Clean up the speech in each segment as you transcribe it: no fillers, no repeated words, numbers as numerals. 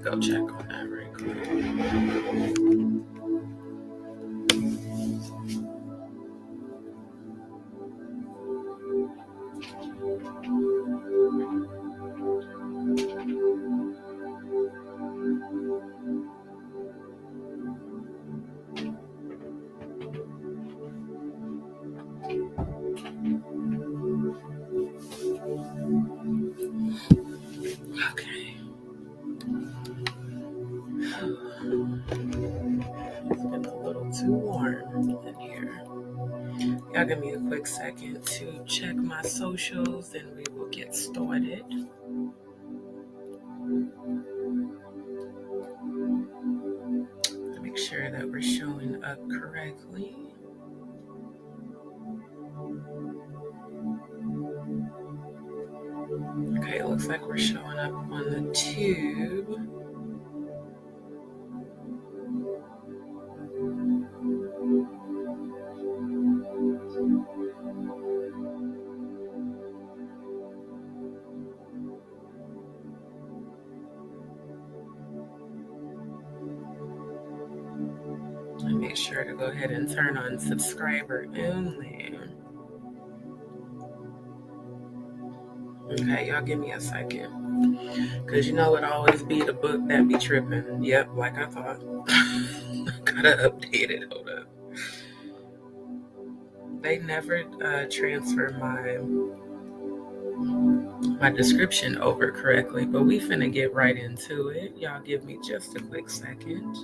go check on that right quick. Okay. It's getting a little too warm in here. Y'all give me a quick second to check my socials and we will get started. Make sure that we're showing up correctly. Okay, it looks like we're showing up on the tube. And make sure to go ahead and turn on subscriber only. Okay, y'all give me a second. Because you know it always be the book that be tripping. Yep, like I thought. Gotta update it. Hold up. They never transfer my description over correctly, but we finna get right into it. Y'all give me just a quick second.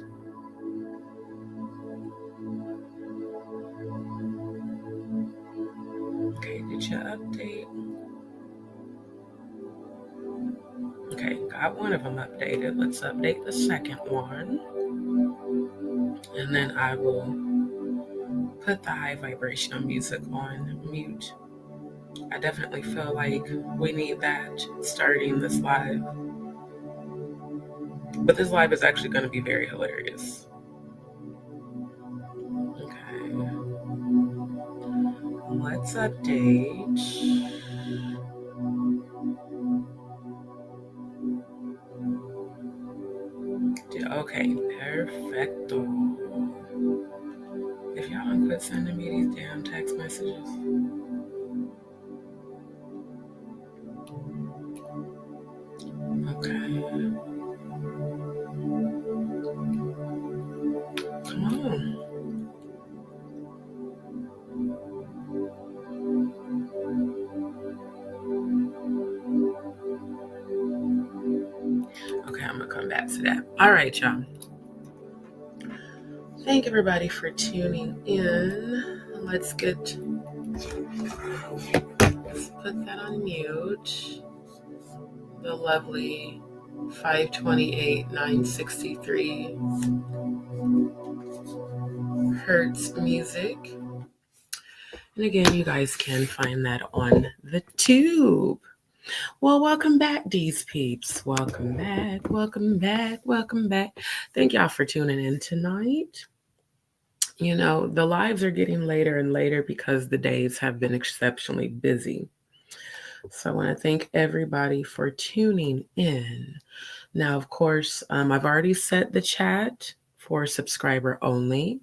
Okay, did you update? Okay, got one of them updated. Let's update the second one. And then I will put the high vibrational music on mute. I definitely feel like we need that starting this live. But this live is actually going to be very hilarious. Okay. Let's update. Okay, perfecto. If y'all don't quit sending me these damn text messages. Okay. Come on. Okay, I'm gonna come back to that. All right, y'all. Thank everybody for tuning in. Let's put that on mute. The lovely 528, 963 hertz music. And again, you guys can find that on the tube. Well, welcome back, DzPeepz. Welcome back, welcome back, welcome back. Thank y'all for tuning in tonight. You know, the lives are getting later and later because the days have been exceptionally busy. So I want to thank everybody for tuning in. Now, of course, I've already set the chat for subscriber only.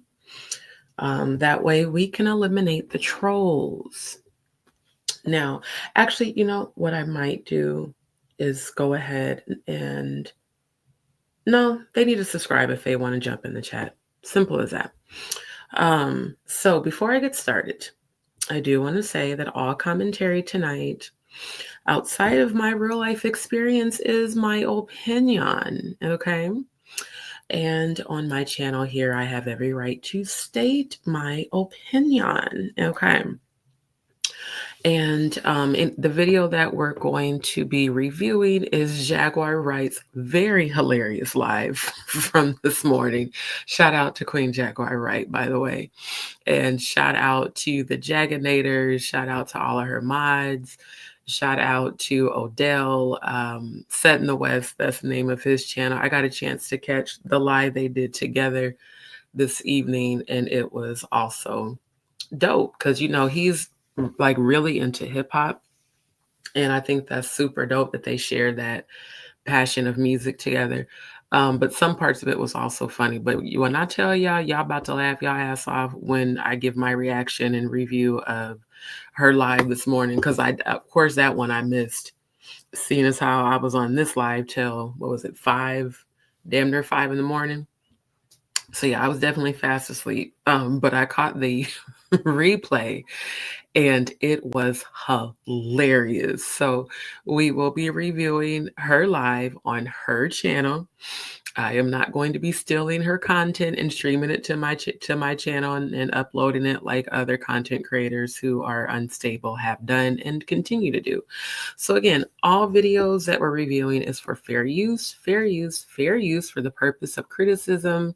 That way we can eliminate the trolls. Now, actually, you know what I might do is go ahead and no, they need to subscribe if they want to jump in the chat. Simple as that. So before I get started, I do want to say that all commentary tonight outside of my real life experience is my opinion, okay? And on my channel here, I have every right to state my opinion, okay? And in the video that we're going to be reviewing is Jaguar Wright's very hilarious live from this morning. Shout out to Queen Jaguar Wright, by the way. And shout out to the Jaganators. Shout out to all of her mods. Shout out to Odell, Set in the West. That's the name of his channel. I got a chance to catch the live they did together this evening, and it was also dope because, you know, he's like really into hip hop. And I think that's super dope that they share that passion of music together. But some parts of it was also funny. But when I tell y'all, y'all about to laugh y'all ass off when I give my reaction and review of her live this morning. Because of course, that one I missed. Seeing as how I was on this live till, what was it, 5, damn near 5 in the morning. So yeah, I was definitely fast asleep. But I caught the replay and it was hilarious. So we will be reviewing her live on her channel. I am not going to be stealing her content and streaming it to my channel and uploading it like other content creators who are unstable have done and continue to do. So again, all videos that we're reviewing is for fair use for the purpose of criticism,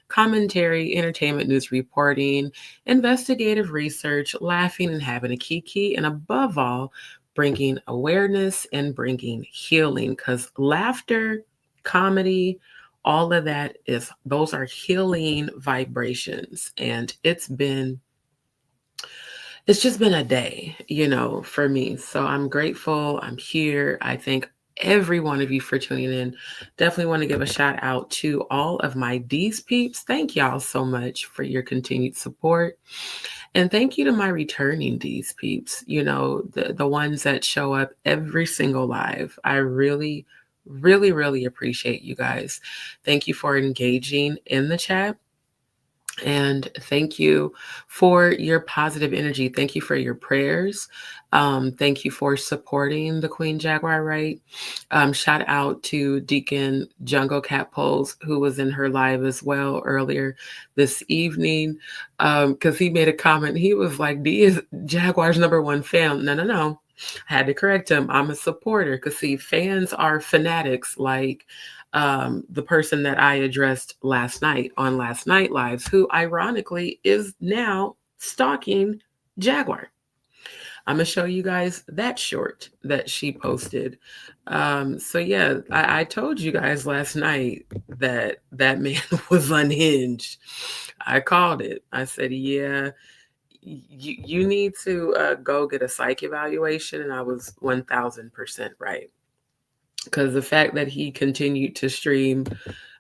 commentary, entertainment news reporting, investigative research, laughing and having a kiki, and above all, bringing awareness and bringing healing, because laughter, comedy, all of that those are healing vibrations. And it's just been a day, for me. So I'm grateful. I'm here. I thank every one of you for tuning in. Definitely want to give a shout out to all of my DzPeepz. Thank y'all so much for your continued support. And thank you to my returning DzPeepz, the ones that show up every single live. I really, really, really appreciate you guys. Thank you for engaging in the chat. And thank you for your positive energy. Thank you for your prayers. Thank you for supporting the Queen Jaguar Wright. Shout out to Deacon Jungle Cat Poles, who was in her live as well earlier this evening, because he made a comment. He was like, D is Jaguar's #1 fan. No. I had to correct him. I'm a supporter, because see, fans are fanatics like the person that I addressed last night on Last Night Lives, who ironically is now stalking Jaguar. I'm going to show you guys that short that she posted. So yeah, I told you guys last night that that man was unhinged. I called it. I said, yeah, you need to go get a psych evaluation. And I was 1000% right. Because the fact that he continued to stream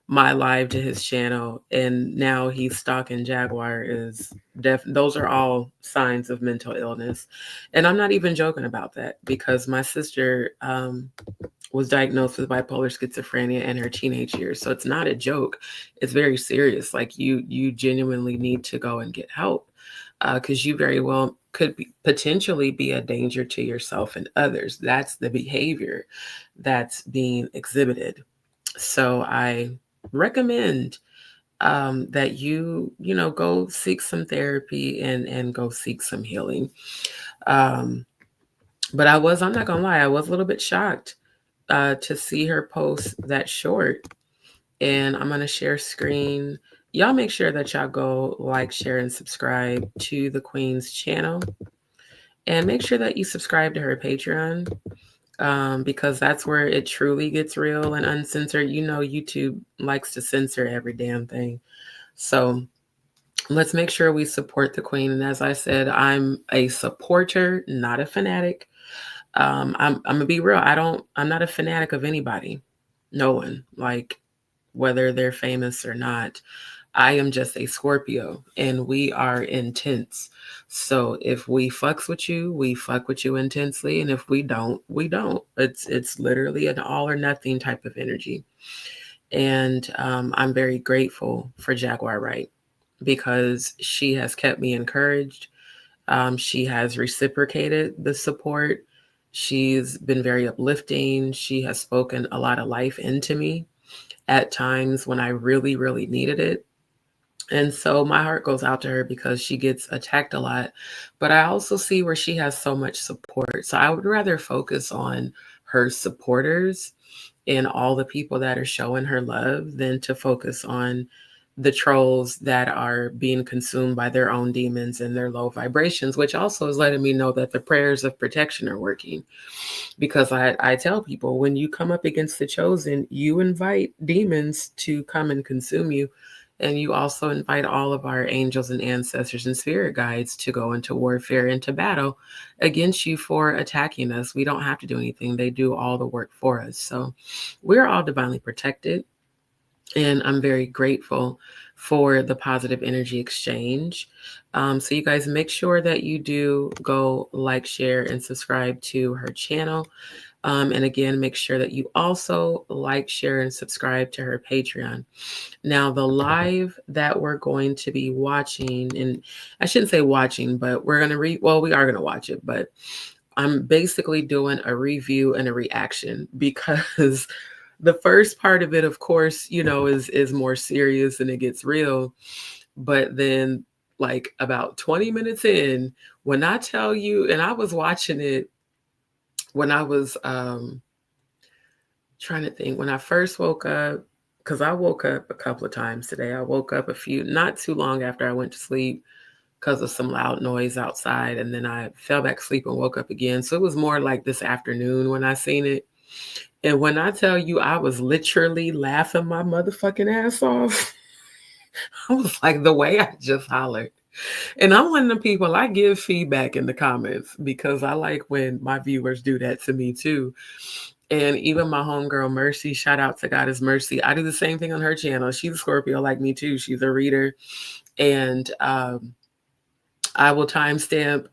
my live to his channel and now he's stalking Jaguar is those are all signs of mental illness. And I'm not even joking about that, because my sister was diagnosed with bipolar schizophrenia in her teenage years. So it's not a joke. It's very serious. Like you genuinely need to go and get help, because you very well could potentially be a danger to yourself and others. That's the behavior that's being exhibited. So I recommend that you go seek some therapy and go seek some healing. But I'm not gonna lie, I was a little bit shocked to see her post that short. And I'm gonna share screen. Y'all make sure that y'all go like, share, and subscribe to the Queen's channel. And make sure that you subscribe to her Patreon, because that's where it truly gets real and uncensored. YouTube likes to censor every damn thing. So let's make sure we support the Queen. And as I said, I'm a supporter, not a fanatic. I'm gonna be real. I'm not a fanatic of anybody. No one. Like, whether they're famous or not. I am just a Scorpio and we are intense. So if we fucks with you, we fuck with you intensely. And if we don't, we don't. It's literally an all or nothing type of energy. And I'm very grateful for Jaguar Wright, because she has kept me encouraged. She has reciprocated the support. She's been very uplifting. She has spoken a lot of life into me at times when I really, really needed it. And so my heart goes out to her, because she gets attacked a lot. But I also see where she has so much support. So I would rather focus on her supporters and all the people that are showing her love than to focus on the trolls that are being consumed by their own demons and their low vibrations, which also is letting me know that the prayers of protection are working. Because I tell people, when you come up against the chosen, you invite demons to come and consume you. And you also invite all of our angels and ancestors and spirit guides to go into warfare, into battle against you for attacking us. We don't have to do anything. They do all the work for us. So we're all divinely protected. And I'm very grateful for the positive energy exchange. So you guys make sure that you do go like, share, and subscribe to her channel. And again, make sure that you also like, share, and subscribe to her Patreon. Now, the live that we're going to be watching, and I shouldn't say watching, but we're going to well, we are going to watch it, but I'm basically doing a review and a reaction because the first part of it, of course, is more serious and it gets real. But then, like about 20 minutes in, when I tell you, and I was watching it when I was trying to think, when I first woke up, because I woke up a couple of times today. I woke up not too long after I went to sleep because of some loud noise outside. And then I fell back asleep and woke up again. So it was more like this afternoon when I seen it. And when I tell you, I was literally laughing my motherfucking ass off. I was like, the way I just hollered. And I'm one of the people, I give feedback in the comments because I like when my viewers do that to me too. And even my homegirl Mercy, shout out to Goddess Mercy. I do the same thing on her channel. She's a Scorpio like me too. She's a reader. And I will timestamp,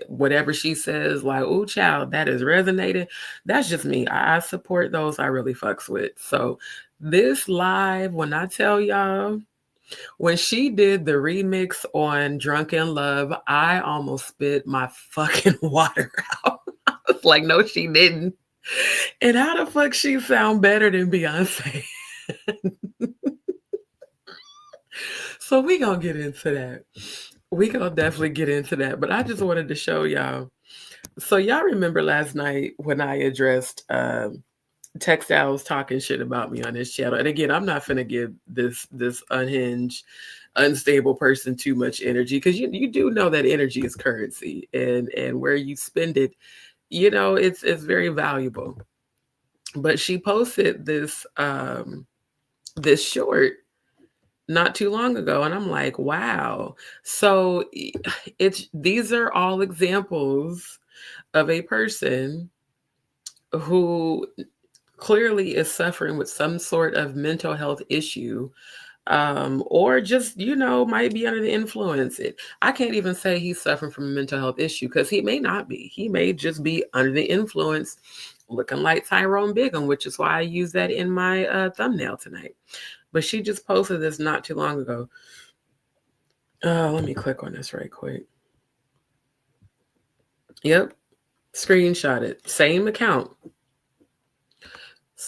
whatever she says, like, oh, child, that is resonating. That's just me. I support those I really fucks with. So this live, when I tell y'all, when she did the remix on Drunken Love, I almost spit my fucking water out. I was like, no, she didn't. And how the fuck she sound better than Beyonce? So we gonna get into that. We gonna definitely get into that. But I just wanted to show y'all. So y'all remember last night when I addressed textiles talking shit about me on this channel. And again, I'm not finna give this unhinged, unstable person too much energy because you do know that energy is currency, and where you spend it, it's very valuable. But she posted this short not too long ago, and I'm like, wow. So these are all examples of a person who clearly is suffering with some sort of mental health issue, or just might be under the influence. I can't even say he's suffering from a mental health issue because he may not be. He may just be under the influence, looking like Tyrone Bigham, which is why I use that in my thumbnail tonight. But she just posted this not too long ago. Let me click on this right quick. Yep, screenshot it. Same account.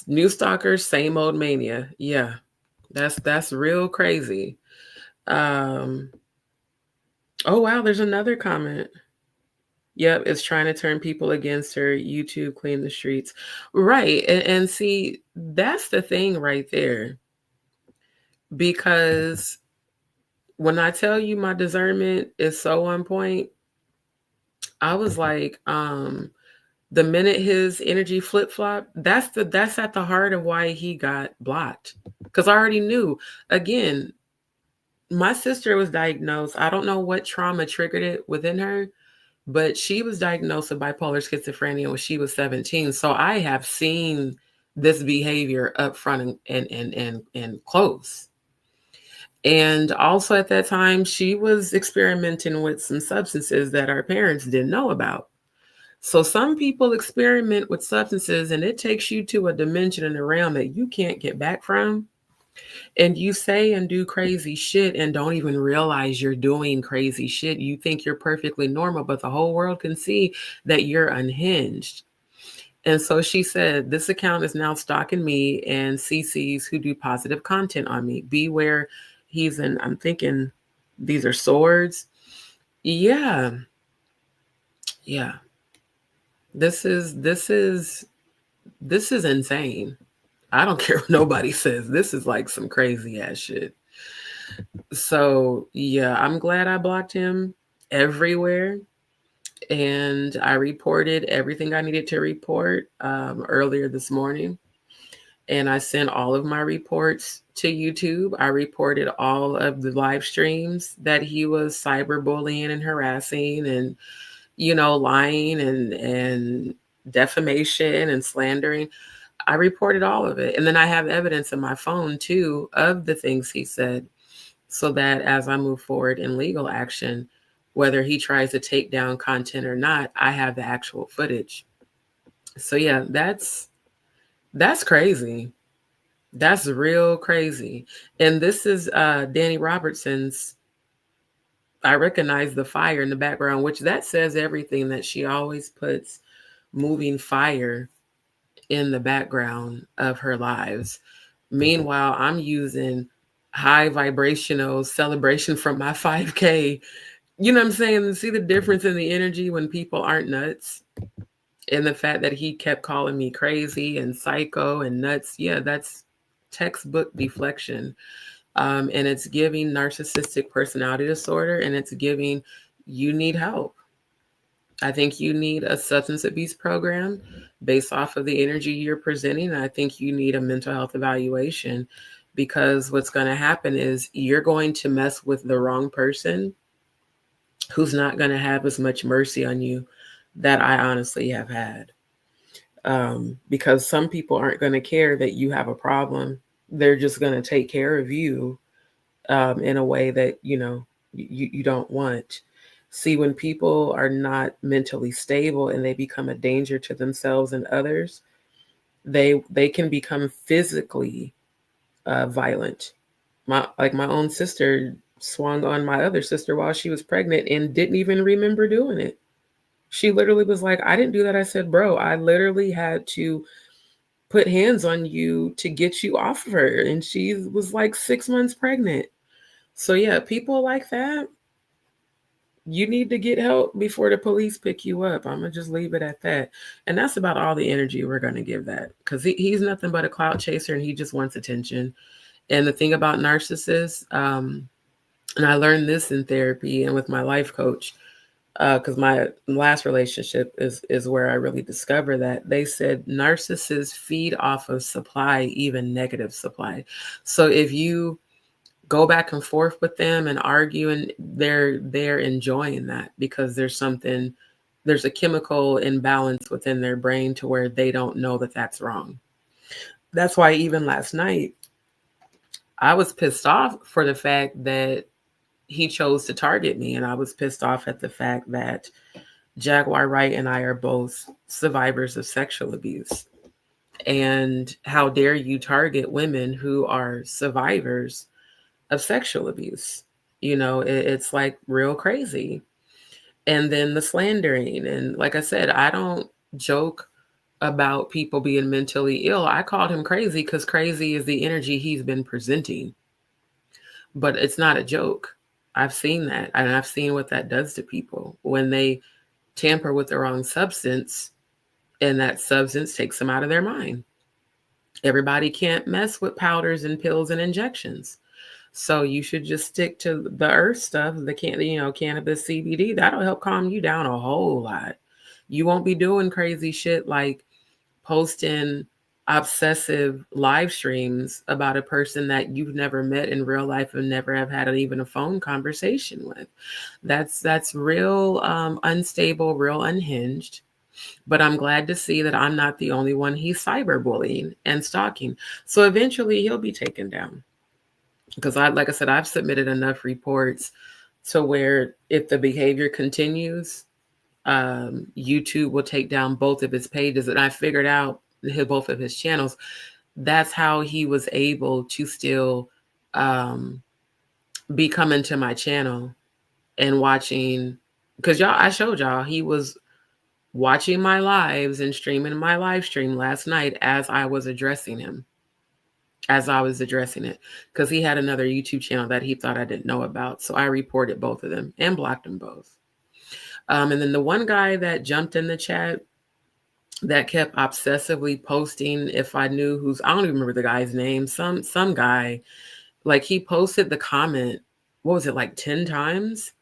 New stalkers, same old mania. Yeah, that's real crazy. Oh wow, there's another comment. Yep, it's trying to turn people against her. YouTube clean the streets. Right. And see, that's the thing right there. Because when I tell you my discernment is so on point, I was like, the minute his energy flip-flop, that's at the heart of why he got blocked. Because I already knew. Again, my sister was diagnosed. I don't know what trauma triggered it within her, but she was diagnosed with bipolar schizophrenia when she was 17. So I have seen this behavior up front and close. And also at that time, she was experimenting with some substances that our parents didn't know about. So some people experiment with substances and it takes you to a dimension and a realm that you can't get back from. And you say and do crazy shit and don't even realize you're doing crazy shit. You think you're perfectly normal, but the whole world can see that you're unhinged. And so she said, this account is now stalking me and CCs who do positive content on me. Beware, he's in, I'm thinking these are swords. Yeah. Yeah. This is insane. I don't care what nobody says. This is like some crazy ass shit. So yeah, I'm glad I blocked him everywhere. And I reported everything I needed to report earlier this morning. And I sent all of my reports to YouTube. I reported all of the live streams that he was cyberbullying and harassing and, lying and defamation and slandering. I reported all of it. And then I have evidence in my phone too of the things he said, so that as I move forward in legal action, whether he tries to take down content or not, I have the actual footage. So yeah, that's crazy. That's real crazy. And this is Danny Robertson's. I recognize the fire in the background, which that says everything, that she always puts moving fire in the background of her lives. Meanwhile, I'm using high vibrational celebration from my 5K. You know what I'm saying? See the difference in the energy when people aren't nuts? And the fact that he kept calling me crazy and psycho and nuts. Yeah, that's textbook deflection. And it's giving narcissistic personality disorder, and it's giving you need help. I think you need a substance abuse program based off of the energy you're presenting. And I think you need a mental health evaluation, because what's going to happen is you're going to mess with the wrong person who's not going to have as much mercy on you that I honestly have had. Because some people aren't going to care that you have a problem. They're just going to take care of you in a way that, you don't want. See, when people are not mentally stable and they become a danger to themselves and others, they can become physically violent. My own sister swung on my other sister while she was pregnant and didn't even remember doing it. She literally was like, I didn't do that. I said, bro, I literally had to put hands on you to get you off of her. And she was like 6 months pregnant. So yeah, people like that, you need to get help before the police pick you up. I'm gonna just leave it at that. And that's about all the energy we're gonna give that, because he's nothing but a clout chaser, and he just wants attention. And the thing about narcissists, and I learned this in therapy and with my life coach, because my last relationship is where I really discovered that. They said narcissists feed off of supply, even negative supply. So if you go back and forth with them and argue, and they're enjoying that, because there's a chemical imbalance within their brain to where they don't know that that's wrong. That's why even last night I was pissed off for the fact that he chose to target me, and I was pissed off at the fact that Jaguar Wright and I are both survivors of sexual abuse. And how dare you target women who are survivors of sexual abuse? It's like real crazy. And then the slandering. And like I said, I don't joke about people being mentally ill. I called him crazy because crazy is the energy he's been presenting. But it's not a joke. I've seen that. And I've seen what that does to people when they tamper with the wrong substance, and that substance takes them out of their mind. Everybody can't mess with powders and pills and injections. So you should just stick to the earth stuff, cannabis, CBD. That'll help calm you down a whole lot. You won't be doing crazy shit like posting obsessive live streams about a person that you've never met in real life and never have had even a phone conversation with. That's real unstable, real unhinged. But I'm glad to see that I'm not the only one he's cyberbullying and stalking. So eventually he'll be taken down. Because like I said, I've submitted enough reports to where if the behavior continues, YouTube will take down both of his pages. And I figured out both of his channels. That's how he was able to still be coming to my channel and watching. Because I showed y'all he was watching my lives and streaming my live stream last night as I was addressing him. Because he had another YouTube channel that he thought I didn't know about. So I reported both of them and blocked them both. And then the one guy that jumped in the chat that kept obsessively posting, if I knew I don't even remember the guy's name, some guy, like he posted the comment, what was it, like 10 times?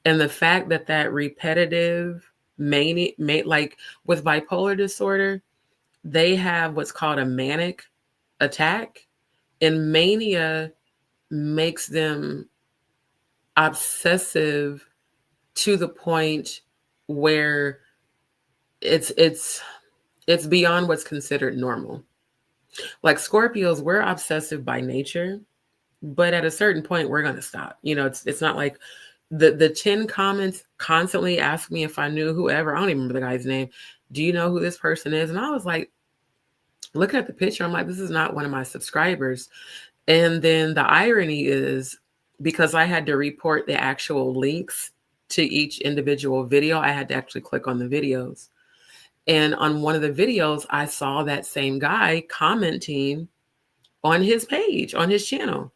And the fact that repetitive mania, like with bipolar disorder, they have what's called a manic attack, and mania makes them obsessive to the point where it's It's beyond what's considered normal. Like Scorpios, we're obsessive by nature, but at a certain point we're going to stop. It's not like the 10 comments constantly ask me if I knew whoever. I don't even remember the guy's name. Do you know who this person is? And I was like, looking at the picture, I'm like, this is not one of my subscribers. And then the irony is, because I had to report the actual links to each individual video, I had to actually click on the videos. And on one of the videos, I saw that same guy commenting on his page, on his channel,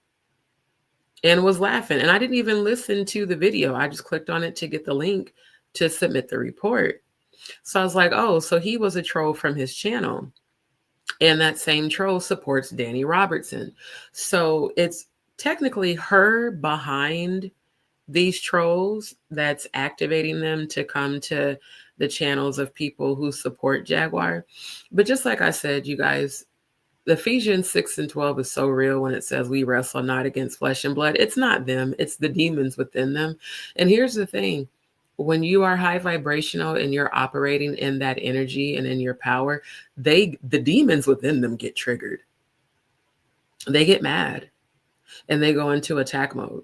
and was laughing. And I didn't even listen to the video. I just clicked on it to get the link to submit the report. So I was like, oh, so he was a troll from his channel. And that same troll supports Danny Robertson. So it's technically her behind these trolls that's activating them to come to the channels of people who support Jaguar. But just like I said, you guys, Ephesians 6:12 is so real when it says we wrestle not against flesh and blood. It's not them, it's the demons within them. And here's the thing. When you are high vibrational and you're operating in that energy and in your power, the demons within them get triggered. They get mad and they go into attack mode.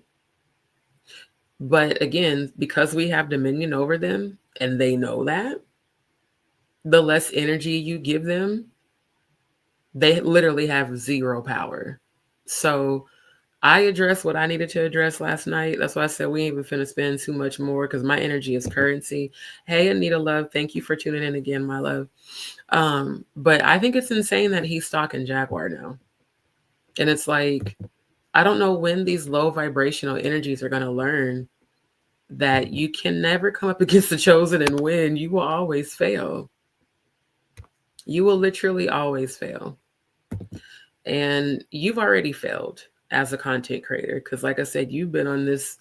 But again, because we have dominion over them and they know that, the less energy you give them, they literally have zero power. So I addressed what I needed to address last night. That's why I said we ain't even finna spend too much more because my energy is currency. Hey, Anita Love, thank you for tuning in again, my love. But I think it's insane that he's stalking Jaguar now. And it's like, I don't know when these low vibrational energies are going to learn that you can never come up against the chosen and win. You will always fail. You will literally always fail. And you've already failed as a content creator. Because like I said, you've been on this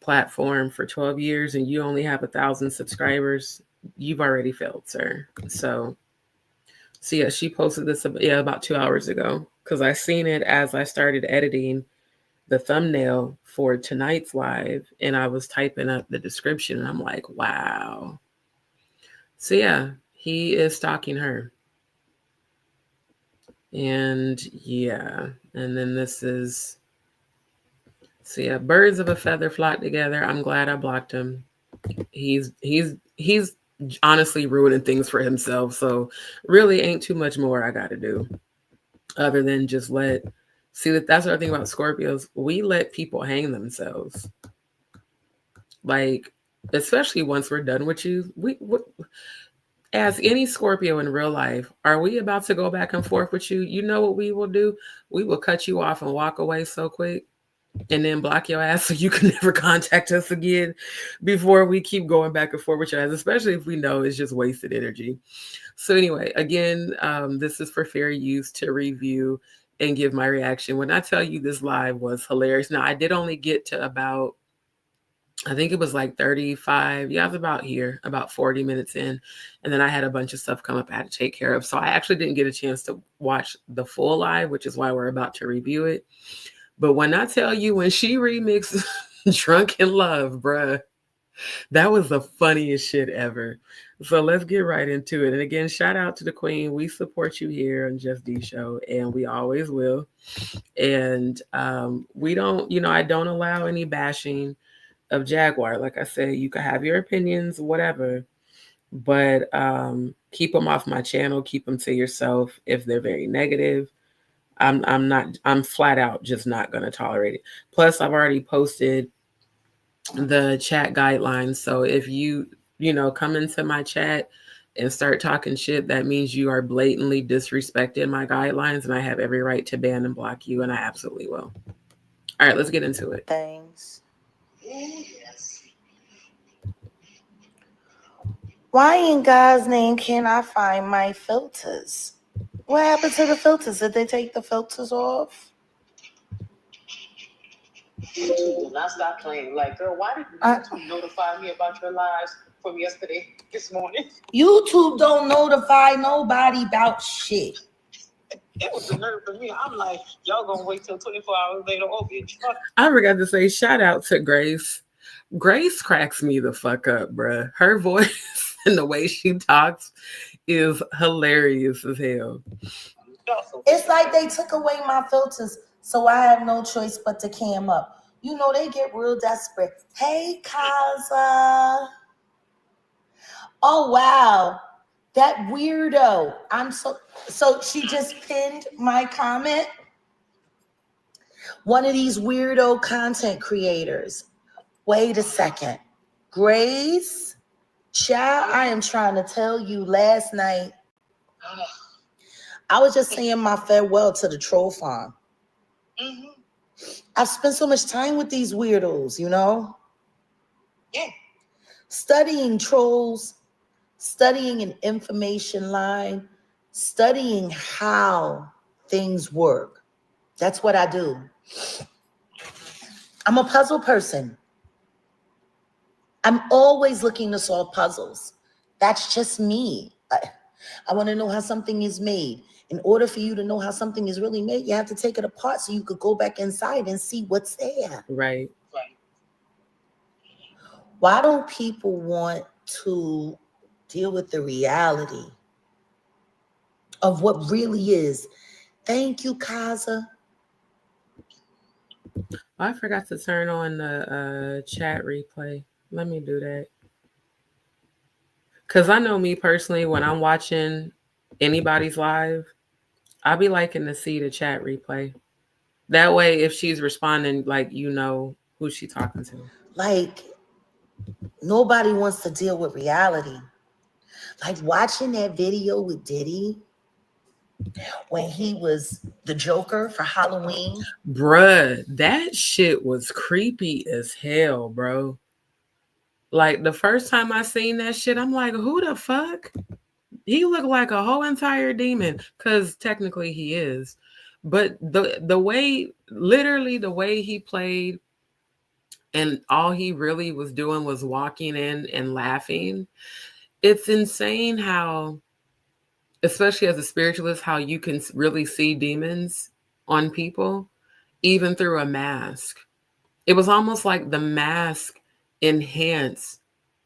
platform for 12 years and you only have 1,000 subscribers. You've already failed, sir. So yeah, she posted this about 2 hours ago because I seen it as I started editing the thumbnail for tonight's live and I was typing up the description and I'm like, wow. So yeah, he is stalking her. And yeah, and then this is, so yeah, birds of a feather flock together. I'm glad I blocked him. He's honestly ruining things for himself. So really ain't too much more I got to do other than just that's what I think about Scorpios. We let people hang themselves. Like, especially once we're done with you, as any Scorpio in real life, are we about to go back and forth with you? You know what we will do? We will cut you off and walk away so quick and then block your ass so you can never contact us again before we keep going back and forth with your ass, especially if we know it's just wasted energy. So anyway, again, this is for fair use to review and give my reaction. When I tell you this live was hilarious. Now, I did only get to about, I think it was like 35. Yeah, I was about 40 minutes in. And then I had a bunch of stuff come up I had to take care of. So I actually didn't get a chance to watch the full live, which is why we're about to review it. But when I tell you, when she remixed Drunk in Love, bruh, that was the funniest shit ever. So let's get right into it. And again, shout out to the queen. We support you here on Just D Show, and we always will. And we don't, I don't allow any bashing of Jaguar. Like I said, you can have your opinions, whatever, but keep them off my channel. Keep them to yourself if they're very negative. I'm flat out just not going to tolerate it. Plus, I've already posted the chat guidelines. So if you come into my chat and start talking shit, that means you are blatantly disrespecting my guidelines, and I have every right to ban and block you, and I absolutely will. All right, let's get into it. Things. Why in God's name can't I find my filters? What happened to the filters? Did they take the filters off? YouTube will not stop playing. Like, girl, why did YouTube notify me about your lives from yesterday, this morning? YouTube don't notify nobody about shit. It was the nerve for me. I'm like, y'all gonna wait till 24 hours later. Oh, bitch. I forgot to say, shout out to Grace. Grace cracks me the fuck up, bruh. Her voice and the way she talks is hilarious as hell. It's like they took away my filters, so I have no choice but to cam up. You know, they get real desperate. Hey, Kaza. Oh, wow. That weirdo. So she just pinned my comment. One of these weirdo content creators. Wait a second. Grace, child, I am trying to tell you last night, I was just saying my farewell to the troll farm. Mm-hmm. I've spent so much time with these weirdos, you know? Yeah. Studying trolls, studying an information line, studying how things work. That's what I do. I'm a puzzle person. I'm always looking to solve puzzles. That's just me. I want to know how something is made. In order for you to know how something is really made, you have to take it apart so you could go back inside and see what's there. Right. Why don't people want to deal with the reality of what really is? Thank you, Kaza. I forgot to turn on the chat replay. Let me do that. Because I know me personally, when I'm watching anybody's live, I'll be liking to see the chat replay. That way, if she's responding, like, you know who she's talking to. Like, nobody wants to deal with reality. Like watching that video with Diddy when he was the Joker for Halloween. Bruh, that shit was creepy as hell, bro. Like, the first time I seen that shit, I'm like, who the fuck? He looked like a whole entire demon, because technically he is. But the way, literally the way he played, and all he really was doing was walking in and laughing. It's insane how, especially as a spiritualist, how you can really see demons on people, even through a mask. It was almost like the mask enhanced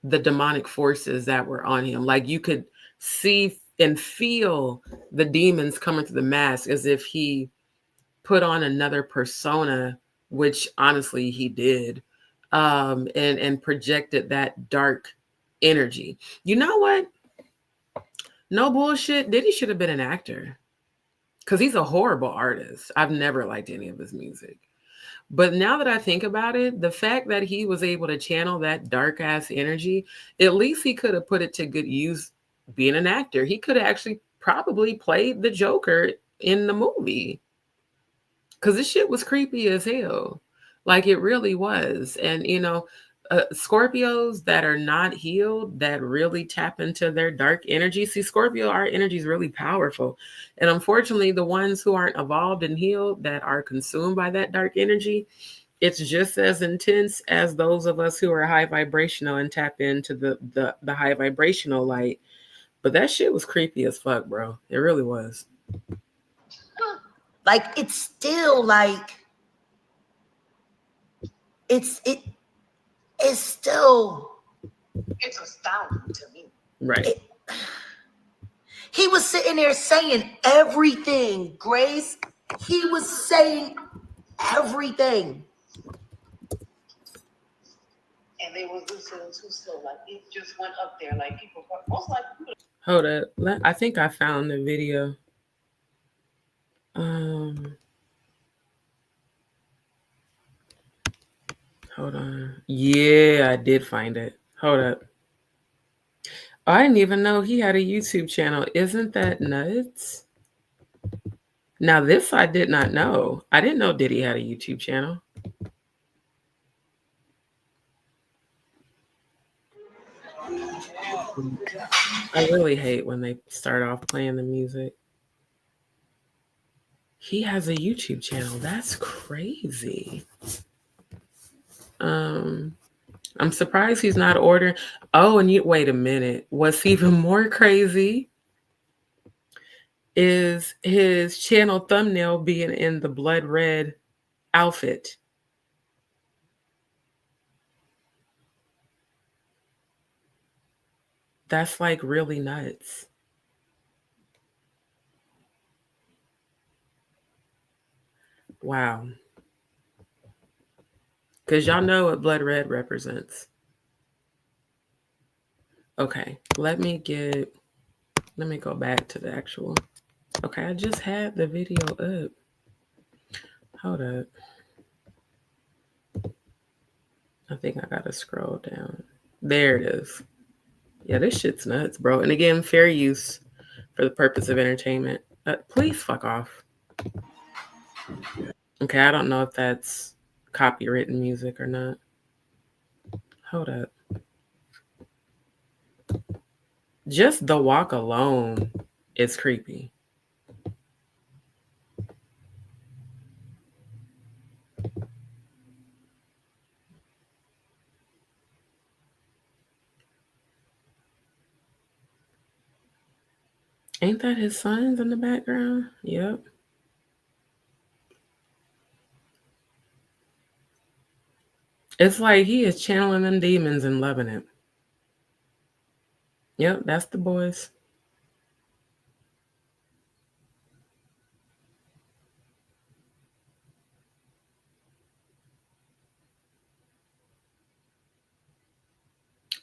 the demonic forces that were on him. Like you could see and feel the demons coming through the mask as if he put on another persona, which honestly he did, and projected that dark energy. You know what? No bullshit. Diddy should have been an actor, because he's a horrible artist. I've never liked any of his music. But now that I think about it, the fact that he was able to channel that dark ass energy, at least he could have put it to good use being an actor. He could have actually probably played the Joker in the movie, because this shit was creepy as hell. Like it really was. And, you know, Scorpios that are not healed, that really tap into their dark energy. See, Scorpio, our energy is really powerful. And unfortunately, the ones who aren't evolved and healed, that are consumed by that dark energy, it's just as intense as those of us who are high vibrational and tap into the high vibrational light. But that shit was creepy as fuck, bro. It really was. Like it's still like it's still astounding to me. Right. He was sitting there saying everything, Grace. He was saying everything. And they was listening to still, like it just went up there. Like people most likely. Hold up. I think I found the video. Hold on. Yeah, I did find it. Hold up. Oh, I didn't even know he had a YouTube channel. Isn't that nuts? Now, this I did not know. I didn't know Diddy had a YouTube channel. I really hate when they start off playing the music. He has a YouTube channel. That's crazy. I'm surprised he's not ordering. Oh, and you wait a minute. What's even more crazy is his channel thumbnail being in the blood red outfit. That's like really nuts. Wow. Because y'all know what blood red represents. Okay, let me go back to the actual. Okay, I just had the video up. Hold up. I think I gotta scroll down. There it is. Yeah, this shit's nuts, bro. And again, fair use for the purpose of entertainment. Please fuck off. Okay, I don't know if that's copywritten music or not. Hold up. Just the walk alone is creepy. Ain't that his sons in the background? Yep. It's like he is channeling them demons and loving it. Yep, that's the boys.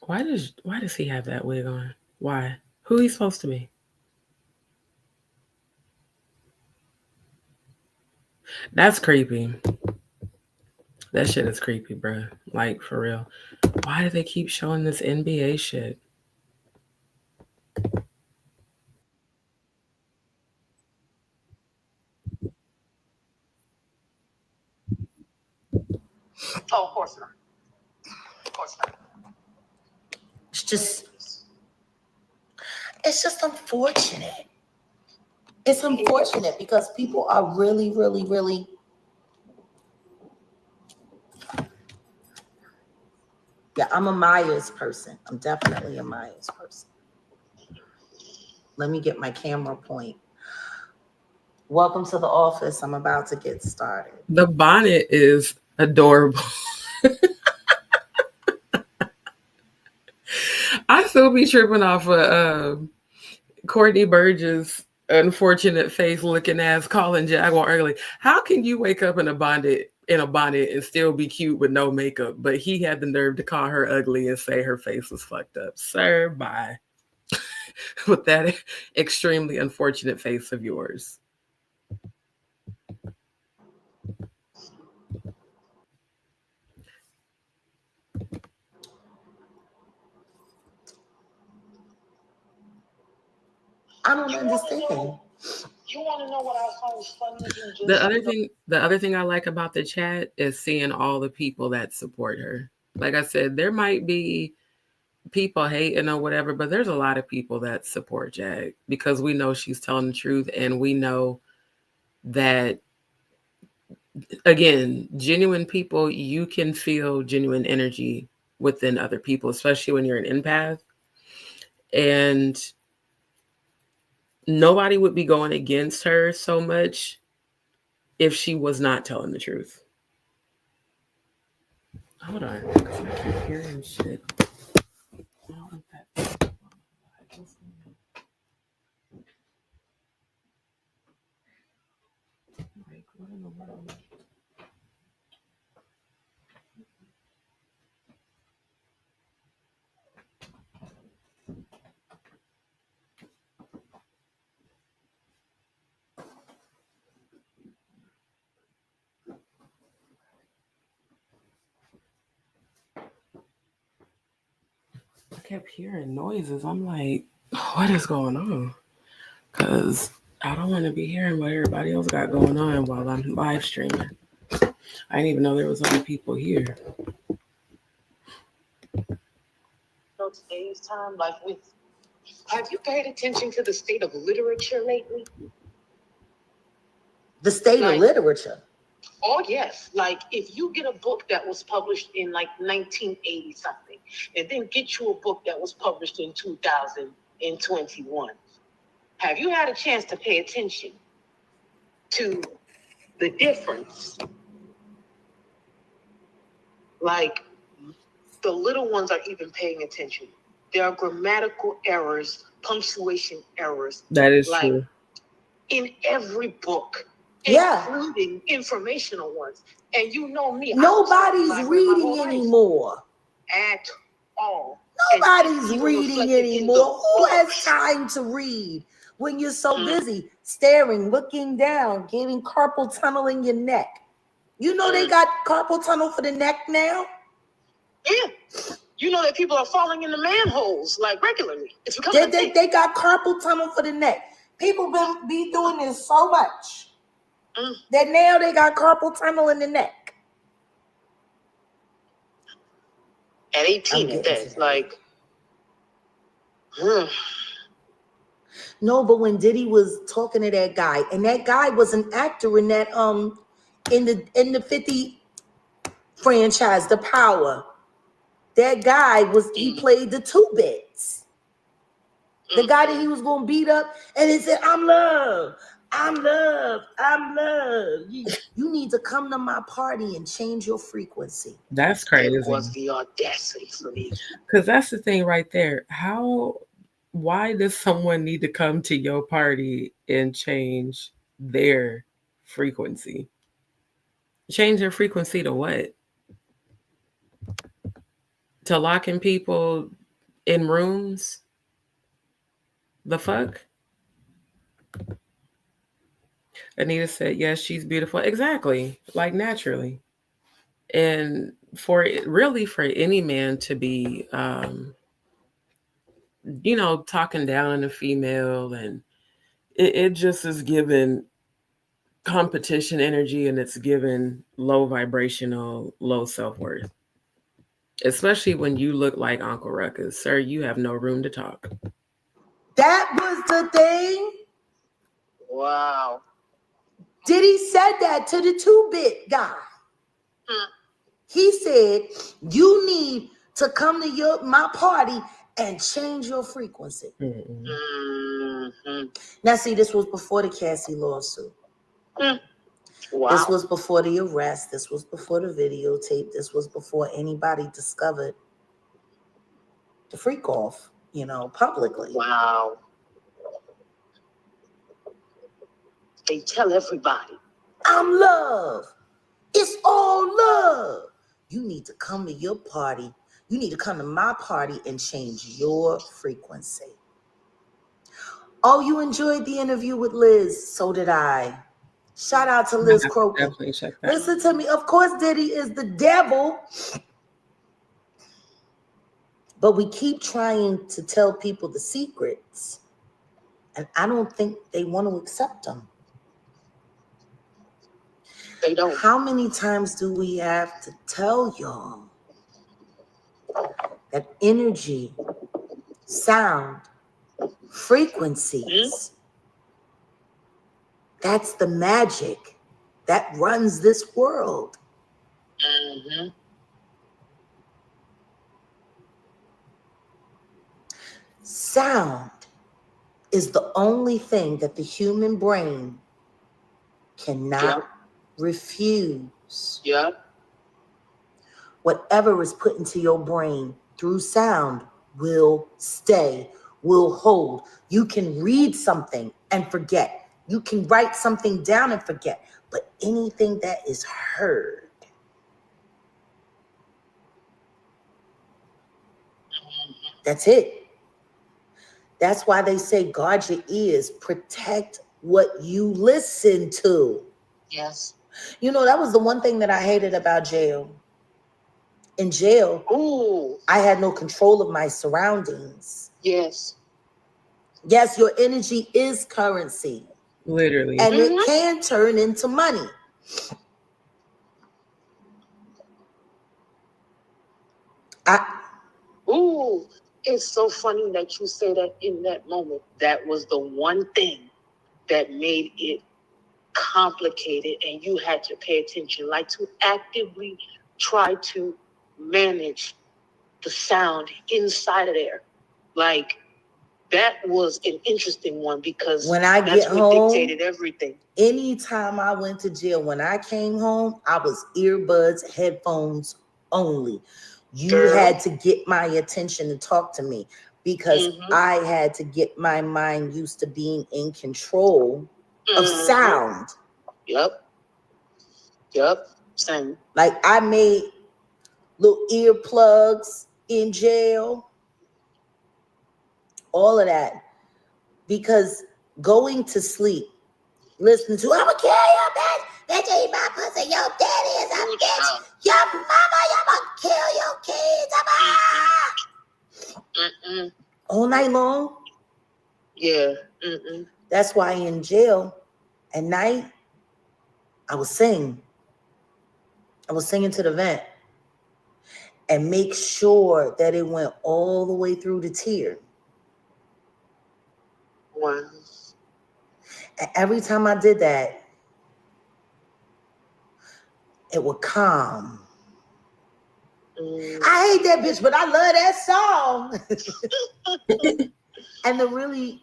Why does he have that wig on? Why? Who he's supposed to be? That's creepy. That shit is creepy, bro. Like, for real. Why do they keep showing this NBA shit? Oh, of course not. Of course not. It's just unfortunate. It's unfortunate because people are really, really, really. Yeah, I'm a Myers person. I'm definitely a Myers person. Let me get my camera point. Welcome to the office. I'm about to get started. The bonnet is adorable. I still be tripping off of Courtney Burgess' unfortunate face looking ass calling Jaguar ugly. How can you wake up in a bonnet and still be cute with no makeup? But he had the nerve to call her ugly and say her face was fucked up. Sir, bye. With that extremely unfortunate face of yours. I don't understand. You want to know what I find funny? The other thing I like about the chat is seeing all the people that support her. Like I said, there might be people hating or whatever, but there's a lot of people that support Jag because we know she's telling the truth, and we know that, again, genuine people, you can feel genuine energy within other people, especially when you're an empath. And nobody would be going against her so much if she was not telling the truth. Hold on, because I keep hearing shit. Like, what in the world? I kept hearing noises. I'm like, what is going on? Because I don't want to be hearing what everybody else got going on while I'm live streaming. I didn't even know there was other people here. Today's time, like with, have you paid attention to the state of literature lately? The state of literature. Oh yes, like if you get a book that was published in like 1980 something, and then get you a book that was published in 2021, have you had a chance to pay attention to the difference? Like the little ones are even paying attention. There are grammatical errors, punctuation errors. That is like, true. In every book. including informational ones. And you know me, nobody's reading anymore at all. Nobody's reading anymore. Who has time to read when you're so busy staring, looking down, getting carpal tunnel in your neck? You know they got carpal tunnel for the neck now? Yeah. You know that people are falling in the manholes like regularly. It's they got carpal tunnel for the neck. People be doing this so much that now they got carpal tunnel in the neck. At 18 at that, like, No, but when Diddy was talking to that guy, and that guy was an actor in that in the 50 franchise, The Power. That guy he played the 2 bits. The guy that he was gonna beat up, and he said, "I'm love, I'm love, I'm love. You need to come to my party and change your frequency." That's crazy. It was the audacity for me. Because that's the thing right there. Why does someone need to come to your party and change their frequency? Change their frequency to what? To locking people in rooms? The fuck? Anita said, yes, she's beautiful. Exactly. Like naturally. And for any man to be, talking down on a female, and it just is given competition energy, and it's given low vibrational, low self-worth. Especially when you look like Uncle Ruckus. Sir, you have no room to talk. That was the thing. Wow. Diddy said that to the 2-bit guy. He said, you need to come to my party and change your frequency. Now, see, this was before the Cassie lawsuit. Wow. This was before the arrest. This was before the videotape. This was before anybody discovered the freak off, publicly. Wow. They tell everybody, I'm love. It's all love. You need to come to your party. You need to come to my party and change your frequency. Oh, you enjoyed the interview with Liz. So did I. Shout out to Liz Croker. Listen to me. Of course, Diddy is the devil. But we keep trying to tell people the secrets. And I don't think they want to accept them. They don't. How many times do we have to tell y'all that energy, sound, frequencies, that's the magic that runs this world? Sound is the only thing that the human brain cannot refuse. Whatever is put into your brain through sound will stay, will hold. You can read something and forget. You can write something down and forget. But anything that is heard, that's it. That's why they say guard your ears, protect what you listen to. Yes. That was the one thing that I hated about jail. In jail, I had no control of my surroundings. Yes. Yes, your energy is currency. Literally. And it can turn into money. It's so funny that you say that in that moment. That was the one thing that made it complicated, and you had to pay attention, like to actively try to manage the sound inside of there. Like, that was an interesting one, because when I get home, dictated everything. Anytime I went to jail, when I came home, I was earbuds, headphones only. You had to get my attention to talk to me, because I had to get my mind used to being in control of sound. Yep. Same. Like I made little earplugs in jail, all of that, because going to sleep, listening to "I'ma kill your bitch eat my pussy, your daddy is a bitch, your mama, I'ma kill your kids, all night long." Yeah. That's why in jail at night, I was singing to the vent and make sure that it went all the way through the tear. Wow. And every time I did that, it would calm. I hate that bitch, but I love that song. And the really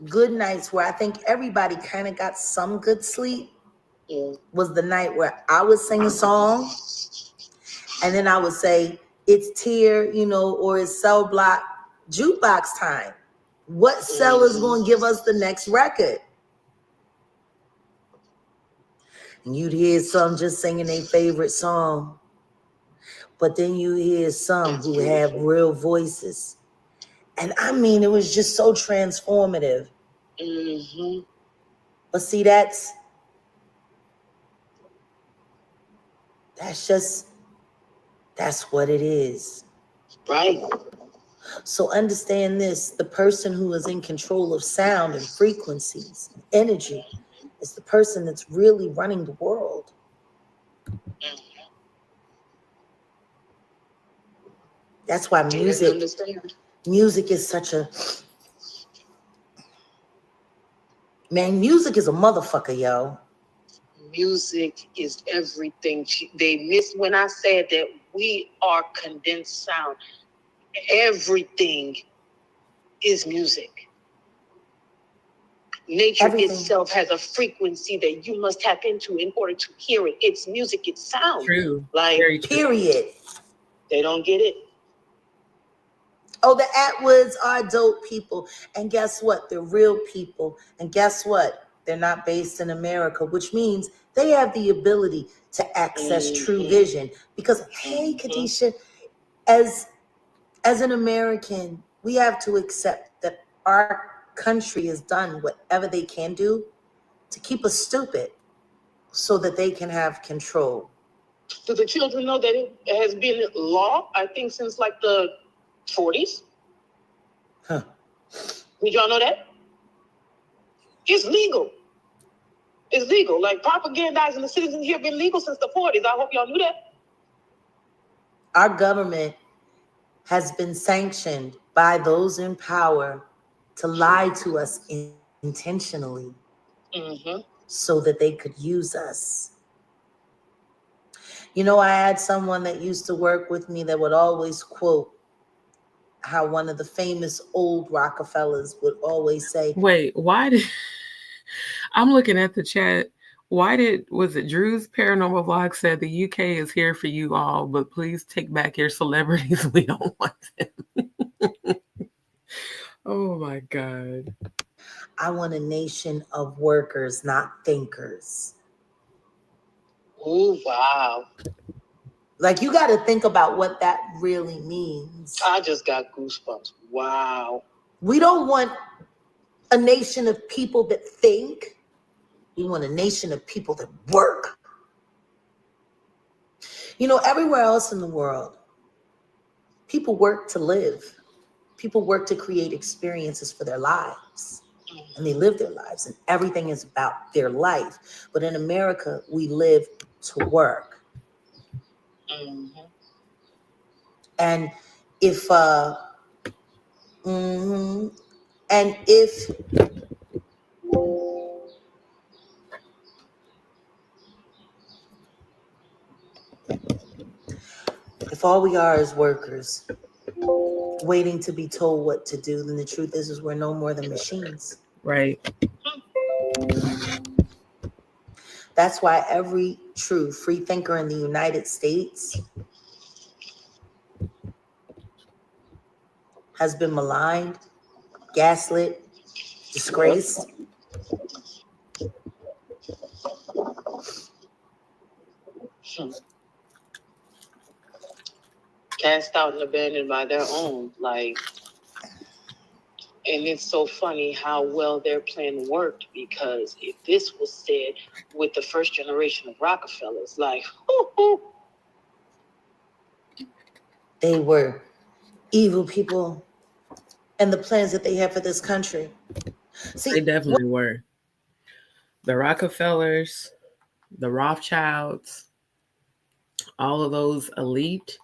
good nights where I think everybody kind of got some good sleep was the night where I would sing a song and then I would say, it's tier, or it's cell block jukebox time. What cell is going to give us the next record? And you'd hear some just singing their favorite song. But then you hear some who have real voices. And I mean, it was just so transformative. But see, that's what it is. Right. So understand this, the person who is in control of sound and frequencies, energy, is the person that's really running the world. That's why music is such a... Man, music is a motherfucker, yo. Music is everything. They missed when I said that we are condensed sound. Everything is music. Nature itself has a frequency that you must tap into in order to hear it. It's music, it's sound. True. Like, very true. Period. They don't get it. Oh, the Atwoods are dope people. And guess what? They're real people. And guess what? They're not based in America, which means they have the ability to access true vision. Because, hey, Kadisha, as an American, we have to accept that our country has done whatever they can do to keep us stupid so that they can have control. Do the children know that it has been law, I think, since like the 40s? Huh. Did y'all know that? It's legal. It's legal. Like propagandizing the citizens here have been legal since the 40s. I hope y'all knew that. Our government has been sanctioned by those in power to lie to us intentionally so that they could use us. I had someone that used to work with me that would always quote how one of the famous old Rockefellers would always say, wait, why did... I'm looking at the chat. Was it Drew's Paranormal Vlog said the UK is here for you all, but please take back your celebrities. We don't want them. Oh my God. I want a nation of workers, not thinkers. Oh, wow. Like, you got to think about what that really means. I just got goosebumps. Wow. We don't want a nation of people that think. We want a nation of people that work. Everywhere else in the world, people work to live. People work to create experiences for their lives. And they live their lives. And everything is about their life. But in America, we live to work. And if all we are is workers waiting to be told what to do, then the truth is we're no more than machines. Right. That's why every true free thinker in the United States has been maligned, gaslit, disgraced. Cast out and abandoned by their own. Like, and it's so funny how well their plan worked, because if this was said with the first generation of Rockefellers, like, they were evil people, and the plans that they had for this country. See, they definitely were. The Rockefellers, the Rothschilds, all of those elite,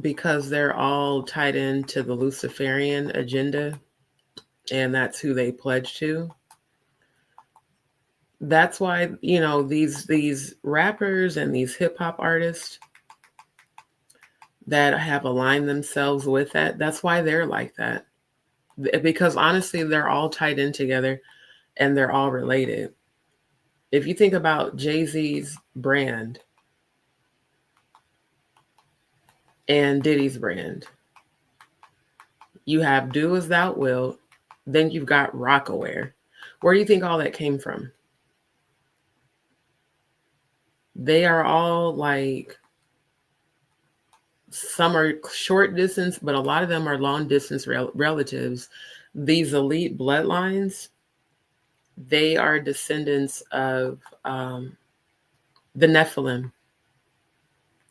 because they're all tied into the Luciferian agenda, and that's who they pledge to. That's why, you know, these rappers and these hip hop artists that have aligned themselves with that, that's why they're like that. Because honestly, they're all tied in together and they're all related. If you think about Jay-Z's brand and Diddy's brand, you have Do As Thou Wilt, then you've got Rockaware. Where do you think all that came from? They are all like, some are short distance, but a lot of them are long distance relatives. These elite bloodlines, they are descendants of the Nephilim,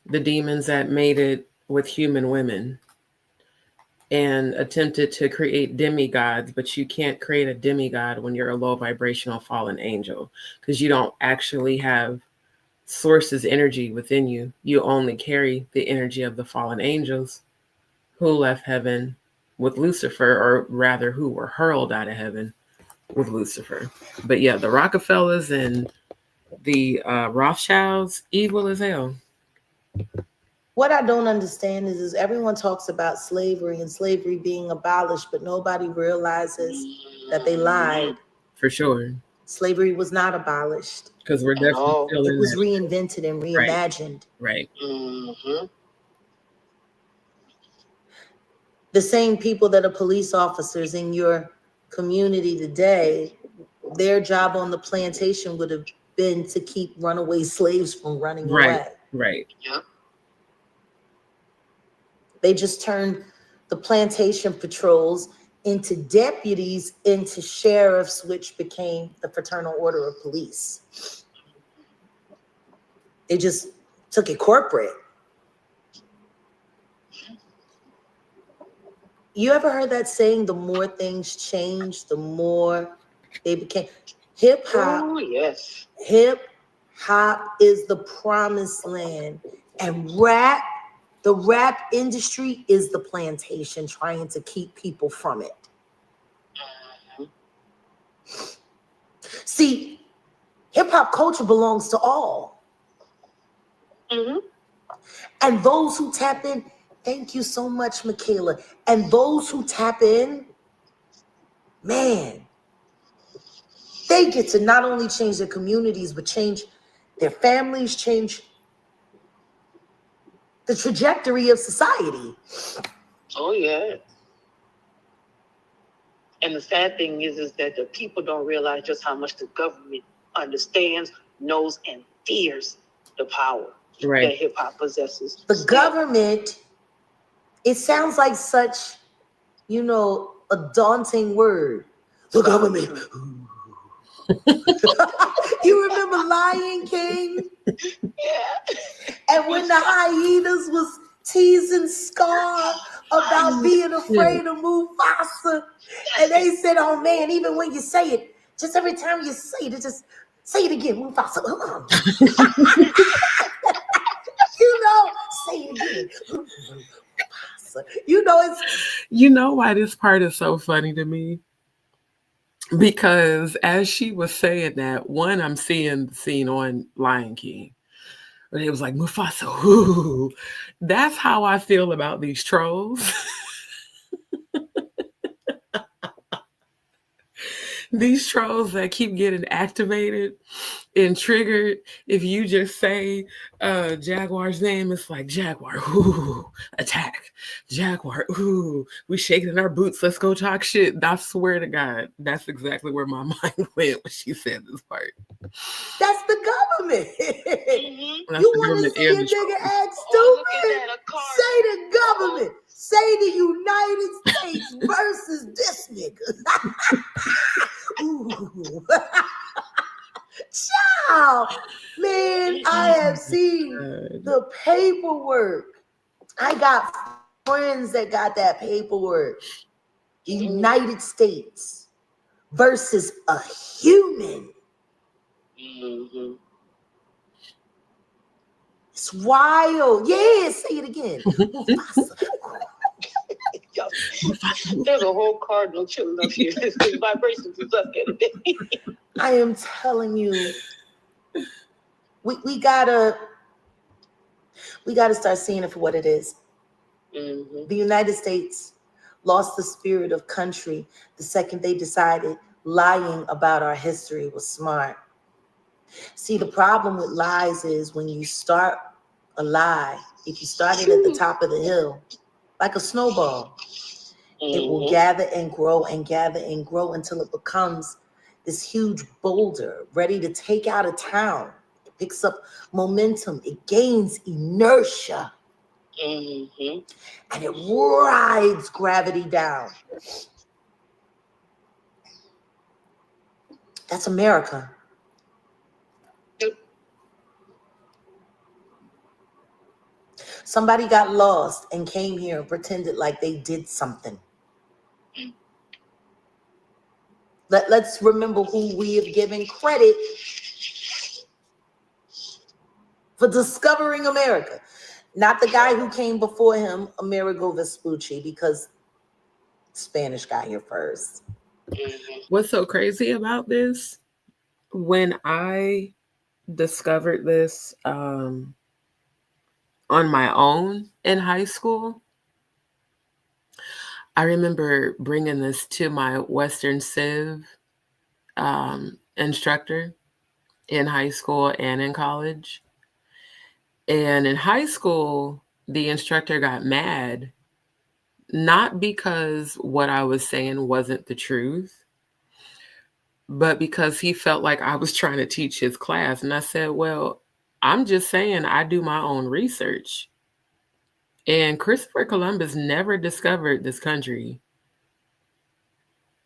the demons that mated with human women and attempted to create demigods, but you can't create a demigod when you're a low vibrational fallen angel, because you don't actually have source's energy within you. You only carry the energy of the fallen angels who left heaven with Lucifer, or rather who were hurled out of heaven with Lucifer. But yeah, the Rockefellers and the Rothschilds, evil as hell. what I don't understand is everyone talks about slavery and slavery being abolished, but nobody realizes that they lied. For sure. Slavery was not abolished. Because we're definitely still in It was that. reinvented and reimagined. Right. mm-hmm. The same people that are police officers in your community today, their job on the plantation would have been to keep runaway slaves from running away. Right. Yeah. They just turned the plantation patrols into deputies, into sheriffs, which became the Fraternal Order of Police. They just took it corporate. You ever heard that saying, the more things change, the more they became? Hip hop. Oh, yes. Hip hop is the promised land, and rap, the rap industry is the plantation trying to keep people from it. See, hip hop culture belongs to all. Mm-hmm. And those who tap in, thank you so much, Michaela. And those who tap in, man, they get to not only change their communities, but change their families, change the trajectory of society. Oh, yeah. And the sad thing is that the people don't realize just how much the government understands, knows, and fears the power that hip hop possesses. The government, it sounds like such, you know, a daunting word. The government. You remember Lion King? Yeah. And when the hyenas was teasing Scar about being afraid of Mufasa, and they said, "Oh man, even when you say it, just every time you say it, just say it again, Mufasa." You know, say it again. You know, it's. You know why this part is so funny to me? Because as she was saying that, one, I'm seeing the scene on Lion King. But it was like, Mufasa, ooh. That's how I feel about these trolls. These trolls that keep getting activated and triggered. If you just say Jaguar's name, it's like, Jaguar, ooh, attack. Jaguar, ooh, we shaking our boots. Let's go talk shit. I swear to God, that's exactly where my mind went when she said this part. That's the government. Mm-hmm. You want to see a nigga act stupid? Say the government. Say the United States versus this nigga. Ooh. Child, man, I have seen the paperwork. I got friends that got that paperwork. The United States versus a human. Mm-hmm. It's wild. Yeah, say it again. There's a whole cardinal chilling up here. His vibrations is up there today. I am telling you, we gotta start seeing it for what it is. Mm-hmm. The United States lost the spirit of country the second they decided lying about our history was smart. See, the problem with lies is when you start a lie, if you start it at the top of the hill, like a snowball, it will gather and grow and gather and grow until it becomes this huge boulder ready to take out a town. It picks up momentum. It gains inertia. Mm-hmm. And it rides gravity down. That's America. Somebody got lost and came here and pretended like they did something. Let's remember who we have given credit for discovering America. Not the guy who came before him, Amerigo Vespucci, because Spanish got here first. What's so crazy about this? When I discovered this on my own in high school, I remember bringing this to my Western Civ instructor in high school and in college. And in high school, the instructor got mad, not because what I was saying wasn't the truth, but because he felt like I was trying to teach his class. And I said, well, I'm just saying I do my own research. And Christopher Columbus never discovered this country.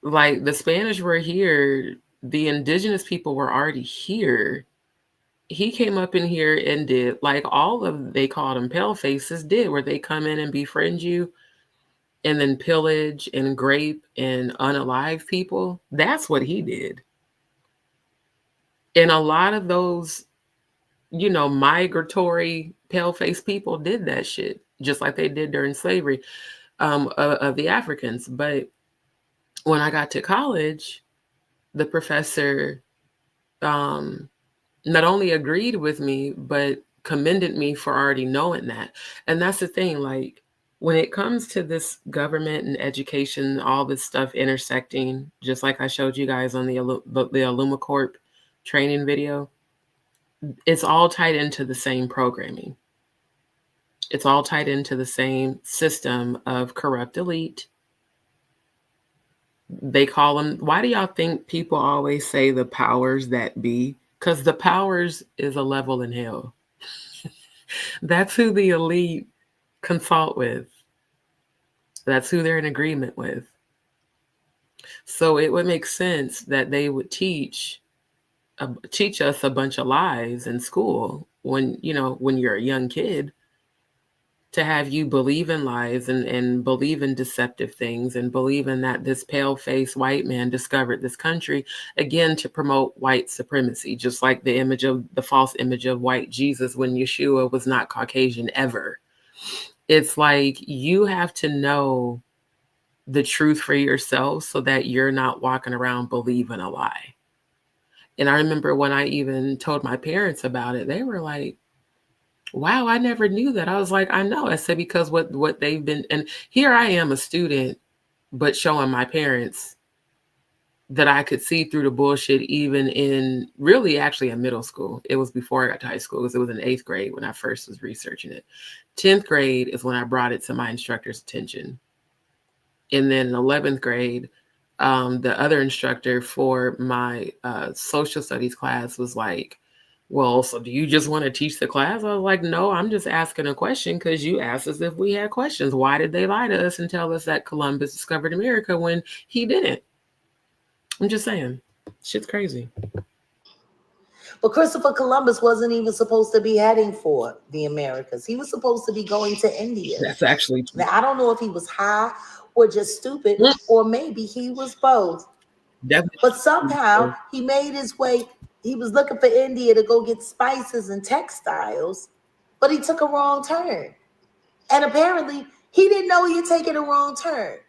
Like, the Spanish were here, the indigenous people were already here. He came up in here and did like all of, they called them pale faces, did, where they come in and befriend you and then pillage and grape and unalive people. That's what he did. And a lot of those, migratory pale-faced people did that shit, just like they did during slavery of the Africans. But when I got to college, the professor not only agreed with me, but commended me for already knowing that. And that's the thing, like, when it comes to this government and education, all this stuff intersecting, just like I showed you guys on the Allumacorp training video, it's all tied into the same programming. It's all tied into the same system of corrupt elite. They call them, why do y'all think people always say the powers that be? Because the powers is a level in hell. That's who the elite consult with. That's who they're in agreement with. So it would make sense that they would teach us a bunch of lies in school when you're a young kid, to have you believe in lies and believe in deceptive things and believe in that this pale-faced white man discovered this country, again, to promote white supremacy, just like the false image of white Jesus when Yeshua was not Caucasian ever. It's like you have to know the truth for yourself so that you're not walking around believing a lie. And I remember when I even told my parents about it, they were like, wow, I never knew that. I was like, I know. I said, because what they've been, and here I am, a student, but showing my parents that I could see through the bullshit, even in really actually in middle school. It was before I got to high school, because it was in 8th grade when I first was researching it. 10th grade is when I brought it to my instructor's attention. And then in 11th grade, the other instructor for my social studies class was like, well, so do you just want to teach the class? I was like, no, I'm just asking a question because you asked us if we had questions. Why did they lie to us and tell us that Columbus discovered America when he didn't? I'm just saying, shit's crazy. But Christopher Columbus wasn't even supposed to be heading for the Americas. He was supposed to be going to India. That's actually true. Now, I don't know if he was high or just stupid, or maybe he was both. Definitely. But somehow he made his way. He was looking for India to go get spices and textiles, but he took a wrong turn. And apparently he didn't know he had taken a wrong turn.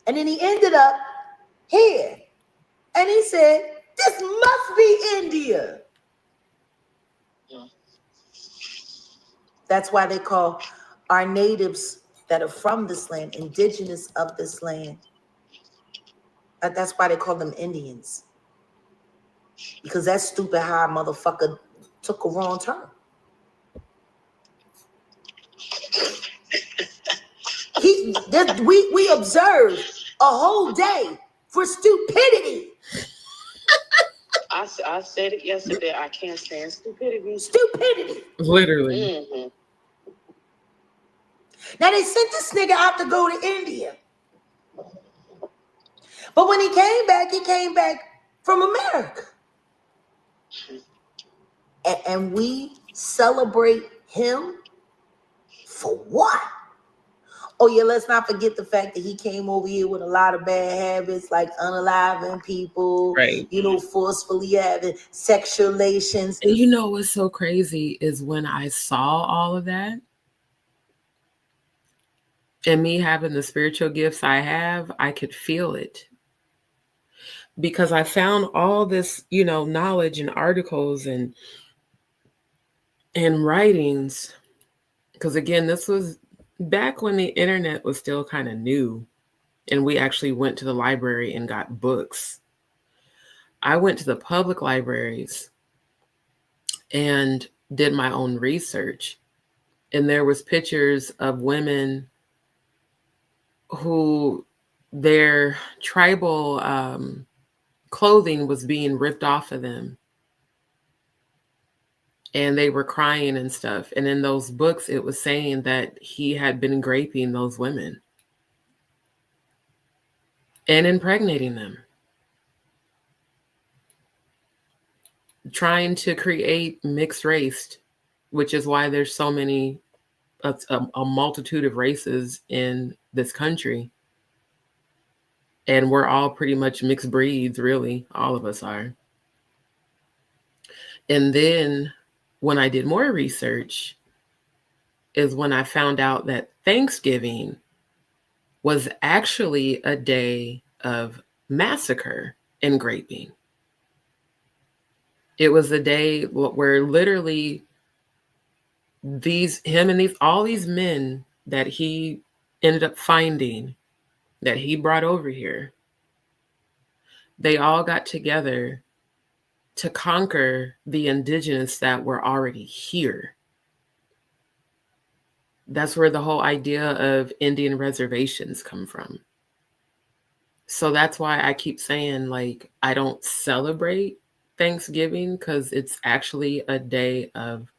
And then he ended up here. And he said, this must be India. That's why they call our natives that are from this land, indigenous of this land. That's why they call them Indians. Because that stupid high motherfucker took a wrong turn. We observed a whole day for stupidity. I said it yesterday. I can't stand stupidity. Stupidity. Literally. Mm-hmm. Now they sent this nigga out to go to India. But when he came back from America. And we celebrate him for what? Oh yeah, let's not forget the fact that he came over here with a lot of bad habits, like unaliving people, right? You know, forcefully having sexual relations. And you know what's so crazy is when I saw all of that, and me having the spiritual gifts I have, I could feel it. Because I found all this, you know, knowledge and articles and writings. Because again, this was back when the internet was still kind of new and we actually went to the library and got books. I went to the public libraries and did my own research. And there was pictures of women who their tribal clothing was being ripped off of them. And they were crying and stuff. And in those books, it was saying that he had been raping those women and impregnating them, trying to create mixed race, which is why there's so many, a multitude of races in this country. And we're all pretty much mixed breeds, really. All of us are. And then when I did more research is when I found out that Thanksgiving was actually a day of massacre and raping. It was a day where literally all these men that he ended up finding, that he brought over here, they all got together to conquer the indigenous that were already here. That's where the whole idea of Indian reservations come from. So that's why I keep saying, like, I don't celebrate Thanksgiving because it's actually a day of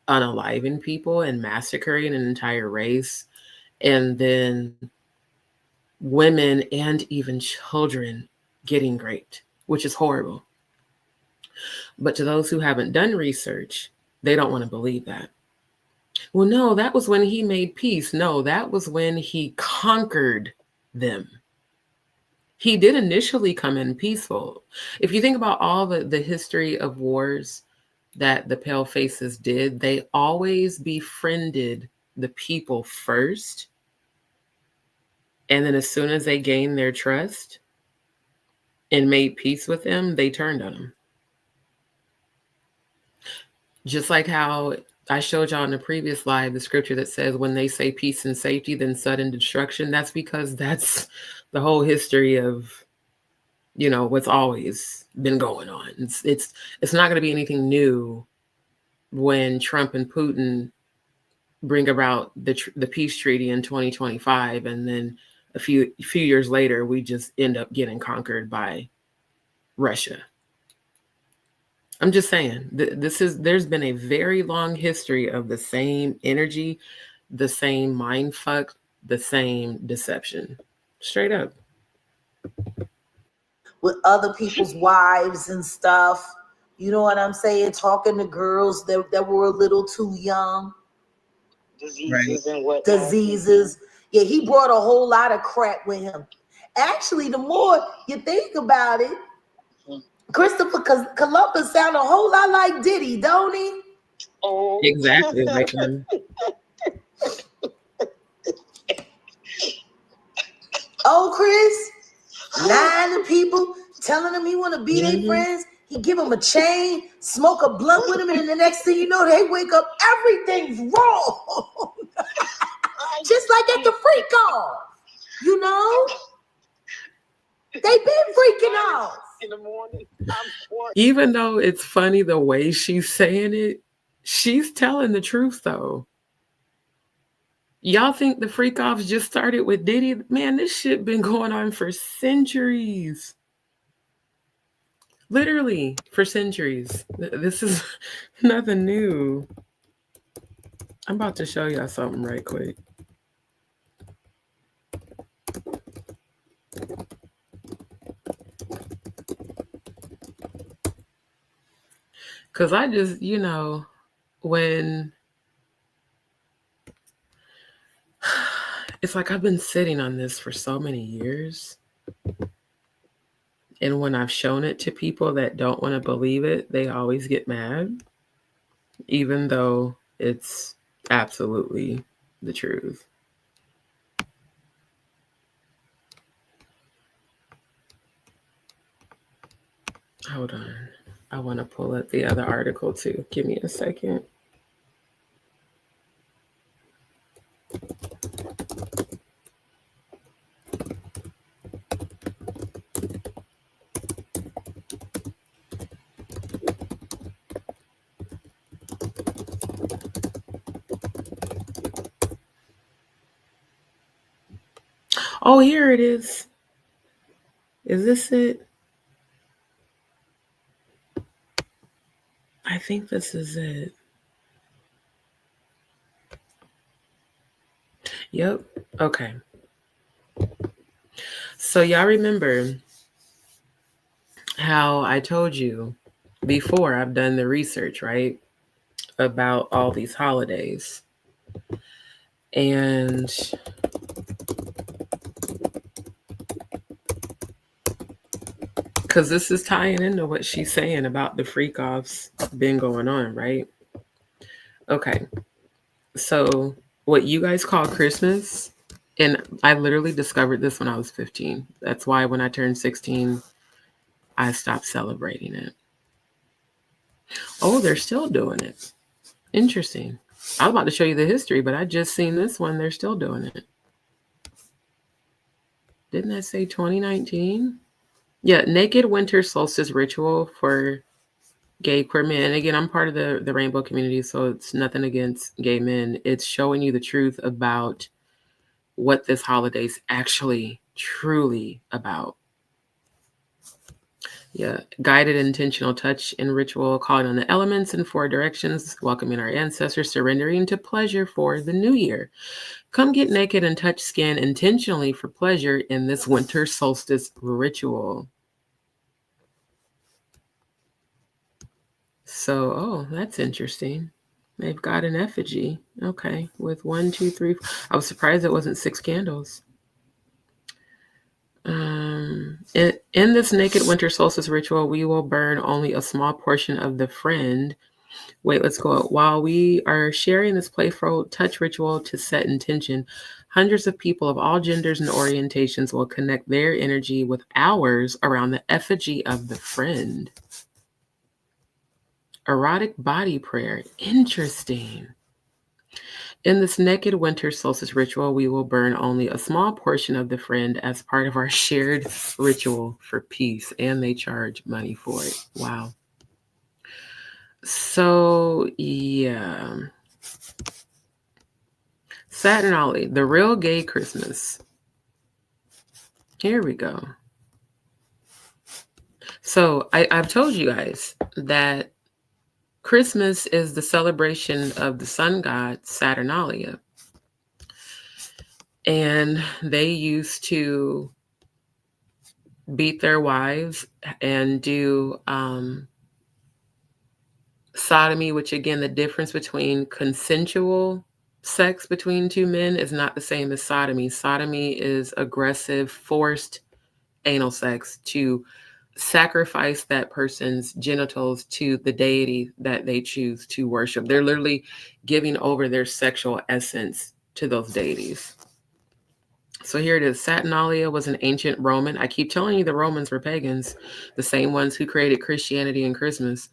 unaliving people and massacring an entire race. And then women and even children getting raped, which is horrible. But to those who haven't done research, they don't want to believe that. Well, no, that was when he made peace. No, that was when he conquered them. He did initially come in peaceful. If you think about all the history of wars that the Pale Faces did, they always befriended the people first. And then as soon as they gained their trust and made peace with them, they turned on them. Just like how I showed y'all in the previous live, the scripture that says when they say peace and safety, then sudden destruction. That's because that's the whole history of, you know, what's always been going on. It's not going to be anything new when Trump and Putin bring about the peace treaty in 2025, and then a few years later, we just end up getting conquered by Russia. I'm just saying, there's been a very long history of the same energy, the same mind fuck, the same deception. Straight up. With other people's wives and stuff. You know what I'm saying? Talking to girls that were a little too young. Diseases and what? Diseases. Yeah, he brought a whole lot of crap with him. Actually, the more you think about it, Christopher Columbus sound a whole lot like Diddy, don't he? Oh, Exactly like him. Oh, Chris, lying to people, telling them he want to be their friends. He give them a chain, smoke a blunt with him, and then the next thing you know, they wake up, everything's wrong. Just like at the freak off, you know? They been freaking off. In the morning, even though it's funny the way she's saying it, she's telling the truth though. Y'all think the freak offs just started with Diddy? Man, this shit been going on for centuries. Literally for centuries. This is nothing new. I'm about to show y'all something right quick. Because I just, when it's like I've been sitting on this for so many years. And when I've shown it to people that don't want to believe it, they always get mad, even though it's absolutely the truth. Hold on. I want to pull up the other article too. Give me a second. Oh, here it is. Is this it? I think this is it. Yep. Okay. So y'all remember how I told you before I've done the research, right? About all these holidays. And because this is tying into what she's saying about the freak offs been going on, right? Okay. So what you guys call Christmas, and I literally discovered this when I was 15. That's why when I turned 16, I stopped celebrating it. Oh, they're still doing it. Interesting. I was about to show you the history, but I just seen this one. They're still doing it. Didn't that say 2019? Yeah, naked winter solstice ritual for gay queer men. And again, I'm part of the rainbow community, so it's nothing against gay men. It's showing you the truth about what this holiday's actually truly about. Yeah, guided intentional touch and ritual, calling on the elements in 4 directions, welcoming our ancestors, surrendering to pleasure for the new year. Come get naked and touch skin intentionally for pleasure in this winter solstice ritual. So, oh, that's interesting. They've got an effigy. Okay, with 1, 2, 3. I was surprised it wasn't 6 candles. In this naked winter solstice ritual, we will burn only a small portion of the friend. Wait, let's go. While we are sharing this playful touch ritual to set intention, hundreds of people of all genders and orientations will connect their energy with ours around the effigy of the friend. Erotic body prayer. Interesting. In this naked winter solstice ritual, we will burn only a small portion of the friend as part of our shared ritual for peace, and they charge money for it. Wow. So, yeah. Saturnale, the real gay Christmas. Here we go. So I've told you guys that Christmas is the celebration of the sun god Saturnalia. And they used to beat their wives and do sodomy, which again, the difference between consensual sex between two men is not the same as sodomy. Sodomy is aggressive, forced anal sex to sacrifice that person's genitals to the deity that they choose to worship. They're literally giving over their sexual essence to those deities. So here it is. Saturnalia was an ancient Roman. I keep telling you the Romans were pagans, the same ones who created Christianity and Christmas.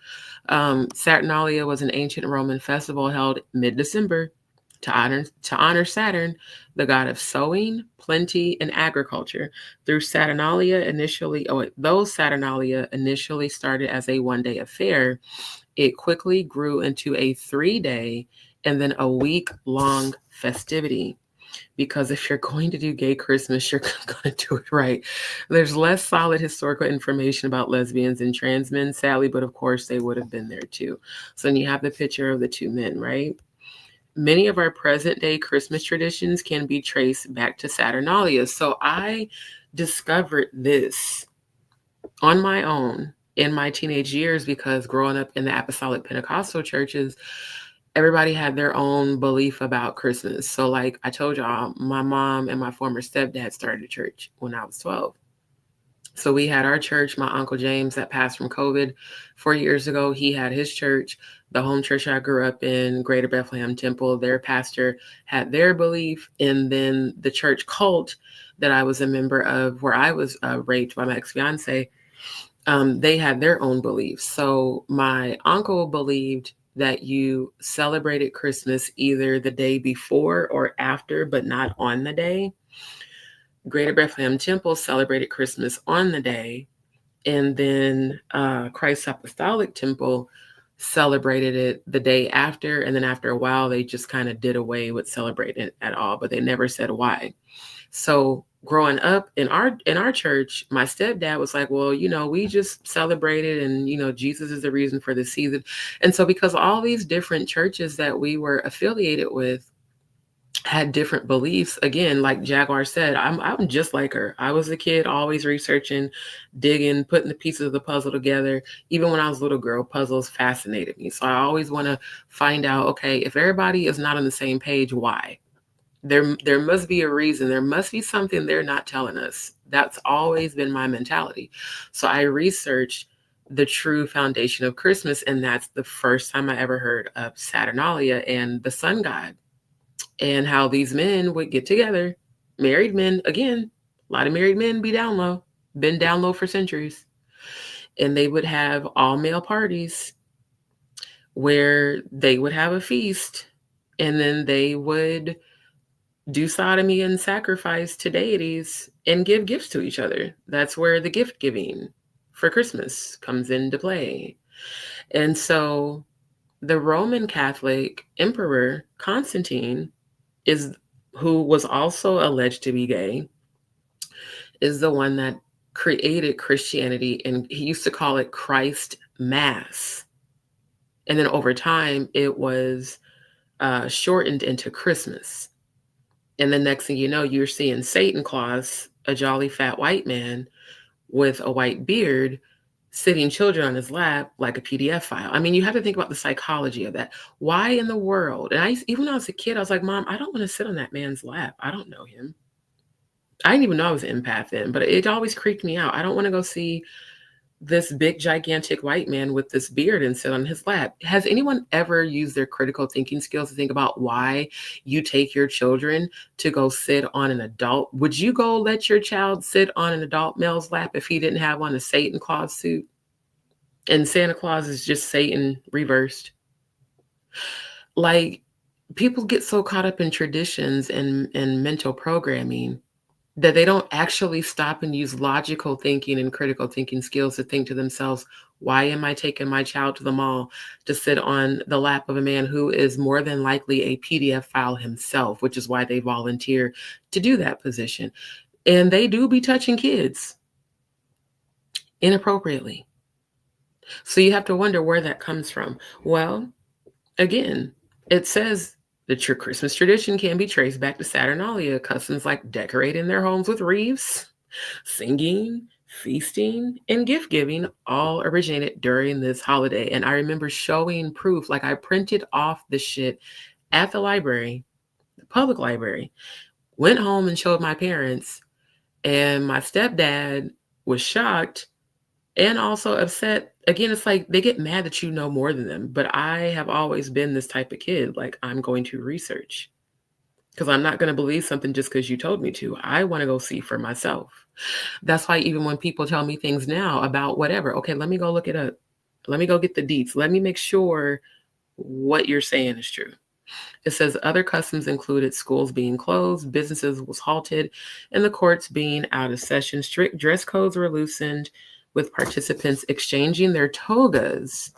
Saturnalia was an ancient Roman festival held mid-December to honor Saturn, the god of sowing, plenty, and agriculture. Though Saturnalia initially started as a one-day affair, it quickly grew into a 3-day and then a week-long festivity. Because if you're going to do gay Christmas, you're going to do it right. There's less solid historical information about lesbians and trans men, sadly, but of course they would have been there too. So then you have the picture of the two men, right? Many of our present day Christmas traditions can be traced back to Saturnalia. So I discovered this on my own in my teenage years because growing up in the Apostolic Pentecostal churches, everybody had their own belief about Christmas. So like I told y'all, my mom and my former stepdad started a church when I was 12. So we had our church. My Uncle James that passed from COVID 4 years ago, he had his church. The home church I grew up in, Greater Bethlehem Temple, their pastor had their belief. And then the church cult that I was a member of, where I was raped by my ex-fiance, they had their own beliefs. So my uncle believed that you celebrated Christmas either the day before or after, but not on the day. Greater Bethlehem Temple celebrated Christmas on the day, and then Christ Apostolic Temple celebrated it the day after, and then after a while, they just kind of did away with celebrating it at all, but they never said why. So growing up in our church, my stepdad was like, well, we just celebrated and, Jesus is the reason for the season. And so because all these different churches that we were affiliated with had different beliefs, again, like Jaguar said, I'm just like her. I was a kid, always researching, digging, putting the pieces of the puzzle together. Even when I was a little girl, puzzles fascinated me. So I always want to find out, okay, if everybody is not on the same page, why? There must be a reason. There must be something they're not telling us. That's always been my mentality. So I researched the true foundation of Christmas, and that's the first time I ever heard of Saturnalia and the sun god, and how these men would get together, married men, again, a lot of married men been down low for centuries, and they would have all male parties where they would have a feast, and then they would do sodomy and sacrifice to deities and give gifts to each other. That's where the gift giving for Christmas comes into play. And so the Roman Catholic Emperor Constantine, who was also alleged to be gay, is the one that created Christianity, and he used to call it Christ Mass. And then over time, it was shortened into Christmas. And the next thing you know, you're seeing Satan Claus, a jolly fat white man with a white beard, sitting children on his lap like a PDF file. I mean, you have to think about the psychology of that. Why in the world? And even when I was a kid, I was like, Mom, I don't want to sit on that man's lap. I don't know him. I didn't even know I was an empath then, but it always creeped me out. I don't want to go see this big, gigantic white man with this beard and sit on his lap. Has anyone ever used their critical thinking skills to think about why you take your children to go sit on an adult? Would you go let your child sit on an adult male's lap if he didn't have on a Satan Claus suit? And Santa Claus is just Satan reversed. Like, people get so caught up in traditions and mental programming that they don't actually stop and use logical thinking and critical thinking skills to think to themselves, why am I taking my child to the mall to sit on the lap of a man who is more than likely a PDF file himself, which is why they volunteer to do that position? And they do be touching kids inappropriately. So you have to wonder where that comes from. Well, again, it says that your Christmas tradition can be traced back to Saturnalia, customs like decorating their homes with wreaths, singing, feasting, and gift giving all originated during this holiday. And I remember showing proof, like I printed off the shit at the library, the public library, went home and showed my parents, and my stepdad was shocked and also upset. Again, it's like they get mad that you know more than them, but I have always been this type of kid. Like, I'm going to research because I'm not going to believe something just because you told me to. I want to go see for myself. That's why even when people tell me things now about whatever, okay, let me go look it up. Let me go get the deets. Let me make sure what you're saying is true. It says other customs included schools being closed, businesses was halted, and the courts being out of session. Strict dress codes were loosened, with participants exchanging their togas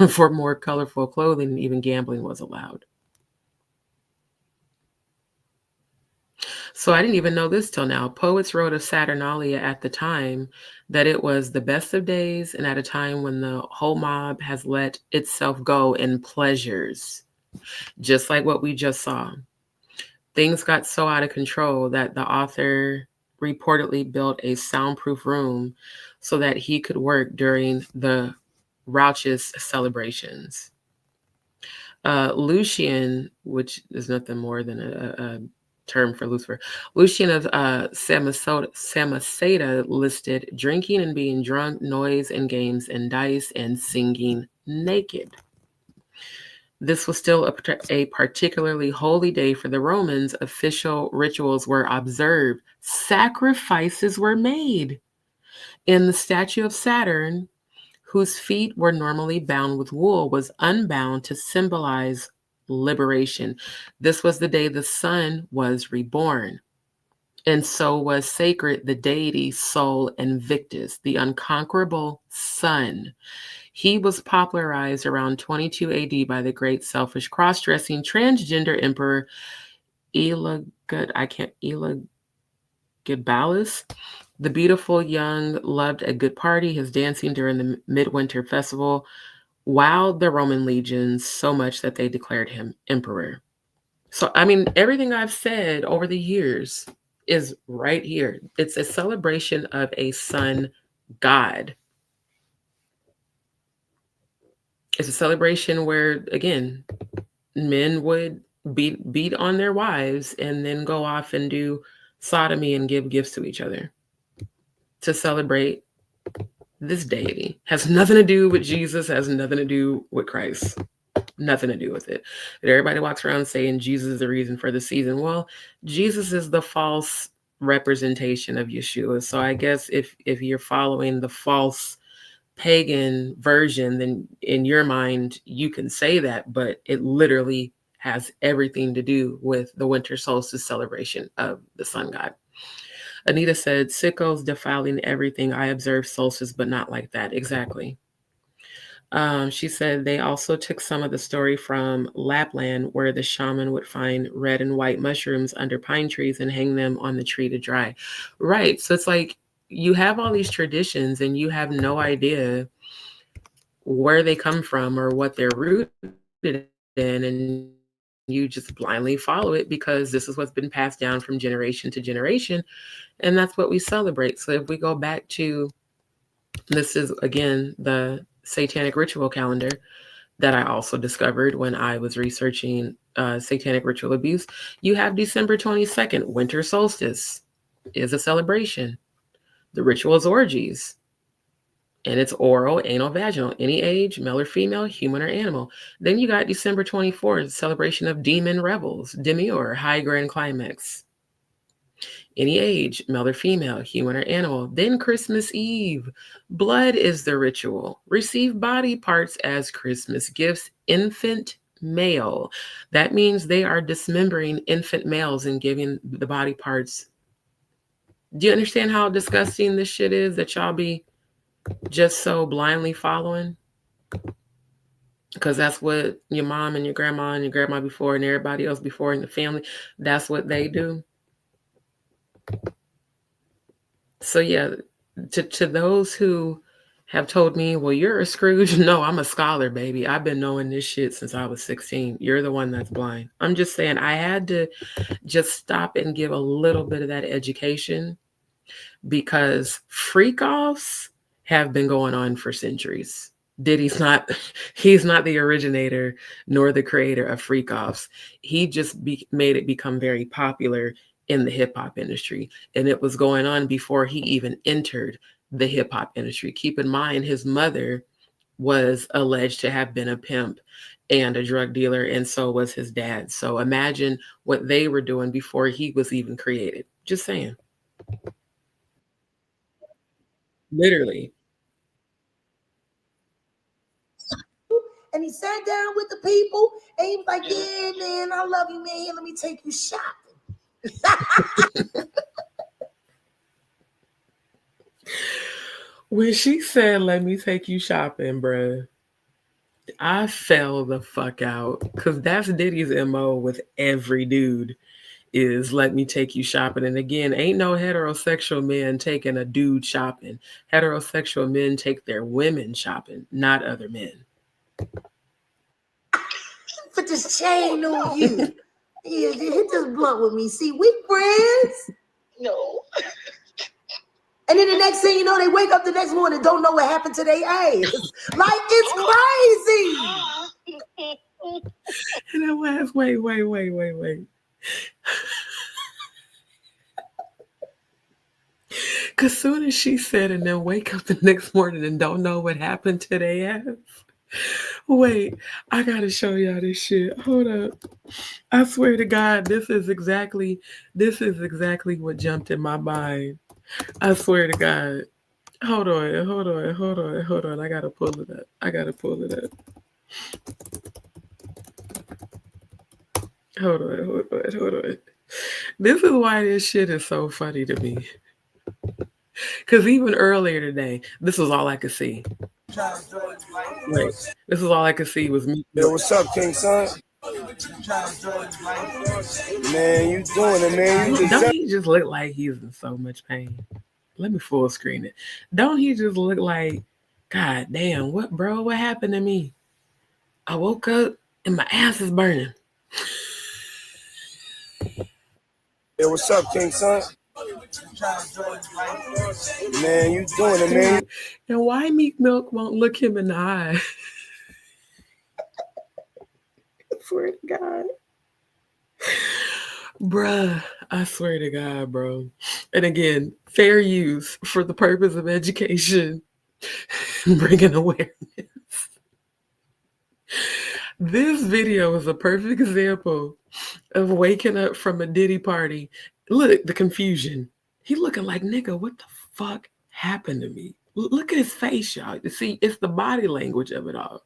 for more colorful clothing, and even gambling was allowed. So I didn't even know this till now. Poets wrote of Saturnalia at the time that it was the best of days and at a time when the whole mob has let itself go in pleasures, just like what we just saw. Things got so out of control that the author reportedly built a soundproof room so that he could work during the raucous celebrations. Lucian, which is nothing more than a term for Lucifer, Lucian of Samosata listed drinking and being drunk, noise and games and dice, and singing naked. This was still a particularly holy day for the Romans. Official rituals were observed. Sacrifices were made. And the statue of Saturn, whose feet were normally bound with wool, was unbound to symbolize liberation. This was the day the sun was reborn. And so was sacred the deity Sol Invictus, the unconquerable sun. He was popularized around 22 AD by the great selfish cross-dressing transgender emperor Elagabalus. The beautiful young loved a good party. His dancing during the midwinter festival wowed the Roman legions so much that they declared him emperor. So, I mean, everything I've said over the years is right here. It's a celebration of a sun god. It's a celebration where, again, men would beat on their wives and then go off and do sodomy and give gifts to each other to celebrate this deity. Has nothing to do with Jesus, has nothing to do with Christ. Nothing to do with it. But everybody walks around saying Jesus is the reason for the season. Well, Jesus is the false representation of Yeshua. So I guess if you're following the false pagan version, then in your mind you can say that, but it literally has everything to do with the winter solstice celebration of the sun god. Anita said, sickos defiling everything. I observe solstice, but not like that. Exactly. She said they also took some of the story from Lapland, where the shaman would find red and white mushrooms under pine trees and hang them on the tree to dry. Right. So it's like you have all these traditions and you have no idea where they come from or what they're rooted in, and you just blindly follow it because this is what's been passed down from generation to generation, and that's what we celebrate. So if we go back to, this is again the satanic ritual calendar that I also discovered when I was researching satanic ritual abuse. You have December 22nd, winter solstice is a celebration. The ritual is orgies. And it's oral, anal, vaginal, any age, male or female, human or animal. Then you got December 24th, celebration of demon revels, demure, high grand climax. Any age, male or female, human or animal. Then Christmas Eve, blood is the ritual. Receive body parts as Christmas gifts, infant male. That means they are dismembering infant males and giving the body parts. Do you understand how disgusting this shit is that y'all be just so blindly following? Because that's what your mom and your grandma before and everybody else before in the family, that's what they do. So yeah, to those who have told me, well, you're a Scrooge. No, I'm a scholar, baby. I've been knowing this shit since I was 16. You're the one that's blind. I'm just saying I had to just stop and give a little bit of that education because freak offs have been going on for centuries. Diddy's not, he's not the originator nor the creator of freak offs. He just made it become very popular in the hip hop industry. And it was going on before he even entered the hip hop industry. Keep in mind, his mother was alleged to have been a pimp and a drug dealer, and so was his dad. So imagine what they were doing before he was even created. Just saying. Literally. And he sat down with the people and he was like, yeah, man, I love you, man. Let me take you shopping. When she said, let me take you shopping, bruh, I fell the fuck out. Because that's Diddy's MO with every dude is let me take you shopping. And again, ain't no heterosexual men taking a dude shopping. Heterosexual men take their women shopping, not other men. Put this chain on you. Yeah, hit this blunt with me. See, we friends. No. And then the next thing you know, they wake up the next morning and don't know what happened to their ass. Like, it's crazy. And I was, wait. Because soon as she said, and then wake up the next morning and don't know what happened to their ass. Wait, I gotta show y'all this shit. Hold up. I swear to God, this is exactly what jumped in my mind. I swear to God. Hold on. I gotta pull it up. Hold on. This is why this shit is so funny to me. Because even earlier today, this was all I could see. Right. This is all I could see was me. Yo, what's up, King Son? Man, you doing it, man. Don't he just look like he's in so much pain? Let me full screen it. Don't he just look like, God damn, what happened to me? I woke up and my ass is burning. Yo, what's up, King Son? Man, you doing it, man. And why Meek Milk won't look him in the eye? I swear to God. Bruh, I swear to God, bro. And again, fair use for the purpose of education, bringing awareness. This video is a perfect example of waking up from a Diddy party. Look, the confusion. He looking like, nigga, what the fuck happened to me? Look at his face, y'all. You see, it's the body language of it all.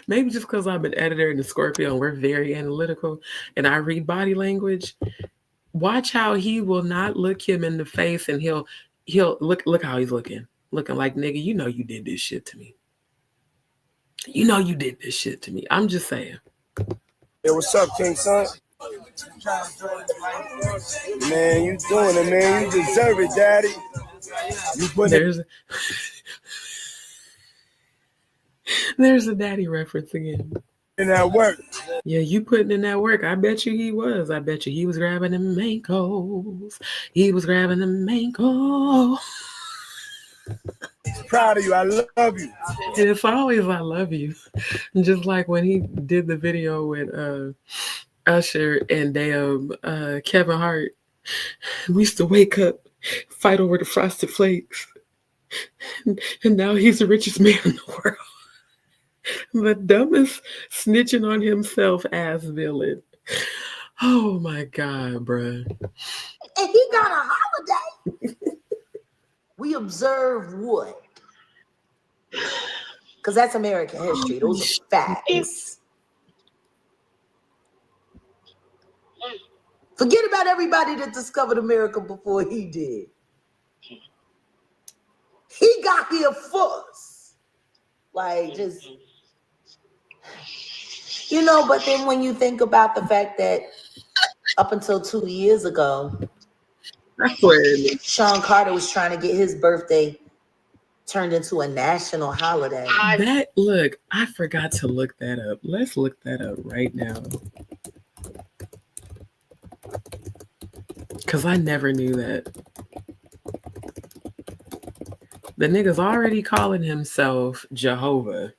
Maybe just because I'm an editor in the Scorpio and we're very analytical and I read body language. Watch how he will not look him in the face and he'll look how he's looking like, nigga, you know you did this shit to me. You know you did this shit to me. I'm just saying. Yo, what's up, King Son? Man, you doing it, man. You deserve it, daddy. You put There's a daddy reference again. in that work. Yeah, you putting in that work. I bet you he was. I bet you he was grabbing them mankos. Proud of you. I love you. And it's always I love you. Just like when he did the video with Usher and damn Kevin Hart. We used to wake up, fight over the Frosted Flakes. And now he's the richest man in the world. The dumbest snitching on himself ass villain. Oh my God, bruh. And he got a holiday. We observe what? Because that's American history. Those are facts. Forget about everybody that discovered America before he did. He got here first. Like, just, you know, but then when you think about the fact that up until 2 years ago, I swear. Sean Carter was trying to get his birthday turned into a national holiday. Look, I forgot to look that up. Let's look that up right now. Because I never knew that. The nigga's already calling himself Jehovah.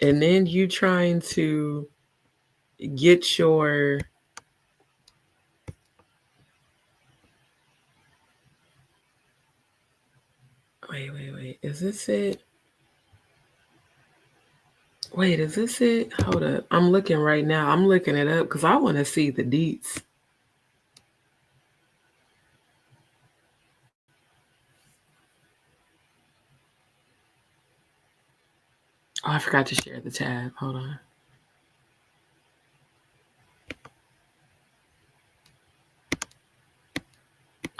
And then you trying to get your... Wait. Is this it? Wait, is this it? Hold up. I'm looking right now. I'm looking it up because I want to see the deets. Oh, I forgot to share the tab. Hold on.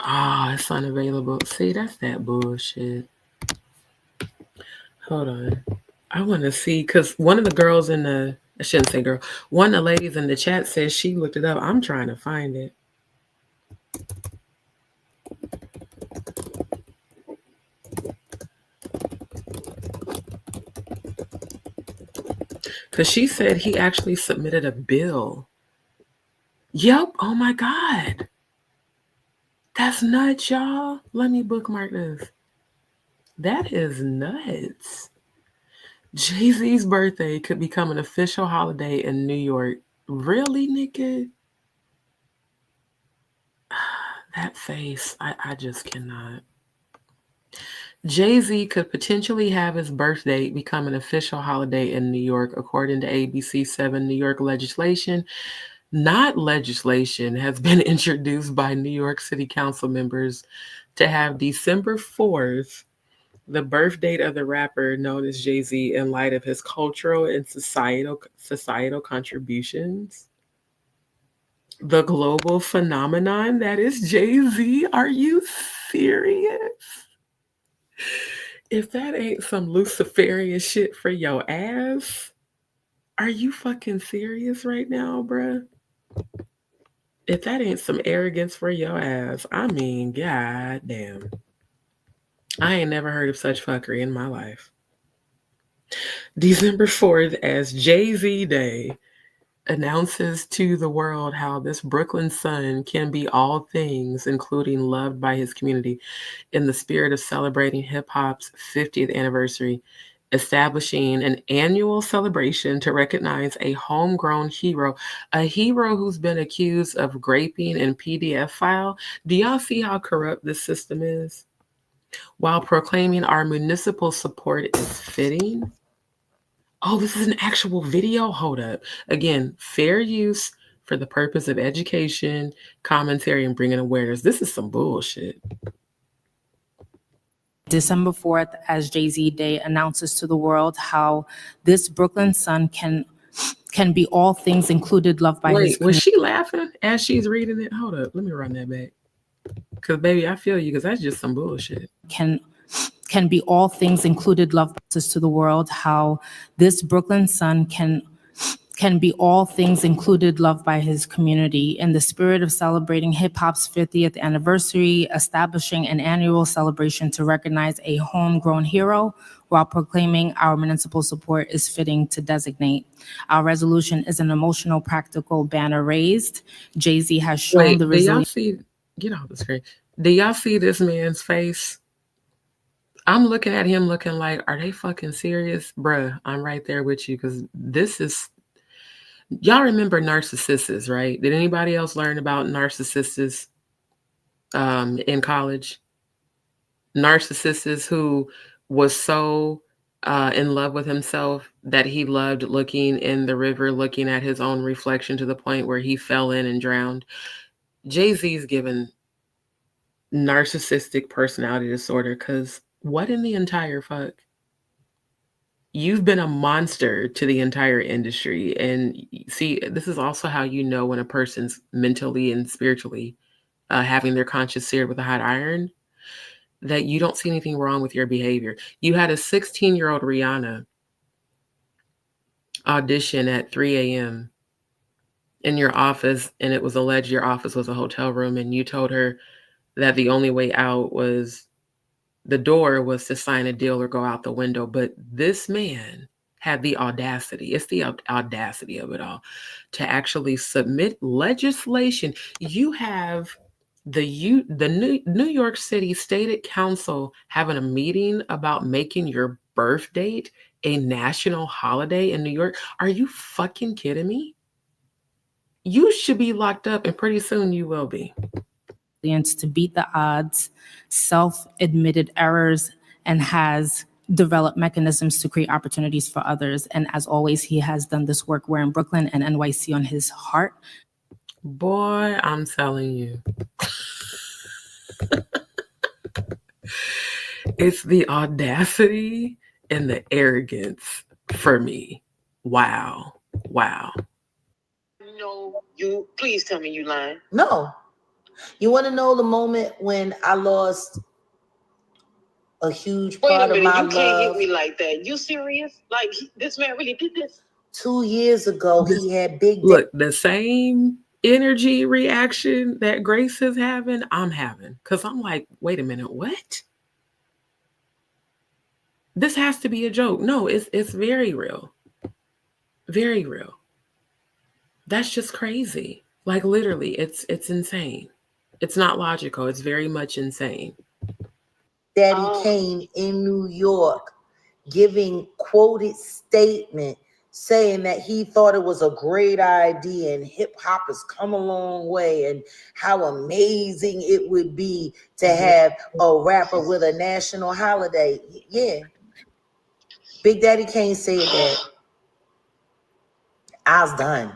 Ah, it's unavailable. See, that's that bullshit. Hold on. I want to see, because one of the girls in the... I shouldn't say girl. One of the ladies in the chat says she looked it up. I'm trying to find it. Because she said he actually submitted a bill. Yep. Oh, my God. That's nuts, y'all. Let me bookmark this. That is nuts. Jay-Z's birthday could become an official holiday in New York. Really, nigga? That face, I just cannot. Jay-Z could potentially have his birthday become an official holiday in New York, according to ABC 7 New York legislation. Not legislation has been introduced by New York City Council members to have December 4th, the birth date of the rapper known as Jay-Z, in light of his cultural and societal contributions. The global phenomenon that is Jay-Z. Are you serious? If that ain't some Luciferian shit for your ass, are you fucking serious right now, bruh? If that ain't some arrogance for your ass, I mean, goddamn. I ain't never heard of such fuckery in my life. December 4th, as Jay-Z Day, announces to the world how this Brooklyn son can be all things, including loved by his community, in the spirit of celebrating hip-hop's 50th anniversary, establishing an annual celebration to recognize a homegrown hero, a hero who's been accused of graping a PDF file. Do y'all see how corrupt this system is? While proclaiming our municipal support is fitting. Oh, this is an actual video? Hold up. Again, fair use for the purpose of education, commentary, and bringing awareness. This is some bullshit. December 4th, as Jay-Z Day announces to the world how this Brooklyn son can be all things included, loved by his community. Was she laughing as she's reading it? Hold up. Let me run that back. Because, baby, I feel you, because that's just some bullshit. Can be all things included, loved to the world, how this Brooklyn son can be all things included, loved by his community. In the spirit of celebrating hip-hop's 50th anniversary, establishing an annual celebration to recognize a homegrown hero, while proclaiming our municipal support is fitting to designate. Our resolution is an emotional, practical banner raised. Jay-Z has shown the resilience. Do y'all see, get off the screen. Do y'all see this man's face? I'm looking at him looking like, are they fucking serious? Bruh, I'm right there with you, because this is... Y'all remember Narcissus, right? Did anybody else learn about Narcissus in college? Narcissus, who was so in love with himself that he loved looking in the river, looking at his own reflection to the point where he fell in and drowned. Jay-Z's given narcissistic personality disorder, because what in the entire fuck? You've been a monster to the entire industry. And see, this is also how you know when a person's mentally and spiritually having their conscience seared with a hot iron, that you don't see anything wrong with your behavior. You had a 16-year-old Rihanna audition at 3 a.m. in your office and it was alleged your office was a hotel room and you told her that the only way out was the door was to sign a deal or go out the window. But this man had the audacity, it's the audacity of it all, to actually submit legislation. You have the New York City State Council having a meeting about making your birth date a national holiday in New York. Are you fucking kidding me? You should be locked up, and pretty soon you will be. To beat the odds, self-admitted errors, and has developed mechanisms to create opportunities for others. And as always, he has done this work wearing Brooklyn and NYC on his heart. Boy, I'm telling you. It's the audacity and the arrogance for me. Wow. Wow. No, you please tell me you lying. No. You want to know the moment when I lost a huge part of my love? You can't hit me like that. You serious? Like this man really did this? 2 years ago, he had big. Look, the same energy reaction that Grace is having, I'm having. Because I'm like, wait a minute, what? This has to be a joke. No, it's very real. Very real. That's just crazy. Like literally, it's insane. It's not logical. It's very much insane. Daddy Kane in New York giving quoted statement saying that he thought it was a great idea and hip hop has come a long way and how amazing it would be to have a rapper with a national holiday. Yeah. Big Daddy Kane said that. I was done.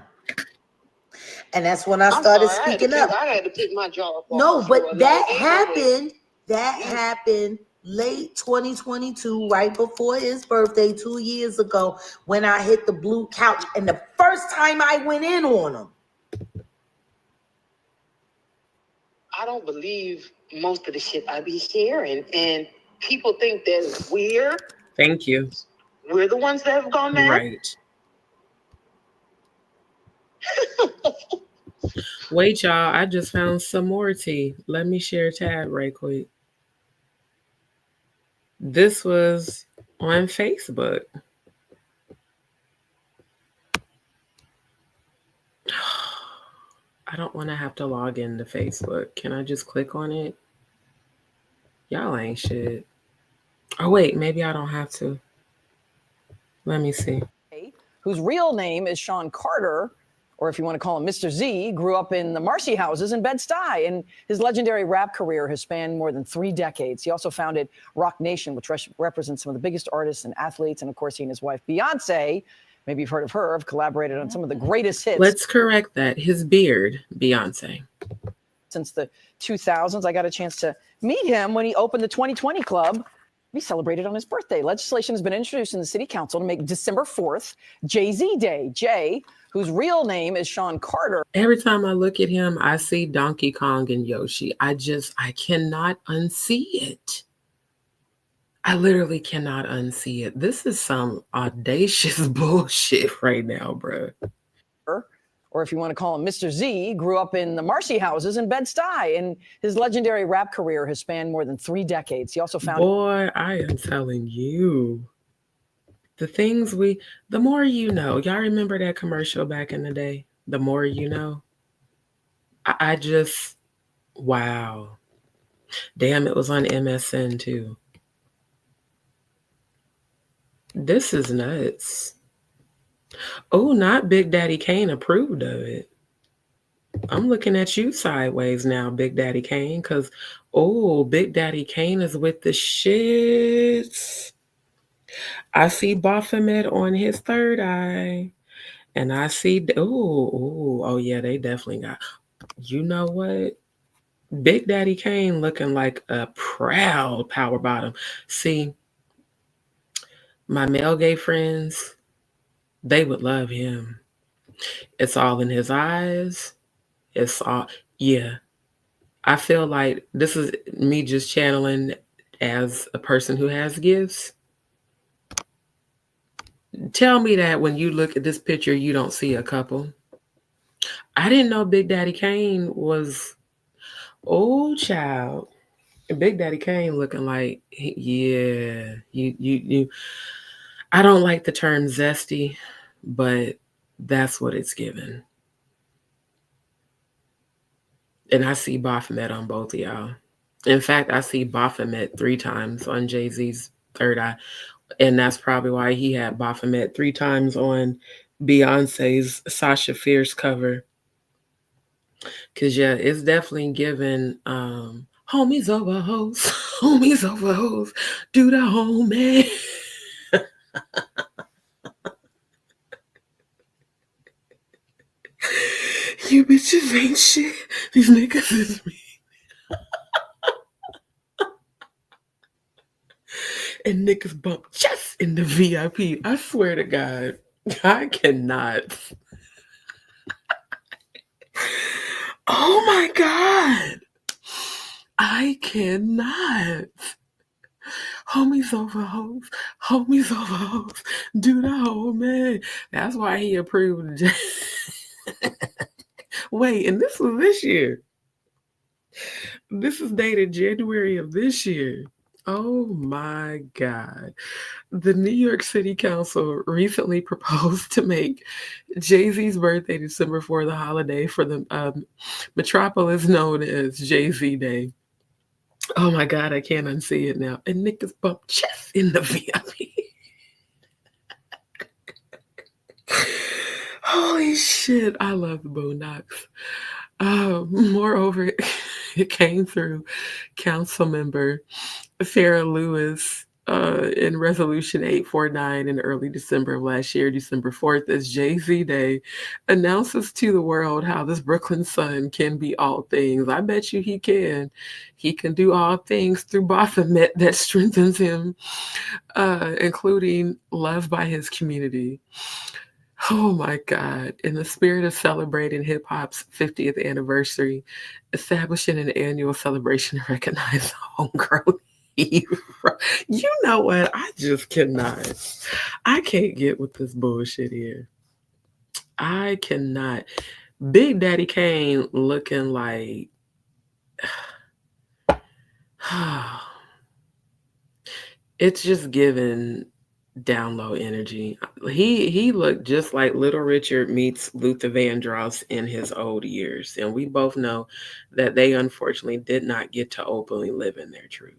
And that's when I started speaking up. I had to pick my jaw up. No, but that happened. That happened late 2022, right before his birthday 2 years ago, when I hit the blue couch and the first time I went in on him. I don't believe most of the shit I be hearing, and people think that we're. Thank you. We're the ones that have gone mad. Right. Wait, y'all. I just found some more tea. Let me share tab right quick. This was on Facebook. I don't want to have to log into Facebook. Can I just click on it? Y'all ain't shit. Oh, wait. Maybe I don't have to. Let me see. Whose real name is Sean Carter, or if you want to call him Mr. Z, grew up in the Marcy houses in Bed-Stuy, and his legendary rap career has spanned more than 3 decades. He also founded Rock Nation, which represents some of the biggest artists and athletes. And of course, he and his wife, Beyonce, maybe you've heard of her, have collaborated on some of the greatest hits. Let's correct that. His beard, Beyonce. Since the 2000s, I got a chance to meet him when he opened the 2020 Club. He celebrated on his birthday. Legislation has been introduced in the city council to make December 4th Jay-Z Day. Jay, whose real name is Sean Carter. Every time I look at him, I see Donkey Kong and Yoshi. I cannot unsee it. I literally cannot unsee it. This is some audacious bullshit right now, bro. Or if you want to call him Mr. Z, grew up in the Marcy houses in Bed-Stuy, and his legendary rap career has spanned more than 3 decades. He also founded. Boy, I am telling you. The things the more you know. Y'all remember that commercial back in the day? The more you know. I just, wow. Damn, it was on MSN too. This is nuts. Oh, not Big Daddy Kane approved of it. I'm looking at you sideways now, Big Daddy Kane, because, Big Daddy Kane is with the shits. I see Baphomet on his third eye. And I see, yeah, they definitely got, you know what? Big Daddy Kane looking like a proud power bottom. See, my male gay friends, they would love him. It's all in his eyes. It's all, yeah. I feel like this is me just channeling as a person who has gifts. Tell me that when you look at this picture, you don't see a couple. I didn't know Big Daddy Kane was old child. Big Daddy Kane looking like, yeah, you. I don't like the term zesty, but that's what it's given. And I see Baphomet on both of y'all. In fact, I see Baphomet 3 times on Jay-Z's Third Eye. And that's probably why he had Baphomet 3 times on Beyonce's Sasha Fierce cover. Cause yeah, it's definitely given homies over hoes, homies over hoes, do the homie. You bitches ain't shit. These niggas is me. And niggas bump just in the VIP. I swear to God, I cannot. Oh my God. I cannot. Homies over hoes, homies over hoes, do the homie. That's why he approved. Wait, and this was this year. This is dated January of this year. Oh my God. The New York City Council recently proposed to make Jay-Z's birthday December 4th the holiday for the metropolis known as Jay-Z Day. Oh my God, I can't unsee it now. And niggas bump chest in the VIP. Holy shit, I love the Boondocks. Moreover, it came through council member Farrah Lewis in Resolution 849 in early December of last year, December 4th, as Jay-Z Day, announces to the world how this Brooklyn son can be all things. I bet you he can. He can do all things through Baphomet that strengthens him, including love by his community. Oh my God. In the spirit of celebrating hip hop's 50th anniversary, establishing an annual celebration to recognize homegrown hero. You know what? I just cannot. I can't get with this bullshit here. I cannot. Big Daddy Kane looking like. It's just giving down low energy. He looked just like Little Richard meets Luther Vandross in his old years. And we both know that they unfortunately did not get to openly live in their truth.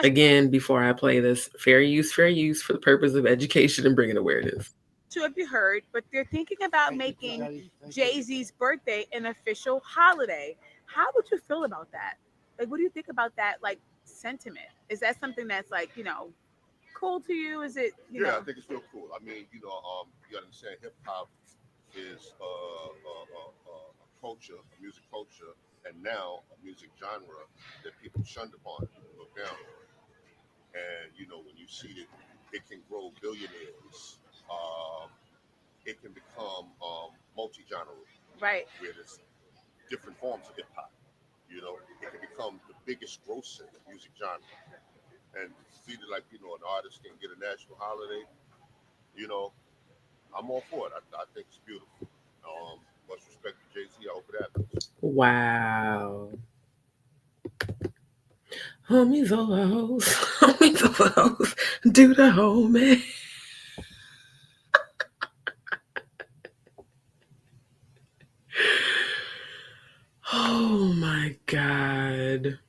Again, before I play this, fair use for the purpose of education and bringing awareness. To have you heard, but they're thinking about making Jay-Z's birthday an official holiday. How would you feel about that? Like, what do you think about that, like, sentiment? Is that something that's, like, cool to you? Is it, you know? I think it's real cool. I mean, you understand hip hop is a culture, a music culture, and now a music genre that people shunned upon, look down on. And, when you see that it can grow billionaires, it can become multi-genre. Right. Where there's different forms of hip hop. It can become the biggest grossing music genre. And see that, like, an artist can get a national holiday, I'm all for it. I think it's beautiful. Much respect to Jay-Z. I hope it happens. Wow. Homies over hoes, homies over hoes, do the homie. Oh my God.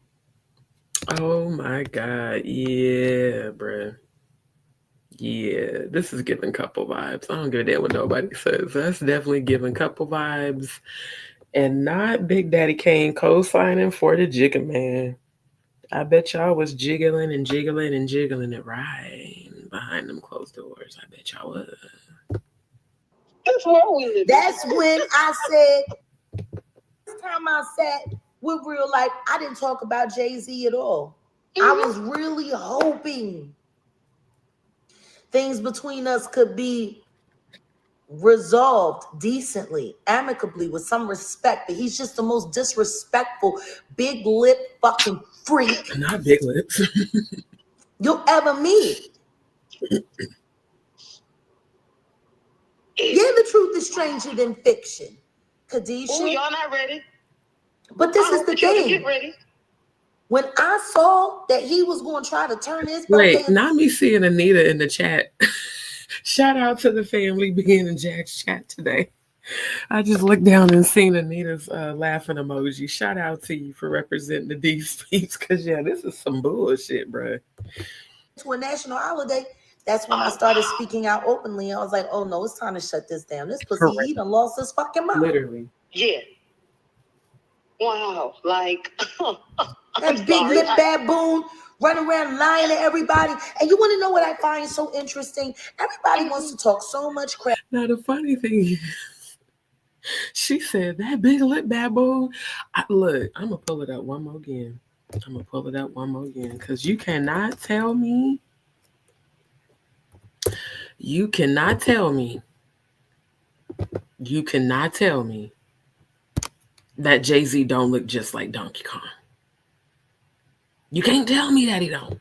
Oh my God. Yeah, bruh. Yeah, this is giving couple vibes. I don't give a damn what nobody says. That's definitely giving couple vibes. And not Big Daddy Kane co-signing for the Jigga Man. I bet y'all was jiggling and jiggling and jiggling it right behind them closed doors. I bet y'all was. That's where we live. That's when I said, this time I said with real life, I didn't talk about Jay-Z at all. I was really hoping things between us could be resolved decently, amicably, with some respect. But he's just the most disrespectful, big lip fucking freak. Not big lips. You'll ever meet. Yeah, the truth is stranger than fiction. Kadisha. Oh, y'all not ready? But this is the thing. Get ready. When I saw that he was going to try to turn his Wait, birthday, not me seeing Anita in the chat. Shout out to the family being in Jack's chat today. I just looked down and seen Anita's laughing emoji. Shout out to you for representing the DzPeepz, because yeah, this is some bullshit, bro. to a national holiday, that's when I started speaking out openly. I was like, oh no, it's time to shut this down. This pussy, he done lost his fucking mind. Literally. Yeah. Wow. Like that big lip baboon running around lying to everybody. And you want to know what I find so interesting? Everybody wants to talk so much crap. Now the funny thing is, she said that big lip baboon. Look, I'm gonna pull it up one more again. Because you cannot tell me. You cannot tell me that Jay-Z don't look just like Donkey Kong. You can't tell me that he don't.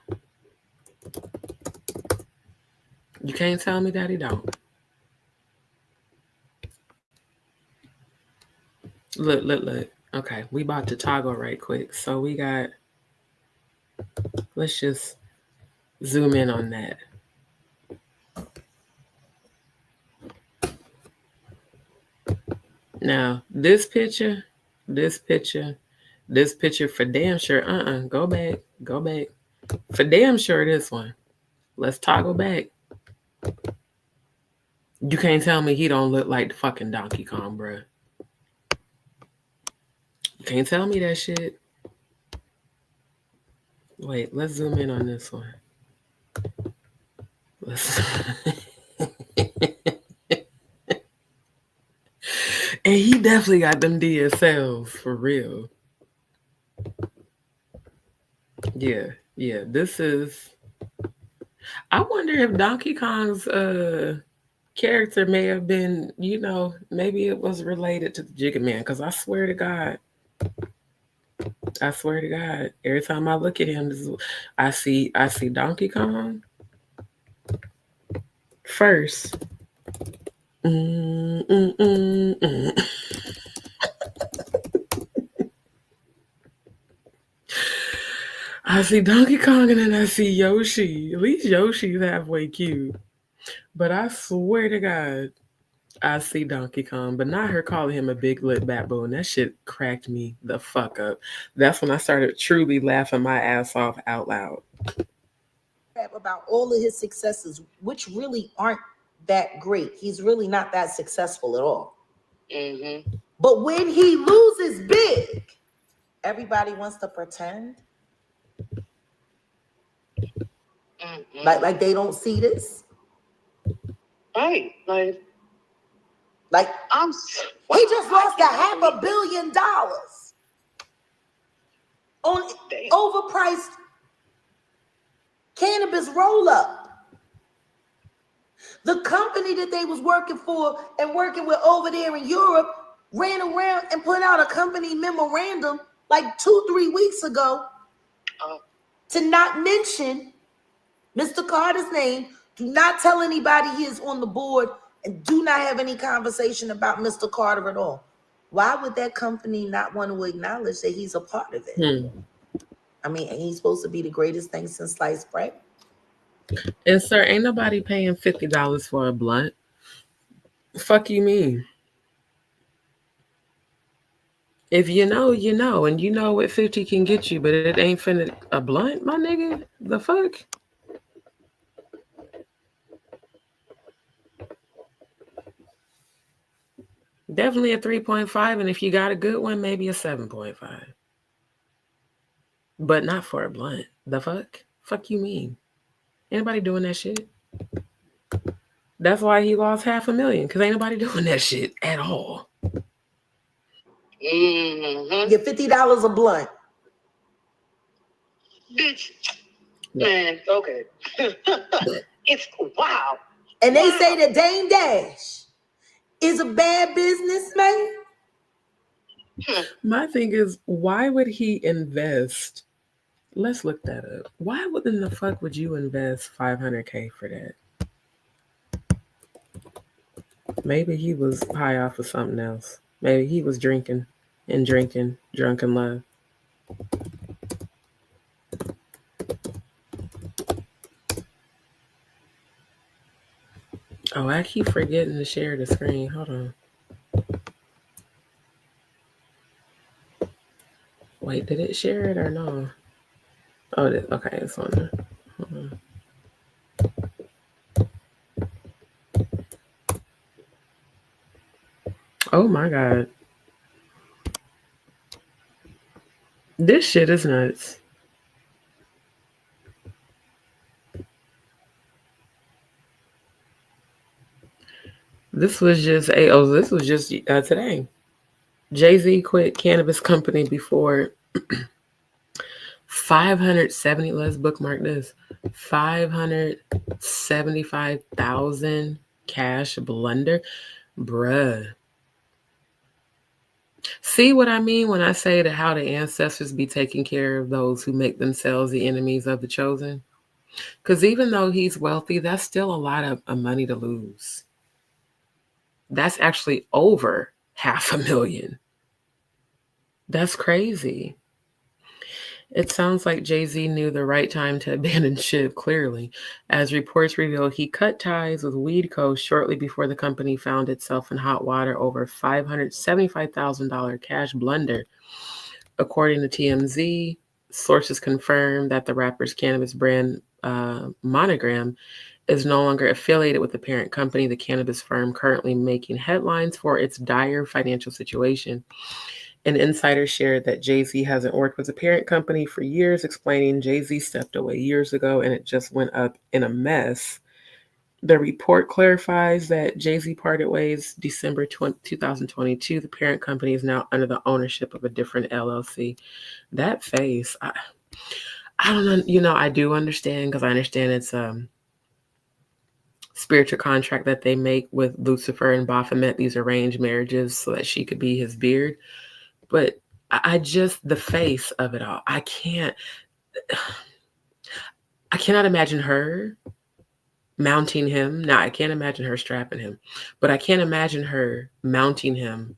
You can't tell me that he don't. Look. Okay, we about to toggle right quick. So we got, let's just zoom in on that. Now, this picture for damn sure, go back. For damn sure this one. Let's toggle back. You can't tell me he don't look like the fucking Donkey Kong, bruh. You can't tell me that shit. Wait, let's zoom in on this one. And he definitely got them DSLs for real. Yeah. This is. I wonder if Donkey Kong's character may have been, maybe it was related to the Jigga Man. Because I swear to God, every time I look at him, I see Donkey Kong first. I see Donkey Kong and then I see Yoshi. At least Yoshi's halfway cute. But I swear to God, I see Donkey Kong, but not her calling him a big lip baboon. That shit cracked me the fuck up. That's when I started truly laughing my ass off out loud. About all of his successes, which really aren't that great. He's really not that successful at all. Mm-hmm. But when he loses big, everybody wants to pretend like they don't see this. Right. Like he just lost $500 million on overpriced cannabis roll-up. The company that they was working for and working with over there in Europe ran around and put out a company memorandum like 2-3 weeks ago to not mention Mr. Carter's name. Do not tell anybody he is on the board and do not have any conversation about Mr. Carter at all. Why would that company not want to acknowledge that he's a part of it? I mean, ain't he supposed to be the greatest thing since sliced bread? And sir, ain't nobody paying $50 for a blunt. Fuck you mean? If you know, you know, and you know what 50 can get you, but it ain't finna a blunt, my nigga. The fuck? Definitely a 3.5, and if you got a good one, maybe a 7.5. But not for a blunt. The fuck? Fuck you mean? Anybody doing that shit? That's why he lost $500,000, because ain't nobody doing that shit at all. Get $50 a blunt. Bitch. Man, okay. It's wow. And they say that Dame Dash is a bad businessman. My thing is, why would he invest? Let's look that up. Why in the fuck would you invest $500K for that? Maybe he was high off of something else. Maybe he was drinking, drunk in love. Oh, I keep forgetting to share the screen. Hold on. Wait, did it share it or no? Oh, okay, it's on there. Hold on. Oh my God. This shit is nuts. This was just today. Jay-Z quit cannabis company before 570, let's bookmark this, 575,000 cash blunder. Bruh. See what I mean when I say that how the ancestors be taking care of those who make themselves the enemies of the chosen? Because even though he's wealthy, that's still a lot of money to lose. That's actually over $500,000. That's crazy. It sounds like Jay-Z knew the right time to abandon ship, clearly. As reports reveal, he cut ties with Weedco shortly before the company found itself in hot water over $575,000 cash blunder. According to TMZ, sources confirmed that the rapper's cannabis brand Monogram is no longer affiliated with the parent company, the cannabis firm currently making headlines for its dire financial situation. An insider shared that Jay-Z hasn't worked with the parent company for years, explaining Jay-Z stepped away years ago and it just went up in a mess. The report clarifies that Jay-Z parted ways December 2022. The parent company is now under the ownership of a different LLC. That face, I don't know. I do understand, because I understand it's spiritual contract that they make with Lucifer and Baphomet, these arranged marriages so that she could be his beard. But I just, the face of it all, I cannot imagine her mounting him. Now, I can't imagine her strapping him, but I can't imagine her mounting him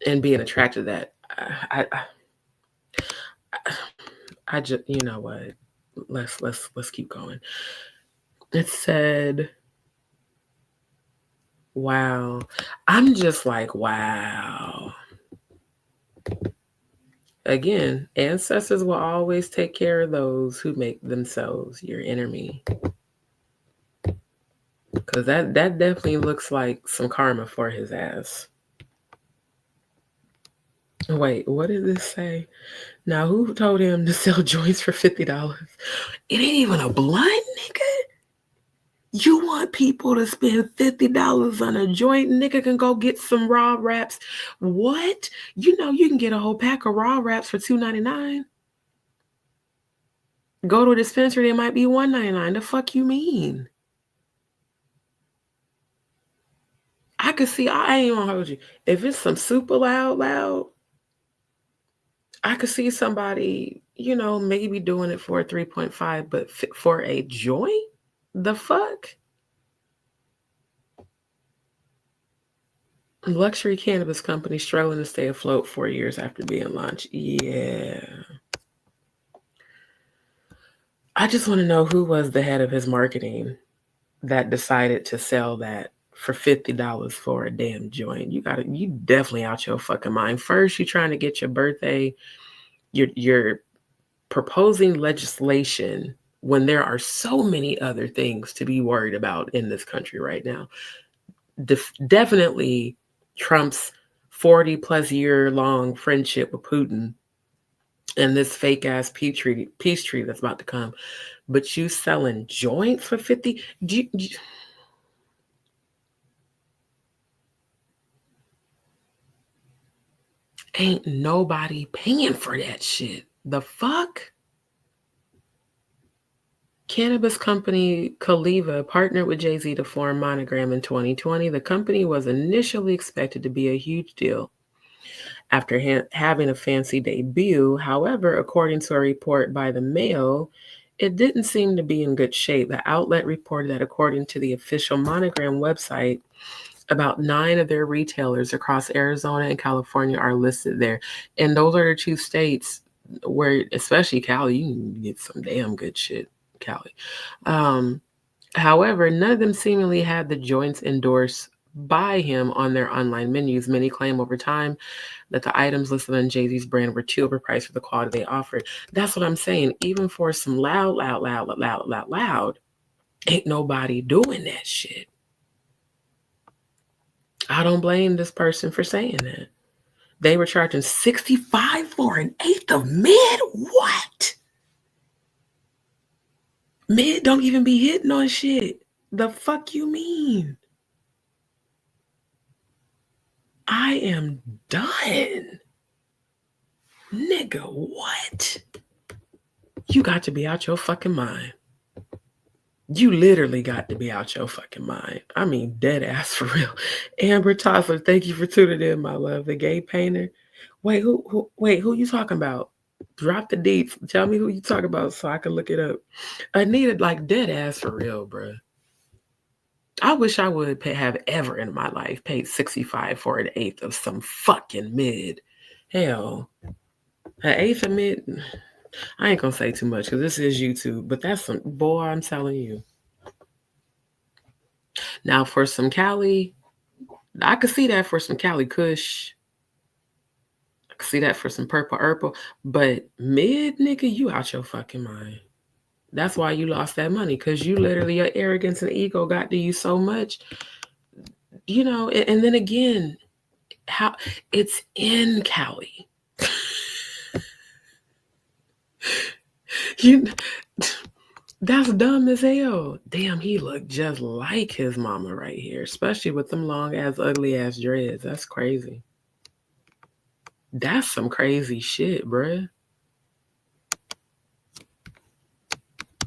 and being attracted to that. I just, you know what? Let's keep going. It said, wow. I'm just like, wow. Again, ancestors will always take care of those who make themselves your enemy. Because that definitely looks like some karma for his ass. Wait, what did this say? Now, who told him to sell joints for $50? It ain't even a blunt, nigga. You want people to spend $50 on a joint? Nigga can go get some raw wraps. What? You can get a whole pack of raw wraps for $2.99. Go to a dispensary, it might be $1.99. The fuck you mean? I could see, I ain't gonna hold you. If it's some super loud, I could see somebody, maybe doing it for a 3.5, but for a joint? The fuck? Luxury cannabis company struggling to stay afloat 4 years after being launched. Yeah. I just want to know who was the head of his marketing that decided to sell that for $50 for a damn joint. You definitely out your fucking mind. First, you're trying to get your birthday. You're proposing legislation when there are so many other things to be worried about in this country right now. Definitely Trump's 40 plus year long friendship with Putin and this fake ass peace treaty that's about to come. But you selling joints for 50? Ain't nobody paying for that shit. The fuck? Cannabis company Caliva partnered with Jay-Z to form Monogram in 2020. The company was initially expected to be a huge deal after having a fancy debut. However, according to a report by the Mail, it didn't seem to be in good shape. The outlet reported that according to the official Monogram website, About 9 of their retailers across Arizona and California are listed there. And those are the 2 states where, especially Cali, you can get some damn good shit, Cali. However, none of them seemingly had the joints endorsed by him on their online menus. Many claim over time that the items listed on Jay-Z's brand were too overpriced for the quality they offered. That's what I'm saying. Even for some loud, ain't nobody doing that shit. I don't blame this person for saying that. They were charging $65 for an eighth of mid? What? Mid don't even be hitting on shit. The fuck you mean? I am done. Nigga, what? You got to be out your fucking mind. You literally got to be out your fucking mind. I mean, dead ass for real. Amber Tossler, thank you for tuning in, my love. The gay painter. Wait, who you talking about? Drop the deets. Tell me who you talking about so I can look it up. Anita, like dead ass for real, bruh. I wish I would have ever in my life paid $65 for an eighth of some fucking mid. Hell, an eighth of mid. I ain't gonna say too much because this is YouTube, but that's some boy. I'm telling you. Now for some Cali, I could see that for some Cali Kush. I could see that for some Purple Urple, but mid nigga, you out your fucking mind. That's why you lost that money, because you literally, your arrogance and ego got to you so much, you know. And then again, how it's in Cali. You, that's dumb as hell. Damn, he looked just like his mama right here, especially with them long ass, ugly ass dreads. That's crazy. That's some crazy shit, bruh.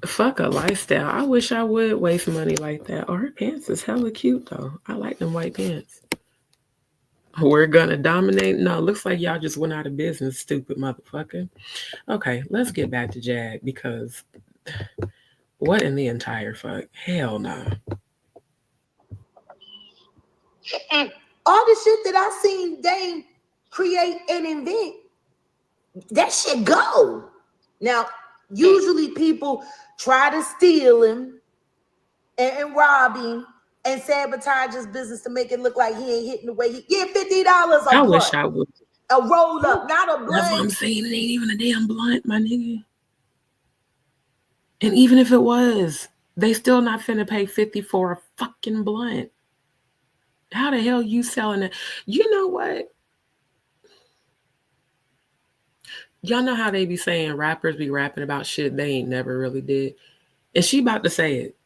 Fuck a lifestyle. I wish I would waste money like that. Oh, her pants is hella cute though. I like them white pants. We're gonna dominate. No, looks like y'all just went out of business, stupid motherfucker. Okay, let's get back to Jag, because what in the entire fuck? Hell no. All the shit that I seen Dame create and invent, that shit go. Now, usually people try to steal him and rob him and sabotage his business to make it look like he ain't hitting the way he get $50 a I blunt. wish I would. A roll up, not a blunt. That's what I'm saying. It ain't even a damn blunt, my nigga. And even if it was, they still not finna pay 50 for a fucking blunt. How the hell you selling it? You know what? Y'all know how they be saying rappers be rapping about shit they ain't never really did. And she about to say it,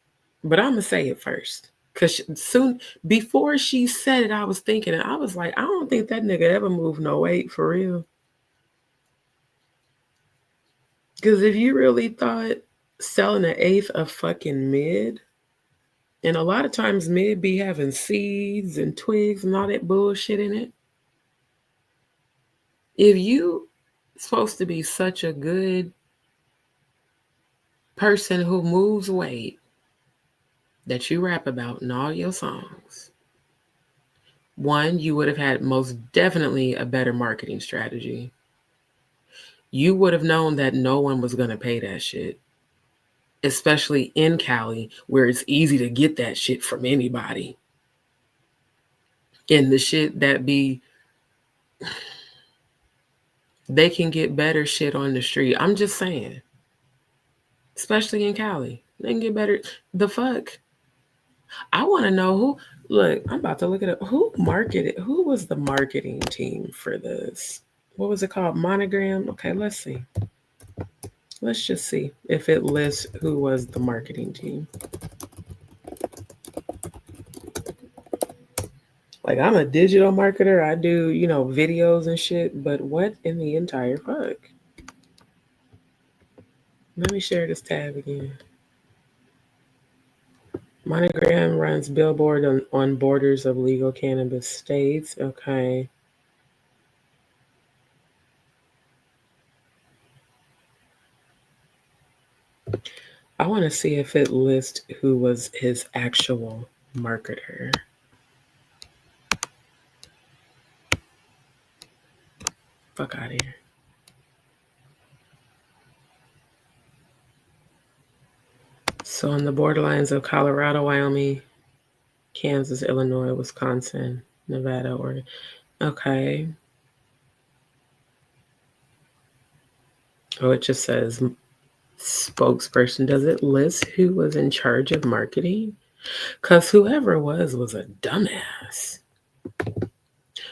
but I'm gonna say it first. Cause soon before she said it, I was thinking, and I was like, I don't think that nigga ever moved no weight for real. Cause if you really thought selling an eighth of fucking mid, and a lot of times mid be having seeds and twigs and all that bullshit in it. If you supposed to be such a good person who moves weight that you rap about in all your songs, one, you would have had most definitely a better marketing strategy. You would have known that no one was going to pay that shit, especially in Cali, where it's easy to get that shit from anybody. And the shit that be, they can get better shit on the street. I'm just saying, especially in Cali, they can get better. The fuck? I want to know who, look, I'm about to look it up. Who marketed, who was the marketing team for this? What was it called? Monogram? Okay, let's see. Let's just see if it lists who was the marketing team. Like, I'm a digital marketer. I do, you know, videos and shit, but what in the entire fuck? Let me share this tab again. Monogram runs billboard on borders of legal cannabis states. Okay. I want to see if it lists who was his actual marketer. Fuck out of here. So on the borderlines of Colorado, Wyoming, Kansas, Illinois, Wisconsin, Nevada, Oregon. Okay. Oh, it just says spokesperson. Does it list who was in charge of marketing? Because whoever was a dumbass.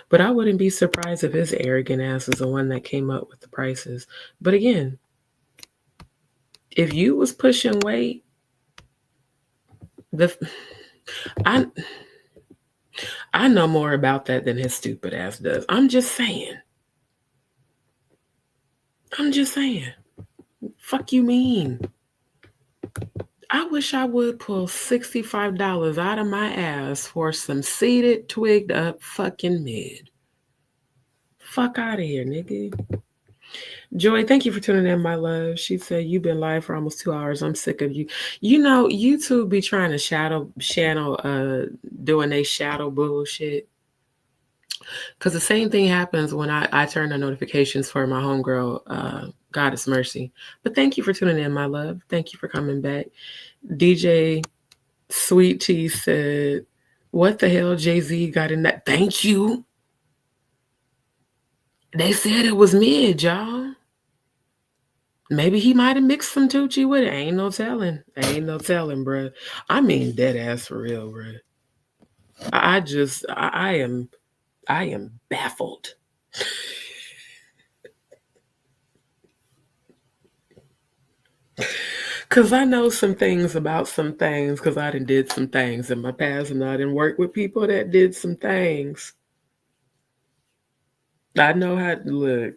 But I wouldn't be surprised if his arrogant ass is the one that came up with the prices. But again, if you was pushing weight, I know more about that than his stupid ass does. I'm just saying. Fuck you mean? I wish I would pull $65 out of my ass for some seated, twigged up fucking mid. Fuck out of here, nigga. Joy, thank you for tuning in, my love. She said, you've been live for almost 2 hours. I'm sick of you. You know, YouTube be trying to doing they shadow bullshit. Because the same thing happens when I turn on notifications for my homegirl, Goddess Mercy. But thank you for tuning in, my love. Thank you for coming back. DJ Sweet Tea said, what the hell Jay-Z got in that? Thank you. They said it was mid, y'all. Maybe he might have mixed some Tucci with it. Ain't no telling, bruh. I mean, dead ass for real, bruh. I am baffled. Because I know some things about some things because I did some things in my past and I didn't work with people that did some things. I know how to look.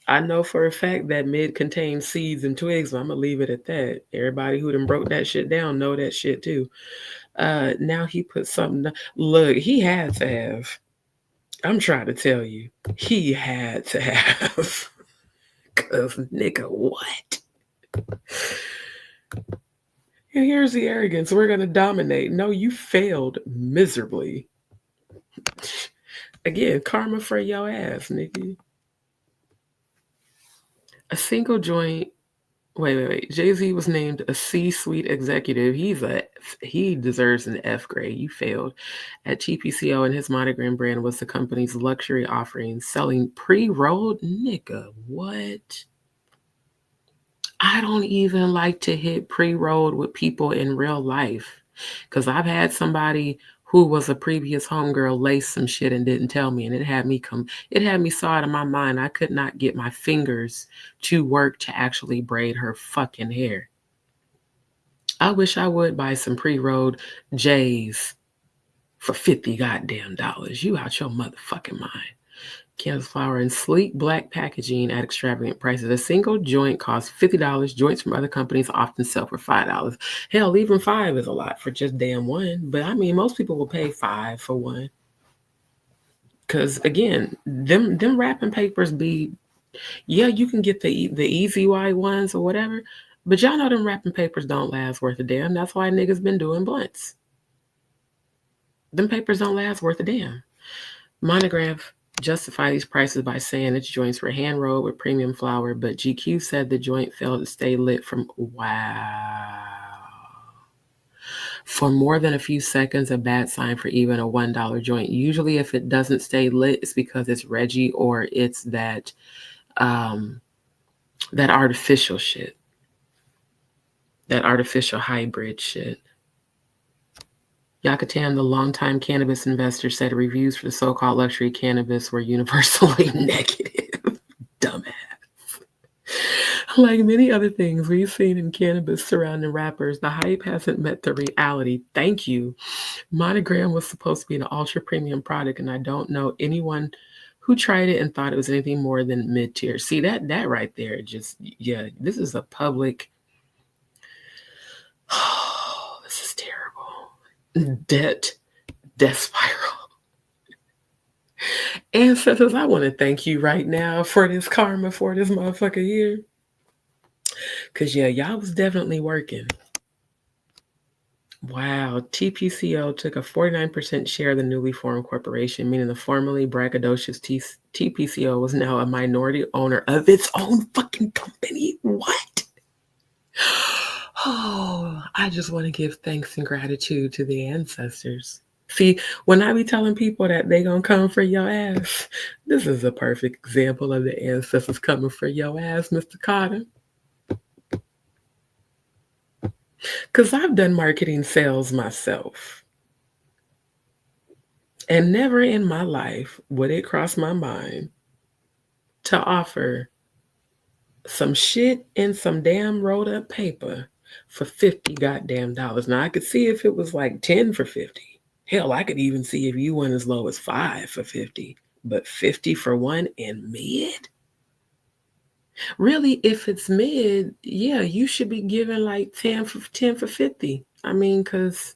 I know for a fact that mid contains seeds and twigs. So I'm going to leave it at that. Everybody who done broke that shit down know that shit too. Now he put something. Look, he had to have. I'm trying to tell you. He had to have. Because, nigga, what? And here's the arrogance. We're going to dominate. No, you failed miserably. Again, karma for your ass, nigga. A single joint. Wait. Jay-Z was named a C-suite executive. He deserves an F grade. You failed. At TPCO, and his monogram brand was the company's luxury offering, selling pre-rolled. Nigga, what? I don't even like to hit pre-rolled with people in real life because I've had somebody who was a previous homegirl lace some shit and didn't tell me, and it had me so out of my mind I could not get my fingers to work to actually braid her fucking hair. I wish I would buy some pre-rolled J's for $50 goddamn dollars. You out your motherfucking mind. Kansas flour and sleek black packaging at extravagant prices. A single joint costs $50. Joints from other companies often sell for $5. Hell, even $5 is a lot for just damn one. But I mean, most people will pay $5 for one. Because again, them wrapping papers be, yeah, you can get the easy white ones or whatever. But y'all know them wrapping papers don't last worth a damn. That's why niggas been doing blunts. Them papers don't last worth a damn. Monograph justify these prices by saying its joints were hand rolled with premium flour, but GQ said the joint failed to stay lit for more than a few seconds. A bad sign for even a $1 joint. Usually if it doesn't stay lit, it's because it's Reggie or it's that artificial shit, that artificial hybrid shit. Yakatan, the longtime cannabis investor, said reviews for the so-called luxury cannabis were universally negative. Dumbass. Like many other things we've seen in cannabis surrounding rappers, the hype hasn't met the reality. Thank you. Monogram was supposed to be an ultra-premium product, and I don't know anyone who tried it and thought it was anything more than mid-tier. See, that right there, just, yeah, this is a public... Oh, this is terrible. Death spiral. Ancestors, I want to thank you right now for this karma for this motherfucker here. Because, yeah, y'all was definitely working. Wow. TPCO took a 49% share of the newly formed corporation, meaning the formerly braggadocious TPCO was now a minority owner of its own fucking company. What? Oh, I just want to give thanks and gratitude to the ancestors. See, when I be telling people that they gonna come for your ass, this is a perfect example of the ancestors coming for your ass, Mr. Carter. Because I've done marketing sales myself. And never in my life would it cross my mind to offer some shit in some damn rolled up paper for 50 goddamn dollars. Now I could see if it was like 10 for 50. Hell, I could even see if you went as low as 5 for 50. But 50 for one in mid? Really, if it's mid, yeah, you should be giving like 10 for 50. I mean, because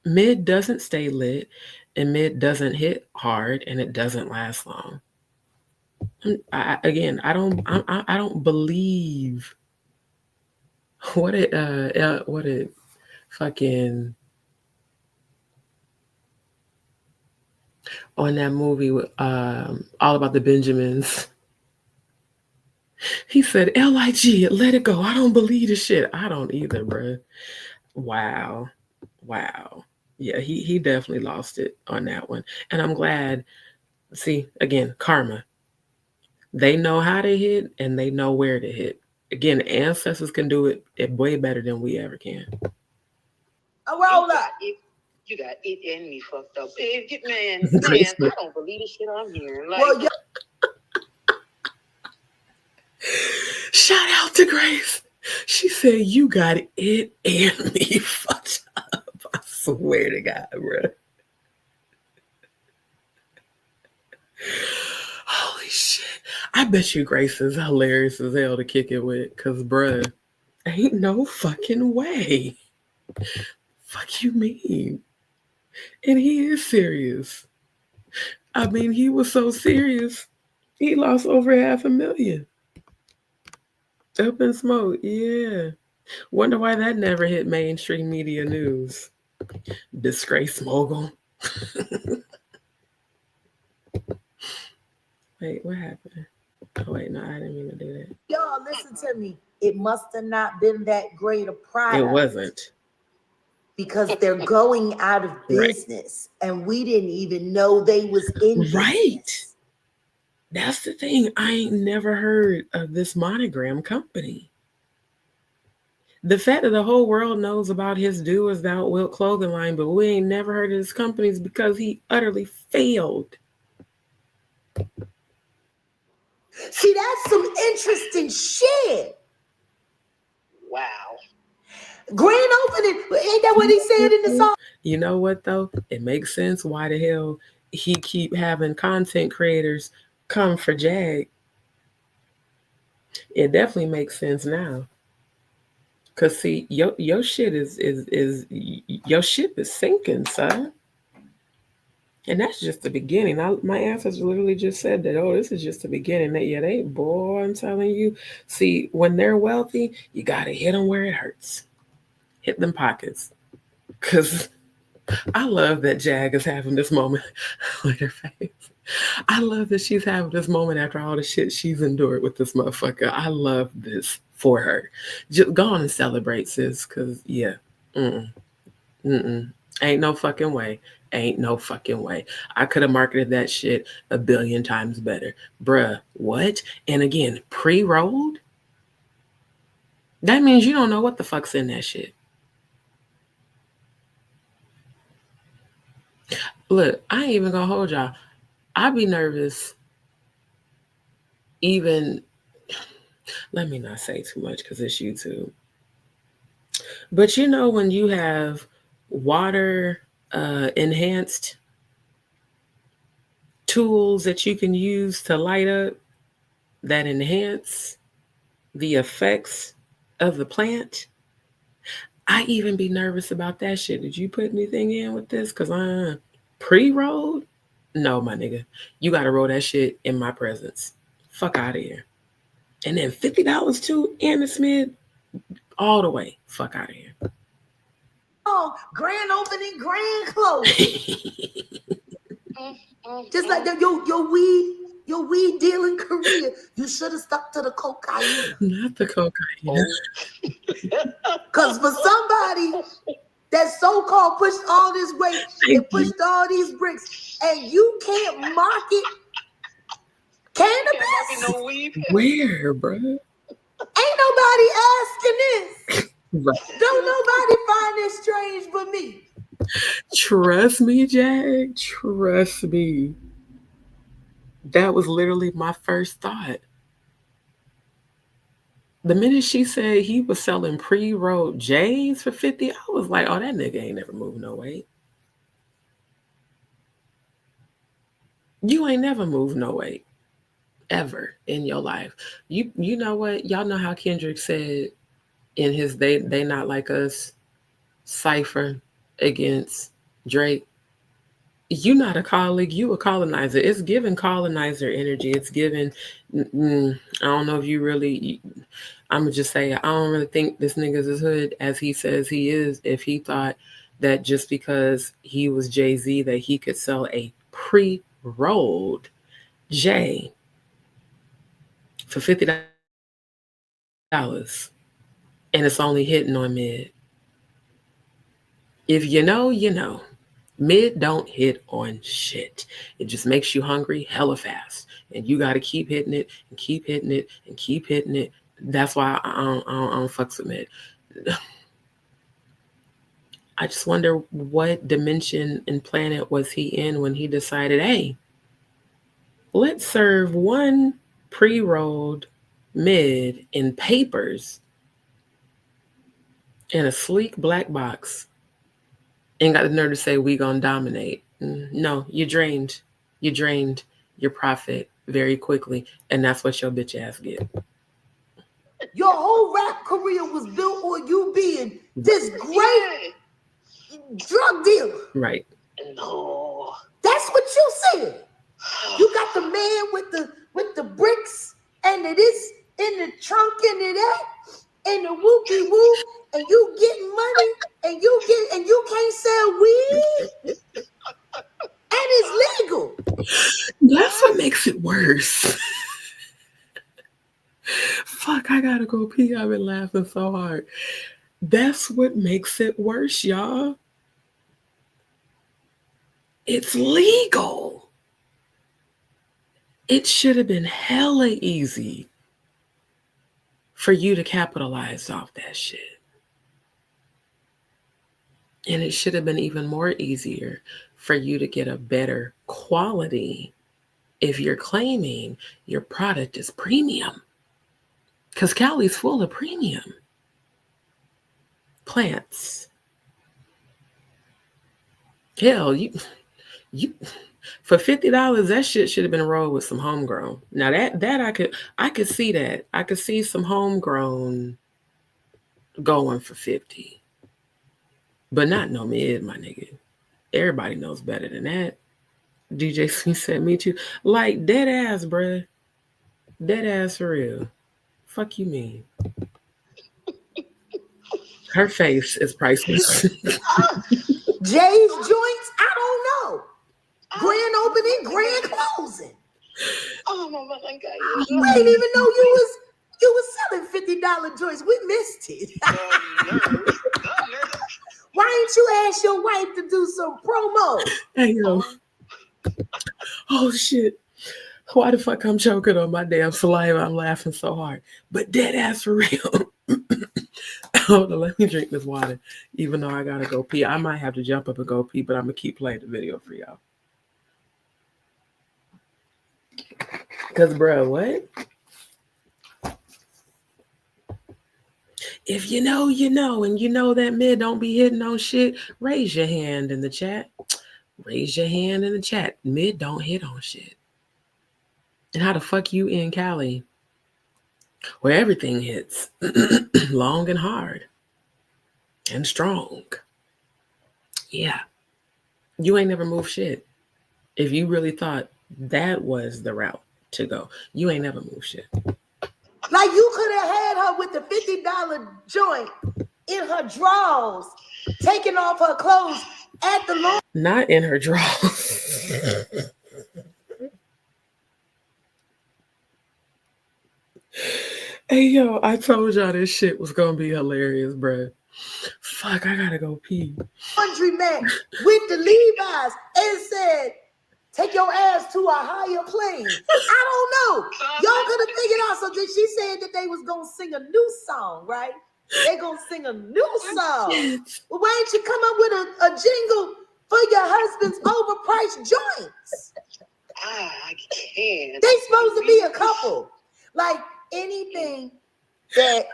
mid doesn't stay lit and mid doesn't hit hard and it doesn't last long. I don't believe what it fucking on that movie with All About the Benjamins. He said LIG, let it go. I don't believe the shit. I don't either, bro. Wow. Yeah, he definitely lost it on that one. And I'm glad. See, again, karma. They know how to hit and they know where to hit. Again, ancestors can do it way better than we ever can. A roll up. You got it and me fucked up. Man, I don't believe the shit I'm hearing. Like, Well, shout out to Grace. She said, you got it and me fucked up. I swear to God, bro. Holy shit. I bet you Grace is hilarious as hell to kick it with, because, bruh, ain't no fucking way. Fuck you mean? And he is serious. I mean, he was so serious, he lost over $500,000. Up in smoke, yeah. Wonder why that never hit mainstream media news. Disgrace mogul. Wait, what happened? Oh, wait, no, I didn't mean to do that. y'all, listen to me. It must have not been that great a product. It wasn't. Because they're going out of business, right. And we didn't even know they was in business. Right. That's the thing. I ain't never heard of this monogram company. The fact that the whole world knows about his Do As Thou Wilt clothing line, but we ain't never heard of his companies because he utterly failed. See, that's some interesting shit. Wow. Grand opening, ain't that what he said in the song? You know what though? It makes sense why the hell he keep having content creators come for Jag. It definitely makes sense now. Cause see, your shit is your ship is sinking, son. And that's just the beginning. My ancestors literally just said that, oh, this is just the beginning. Boy, I'm telling you. See, when they're wealthy, you gotta hit them where it hurts. Hit them pockets. Because I love that Jag is having this moment with her face. I love that she's having this moment after all the shit she's endured with this motherfucker. I love this for her. Just go on and celebrate, sis. Because, yeah. Ain't no fucking way. Ain't no fucking way. I could have marketed that shit 1 billion times better. Bruh, what? And again, pre-rolled? That means you don't know what the fuck's in that shit. Look, I ain't even gonna hold y'all. I'd be nervous even, let me not say too much because it's YouTube. But you know when you have water enhanced tools that you can use to light up that enhance the effects of the plant, I even be nervous about that shit. Did you put anything in with this? Because I'm pre-rolled? No, my nigga. You got to roll that shit in my presence. Fuck out of here. And then $50 too, and the Smith, all the way. Fuck out of here. song, grand opening, grand closing. Just like that, your weed dealing career, you should have stuck to the cocaine. Not the cocaine. Because for somebody that so-called pushed all this weight and pushed all these bricks, and you can't market cannabis? No weed. Where, bro? Ain't nobody asking this. Right. Don't nobody find this strange but me. Trust me, Jag. Trust me. That was literally my first thought. The minute she said he was selling pre-rolled J's for 50, I was like, oh, that nigga ain't never moved no weight. You ain't never moved no weight. Ever in your life. You know what? Y'all know how Kendrick said in his They Not Like Us cipher against Drake. You not a colleague, you a colonizer. It's giving colonizer energy. It's giving, I don't know if you really, I'm going to just say, I don't really think this nigga's as hood as he says he is if he thought that just because he was Jay-Z that he could sell a pre-rolled J for $50 and it's only hitting on mid. If you know, you know. Mid don't hit on shit. It just makes you hungry hella fast. And you got to keep hitting it and keep hitting it and keep hitting it. That's why I don't fucks with mid. I just wonder what dimension and planet was he in when he decided, hey, let's serve one pre-rolled mid in papers in a sleek black box. Ain't got the nerve to say we gonna dominate. No, you drained your profit very quickly, and that's what your bitch ass get. Your whole rap career was built on you being this great drug dealer. Right. No. That's what you said. You got the man with the bricks and it is in the trunk and it that and the whoopie whoop and you getting money and you can't sell weed and it's legal. That's what makes it worse. Fuck, I gotta go pee. I've been laughing so hard. That's what makes it worse, y'all. It's legal. It should have been hella easy for you to capitalize off that shit. And it should have been even more easier for you to get a better quality if you're claiming your product is premium. Because Cali's full of premium plants. Hell, you for $50, that shit should have been rolled with some homegrown. Now that I could see that. I could see some homegrown going for 50. But not no mid, my nigga. Everybody knows better than that. DJ C said me too. Like dead ass, bruh. Dead ass for real. Fuck you mean. Her face is priceless. Jay's joints, I don't know. Grand opening, grand closing. Oh my God. We didn't even know you was selling $50 joints. We missed it. Why ain't you ask your wife to do some promo? Hey yo. Oh shit. Why the fuck I'm choking on my damn saliva? I'm laughing so hard. But dead ass for real. Hold on, let me drink this water. Even though I gotta go pee. I might have to jump up and go pee, but I'm gonna keep playing the video for y'all. Cause bro, what? If you know, you know, and you know that mid don't be hitting on shit, raise your hand in the chat. Raise your hand in the chat. Mid don't hit on shit. And how the fuck you in Cali where everything hits long and hard and strong? Yeah. You ain't never moved shit. If you really thought that was the route to go, you ain't never moved shit. Like you could have had her with the $50 joint in her drawers, taking off her clothes at the lawn. Not in her drawers. Hey, yo, I told y'all this shit was gonna be hilarious, bruh. Fuck, I gotta go pee. Laundry mat with the Levi's and said, take your ass to a higher plane. I don't know. Y'all could have figured out. So then she said that they was gonna sing a new song, right? They gonna sing a new song. Well, why ain't you come up with a jingle for your husband's overpriced joints? I can't. They supposed to be a couple. Like anything that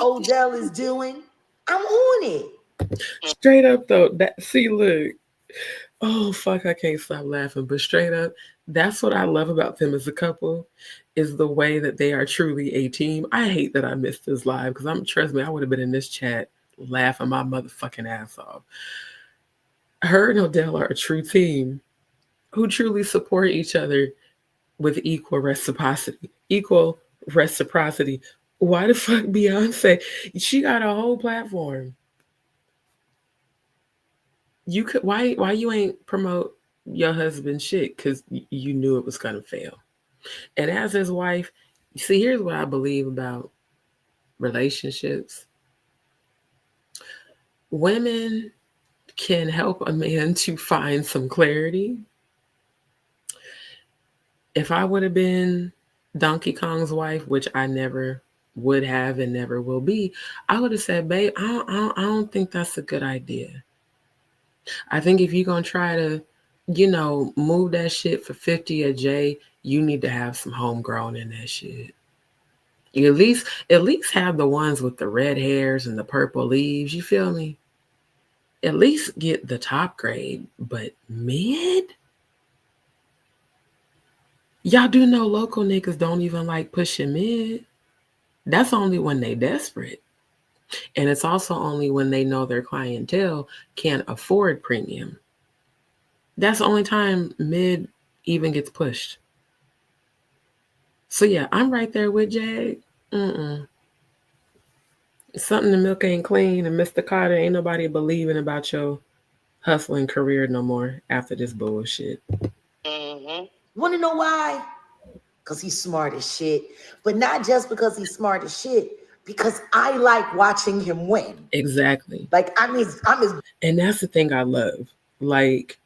Odell is doing, I'm on it. Straight up though, look. Oh fuck, I can't stop laughing. But straight up, that's what I love about them as a couple, is the way that they are truly a team. I hate that I missed this live because trust me, I would have been in this chat laughing my motherfucking ass off. Her and Odell are a true team who truly support each other with equal reciprocity. Why the fuck Beyonce? She got a whole platform. You could why you ain't promote your husband's shit? Because you knew it was gonna fail. And as his wife, see, here's what I believe about relationships. Women can help a man to find some clarity. If I would have been Donkey Kong's wife, which I never would have and never will be, I would have said, babe, I don't think that's a good idea. I think if you're going to try to, move that shit for 50 a J, you need to have some homegrown in that shit. You at least have the ones with the red hairs and the purple leaves, you feel me? At least get the top grade, but mid? Y'all do know local niggas don't even like pushing mid. That's only when they desperate. And it's also only when they know their clientele can't afford premium. That's the only time mid even gets pushed. So yeah, I'm right there with Jag. Something the milk ain't clean, and Mr. Carter, ain't nobody believing about your hustling career no more after this bullshit. Want to know why? Because he's smart as shit. But not just because he's smart as shit, because I like watching him win. Exactly. Like, I'm his. And that's the thing I love. Like,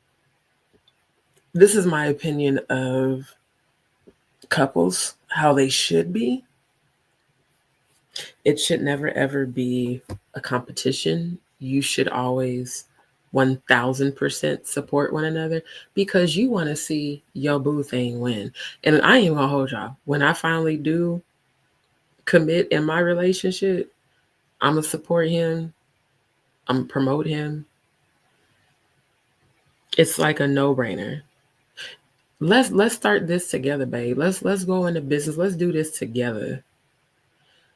this is my opinion of couples, how they should be. It should never, ever be a competition. You should always 1000% support one another because you want to see your boo thing win. And I ain't gonna hold y'all. When I finally do commit in my relationship, I'm gonna support him. I'm gonna promote him. It's like a no-brainer. Let's start this together, babe. Let's go into business. Let's do this together.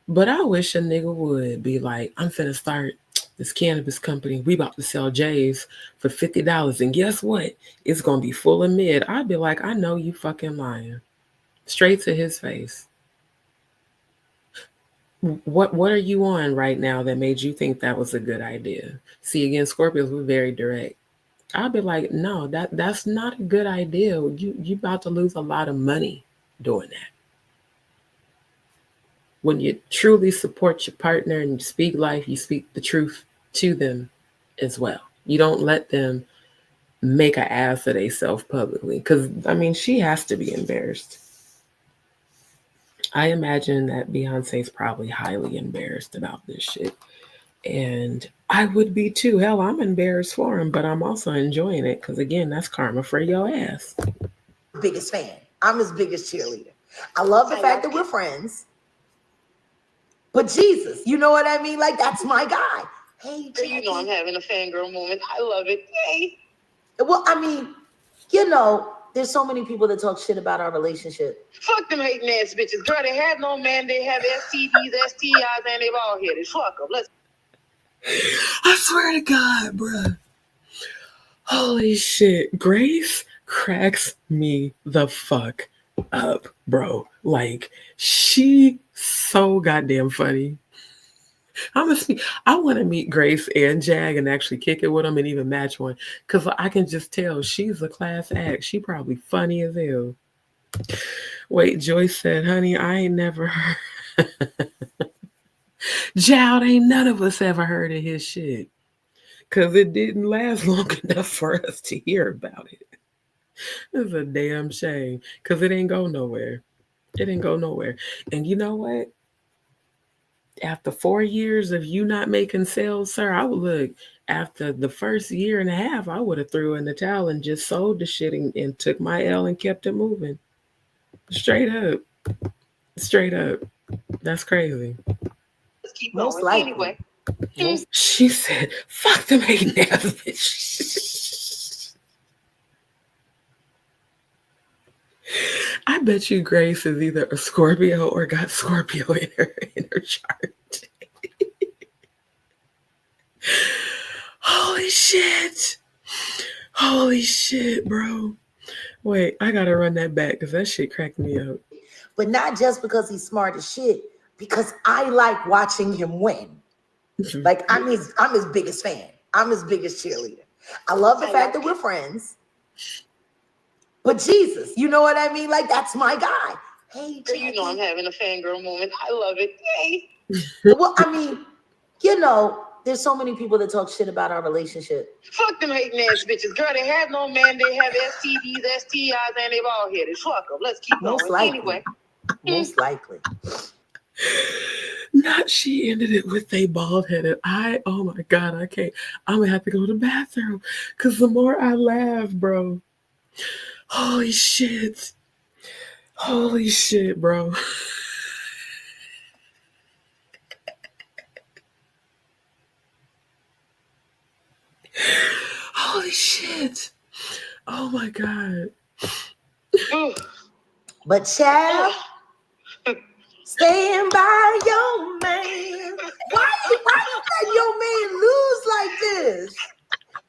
But I wish a nigga would be like, I'm finna start this cannabis company. We about to sell J's for $50. And guess what? It's gonna be full of mid. I'd be like, I know you fucking lying. Straight to his face. What are you on right now that made you think that was a good idea? See, again, Scorpios, we're very direct. I'd be like, no, that's not a good idea. You about to lose a lot of money doing that. When you truly support your partner and you speak life, you speak the truth to them as well. You don't let them make an ass of themselves publicly. Because, she has to be embarrassed. I imagine that Beyonce's probably highly embarrassed about this shit. And I would be too. Hell, I'm embarrassed for him, but I'm also enjoying it because, again, that's karma for your ass. Biggest fan. I'm his biggest cheerleader. I love the fact that we're friends. But Jesus, you know what I mean? Like, that's my guy. Hey, Jackie. You know I'm having a fangirl moment. I love it. Hey. Well, there's so many people that talk shit about our relationship. Fuck them hating ass bitches. Girl, they have no man. They have STDs, STIs, and they've all hit it. Fuck them. I swear to God, bruh. Holy shit. Grace cracks me the fuck up, bro. Like, she so goddamn funny. I want to meet Grace and Jag and actually kick it with them and even match one because I can just tell she's a class act. She probably funny as hell. Wait, Joyce said, honey, I ain't never heard. Jowd, ain't none of us ever heard of his shit because it didn't last long enough for us to hear about it. It's a damn shame because it ain't go nowhere. It didn't go nowhere. And you know what? After 4 years of you not making sales, sir, I would look after the first year and a half, I would have threw in the towel and just sold the shit and took my L and kept it moving. Straight up. Straight up. That's crazy. Let's keep Most going. likely. Anyway. She said, fuck them hating ass bitches. I bet you Grace is either a Scorpio or got Scorpio in her chart. Holy shit. Holy shit, bro. Wait, I gotta run that back because that shit cracked me up. But not just because he's smart as shit, because I like watching him win. Like I'm his biggest fan. I'm his biggest cheerleader. I love the fact that we're friends. But Jesus, you know what I mean? Like that's my guy. Hey, you know I'm having a fangirl moment. I love it. Hey. Well, I mean, you know, there's so many people that talk shit about our relationship. Fuck them hating ass bitches. Girl, they have no man. They have STDs, STIs, and they've all hit it. Fuck them. Let's keep Most going. likely. Anyway. Most likely. Not she ended it with a bald headed. Oh my God, I can't. I'm gonna have to go to the bathroom because the more I laugh, bro. Holy shit. Holy shit, bro. Holy shit. Oh my God. But child, stand by your man. Why you let your man lose like this?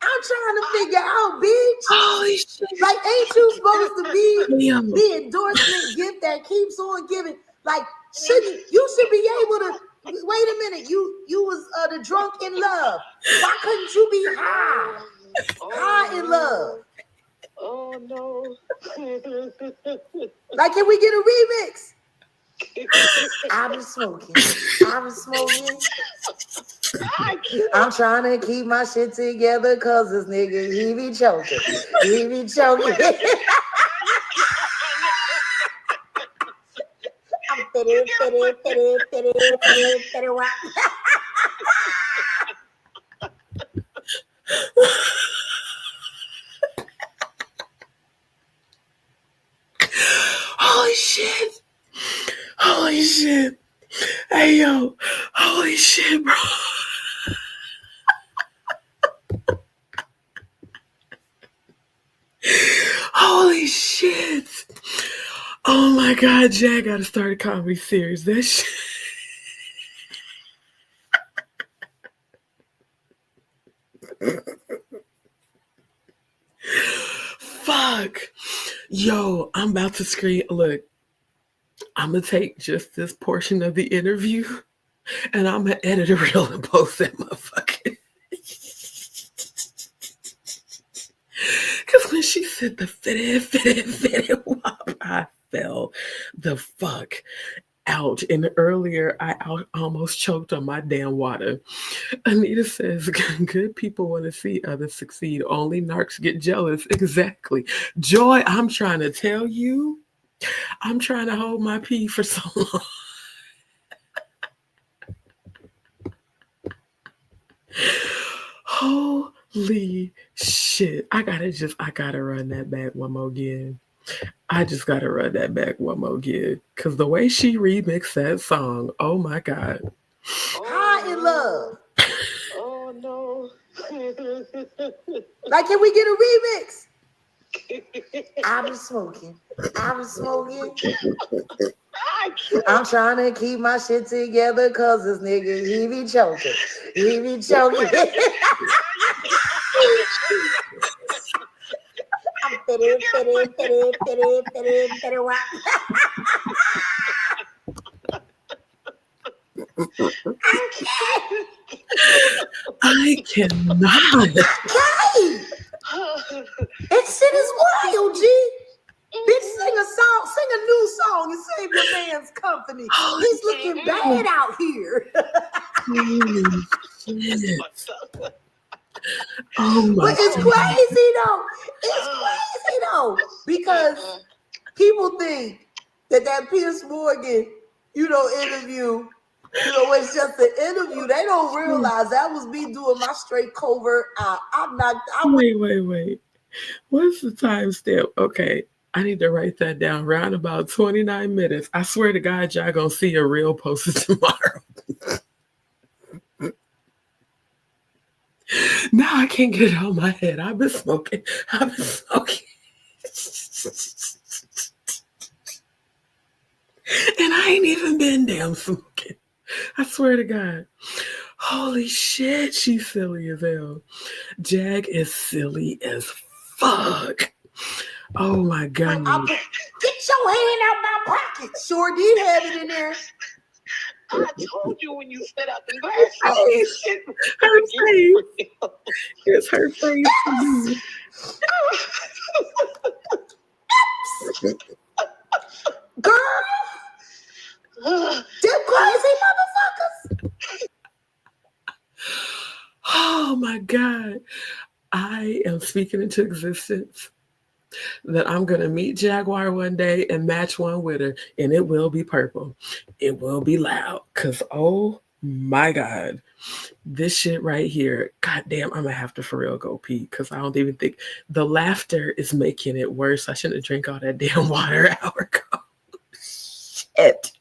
I'm trying to figure out, bitch. Holy shit. Like, ain't you supposed to be Damn. the endorsement gift that keeps on giving? Like, you should be able to. Wait a minute, you was the drunk in love. Why couldn't you be high? High in love. Oh no. Like, can we get a remix? I've been smoking. I'm trying to keep my shit together because this nigga, he be choking. I'm Holy shit. Holy shit. Hey, yo. Holy shit, bro. Holy shit. Oh my God, Jack gotta start a comedy series. That shit. Fuck. Yo, I'm about to scream. Look, I'm gonna take just this portion of the interview and I'm gonna edit a reel and post that motherfucker. Because when she said the fitted wop, I fell the fuck out. And earlier, I almost choked on my damn water. Anita says, good people want to see others succeed. Only narcs get jealous. Exactly. Joy, I'm trying to tell you, I'm trying to hold my pee for so long. Holy shit. I gotta run that back one more again. I just gotta run that back one more again. Cause the way she remixed that song, oh my God. High in love. Oh no. Like, can we get a remix? I've been smoking. I'm trying to keep my shit together because this nigga, he be choking. I'm fitted. I cannot. Okay. That shit is wild, G. Bitch, sing a new song and save your man's company. He's looking bad out here. Oh my But it's crazy though. It's crazy though. Because people think that Pierce Morgan, interview, it's just an interview. They don't realize that was me doing my straight covert out. Wait. What's the timestamp? Okay. I need to write that down. Round about 29 minutes. I swear to God, y'all gonna see a reel posted tomorrow. Now I can't get it out of my head. I've been smoking. And I ain't even been damn smoking. I swear to God. Holy shit, she's silly as hell. Jag is silly as fuck. Oh my God. Get your hand out my pocket. Sure did have it in there. I told you when you set out the glasses. Her face. It's her face. Girl. Them crazy motherfuckers. Oh my God. I am speaking into existence that I'm going to meet Jaguar one day and match one with her, and it will be purple. It will be loud because, oh my God, this shit right here, goddamn, I'm going to have to for real go pee because I don't even think the laughter is making it worse. I shouldn't have drank all that damn water an hour ago. Shit.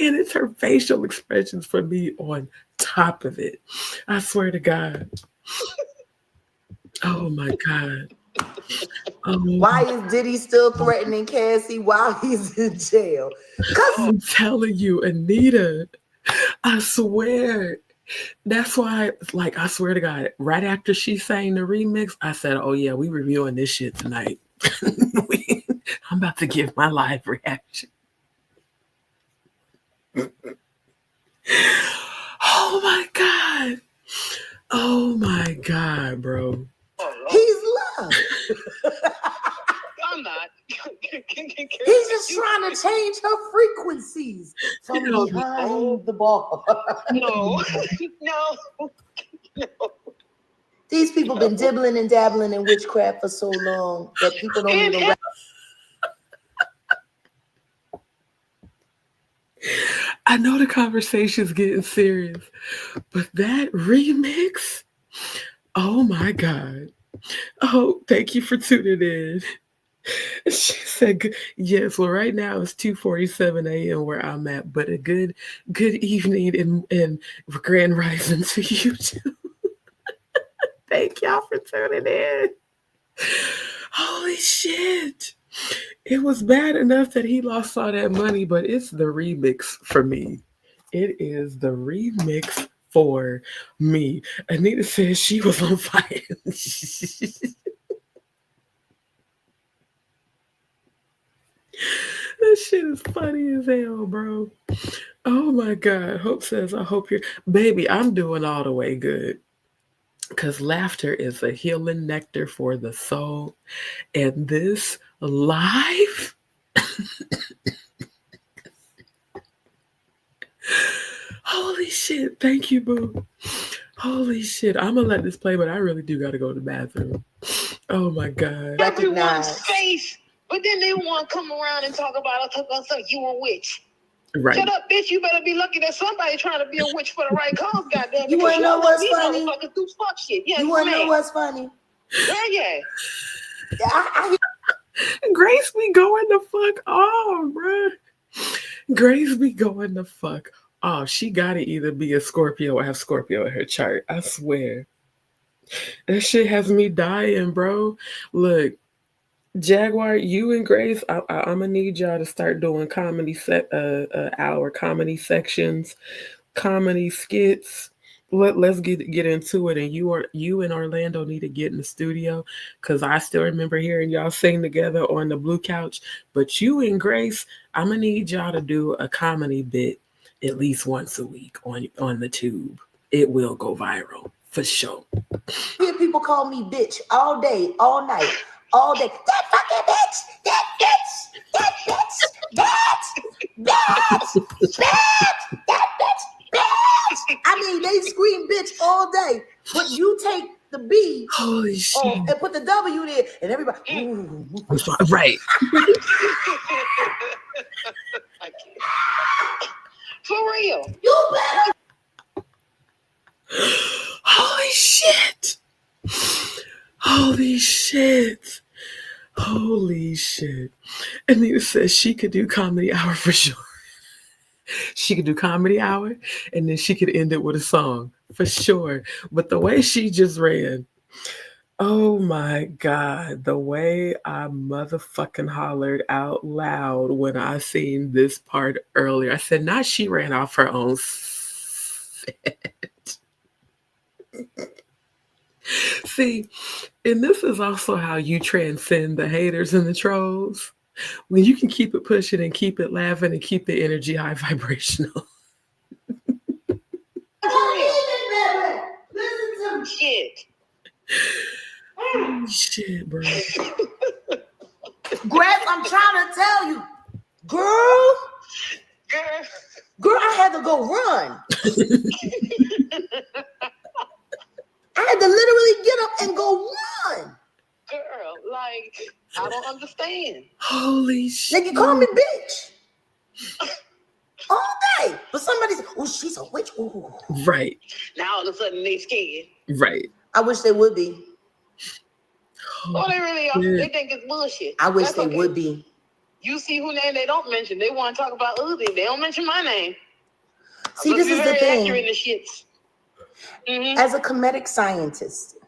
And it's her facial expressions for me on top of it. I swear to God. Oh my God. Why is Diddy still threatening Cassie while he's in jail? I'm telling you, Anita, I swear. That's why, I swear to God, right after she sang the remix, I said, oh yeah, we reviewing this shit tonight. I'm about to give my live reaction. Oh my God. Oh my God, bro. He's love. I'm not. He's just trying to change her frequencies from behind the bar. No. These people been dibbling and dabbling in witchcraft for so long that people don't even. I know the conversation's getting serious, but that remix, oh my God. Oh, thank you for tuning in. She said, yes, well, right now it's 2:47 a.m. where I'm at, but a good evening and grand rising to you too. Thank y'all for tuning in. Holy shit. It was bad enough that he lost all that money, but it's the remix for me. It is the remix for me. Anita says she was on fire. This shit is funny as hell, bro. Oh my God. Hope says, I hope you're... Baby, I'm doing all the way good. Because laughter is a healing nectar for the soul. And this live... Holy shit. Thank you, boo. Holy shit. I'm going to let this play, but I really do got to go to the bathroom. Oh my God. Everyone's face. But then they want to come around and talk about you a witch. Right. Shut up, bitch. You better be lucky that somebody trying to be a witch for the right cause, goddamn. You want to know what's funny? Do fuck shit. Yes, you want to know what's funny? Yeah. Grace be going the fuck off, bro. Grace be going the fuck off. She gotta either be a Scorpio or have Scorpio in her chart. I swear. That shit has me dying, bro. Look, Jaguar, you and Grace, I'm gonna need y'all to start doing comedy hour comedy sections, comedy skits. Let's get into it. And you and Orlando need to get in the studio because I still remember hearing y'all sing together on the blue couch. But you and Grace, I'm gonna need y'all to do a comedy bit at least once a week on the tube. It will go viral for sure. Hear people call me bitch all day, all night, all day. That fucking bitch, that bitch, that bitch, bitch, bitch, bitch, that bitch, bitch. I mean, they scream bitch all day, but you take the B Holy shit. and put the W there, and everybody, ooh. Right. For real. You better. Holy shit. Holy shit. Holy shit. Anita says she could do comedy hour for sure. She could do comedy hour and then she could end it with a song for sure. But the way she just ran, oh my God, the way I motherfucking hollered out loud when I seen this part earlier. I said, not she ran off her own set. See, and this is also how you transcend the haters and the trolls. When you can keep it pushing and keep it laughing and keep the energy high vibrational. Listen to shit. Shit, bro. Greg, I'm trying to tell you, girl, I had to go run. I had to literally get up and go run. Girl, like, I don't understand. Holy shit. They can call me bitch all day. But somebody said, oh, she's a witch. Ooh. Right. Now all of a sudden they scared. Right. I wish they would be. Oh, they really are. Yeah. They think it's bullshit. I wish That's they okay. would be. You see who name they don't mention. They want to talk about Uzi. They don't mention my name. See, this is the thing. In the shits. Mm-hmm. As a comedic scientist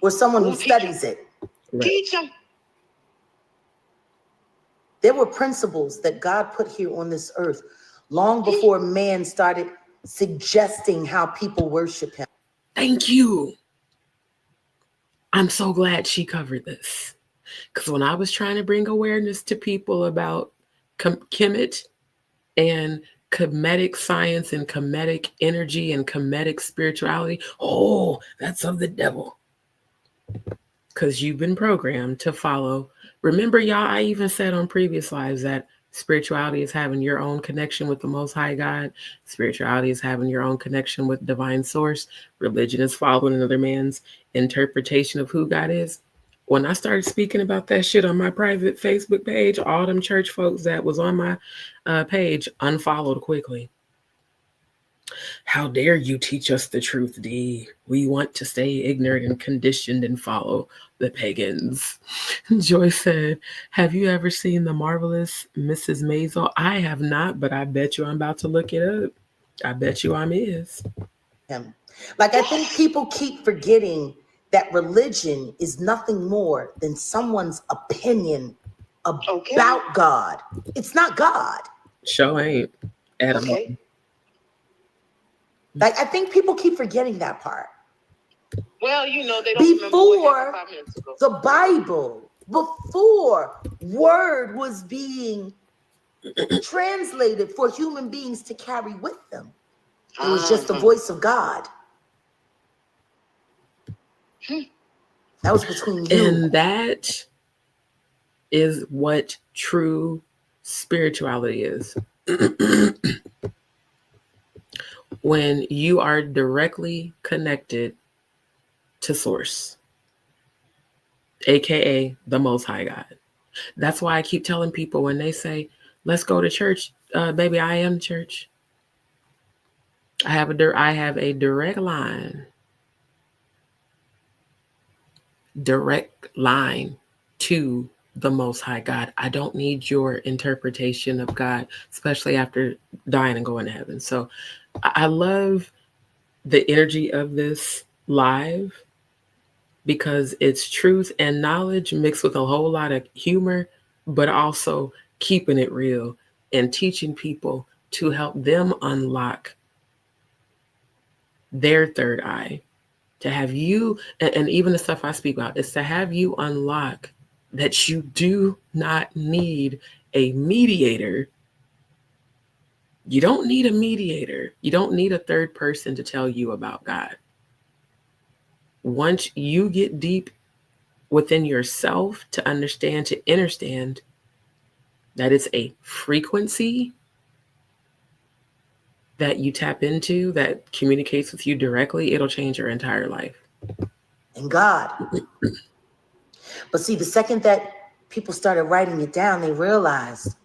or someone who studies it, Right. Teach them. there were principles that God put here on this earth long before man started suggesting how people worship him. Thank you. I'm so glad she covered this. Because when I was trying to bring awareness to people about Kemet and comedic science and comedic energy and comedic spirituality, oh, that's of the devil. Because you've been programmed to follow. Remember, y'all, I even said on previous lives that spirituality is having your own connection with the Most High God. Spirituality is having your own connection with divine source. Religion is following another man's interpretation of who God is. When I started speaking about that shit on my private Facebook page, all them church folks that was on my page unfollowed quickly. How dare you teach us the truth, D? We want to stay ignorant and conditioned and follow the pagans. Joy said, have you ever seen The Marvelous Mrs. Maisel? I have not, but I bet you I'm about to look it up. I bet you I'm is. Like, I think people keep forgetting that religion is nothing more than someone's opinion about God. It's not God. Sure ain't at all. Like, I think people keep forgetting that part. Well, you know, they don't before the Bible, before word was being translated for human beings to carry with them, it was just the voice of God. That was between you. And that is what true spirituality is. When you are directly connected to source, aka the Most High God. That's why I keep telling people when they say, let's go to church, baby, I am church. I have a direct line to the Most High God. I don't need your interpretation of God, especially after dying and going to heaven. So I love the energy of this live because it's truth and knowledge mixed with a whole lot of humor, but also keeping it real and teaching people to help them unlock their third eye, to have you, and even the stuff I speak about, is to have you unlock that you do not need a mediator You don't need a mediator. You don't need a third person to tell you about God. Once you get deep within yourself to understand, to understand that it's a frequency that you tap into that communicates with you directly, it'll change your entire life. And God. But see, the second that people started writing it down, they realized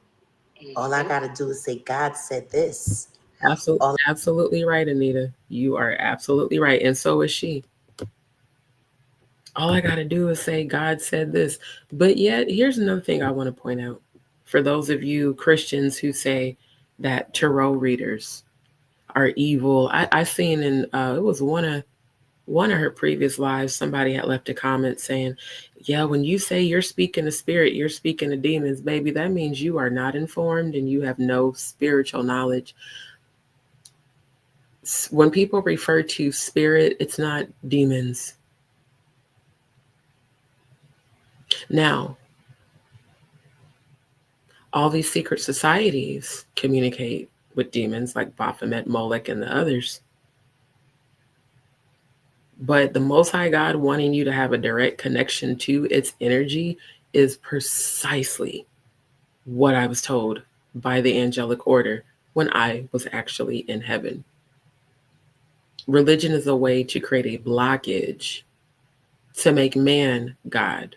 all I got to do is say, God said this. Absolutely right, Anita. You are absolutely right. And so is she. All I got to do is say, God said this. But yet, here's another thing I want to point out. For those of you Christians who say that tarot readers are evil, I seen in, it was one of her previous lives, somebody had left a comment saying, yeah, when you say you're speaking to spirit, you're speaking to demons, baby, that means you are not informed and you have no spiritual knowledge. When people refer to spirit, it's not demons. Now, all these secret societies communicate with demons like Baphomet, Molech, and the others. But the Most High God wanting you to have a direct connection to its energy is precisely what I was told by the angelic order when I was actually in heaven. Religion is a way to create a blockage to make man God.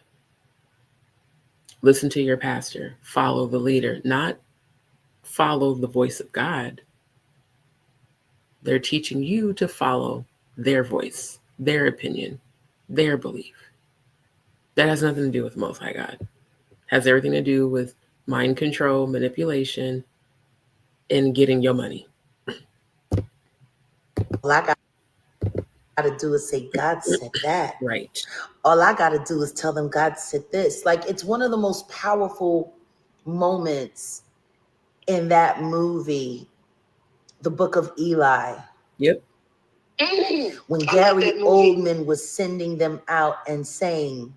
Listen to your pastor, follow the leader, not follow the voice of God. They're teaching you to follow their voice, their opinion, their belief. That has nothing to do with Most High God. It has everything to do with mind control, manipulation, and getting your money. All I got to do is say, God said that. Right. All I got to do is tell them God said this. Like, it's one of the most powerful moments in that movie, The Book of Eli. Yep. When Gary Oldman was sending them out and saying,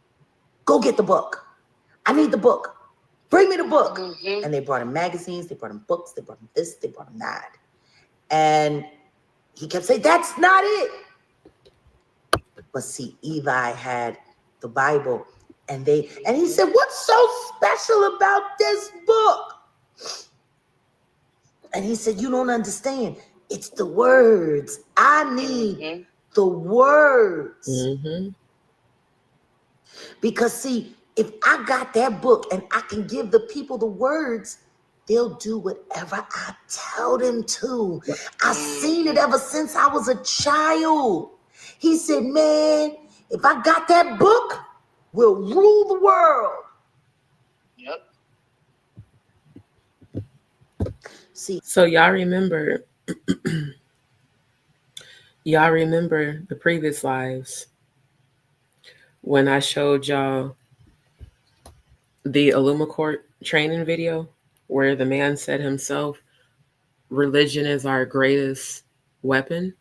go get the book. I need the book. Bring me the book. Mm-hmm. And they brought him magazines, they brought him books, they brought him this, they brought him that. And he kept saying, that's not it. But see, Eli had the Bible, and he said, what's so special about this book? And he said, you don't understand. It's the words. I need the words. Mm-hmm. Because see, if I got that book and I can give the people the words, they'll do whatever I tell them to. I've seen it ever since I was a child. He said, man, if I got that book, we'll rule the world. Yep. See, so y'all remember the previous lives when I showed y'all the Illumicort training video where the man said himself, religion is our greatest weapon.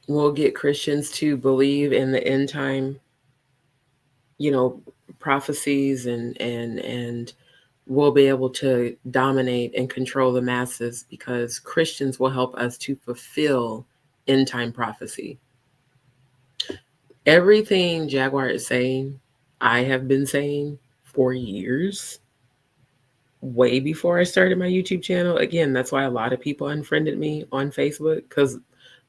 We'll get Christians to believe in the end time, prophecies and we'll be able to dominate and control the masses because Christians will help us to fulfill end time prophecy. Everything Jaguar is saying, I have been saying for years, way before I started my YouTube channel. Again, that's why a lot of people unfriended me on Facebook, because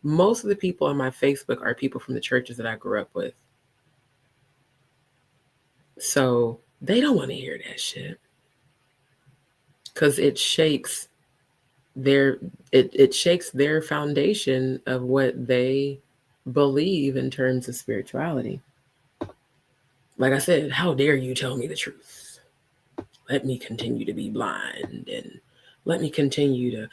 most of the people on my Facebook are people from the churches that I grew up with. So they don't want to hear that shit because it shakes their foundation of what they believe in terms of spirituality. Like I said, how dare you tell me the truth? Let me continue to be blind and let me continue to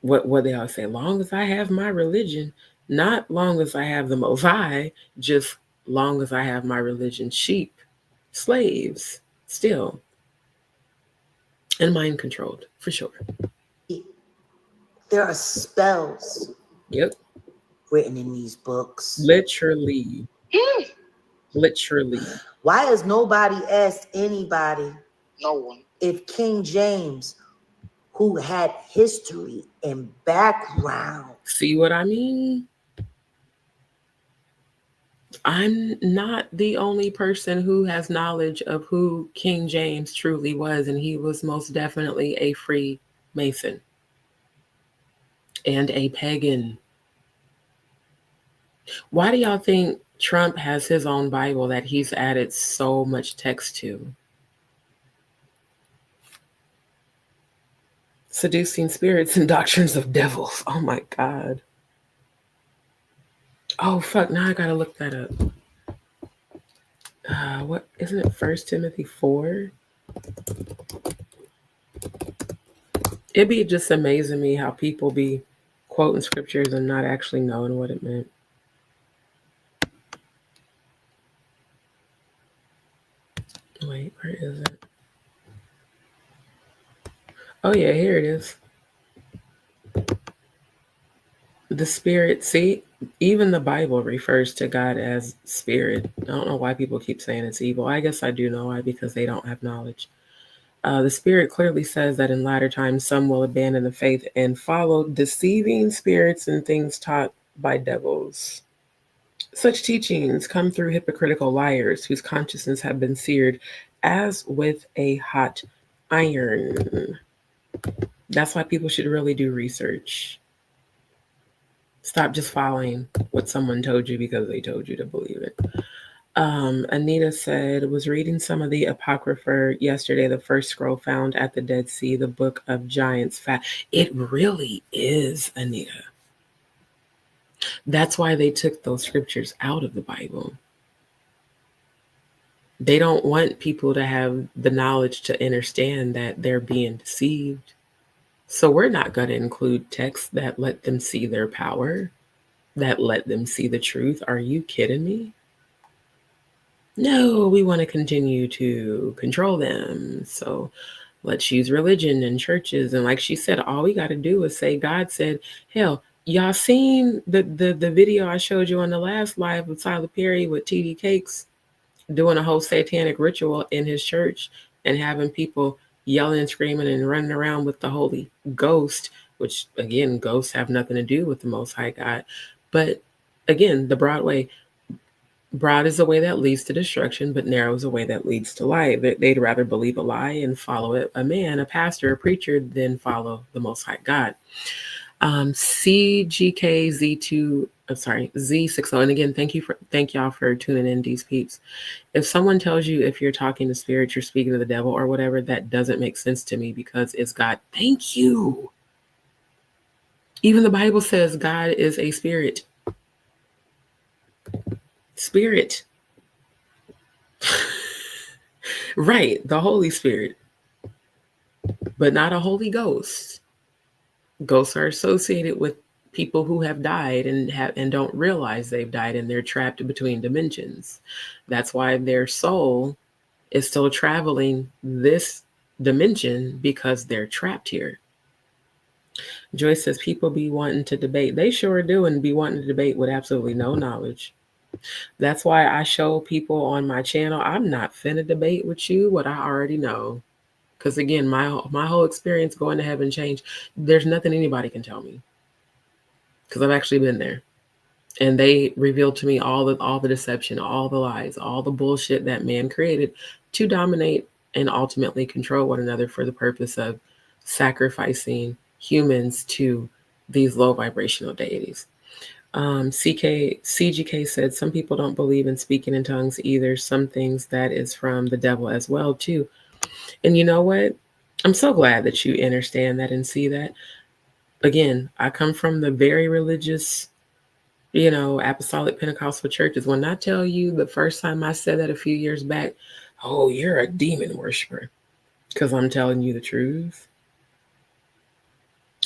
what they all say, long as I have my religion, not long as I have the Most High, just long as I have my religion. Sheep, slaves, still, and mind controlled, for sure. there are spells Yep. written in these books. Literally. Literally. Why has nobody asked anybody? No one. If King James who had history and background. See what I mean? I'm not the only person who has knowledge of who King James truly was, and he was most definitely a Freemason and a pagan. Why do y'all think Trump has his own Bible that he's added so much text to? Seducing spirits and doctrines of devils. Oh my God. Oh fuck, now I gotta look that up. What isn't it 1 Timothy 4? It'd be just amazing me how people be quoting scriptures and not actually knowing what it meant. Wait, where is it? Oh yeah, here it is. The spirit, see, even the Bible refers to God as spirit. I don't know why people keep saying it's evil. I guess I do know why, because they don't have knowledge. The spirit clearly says that in latter times some will abandon the faith and follow deceiving spirits and things taught by devils. Such teachings come through hypocritical liars whose consciences have been seared as with a hot iron. That's why people should really do research. Stop just following what someone told you because they told you to believe it. Anita said, was reading some of the Apocrypha yesterday, the first scroll found at the Dead Sea, the Book of Giants. It really is, Anita. That's why they took those scriptures out of the Bible. They don't want people to have the knowledge to understand that they're being deceived. So we're not going to include texts that let them see their power, that let them see the truth. Are you kidding me? No, we want to continue to control them. So let's use religion and churches. And like she said, all we got to do is say, God said, hell, y'all seen the video I showed you on the last live with Tyler Perry with TD Cakes doing a whole satanic ritual in his church and having people yelling and screaming and running around with the Holy Ghost, which again, ghosts have nothing to do with the Most High God. But again, the broad way, broad is the way that leads to destruction, but narrow is the way that leads to life. They'd rather believe a lie and follow a man, a pastor, a preacher, than follow the Most High God. CGKZ2, Z60. And again, thank y'all for tuning in, DzPeepz. If someone tells you if you're talking to spirits, you're speaking to the devil or whatever, that doesn't make sense to me because it's God. Thank you. Even the Bible says God is a spirit. Spirit. Right, the Holy Spirit, but not a Holy Ghost. Ghosts are associated with people who have died and don't realize they've died, and they're trapped between dimensions. That's why their soul is still traveling this dimension, because they're trapped here. Joyce says people be wanting to debate. They sure do, and be wanting to debate with absolutely no knowledge. That's why I show people on my channel, I'm not finna debate with you what I already know. Because again, my whole experience going to heaven changed. There's nothing anybody can tell me, because I've actually been there. And they revealed to me all the deception, all the lies, all the bullshit that man created to dominate and ultimately control one another for the purpose of sacrificing humans to these low vibrational deities. CGK said some people don't believe in speaking in tongues either. Some things that is from the devil as well too. And you know what? I'm so glad that you understand that and see that. Again, I come from the very religious, apostolic Pentecostal churches. When I tell you the first time I said that a few years back, oh, you're a demon worshiper, because I'm telling you the truth.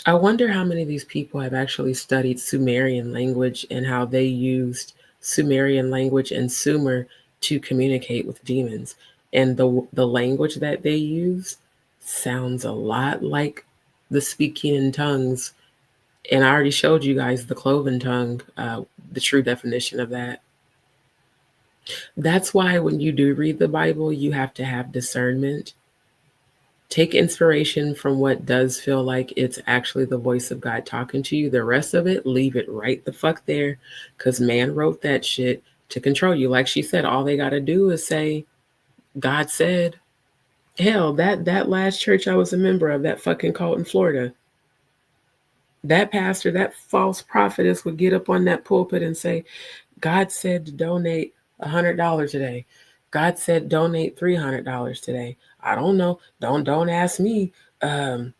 I wonder how many of these people have actually studied Sumerian language and how they used Sumerian language and Sumer to communicate with demons. And the language that they use sounds a lot like the speaking in tongues. And I already showed you guys the cloven tongue, the true definition of that. That's why when you do read the Bible, you have to have discernment. Take inspiration from what does feel like it's actually the voice of God talking to you. The rest of it, leave it right the fuck there, because man wrote that shit to control you. Like she said, all they got to do is say, God said. Hell, that last church I was a member of, that fucking cult in Florida, that pastor, that false prophetess would get up on that pulpit and say, God said to donate $100 today. God said donate $300 today. I don't know. Don't ask me. Don't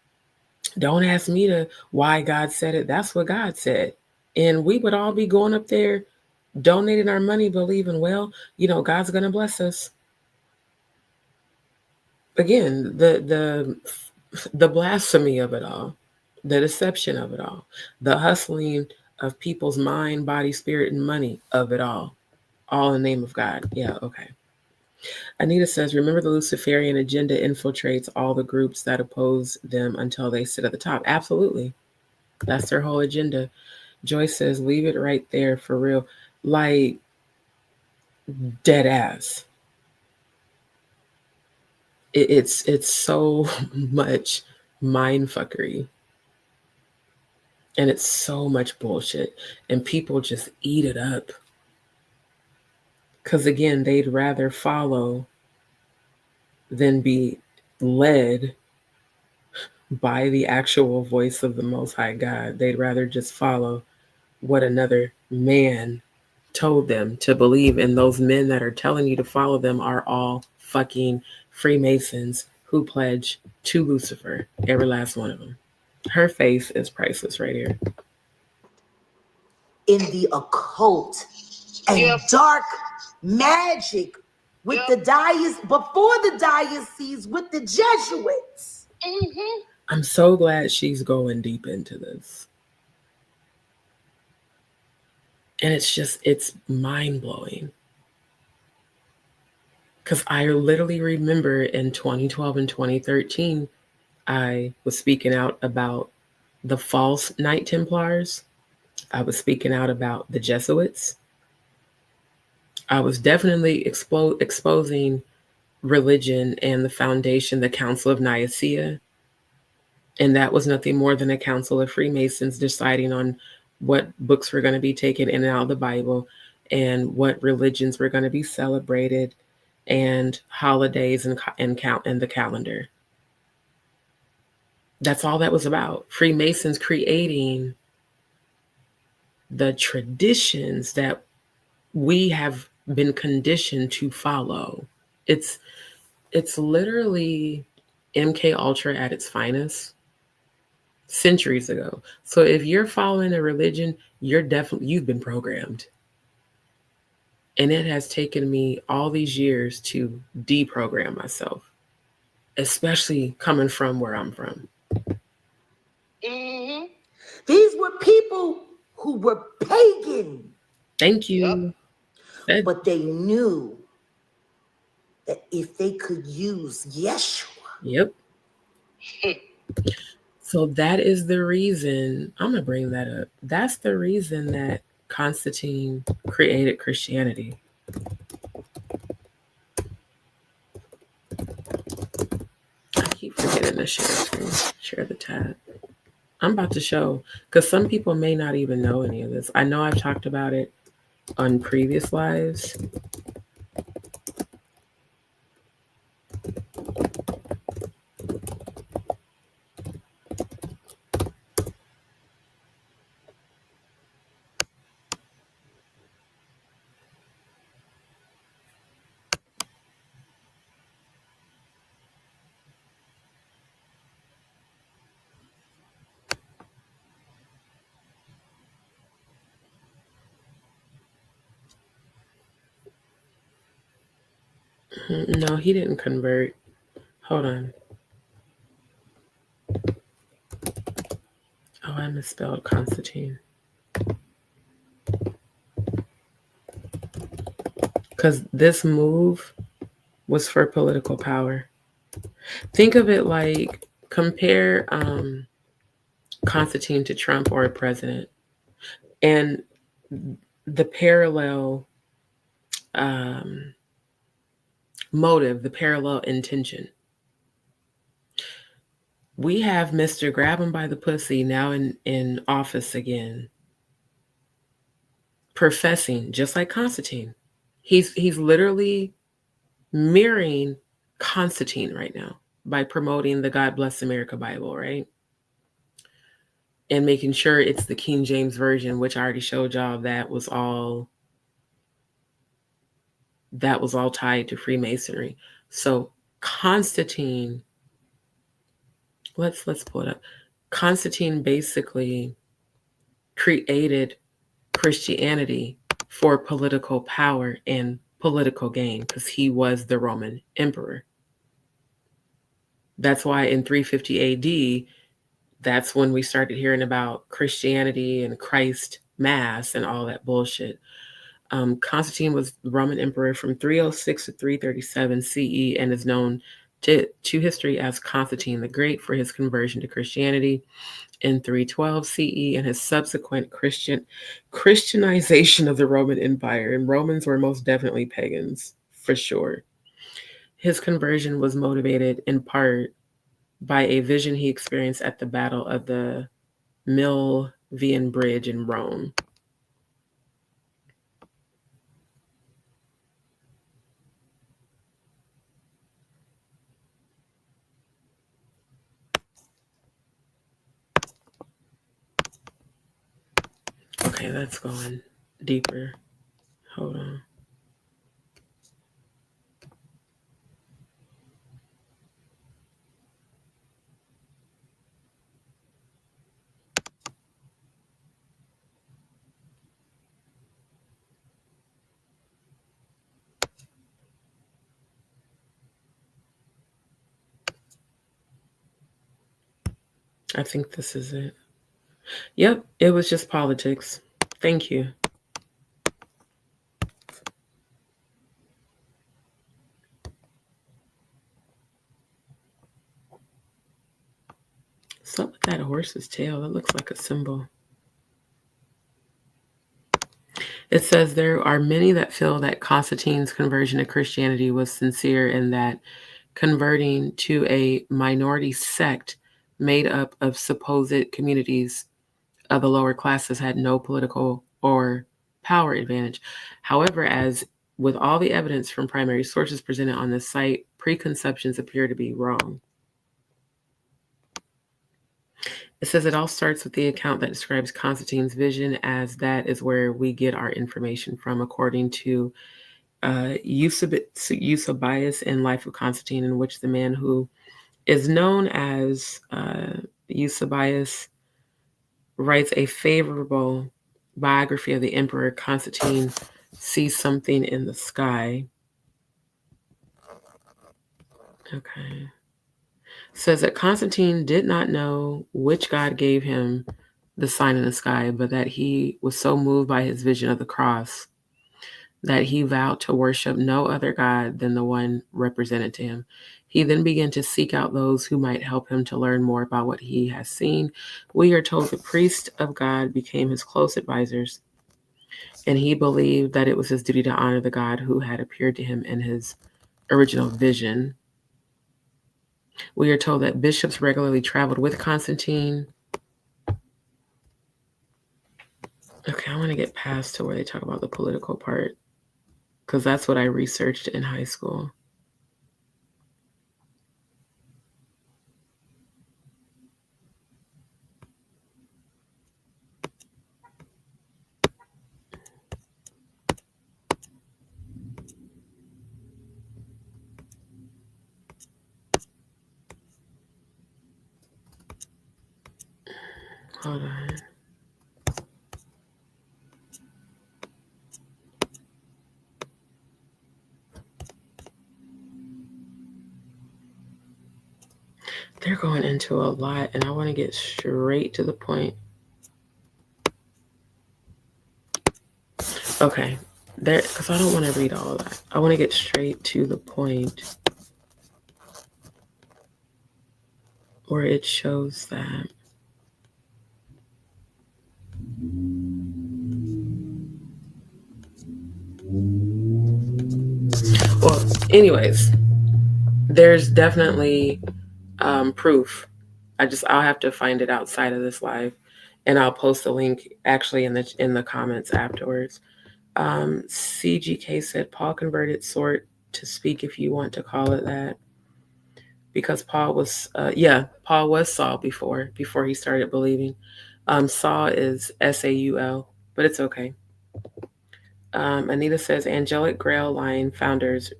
ask me to why God said it. That's what God said. And we would all be going up there donating our money, believing, well, God's gonna bless us. Again, the blasphemy of it all, the deception of it all, the hustling of people's mind, body, spirit, and money of it all in the name of God. Yeah, okay. Anita says, remember the Luciferian agenda infiltrates all the groups that oppose them until they sit at the top. Absolutely. That's their whole agenda. Joyce says, leave it right there for real. Like, dead ass. It's so much mind fuckery. And it's so much bullshit. And people just eat it up. Because again, they'd rather follow than be led by the actual voice of the Most High God. They'd rather just follow what another man told them to believe. And those men that are telling you to follow them are all fucking Freemasons who pledge to Lucifer. Every last one of them. Her face is priceless right here. In the occult and dark magic with the before the diocese with the Jesuits. Mm-hmm. I'm so glad she's going deep into this. And it's mind-blowing. Because I literally remember in 2012 and 2013, I was speaking out about the false Knight Templars. I was speaking out about the Jesuits. I was definitely exposing religion and the foundation, the Council of Nicaea. And that was nothing more than a council of Freemasons deciding on what books were going to be taken in and out of the Bible and what religions were going to be celebrated and holidays and the calendar. That's all that was about. Freemasons creating the traditions that we have been conditioned to follow. It's literally MK Ultra at its finest. Centuries ago. So if you're following a religion, you've been programmed. And it has taken me all these years to deprogram myself, especially coming from where I'm from. Mm-hmm. These were people who were pagan. Thank you. Yep. But they knew that if they could use Yeshua. Yep. So that is the reason, I'm going to bring that up. That's the reason that Constantine created Christianity. I keep forgetting to share the tab. I'm about to show, because some people may not even know any of this. I know I've talked about it on previous lives. No, he didn't convert. Hold on. Oh, I misspelled Constantine. Because this move was for political power. Think of it like, compare Constantine to Trump or a president. And the parallel motive, the parallel intention. We have Mr. Grab him by the pussy now in office again, professing just like Constantine. He's literally mirroring Constantine right now by promoting the God Bless America Bible, right? And making sure it's the King James Version, which I already showed y'all that was all tied to Freemasonry. So Constantine, let's pull it up. Constantine basically created Christianity for political power and political gain because he was the Roman emperor. That's why in 350 AD, that's when we started hearing about Christianity and Christ Mass and all that bullshit. Constantine was the Roman emperor from 306 to 337 CE and is known to history as Constantine the Great for his conversion to Christianity in 312 CE and his subsequent Christianization of the Roman Empire. And Romans were most definitely pagans, for sure. His conversion was motivated in part by a vision he experienced at the Battle of the Milvian Bridge in Rome. Okay, that's going deeper. Hold on. I think this is it. Yep, it was just politics. Thank you. What's up with that horse's tail? That looks like a symbol. It says there are many that feel that Constantine's conversion to Christianity was sincere and that converting to a minority sect made up of supposed communities of the lower classes had no political or power advantage. However, as with all the evidence from primary sources presented on this site, preconceptions appear to be wrong. It says it all starts with the account that describes Constantine's vision, as that is where we get our information from, according to Eusebius in Life of Constantine, in which the man who is known as Eusebius writes a favorable biography of the Emperor. Constantine sees something in the sky. Okay. Says that Constantine did not know which god gave him the sign in the sky, but that he was so moved by his vision of the cross that he vowed to worship no other god than the one represented to him. He then began to seek out those who might help him to learn more about what he has seen. We are told the priest of God became his close advisors, and he believed that it was his duty to honor the God who had appeared to him in his original vision. We are told that bishops regularly traveled with Constantine. Okay, I want to get past to where they talk about the political part, because that's what I researched in high school. Hold on. They're going into a lot, and I want to get straight to the point. Okay, there, because I don't want to read all of that. I want to get straight to the point where it shows that. Well, anyways, there's definitely proof I'll have to find it outside of this live, and I'll post the link actually in the comments afterwards. CGK said Paul converted sort to speak, if you want to call it that, because Paul was Paul was Saul before he started believing. Saul is Saul, but it's okay. Anita says Angelic Grail line founders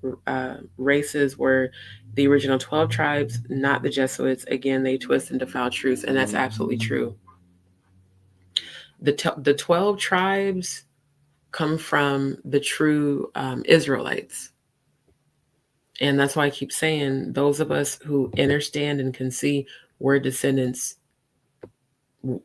races were the original 12 tribes, not the Jesuits. Again, they twist and defile truths, and that's absolutely true. The 12 tribes come from the true Israelites. And that's why I keep saying those of us who understand and can see we're descendants,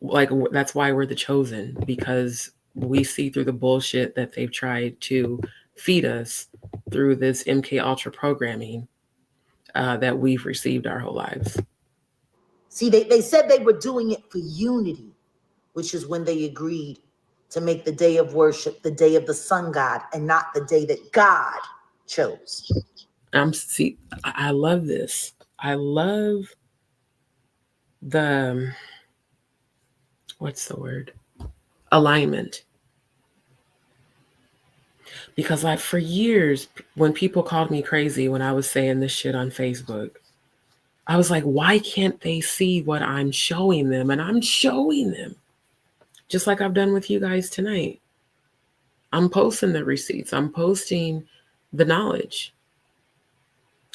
like that's why we're the chosen, because we see through the bullshit that they've tried to feed us through this MK Ultra programming that we've received our whole lives. See, they said they were doing it for unity, which is when they agreed to make the day of worship the day of the sun god and not the day that God chose. I love this. I love the, what's the word? Alignment. Because for years, when people called me crazy when I was saying this shit on Facebook, I was like, why can't they see what I'm showing them? And I'm showing them, just like I've done with you guys tonight. I'm posting the receipts. I'm posting the knowledge.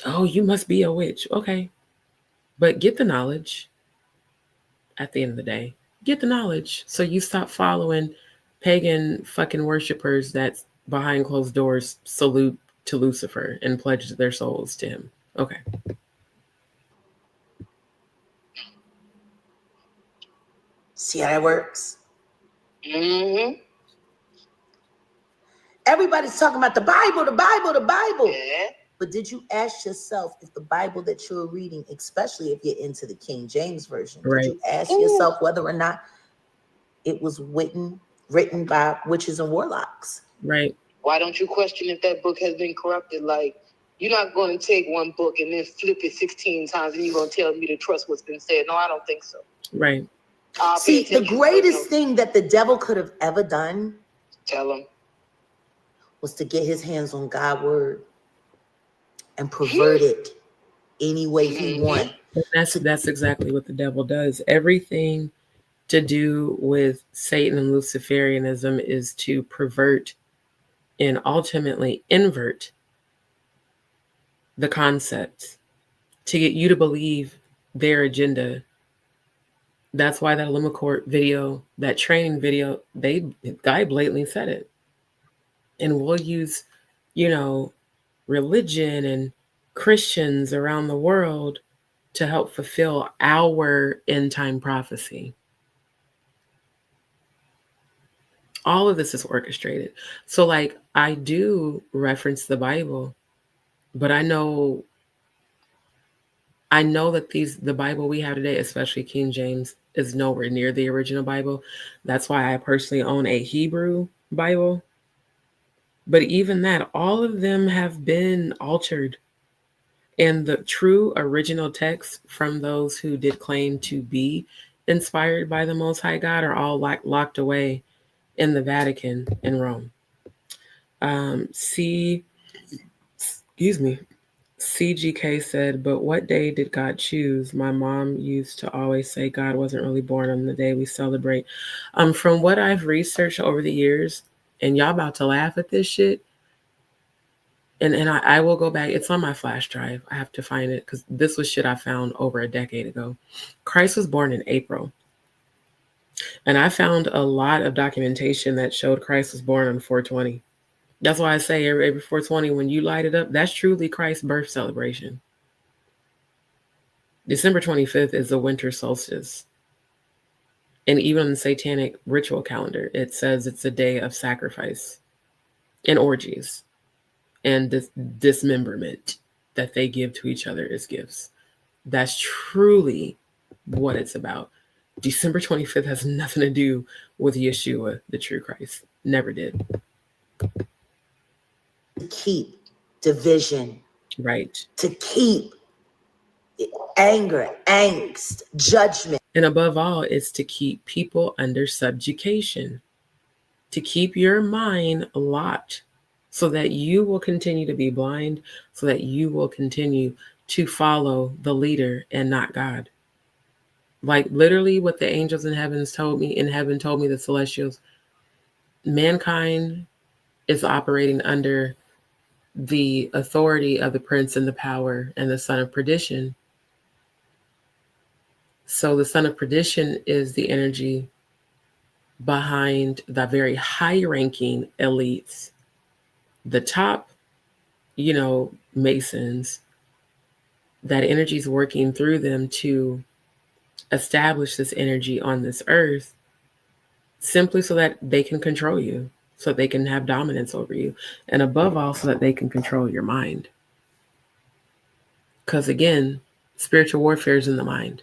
Oh, you must be a witch. Okay. But get the knowledge at the end of the day. Get the knowledge so you stop following pagan fucking worshipers that behind closed doors salute to Lucifer and pledge their souls to him. Okay. See how that works? Mm-hmm. Everybody's talking about the Bible, the Bible, the Bible. Yeah. But did you ask yourself if the Bible that you're reading, especially if you're into the King James Version, Right. did you ask yourself whether or not it was written by witches and warlocks? Right. Why don't you question if that book has been corrupted? Like, you're not going to take one book and then flip it 16 times and you're going to tell me to trust what's been said. No, I don't think so. Right. See, the greatest thing that the devil could have ever done, tell him, was to get his hands on God's word and pervert it any way he wants. That's exactly what the devil does. Everything to do with Satan and Luciferianism is to pervert and ultimately invert the concepts to get you to believe their agenda. That's why that Limacort video, that training video, guy blatantly said it. And we'll use, religion and Christians around the world to help fulfill our end time prophecy. All of this is orchestrated. So like I do reference the Bible, but I know that the Bible we have today, especially King James, is nowhere near the original Bible. That's why I personally own a Hebrew Bible. But even that, all of them have been altered. And the true original texts from those who did claim to be inspired by the Most High God are all locked away in the Vatican in Rome. CGK said, but what day did God choose? My mom used to always say God wasn't really born on the day we celebrate. From what I've researched over the years, and y'all about to laugh at this shit, and I will go back. It's on my flash drive. I have to find it because this was shit I found over a decade ago. Christ was born in April. And I found a lot of documentation that showed Christ was born on 420. That's why I say every 420, when you light it up, that's truly Christ's birth celebration. December 25th is the winter solstice. And even on the satanic ritual calendar, it says it's a day of sacrifice and orgies and dismemberment that they give to each other as gifts. That's truly what it's about. December 25th has nothing to do with Yeshua, the true Christ. Never did. To keep division. Right. To keep anger, angst, judgment. And above all, it's to keep people under subjugation, to keep your mind locked so that you will continue to be blind, so that you will continue to follow the leader and not God. Like literally what the angels in heaven told me, the celestials, mankind is operating under the authority of the prince and the power and the son of perdition. So the son of perdition is the energy behind the very high ranking elites, the top, masons. That energy is working through them to establish this energy on this earth simply so that they can control you, so they can have dominance over you, and above all, so that they can control your mind. Because again, spiritual warfare is in the mind.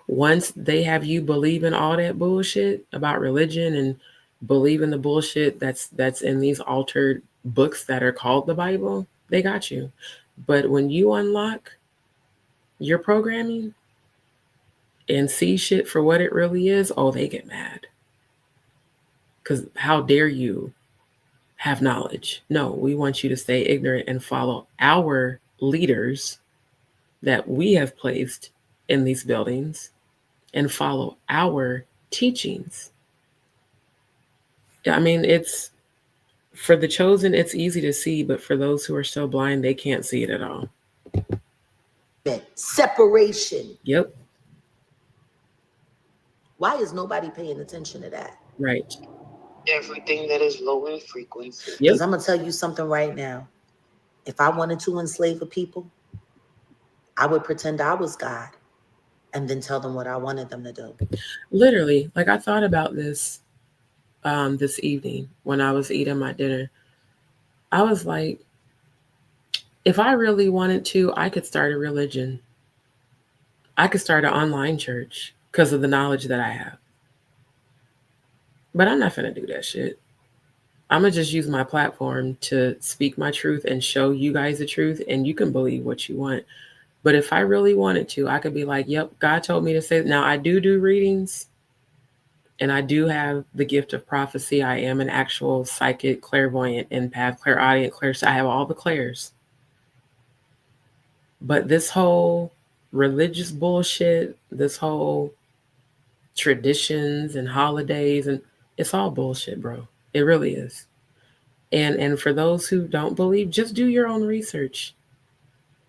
Once they have you believe in all that bullshit about religion and believe in the bullshit that's in these altered books that are called the Bible, they got you. But when you unlock your programming and see shit for what it really is, oh, they get mad. Because how dare you have knowledge? No, we want you to stay ignorant and follow our leaders that we have placed in these buildings and follow our teachings. I mean, it's for the chosen, it's easy to see, but for those who are so blind, they can't see it at all. Separation. Yep. Why is nobody paying attention to that? Right. Everything that is low in frequency. Because I'm going to tell you something right now. If I wanted to enslave a people, I would pretend I was God and then tell them what I wanted them to do. Literally, like I thought about this this evening when I was eating my dinner. I was like, if I really wanted to, I could start a religion. I could start an online church because of the knowledge that I have. But I'm not going to do that shit. I'm going to just use my platform to speak my truth and show you guys the truth, and you can believe what you want. But if I really wanted to, I could be like, yep, God told me to say. Now, I do readings, and I do have the gift of prophecy. I am an actual psychic, clairvoyant, empath, clairaudient, I have all the clairs. But this whole religious bullshit, this whole traditions and holidays, and it's all bullshit, bro. It really is. And for those who don't believe, just do your own research.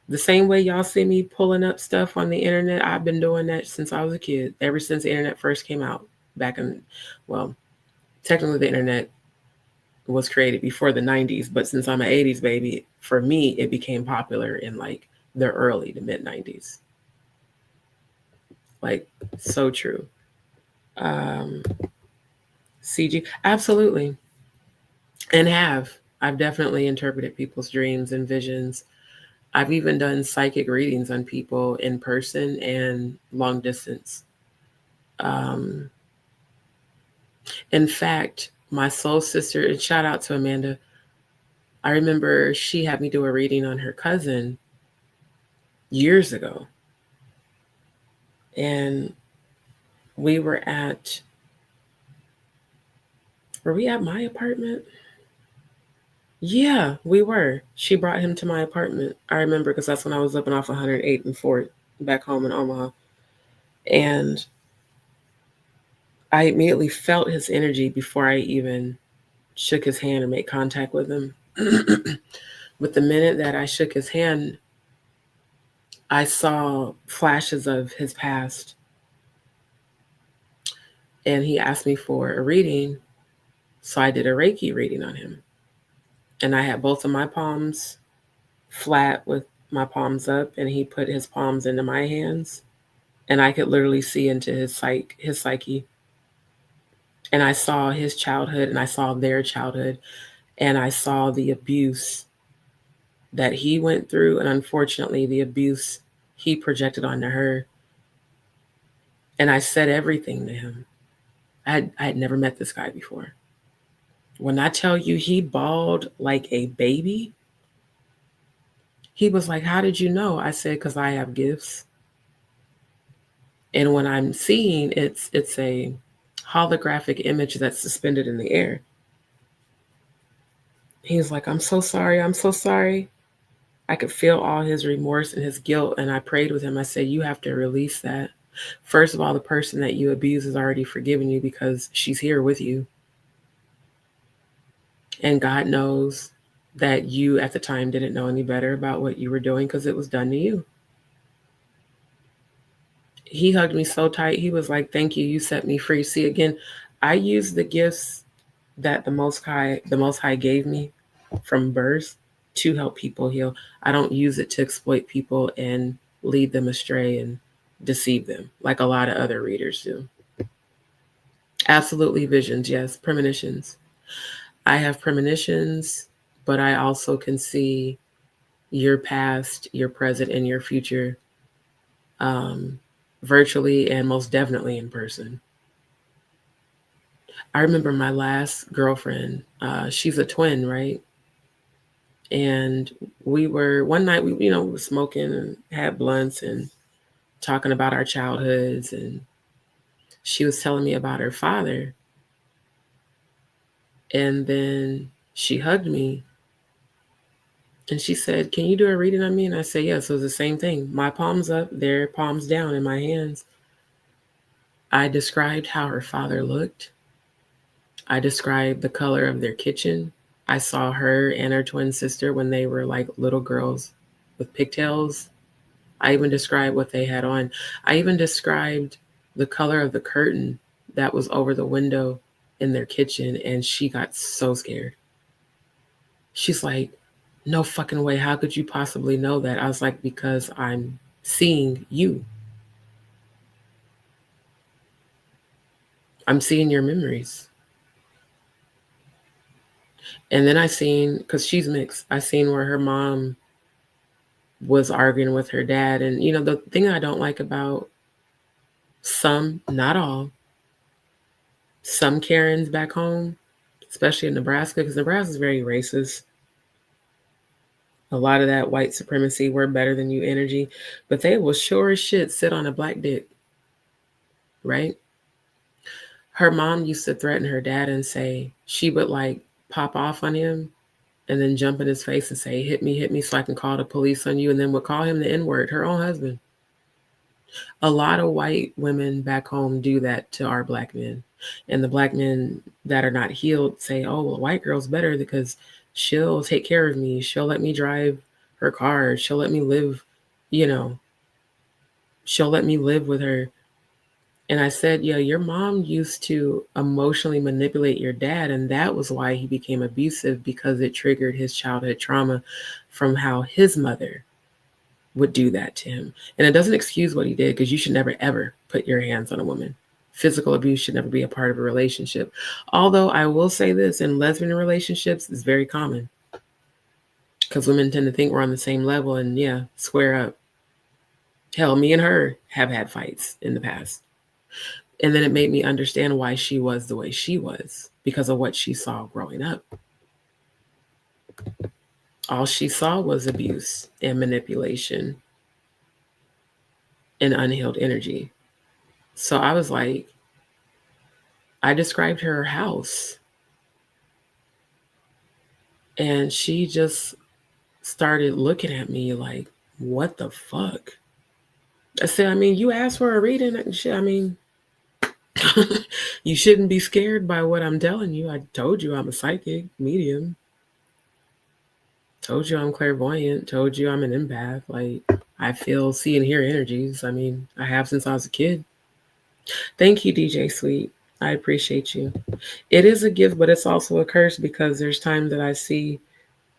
The same way y'all see me pulling up stuff on the internet, I've been doing that since I was a kid, ever since the internet first came out back in, well, technically the internet was created before the 90s, but since I'm an 80s baby, for me, it became popular in like the early to mid 90s. Like, so true. CG, absolutely. And I've definitely interpreted people's dreams and visions. I've even done psychic readings on people in person and long distance. In fact, my soul sister, and shout out to Amanda, I remember she had me do a reading on her cousin years ago. And we were at my apartment? Yeah, we were. She brought him to my apartment. I remember because that's when I was living off 108 and 4th back home in Omaha. And I immediately felt his energy before I even shook his hand and made contact with him. But the minute that I shook his hand, I saw flashes of his past. And he asked me for a reading. So I did a Reiki reading on him. And I had both of my palms flat with my palms up, and he put his palms into my hands. And I could literally see into his psyche. And I saw his childhood, and I saw their childhood, and I saw the abuse that he went through, and unfortunately the abuse he projected onto her. And I said everything to him. I had never met this guy before. When I tell you he bawled like a baby, he was like, how did you know? I said, because I have gifts. And when I'm seeing, it's a holographic image that's suspended in the air. He's like, I'm so sorry. I'm so sorry. I could feel all his remorse and his guilt. And I prayed with him. I said, you have to release that. First of all, the person that you abuse has already forgiven you because she's here with you. And God knows that you at the time didn't know any better about what you were doing because it was done to you. He hugged me so tight. He was like, thank you. You set me free. See, again, I use the gifts that the Most High gave me from birth to help people heal. I don't use it to exploit people and lead them astray and deceive them like a lot of other readers do. Absolutely visions, yes. Premonitions. I have premonitions, but I also can see your past, your present, and your future virtually and most definitely in person. I remember my last girlfriend, she's a twin, right? And one night we were smoking and had blunts and talking about our childhoods. And she was telling me about her father. And then she hugged me and she said, can you do a reading on me? And I said, yes. So it was the same thing. My palms up, their palms down in my hands. I described how her father looked. I described the color of their kitchen. I saw her and her twin sister when they were like little girls with pigtails. I even described what they had on. I even described the color of the curtain that was over the window in their kitchen, and she got so scared. She's like, no fucking way. How could you possibly know that? I was like, because I'm seeing you. I'm seeing your memories. And then I seen, because she's mixed, I seen where her mom was arguing with her dad. And, the thing I don't like about some, not all, some Karens back home, especially in Nebraska, because Nebraska is very racist. A lot of that white supremacy, we're better than you energy, but they will sure as shit sit on a black dick, right? Her mom used to threaten her dad and say she would like pop off on him and then jump in his face and say, hit me so I can call the police on you, and then would call him the N-word, her own husband. A lot of white women back home do that to our black men. And the black men that are not healed say, oh, well, a white girl's better because she'll take care of me. She'll let me drive her car. She'll let me live, she'll let me live with her. And I said, yeah, your mom used to emotionally manipulate your dad. And that was why he became abusive, because it triggered his childhood trauma from how his mother would do that to him. And it doesn't excuse what he did, because you should never, ever put your hands on a woman. Physical abuse should never be a part of a relationship. Although I will say this, in lesbian relationships, it's very common, because women tend to think we're on the same level and square up. Hell, me and her have had fights in the past. And then it made me understand why she was the way she was, because of what she saw growing up. All she saw was abuse and manipulation and unhealed energy. So I was like, I described her house. And she just started looking at me like, what the fuck? I said, you asked for a reading. You shouldn't be scared by what I'm telling you. I told you I'm a psychic medium. Told you I'm clairvoyant. Told you I'm an empath. Like, I feel, see, and hear energies. I have since I was a kid. Thank you, DJ Sweet. I appreciate you. It is a gift, but it's also a curse, because there's times that I see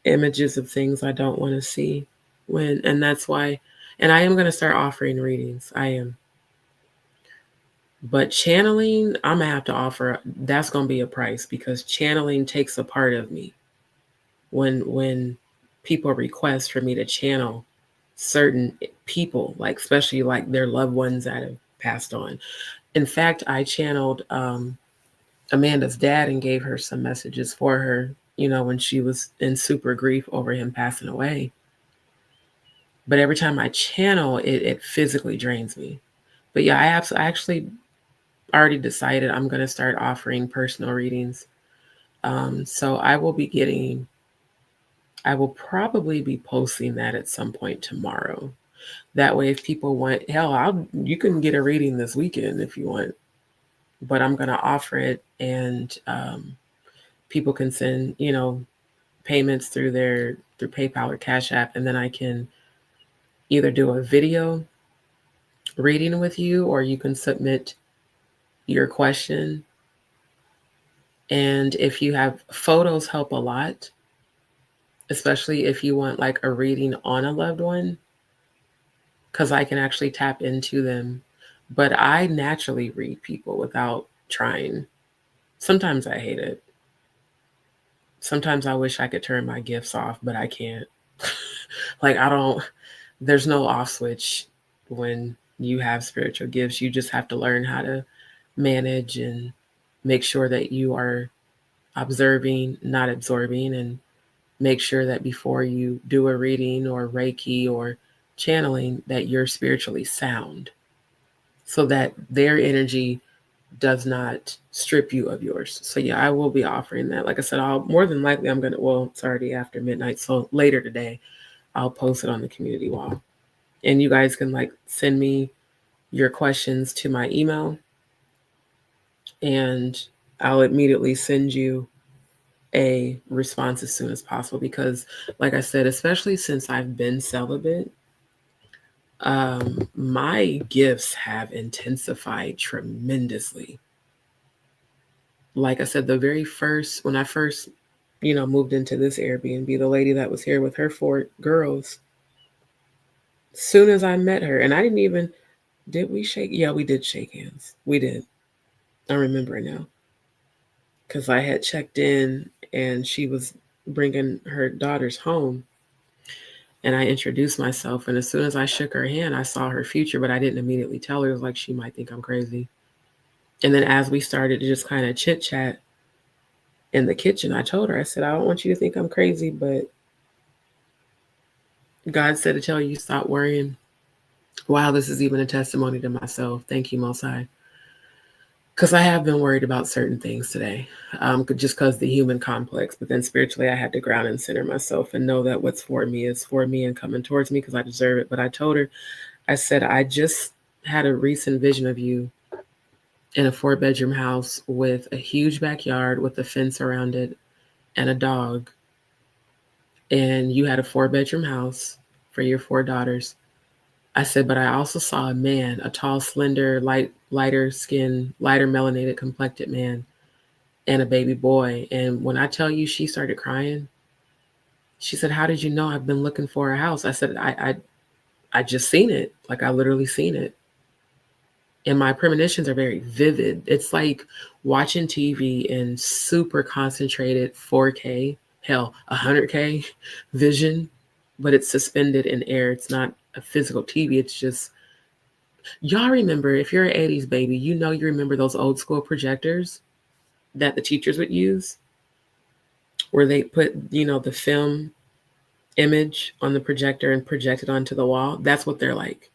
images of things I don't want to see and that's why, and I am going to start offering readings. I am. But channeling, I'm going to have to offer, that's going to be a price, because channeling takes a part of me. When people request for me to channel certain people, like especially like their loved ones that have passed on. In fact, I channeled Amanda's dad and gave her some messages for her, when she was in super grief over him passing away. But every time I channel, it physically drains me, But yeah, I actually already decided I'm going to start offering personal readings. So I will probably be posting that at some point tomorrow. That way, if people want, hell, you can get a reading this weekend if you want, but I'm going to offer it, and people can send, payments through PayPal or Cash App, and then I can either do a video reading with you, or you can submit your question. And if you have photos, help a lot, especially if you want like a reading on a loved one, because I can actually tap into them. But I naturally read people without trying. Sometimes I hate it. Sometimes I wish I could turn my gifts off, but I can't. Like, there's no off switch when you have spiritual gifts. You just have to learn how to manage and make sure that you are observing, not absorbing, and make sure that before you do a reading or Reiki or channeling, that you're spiritually sound so that their energy does not strip you of yours. So yeah, I will be offering that. Like I said, more than likely it's already after midnight, so later today I'll post it on the community wall. And you guys can like send me your questions to my email, and I'll immediately send you a response as soon as possible, because like I said, especially since I've been celibate, my gifts have intensified tremendously. Like I said, when I first, moved into this Airbnb, the lady that was here with her 4 girls, soon as I met her, and I didn't even, did we shake? Yeah, we did shake hands. We did. I remember now. Because I had checked in and she was bringing her daughters home. And I introduced myself. And as soon as I shook her hand, I saw her future, but I didn't immediately tell her. It was like, she might think I'm crazy. And then as we started to just kind of chit chat in the kitchen, I told her, I said, I don't want you to think I'm crazy, but God said to tell you, stop worrying. Wow, this is even a testimony to myself. Thank you, Most High. Because I have been worried about certain things today, just because the human complex. But then spiritually, I had to ground and center myself and know that what's for me is for me and coming towards me because I deserve it. But I told her, I said, I just had a recent vision of you in a 4-bedroom house with a huge backyard with a fence around it and a dog. And you had a 4-bedroom house for your 4 daughters. I said, but I also saw a man, a tall, slender, lighter skinned, lighter melanated complected man, and a baby boy. And when I tell you, she started crying. She said, how did you know? I've been looking for a house. I said, I just seen it. Like, I literally seen it. And my premonitions are very vivid. It's like watching TV in super concentrated 4K, hell, 100K vision, but it's suspended in air. It's not a physical TV. It's just, y'all remember, if you're an 80s baby, you remember those old school projectors that the teachers would use where they put, the film image on the projector and project it onto the wall. That's what they're like.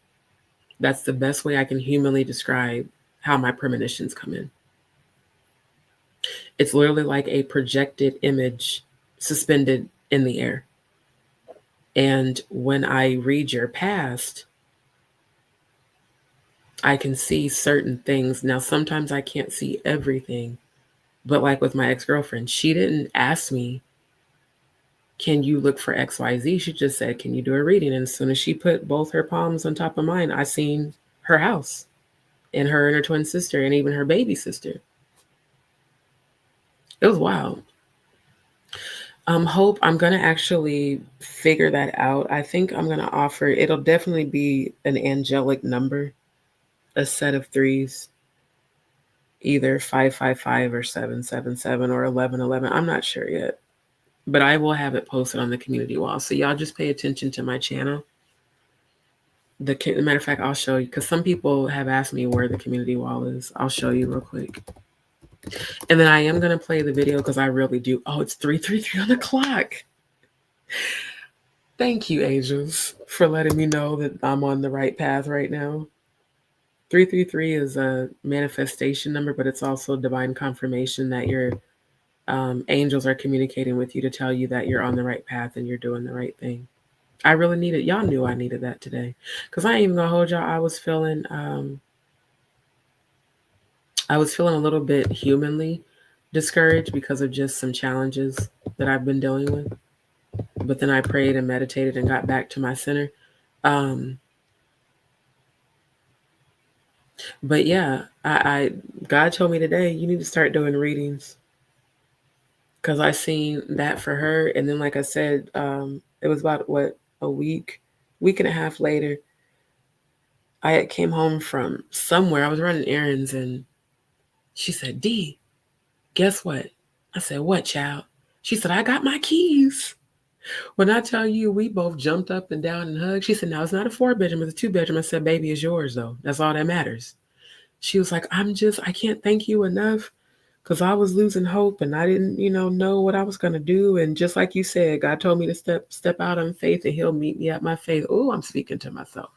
That's the best way I can humanly describe how my premonitions come in. It's literally like a projected image suspended in the air. And when I read your past, I can see certain things. Now, sometimes I can't see everything, but like with my ex-girlfriend, she didn't ask me, can you look for XYZ? She just said, can you do a reading? And as soon as she put both her palms on top of mine, I seen her house and her and her twin sister and even her baby sister. It was wild. Hope, I'm going to actually figure that out. I think I'm going to offer, it'll definitely be an angelic number, a set of 3s, either 555 or 777 or 1111. I'm not sure yet, but I will have it posted on the community wall. So y'all just pay attention to my channel. The matter of fact, I'll show you, because some people have asked me where the community wall is. I'll show you real quick. And then I am going to play the video because I really do. Oh, it's 3:33 on the clock. Thank you, angels, for letting me know that I'm on the right path right now. 333 is a manifestation number, but it's also divine confirmation that your angels are communicating with you to tell you that you're on the right path and you're doing the right thing. I really needed, y'all knew I needed that today. Because I ain't even gonna hold y'all. I was feeling a little bit humanly discouraged because of just some challenges that I've been dealing with. But then I prayed and meditated and got back to my center. But yeah, I God told me today, you need to start doing readings. Because I seen that for her. And then, like I said, it was about a week and a half later, I came home from somewhere. I was running errands and she said, D, guess what? I said, what, child? She said, I got my keys. When I tell you, we both jumped up and down and hugged. She said, now it's not a 4-bedroom, it's a 2-bedroom. I said, baby, it's yours though. That's all that matters. She was like, I can't thank you enough because I was losing hope and I didn't, know what I was going to do. And just like you said, God told me to step out on faith and he'll meet me at my faith. Oh, I'm speaking to myself.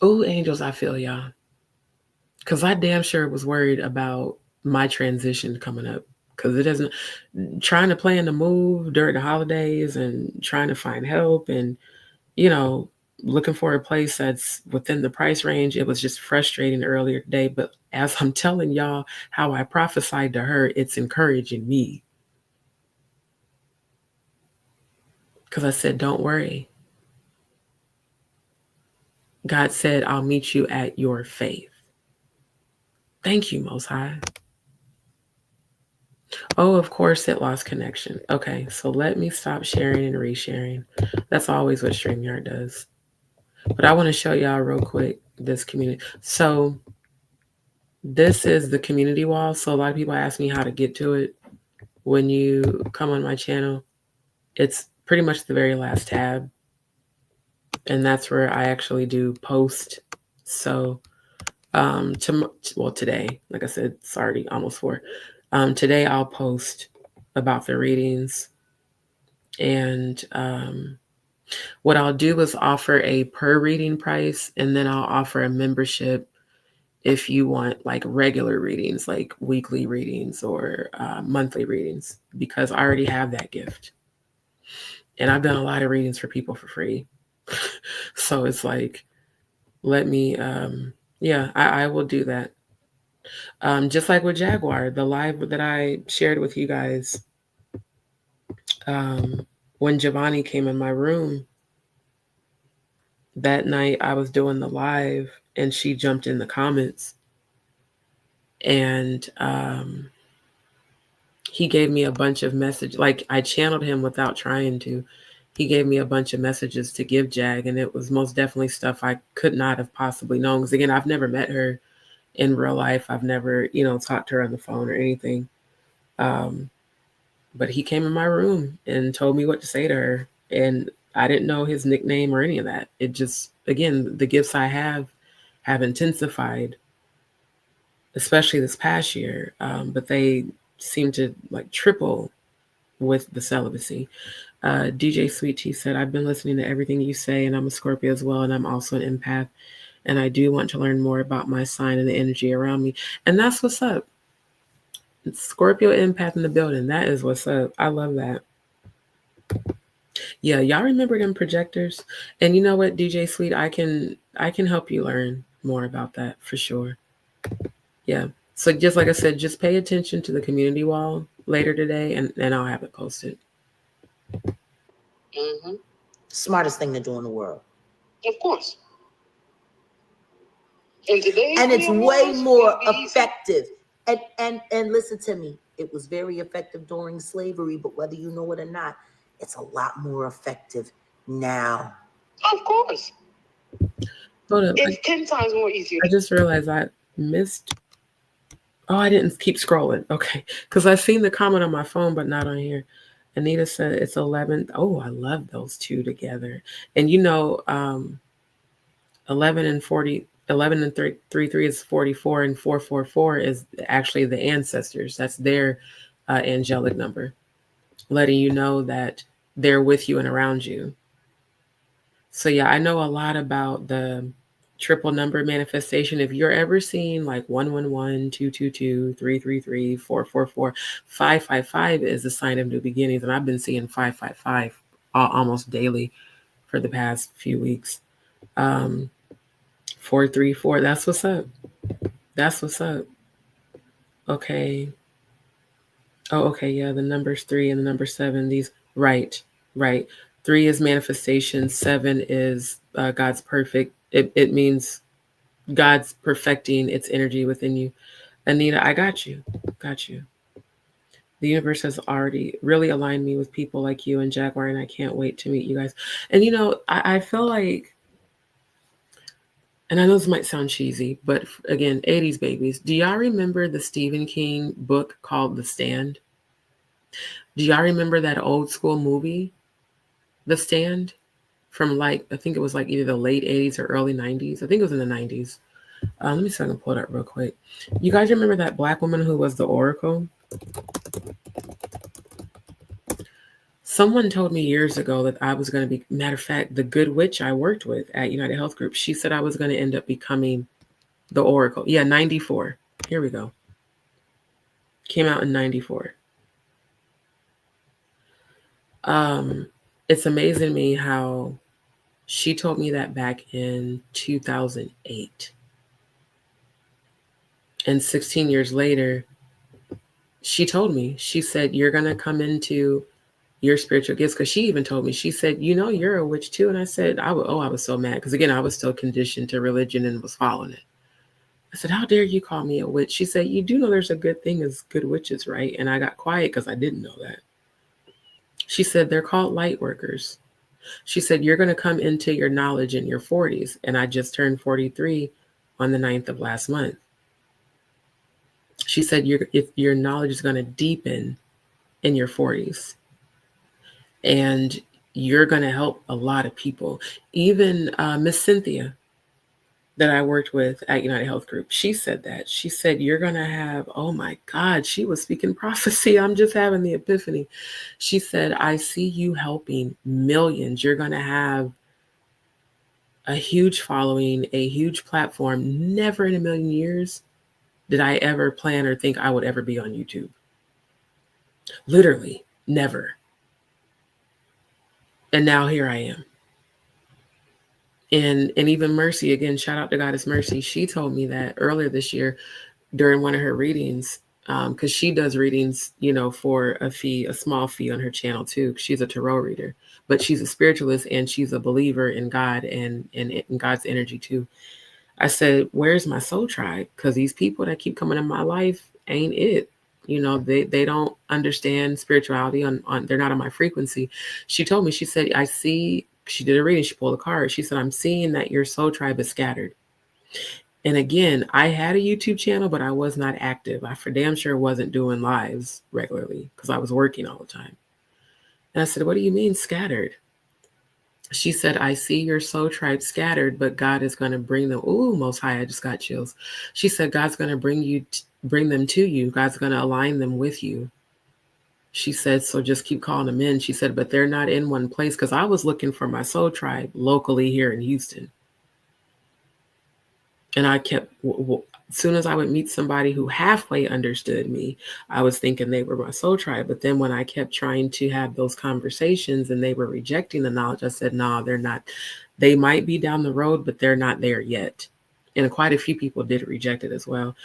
Oh, angels, I feel y'all. Because I damn sure was worried about my transition coming up. Because it isn't trying to plan to move during the holidays and trying to find help and, looking for a place that's within the price range. It was just frustrating earlier today. But as I'm telling y'all how I prophesied to her, it's encouraging me. Because I said, don't worry. God said, I'll meet you at your faith. Thank you, Most High. Oh, of course, it lost connection. Okay, so let me stop sharing and resharing. That's always what StreamYard does. But I want to show y'all real quick this community. So this is the community wall. So a lot of people ask me how to get to it. When you come on my channel, it's pretty much the very last tab. And that's where I actually do post. So today, like I said, it's already almost 4. Today I'll post about the readings. And what I'll do is offer a per reading price, and then I'll offer a membership if you want like regular readings, like weekly readings or monthly readings, because I already have that gift. And I've done a lot of readings for people for free. So it's like, let me, I will do that. Just like with Jaguar, the live that I shared with you guys, when Giovanni came in my room that night, I was doing the live and she jumped in the comments and he gave me a bunch of messages. Like I channeled him without trying to. He gave me a bunch of messages to give Jag, and it was most definitely stuff I could not have possibly known. Because again, I've never met her in real life. I've never, talked to her on the phone or anything. But he came in my room and told me what to say to her. And I didn't know his nickname or any of that. It just, again, the gifts I have intensified, especially this past year. But they seem to like triple with the celibacy. DJ Sweet Tea said, I've been listening to everything you say, and I'm a Scorpio as well, and I'm also an empath. And I do want to learn more about my sign and the energy around me. And that's what's up. It's Scorpio empath in the building. That is what's up. I love that. Yeah, y'all remember them projectors? And you know what, DJ Sweet, I can help you learn more about that for sure. Yeah. So just like I said, just pay attention to the community wall later today, and I'll have it posted. Mm-hmm. Smartest thing to do in the world. Of course. And it's way more effective. And listen to me, it was very effective during slavery, but whether you know it or not, it's a lot more effective now. Of course. Hold up. It's 10 times more easier. I just realized I missed. Oh, I didn't keep scrolling. Okay. Because I've seen the comment on my phone, but not on here. Anita said it's 11. Oh, I love those two together. And 11 and 40, 11 and 33 is 44, and 444 is actually the ancestors. That's their angelic number, letting you know that they're with you and around you. So yeah, I know a lot about the triple number manifestation. If you're ever seeing like 111, 222, 333, 444, 555 is a sign of new beginnings. And I've been seeing 555 almost daily for the past few weeks. 434, that's what's up. That's what's up. Okay. Oh, okay. Yeah, the number's 3 and the number 7. These, right. 3 is manifestation. 7 is God's perfect. It means God's perfecting its energy within you. Anita, I got you. Got you. The universe has already really aligned me with people like you and Jaguar, and I can't wait to meet you guys. And I feel like, and I know this might sound cheesy, but again, 80s babies. Do y'all remember the Stephen King book called The Stand? Do y'all remember that old school movie, The Stand? From like, I think it was like either the late 80s or early 90s. I think it was in the 90s. Let me see if I can pull it up real quick. You guys remember that Black woman who was the Oracle? Someone told me years ago that I was going to be, matter of fact, the good witch I worked with at United Health Group, she said I was going to end up becoming the Oracle. Yeah, 94. Here we go. Came out in 94. It's amazing to me how she told me that back in 2008. And 16 years later, she told me, she said, you're going to come into your spiritual gifts. Because she even told me, she said, you're a witch too. And I said, I was so mad. Because again, I was still conditioned to religion and was following it. I said, how dare you call me a witch? She said, you do know there's a good thing as good witches, right? And I got quiet because I didn't know that. She said, they're called light workers. She said, you're going to come into your knowledge in your 40s. And I just turned 43 on the 9th of last month. She said, your knowledge is going to deepen in your 40s. And you're going to help a lot of people. Even Miss Cynthia that I worked with at United Health Group, she said that. She said, you're going to have, oh my God, she was speaking prophecy. I'm just having the epiphany. She said, I see you helping millions. You're going to have a huge following, a huge platform. Never in a million years did I ever plan or think I would ever be on YouTube. Literally, never. And now here I am. And even Mercy, again, shout out to Goddess Mercy. She told me that earlier this year during one of her readings, because she does readings, for a fee, a small fee on her channel too. She's a tarot reader, but she's a spiritualist and she's a believer in God and in God's energy too. I said, where's my soul tribe? Because these people that keep coming in my life ain't it. They don't understand spirituality on they're not on my frequency. She told me, she said, I see, she did a reading, she pulled a card. She said, I'm seeing that your soul tribe is scattered. And again, I had a YouTube channel, but I was not active. I for damn sure wasn't doing lives regularly because I was working all the time. And I said, what do you mean scattered? She said, I see your soul tribe scattered, but God is going to bring them. Ooh, Most High, I just got chills. She said, God's going to bring them to you. God's going to align them with you. She said, so just keep calling them in. She said, but they're not in one place because I was looking for my soul tribe locally here in Houston. And I kept, as soon as I would meet somebody who halfway understood me, I was thinking they were my soul tribe. But then when I kept trying to have those conversations and they were rejecting the knowledge, I said, no, they're not. They might be down the road, but they're not there yet. And quite a few people did reject it as well.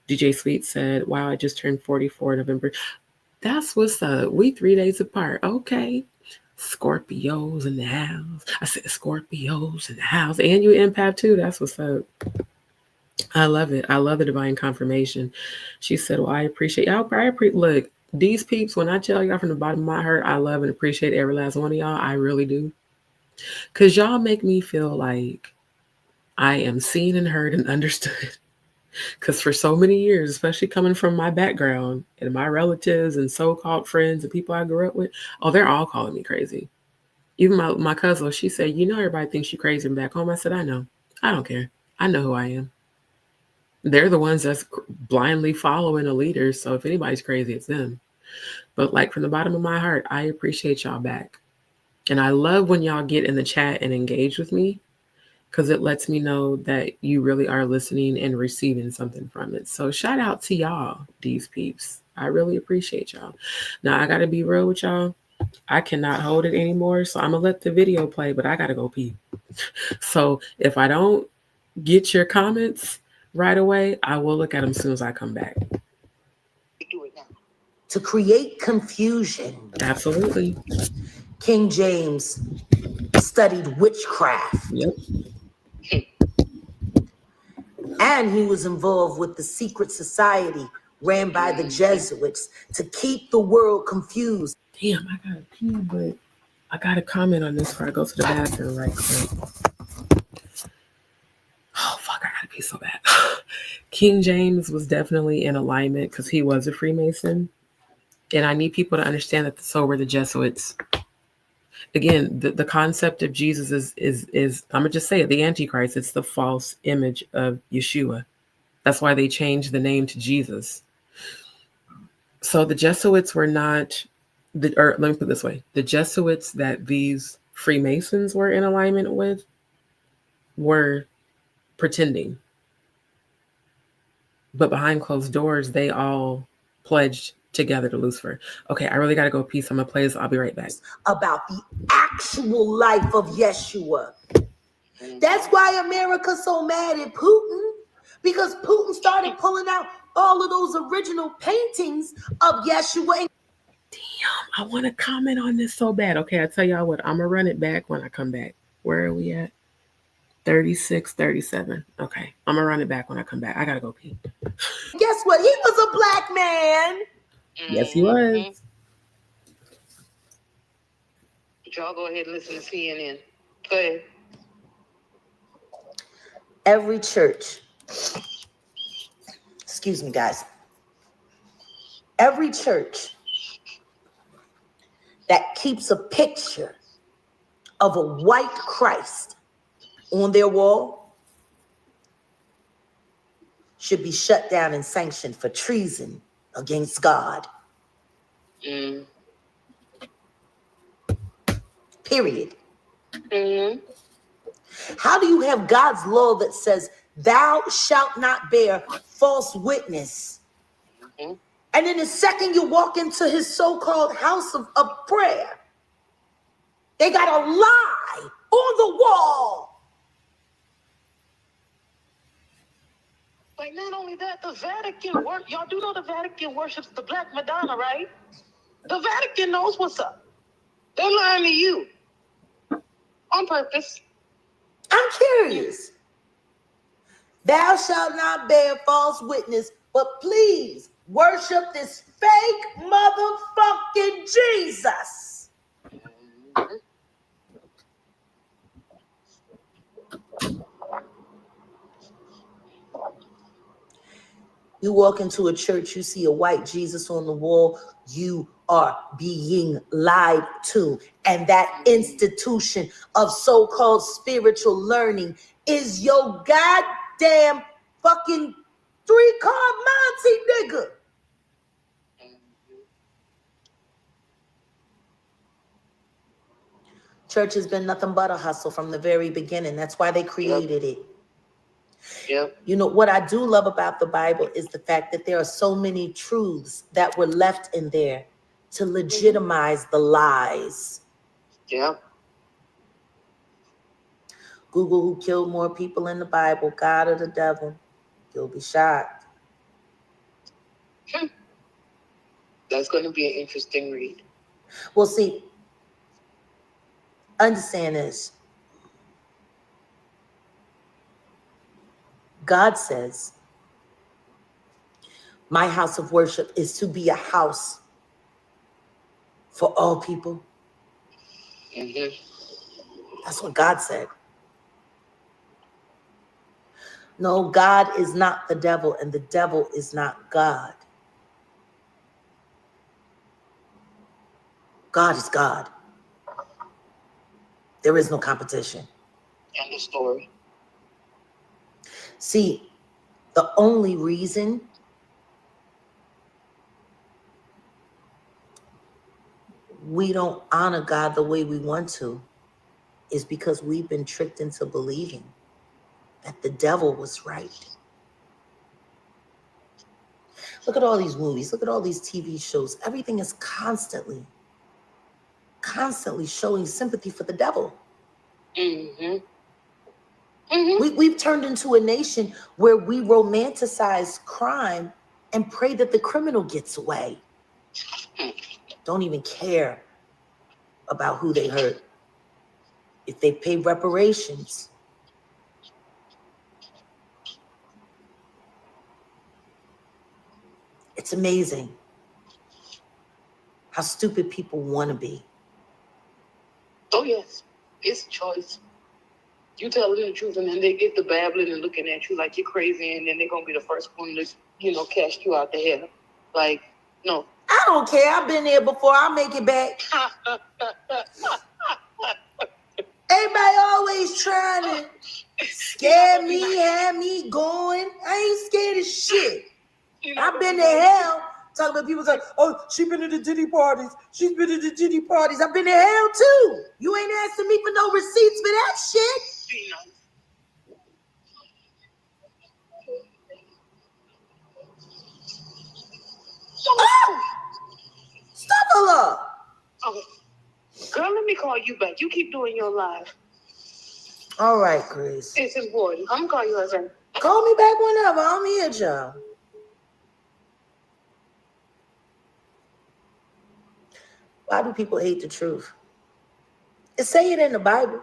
DJ Sweet said, wow, I just turned 44 in November. That's what's up. We 3 days apart. Okay. Scorpios in the house. I said Scorpios in the house. And you empath too. That's what's up. I love it. I love the divine confirmation. She said, well, I appreciate y'all. Look, DzPeepz, when I tell y'all from the bottom of my heart, I love and appreciate every last one of y'all. I really do. Because y'all make me feel like I am seen and heard and understood. Because for so many years, especially coming from my background and my relatives and so-called friends and people I grew up with, they're all calling me crazy. Even my cousin, she said, everybody thinks you're crazy back home. I said, I know. I don't care. I know who I am. They're the ones that's blindly following a leader. So if anybody's crazy, it's them. But like from the bottom of my heart, I appreciate y'all back. And I love when y'all get in the chat and engage with me. because it lets me know that you really are listening and receiving something from it. So shout out to y'all, DzPeepz. I really appreciate y'all. Now I gotta be real with y'all. I cannot hold it anymore, so I'm gonna let the video play, but I gotta go pee. So if I don't get your comments right away, I will look at them as soon as I come back. Do it now. To create confusion, Absolutely. King James studied witchcraft. Yep. And he was involved with the secret society ran by the Jesuits to keep the world confused. Damn, I gotta pee, but I gotta comment on this before I go to the bathroom right quick. Oh fuck, I gotta pee so bad. King James was definitely in alignment because he was a Freemason. And I need people to understand that so were the Jesuits. Again, the concept of Jesus is I'm gonna just say it, the Antichrist. It's the false image of Yeshua. That's why they changed the name to Jesus. So the Jesuits were not or let me put it this way: the Jesuits that these Freemasons were in alignment with were pretending, but behind closed doors, they all pledged together to Lucifer. Okay, I really got to go pee. So I'm gonna play this. I'll be right back. About the actual life of Yeshua. That's why America's so mad at Putin, because Putin started pulling out all of those original paintings of Yeshua. Damn, I want to comment on this so bad. Okay, I tell y'all what, I'm gonna run it back when I come back. Where are we at? 36, 37. Okay, I'm gonna run it back when I come back. I gotta go pee. Guess what? He was a black man. Yes, he was. But y'all go ahead and listen to CNN. Go ahead. Every church, excuse me, guys. Every church that keeps a picture of a white Christ on their wall should be shut down and sanctioned for treason against God. Period. How do you have God's law that says, thou shalt not bear false witness? And then the second you walk into his so-called house of prayer, they got a lie on the wall. Like, not only that, the Vatican y'all do know the Vatican worships the Black Madonna, right? The Vatican knows what's up. They're lying to you on purpose. I'm curious. Thou shalt not bear false witness, but please worship this fake motherfucking Jesus. You walk into a church, you see a white Jesus on the wall, you are being lied to. And that institution of so-called spiritual learning is your goddamn fucking 3-card Monty nigga. Church has been nothing but a hustle from the very beginning. That's why they created it. Yep. You know, what I do love about the Bible is the fact that there are so many truths that were left in there to legitimize the lies. Yeah. Google who killed more people in the Bible, God or the devil. You'll be shocked. That's going to be an interesting read. Well, see, understand this. God says, my house of worship is to be a house for all people. That's what God said. No, God is not the devil, and the devil is not God. God is God. There is no competition. End of story. See, the only reason we don't honor God the way we want to is because we've been tricked into believing that the devil was right. Look at all these movies. Look at all these TV shows. Everything is constantly showing sympathy for the devil. Mm-hmm. Mm-hmm. We've turned into a nation where we romanticize crime and pray that the criminal gets away. Don't even care about who they hurt. If they pay reparations. It's amazing how stupid people want to be. Oh, yes. It's a choice. You tell them the truth, and then they get the babbling and looking at you like you're crazy, and then they're going to be the first one to, cast you out the hair. Like, no. I don't care. I've been there before. I'll make it back. Everybody always trying to scare me, have me going. I ain't scared of shit. I've been to hell. Talking about people like, oh, she been to the Diddy parties. She's been to the Diddy parties. I've been to hell too. You ain't asking me for no receipts for that shit. Oh! Stop a lot. Okay. Girl, let me call you back. You keep doing your live. All right, Grace. It's important. I'm going to call you later. Call me back whenever. I'm here, y'all. Why do people hate the truth? It say it in the Bible.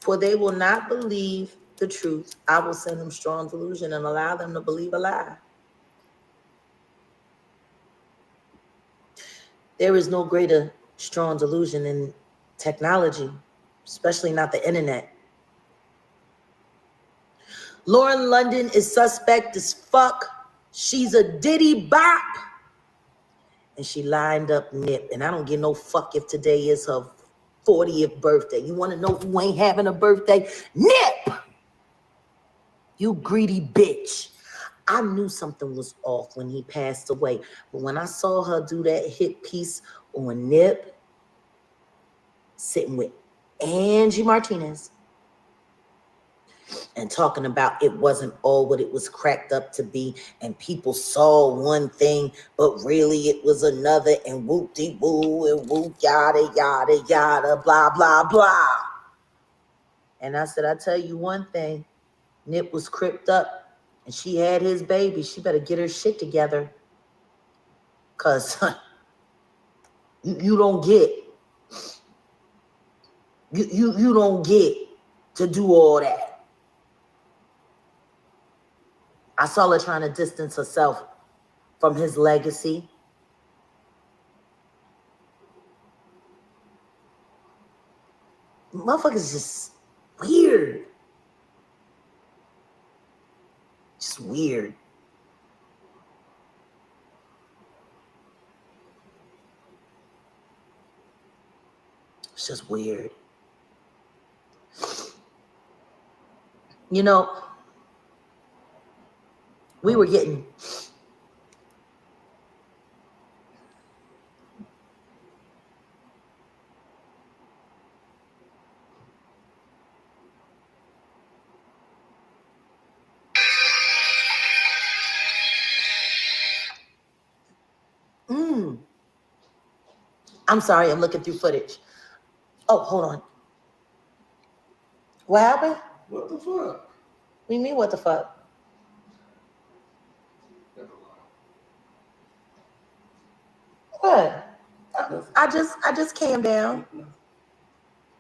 For they will not believe the truth. I will send them strong delusion and allow them to believe a lie. There is no greater strong delusion in technology, especially not the internet. Lauren London is suspect as fuck. She's a Diddy bop. And she lined up Nip. And I don't give no fuck if today is her 40th birthday. You want to know who ain't having a birthday? Nip! You greedy bitch. I knew something was off when he passed away. But when I saw her do that hit piece on Nip, sitting with Angie Martinez, and talking about it wasn't all what it was cracked up to be, and people saw one thing, but really it was another, and whoop-de-woo, and whoop, yada, yada, yada, blah, blah, blah. And I said, I tell you one thing, Nip was cripped up, and she had his baby. She better get her shit together, because you don't get, you don't get to do all that. I saw her trying to distance herself from his legacy. Motherfuckers just weird. Just weird. It's just weird. You know, we were getting I'm sorry, I'm looking through footage. Oh, hold on. What happened? What the fuck? What do you mean, what the fuck? What? I just came down.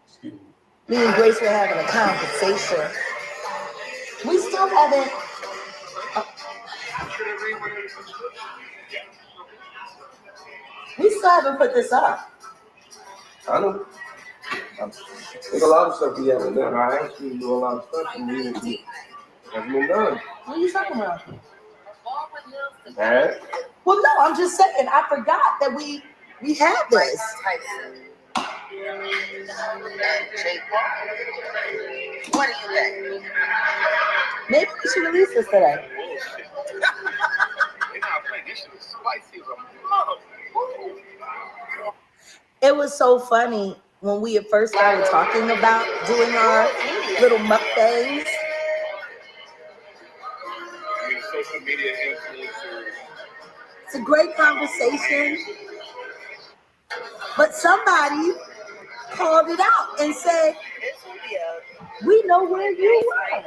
Excuse me. Me and Grace were having a conversation. We still haven't. We still haven't put this up. I know. There's a lot of stuff we haven't done. I asked you to do a lot of stuff and we haven't been done. What are you talking about? Alright? Well, no, I'm just saying. I forgot that we had this. What do you think? Maybe we should release this today. It was so funny when we had first started talking about doing our little things. I mean, social media influencers. It's a great conversation. But somebody called it out and said, we know where you were.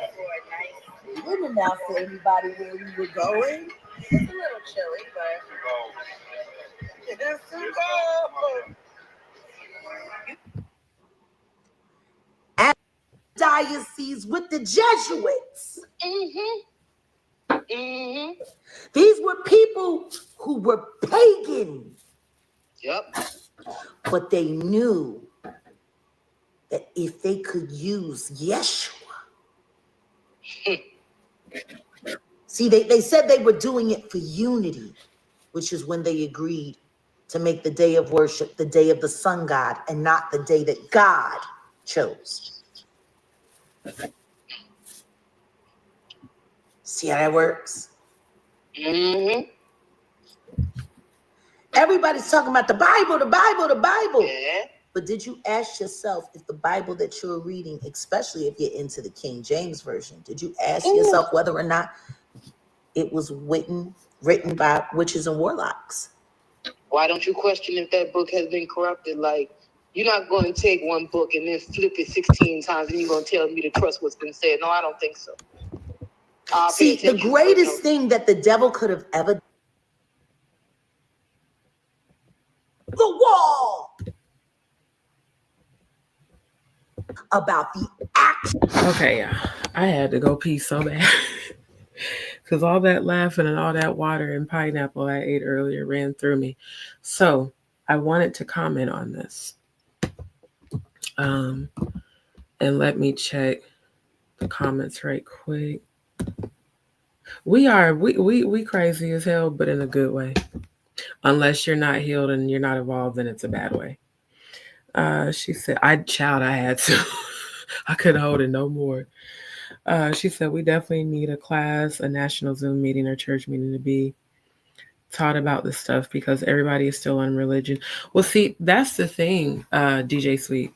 We didn't announce to anybody where we were going. It's a little chilly, but it's too cold. And diocese with the Jesuits. These were people who were pagan. Yep. But they knew that if they could use Yeshua. See, they said they were doing it for unity, which is when they agreed to make the day of worship the day of the sun god and not the day that God chose. See how that works? Everybody's talking about the Bible, the Bible, the Bible. Yeah. But did you ask yourself if the Bible that you're reading, especially if you're into the King James Version, did you ask yourself whether or not it was written by witches and warlocks? Why don't you question if that book has been corrupted? Like, you're not going to take one book and then flip it 16 times and you're going to tell me to trust what's been said. No, I don't think so. See, the greatest thing that the devil could have ever done, the wall about the action. Okay, yeah. I had to go pee so bad. Because all that laughing and all that water and pineapple I ate earlier ran through me. So I wanted to comment on this. And let me check the comments right quick. We crazy as hell, but in a good way. Unless you're not healed and you're not evolved, then it's a bad way. She said, I had to. I couldn't hold it no more. She said, we definitely need a class, a national Zoom meeting or church meeting to be taught about this stuff because everybody is still on religion. Well, see, that's the thing, DJ Sweet.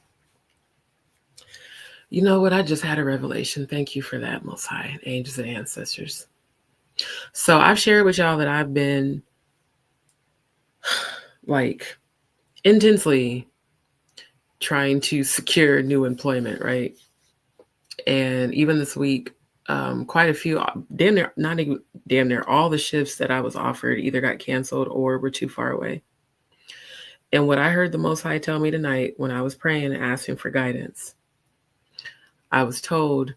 You know what? I just had a revelation. Thank you for that, Most High, angels and ancestors. So I've shared with y'all that I've been like intensely trying to secure new employment, right? And even this week, quite a few, damn near all the shifts that I was offered either got canceled or were too far away. And what I heard the Most High tell me tonight when I was praying and asking for guidance, I was told,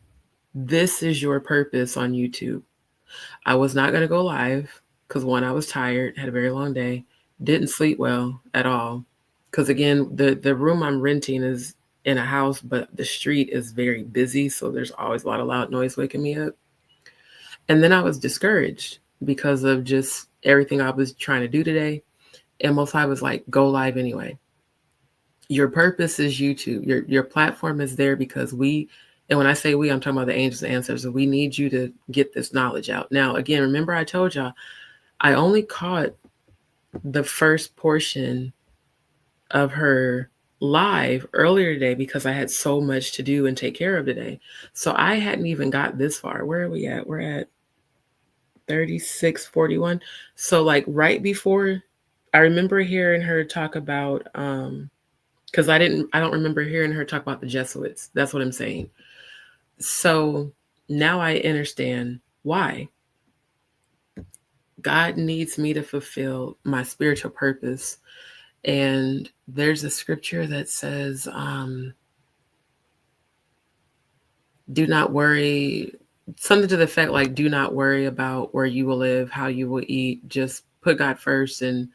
this is your purpose on YouTube. I was not going to go live because one, I was tired, had a very long day, didn't sleep well at all. Because again, the room I'm renting is in a house, but the street is very busy. So there's always a lot of loud noise waking me up. And then I was discouraged because of just everything I was trying to do today. And Most High was like, go live anyway. Your purpose is YouTube. Your platform is there because and when I say we, I'm talking about the angels and ancestors. We need you to get this knowledge out. Now, again, remember I told y'all, I only caught the first portion of her live earlier today because I had so much to do and take care of today. So I hadn't even got this far. Where are we at? We're at 36:41. So like right before, I remember hearing her talk about, because I don't remember hearing her talk about the Jesuits. That's what I'm saying. So now I understand why. God needs me to fulfill my spiritual purpose. And there's a scripture that says, do not worry, something to the effect like, do not worry about where you will live, how you will eat. Just put God first and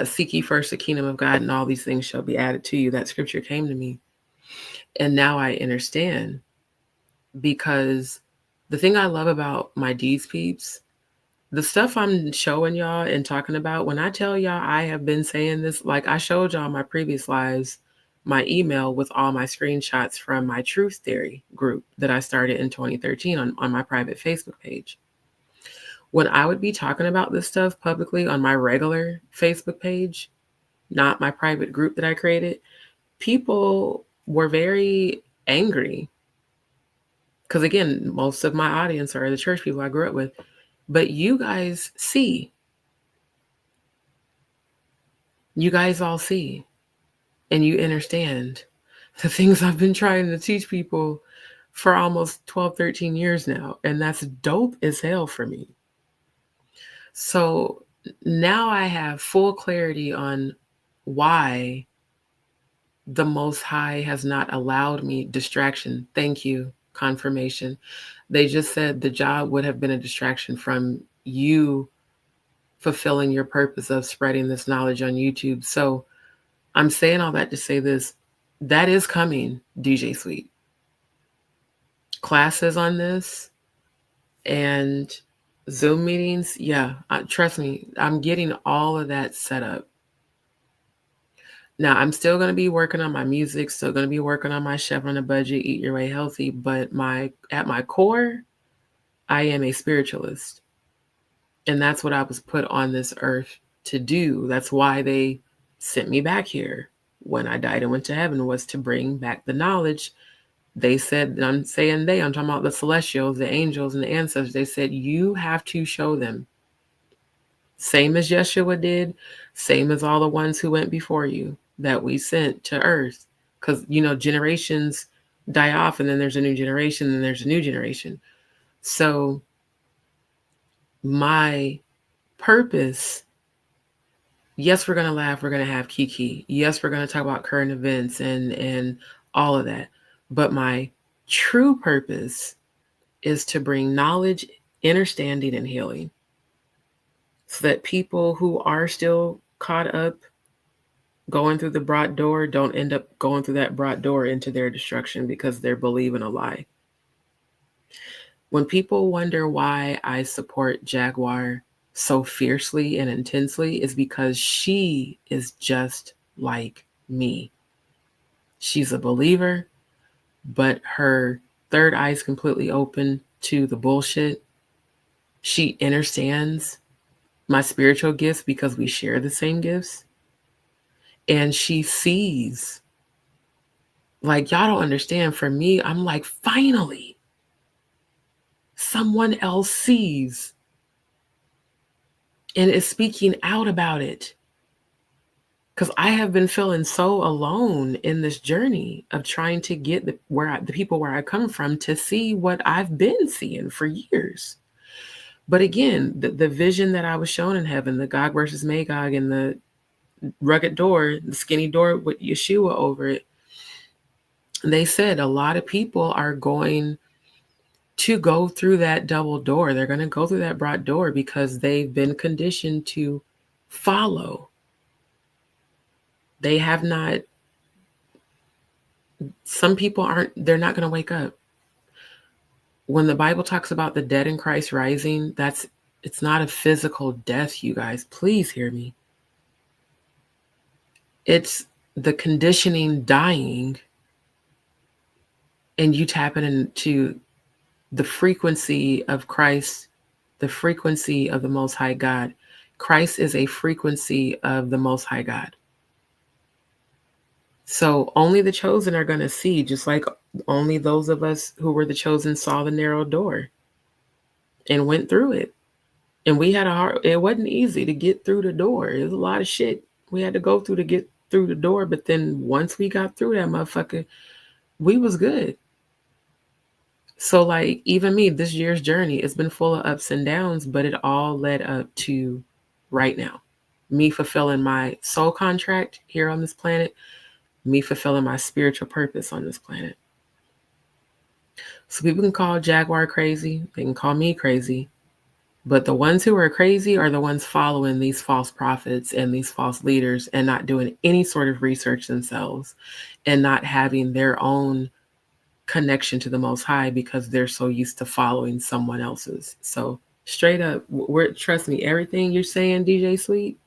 seek ye first the kingdom of God and all these things shall be added to you. That scripture came to me. And now I understand, because the thing I love about my DzPeepz, the stuff I'm showing y'all and talking about, when I tell y'all I have been saying this, like I showed y'all my previous lives, my email with all my screenshots from my Truth Theory group that I started in 2013 on my private Facebook page. When I would be talking about this stuff publicly on my regular Facebook page, not my private group that I created, people were very angry Because again, most of my audience are the church people I grew up with. But you guys see. You guys all see. And you understand the things I've been trying to teach people for almost 12, 13 years now. And that's dope as hell for me. So now I have full clarity on why the Most High has not allowed me distraction. Thank you, confirmation. They just said the job would have been a distraction from you fulfilling your purpose of spreading this knowledge on YouTube. So I'm saying all that to say this. That is coming, DJ Sweet. Classes on this and Zoom meetings. Yeah, trust me, I'm getting all of that set up. Now, I'm still going to be working on my music, still going to be working on my Chef on a Budget, Eat Your Way Healthy. But at my core, I am a spiritualist. And that's what I was put on this earth to do. That's why they sent me back here when I died and went to heaven, was to bring back the knowledge. They said, and I'm saying I'm talking about the celestials, the angels, and the ancestors. They said, you have to show them. Same as Yeshua did, same as all the ones who went before you that we sent to earth. Because, generations die off, and then there's a new generation, and there's a new generation. So my purpose, yes, we're going to laugh, we're going to have kiki. Yes, we're going to talk about current events and all of that. But my true purpose is to bring knowledge, understanding, and healing. So that people who are still caught up going through the broad door don't end up going through that broad door into their destruction because they're believing a lie. When people wonder why I support Jaguar so fiercely and intensely, is because she is just like me. She's a believer, but her third eye is completely open to the bullshit. She understands my spiritual gifts because we share the same gifts. And she sees, like, y'all don't understand. For me, I'm like, finally, someone else sees and is speaking out about it. Because I have been feeling so alone in this journey of trying to get the people where I come from to see what I've been seeing for years. But again, the vision that I was shown in heaven, the Gog versus Magog and the rugged door, the skinny door with Yeshua over it, they said a lot of people are going to go through that double door. They're going to go through that broad door because they've been conditioned to follow. They have not, some people they're not going to wake up. When the Bible talks about the dead in Christ rising, it's not a physical death, you guys. Please hear me. It's the conditioning dying and you tapping into the frequency of Christ, the frequency of the Most High God. Christ is a frequency of the Most High God. So only the chosen are going to see, just like only those of us who were the chosen saw the narrow door and went through it. And we had it wasn't easy to get through the door. It was a lot of shit we had to go through to get through the door. But then once we got through that motherfucker, we was good. So like even me, this year's journey, it's been full of ups and downs, but it all led up to right now. Me fulfilling my soul contract here on this planet, me fulfilling my spiritual purpose on this planet. So people can call Jaguar crazy. They can call me crazy. But the ones who are crazy are the ones following these false prophets and these false leaders and not doing any sort of research themselves and not having their own connection to the Most High because they're so used to following someone else's. So straight up, trust me, everything you're saying, DJ Sweet,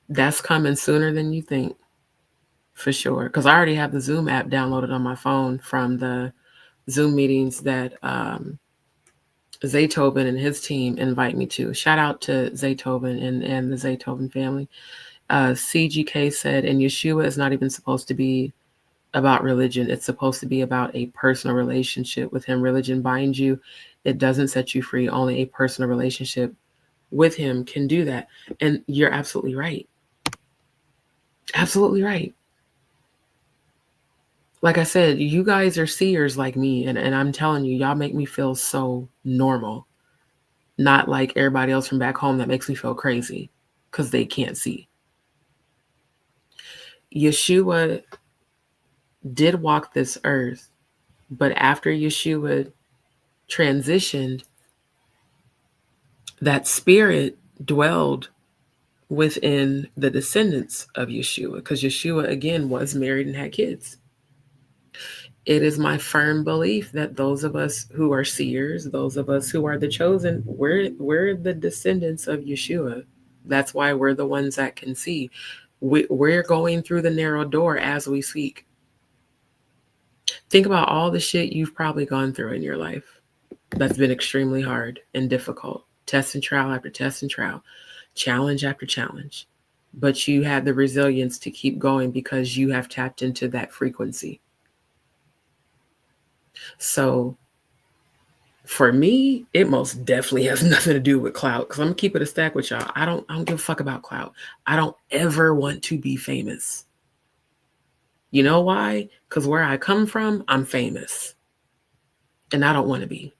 that's coming sooner than you think. For sure. Because I already have the Zoom app downloaded on my phone from the Zoom meetings that Zaytoven and his team invite me to. Shout out to Zaytoven and the Zaytoven family. CGK said, and Yeshua is not even supposed to be about religion. It's supposed to be about a personal relationship with him. Religion binds you. It doesn't set you free. Only a personal relationship with him can do that. And you're absolutely right. Absolutely right. Like I said, you guys are seers like me. And I'm telling you, y'all make me feel so normal. Not like everybody else from back home that makes me feel crazy because they can't see. Yeshua did walk this earth, but after Yeshua transitioned, that spirit dwelled within the descendants of Yeshua, because Yeshua, again, was married and had kids. It is my firm belief that those of us who are seers, those of us who are the chosen, we're the descendants of Yeshua. That's why we're the ones that can see. We're going through the narrow door as we speak. Think about all the shit you've probably gone through in your life that's been extremely hard and difficult. Test and trial after test and trial, challenge after challenge. But you have the resilience to keep going because you have tapped into that frequency. So for me, it most definitely has nothing to do with clout, because I'm gonna keep it a stack with y'all. I don't give a fuck about clout. I don't ever want to be famous. You know why? Because where I come from, I'm famous. And I don't want to be.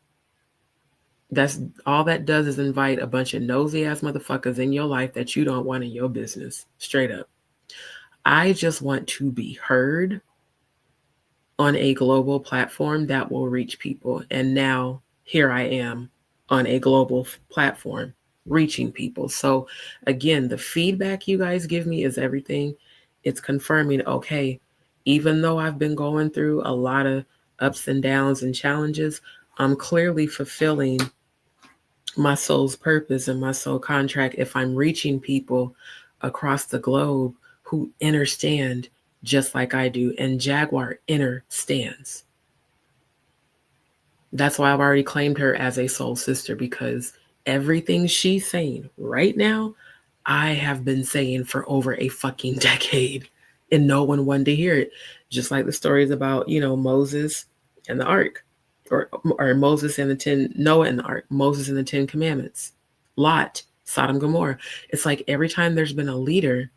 That's all that does is invite a bunch of nosy ass motherfuckers in your life that you don't want in your business. Straight up. I just want to be heard on a global platform that will reach people. And now here I am on a global platform reaching people. So again, the feedback you guys give me is everything. It's confirming, okay, even though I've been going through a lot of ups and downs and challenges, I'm clearly fulfilling my soul's purpose and my soul contract if I'm reaching people across the globe who understand just like I do. And Jaguar understands. That's why I've already claimed her as a soul sister, because everything she's saying right now, I have been saying for over a fucking decade, and no one wanted to hear it. Just like the stories about, Moses and the ark, or Moses and the 10, Noah and the ark, Moses and the 10 commandments, Lot, Sodom, Gomorrah. It's like every time there's been a leader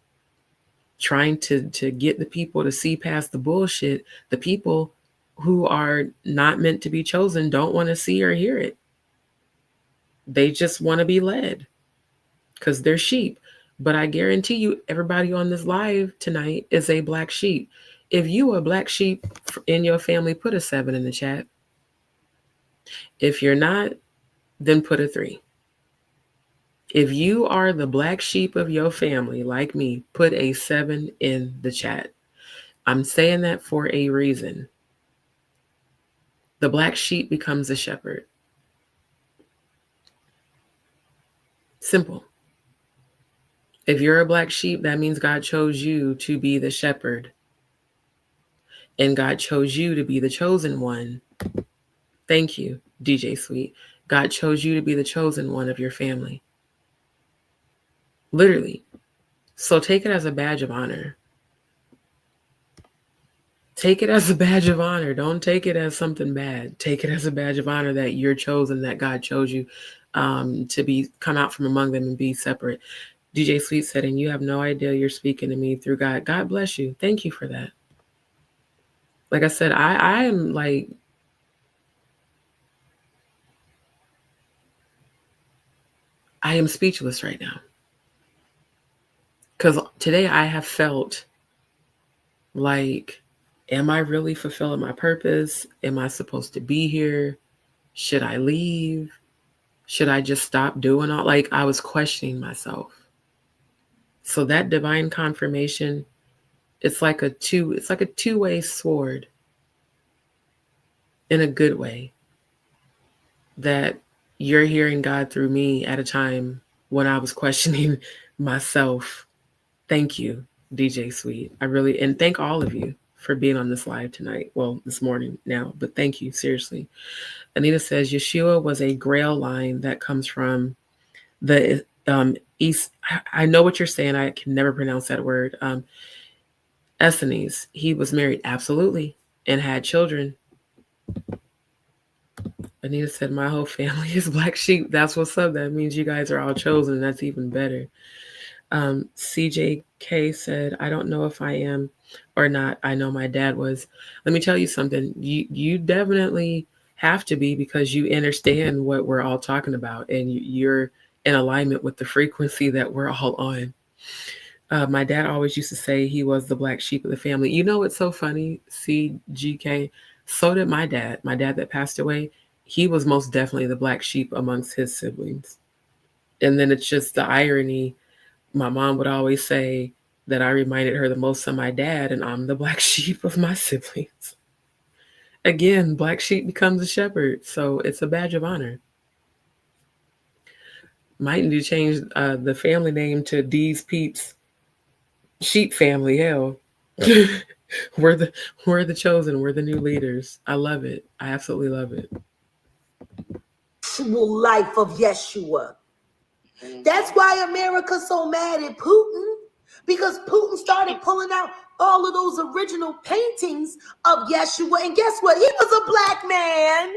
trying to get the people to see past the bullshit, the people who are not meant to be chosen don't want to see or hear it. They just want to be led because they're sheep. But I guarantee you, everybody on this live tonight is a black sheep. If you are a black sheep in your family, put a 7 in the chat. If you're not, then put a 3. If you are the black sheep of your family, like me, put a 7 in the chat. I'm saying that for a reason. The black sheep becomes a shepherd. Simple. If you're a black sheep, that means God chose you to be the shepherd. And God chose you to be the chosen one. Thank you, DJ Sweet. God chose you to be the chosen one of your family. Literally. So take it as a badge of honor. Take it as a badge of honor. Don't take it as something bad. Take it as a badge of honor that you're chosen, that God chose you to come out from among them and be separate. DJ Sweet said, and you have no idea you're speaking to me through God. God bless you. Thank you for that. Like I said, I am like, I am speechless right now. Because today I have felt like, am I really fulfilling my purpose? Am I supposed to be here? Should I leave? Should I just stop doing all? Like, I was questioning myself. So that divine confirmation, it's like a two-way sword in a good way, that you're hearing God through me at a time when I was questioning myself. Thank you, DJ Sweet. And thank all of you for being on this live tonight. Well, this morning now, but thank you, seriously. Anita says, Yeshua was a grail line that comes from the east. I know what you're saying. I can never pronounce that word. Essenes, he was married, absolutely, and had children. Anita said, my whole family is black sheep. That's what's up. That means you guys are all chosen. That's even better. CJK said, I don't know if I am or not. I know my dad was. Let me tell you something. You definitely have to be, because you understand what we're all talking about, and you're in alignment with the frequency that we're all on. My dad always used to say he was the black sheep of the family. You know, it's so funny, CGK. So did my dad. My dad that passed away, he was most definitely the black sheep amongst his siblings. And then it's just the irony. My mom would always say that I reminded her the most of my dad, and I'm the black sheep of my siblings. Again, black sheep becomes a shepherd, so it's a badge of honor. Might need to change the family name to DzPeepz Sheep Family. Hell, we're the chosen. We're the new leaders. I love it. I absolutely love it. Life of Yeshua. That's why America's so mad at Putin, because Putin started pulling out all of those original paintings of Yeshua, and guess what? He was a black man.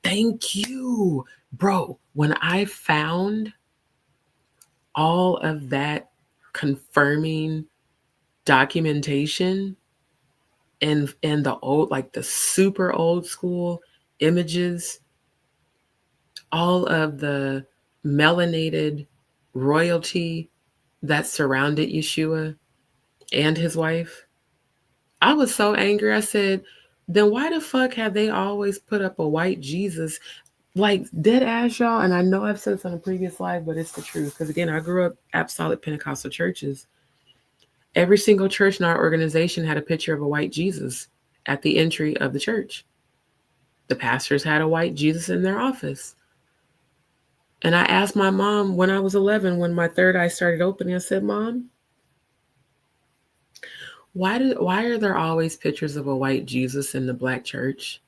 Thank you, bro. When I found all of that confirming documentation and the old, like the super old school images, all of the melanated royalty that surrounded Yeshua and his wife, I was so angry. I said, then why the fuck have they always put up a white Jesus? Like, dead ass, y'all. And I know I've said this on a previous live, but it's the truth. Because again, I grew up apostolic Pentecostal churches. Every single church in our organization had a picture of a white Jesus at the entry of the church. The pastors had a white Jesus in their office. And I asked my mom when I was 11, when my third eye started opening, I said, Mom, why are there always pictures of a white Jesus in the black church?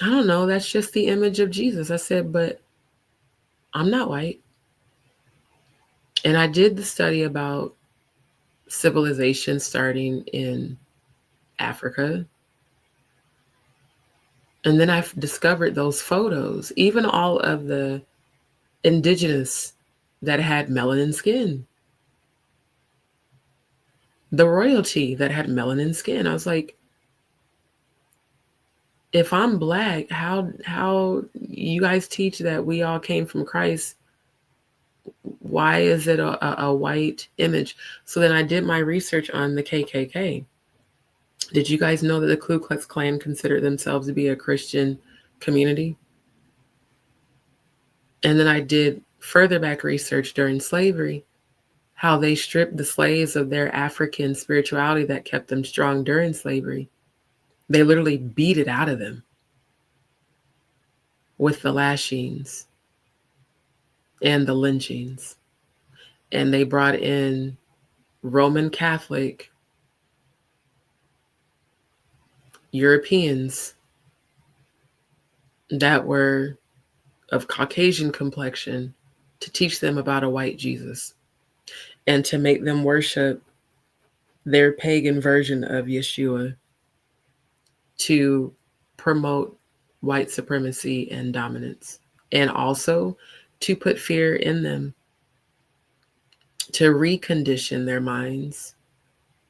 I don't know. That's just the image of Jesus. I said, but I'm not white. And I did the study about civilization starting in Africa. And then I discovered those photos, even all of the indigenous that had melanin skin, the royalty that had melanin skin. I was like, if I'm black, how you guys teach that we all came from Christ? Why is it a white image? So then I did my research on the KKK. Did you guys know that the Ku Klux Klan considered themselves to be a Christian community? And then I did further back research during slavery, how they stripped the slaves of their African spirituality that kept them strong during slavery. They literally beat it out of them with the lashings and the lynchings. And they brought in Roman Catholic Europeans that were of Caucasian complexion to teach them about a white Jesus and to make them worship their pagan version of Yeshua, to promote white supremacy and dominance, and also to put fear in them, to recondition their minds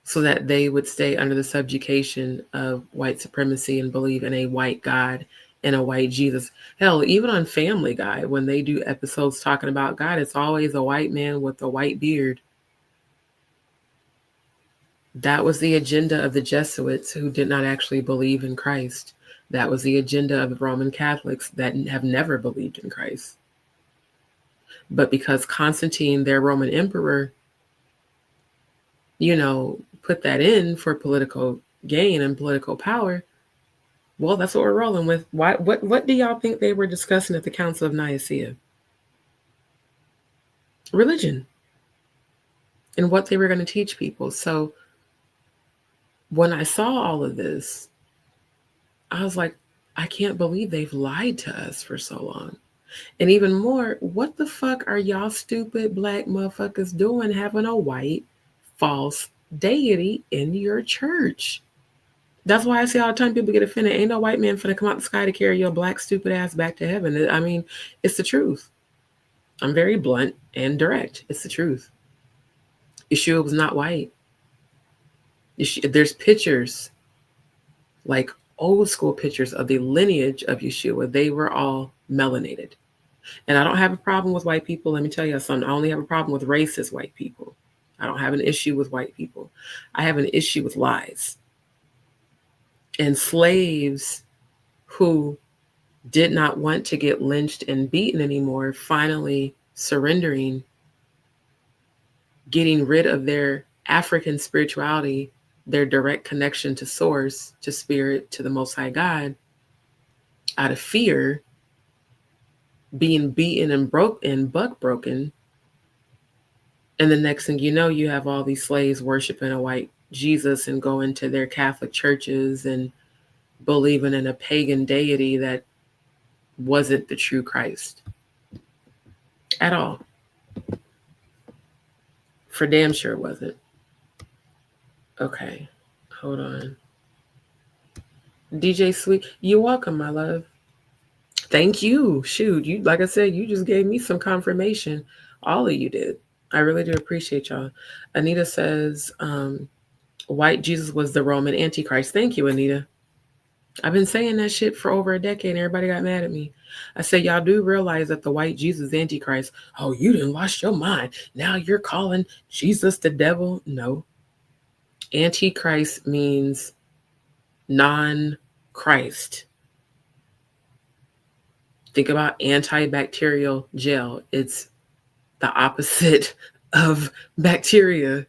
so that they would stay under the subjugation of white supremacy and believe in a white God and a white Jesus. Hell, even on Family Guy, when they do episodes talking about God, it's always a white man with a white beard. That was the agenda of the Jesuits, who did not actually believe in Christ. That was the agenda of the Roman Catholics that have never believed in Christ. But because Constantine, their Roman emperor, put that in for political gain and political power, well, that's what we're rolling with. What do y'all think they were discussing at the Council of Nicaea? Religion and what they were going to teach people. So when I saw all of this, I was like, I can't believe they've lied to us for so long. And even more, what the fuck are y'all stupid black motherfuckers doing having a white false deity in your church. That's why I see all the time people get offended. Ain't no white man finna come out the sky to carry your black stupid ass back to heaven. I mean, it's the truth. I'm very blunt and direct. It's the truth. Yeshua was not white. There's pictures, like old school pictures of the lineage of Yeshua. They were all melanated. And I don't have a problem with white people. Let me tell you something. I only have a problem with racist white people. I don't have an issue with white people. I have an issue with lies. And slaves who did not want to get lynched and beaten anymore, finally surrendering, getting rid of their African spirituality, their direct connection to source, to spirit, to the Most High God, out of fear, being beaten and buck broken. And the next thing you know, you have all these slaves worshiping a white Jesus and going to their Catholic churches and believing in a pagan deity that wasn't the true Christ at all. For damn sure wasn't. Okay, hold on. DJ Sweet, you're welcome, my love. Thank you. Shoot, you, like I said, you just gave me some confirmation. All of you did. I really do appreciate y'all. Anita says, white Jesus was the Roman Antichrist. Thank you, Anita. I've been saying that shit for over a decade and everybody got mad at me. I said, y'all do realize that the white Jesus is Antichrist. Oh, you done lost your mind. Now you're calling Jesus the devil? No. Antichrist means non-Christ. Think about antibacterial gel. It's the opposite of bacteria.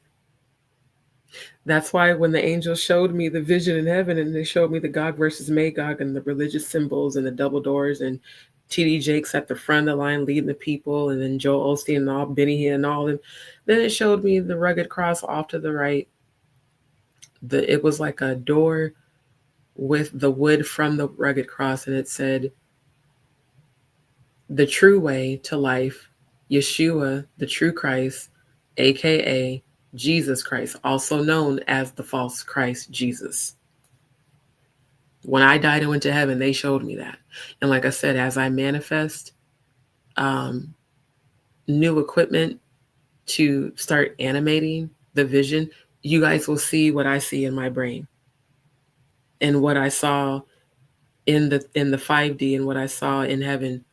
That's why when the angel showed me the vision in heaven and they showed me the Gog versus Magog and the religious symbols and the double doors and T.D. Jakes at the front of the line leading the people and then Joel Osteen and all, Benny Hinn and all them. Then it showed me the rugged cross off to the right. It was like a door with the wood from the rugged cross, and it said, the true way to life, Yeshua, the true Christ, aka Jesus Christ, also known as the false Christ Jesus. When I died and went to heaven, they showed me that. And like I said, as I manifest new equipment to start animating the vision, you guys will see what I see in my brain and what I saw in the 5D and what I saw in heaven,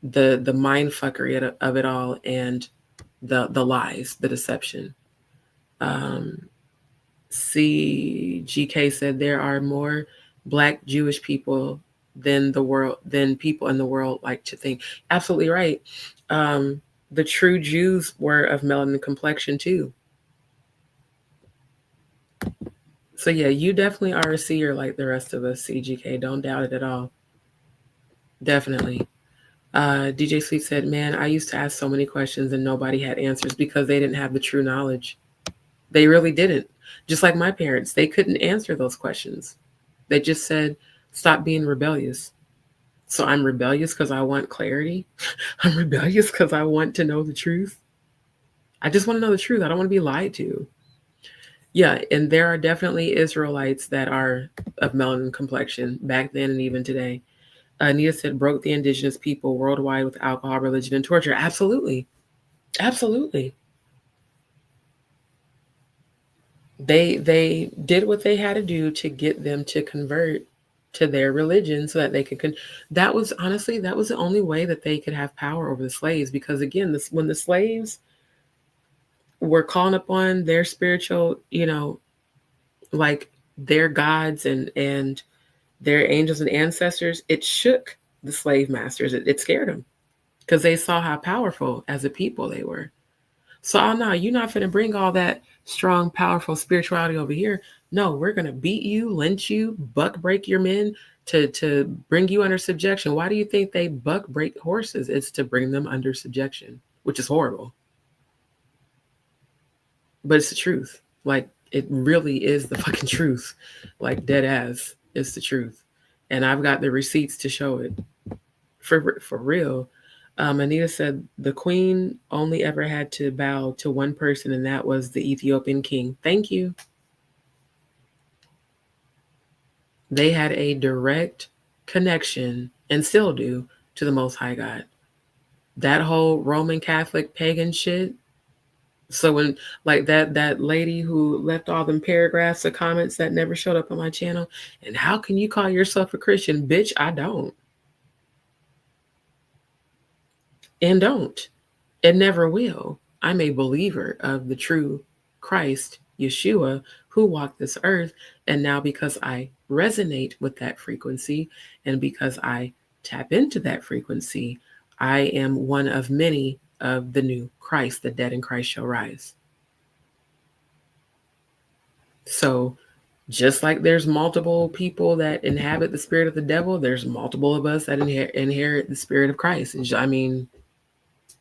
the mind fuckery of it all and the lies, the deception. CGK said there are more Black Jewish people than people in the world like to think. Absolutely right. The true Jews were of melanin complexion too. So yeah, you definitely are a seer like the rest of us, CGK. Don't doubt it at all. Definitely. DJ Sweet said, man, I used to ask so many questions and nobody had answers because they didn't have the true knowledge. They really didn't. Just like my parents, they couldn't answer those questions. They just said, stop being rebellious. So I'm rebellious because I want clarity. I'm rebellious because I want to know the truth. I just want to know the truth. I don't want to be lied to. Yeah, and there are definitely Israelites that are of melanin complexion back then and even today. Anita said, broke the indigenous people worldwide with alcohol, religion, and torture. Absolutely. Absolutely. They did what they had to do to get them to convert to their religion so that they could. That was the only way that they could have power over the slaves. Because again, when the slaves were calling upon their spiritual, like their gods and their angels and ancestors, it shook the slave masters. It scared them because they saw how powerful as a people they were. So, oh no, you're not going to bring all that strong, powerful spirituality over here. No, we're going to beat you, lynch you, buck break your men to bring you under subjection. Why do you think they buck break horses? It's to bring them under subjection, which is horrible. But it's the truth. Like, it really is the fucking truth. Like, dead ass. It's the truth. And I've got the receipts to show it. For real. Anita said the queen only ever had to bow to one person, and that was the Ethiopian king. Thank you. They had a direct connection, and still do, to the Most High God. That whole Roman Catholic pagan shit. So when like that lady who left all them paragraphs of comments that never showed up on my channel, and how can you call yourself a Christian? Bitch, I don't. And don't. And never will. I'm a believer of the true Christ, Yeshua, who walked this earth. And now because I resonate with that frequency and because I tap into that frequency, I am one of many of the new Christ. The dead in Christ shall rise. So just like there's multiple people that inhabit the spirit of the devil, there's multiple of us that inherit the spirit of Christ. And I mean,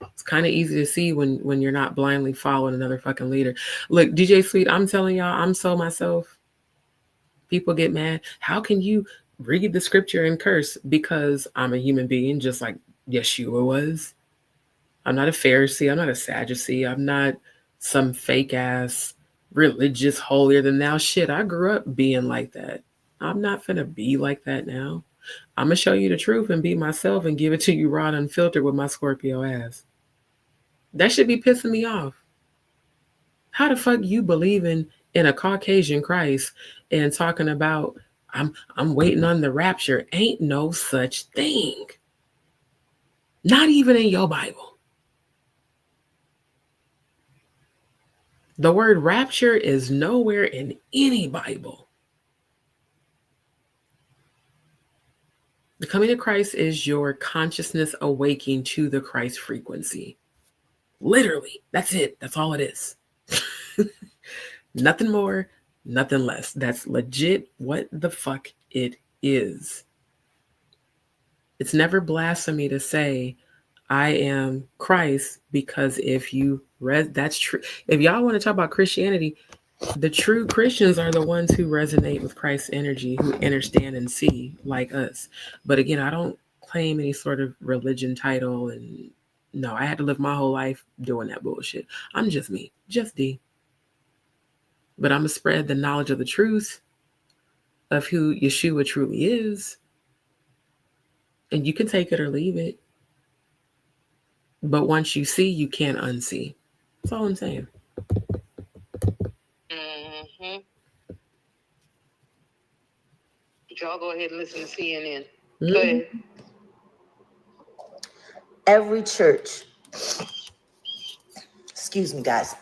it's kind of easy to see when you're not blindly following another fucking leader. Look, DJ Sweet, I'm telling y'all, I'm so myself. People get mad. How can you read the scripture and curse? Because I'm a human being, just like Yeshua was. I'm not a Pharisee. I'm not a Sadducee. I'm not some fake ass religious holier than thou shit. I grew up being like that. I'm not finna be like that now. I'm gonna show you the truth and be myself and give it to you raw and unfiltered with my Scorpio ass. That should be pissing me off. How the fuck you believing in a Caucasian Christ and talking about I'm waiting on the rapture? Ain't no such thing. Not even in your Bible. The word rapture is nowhere in any Bible. The coming of Christ is your consciousness awaking to the Christ frequency. Literally, that's it. That's all it is. Nothing more, nothing less. That's legit what the fuck it is. It's never blasphemy to say, I am Christ, because if you read, that's true. If y'all want to talk about Christianity, the true Christians are the ones who resonate with Christ's energy, who understand and see like us. But again, I don't claim any sort of religion title. And no, I had to live my whole life doing that bullshit. I'm just me, just D. But I'm going to spread the knowledge of the truth of who Yeshua truly is. And you can take it or leave it. But once you see, you can't unsee. That's all I'm saying. Mm-hmm. But y'all go ahead and listen to CNN. Mm-hmm. Go ahead. Every church, excuse me, guys.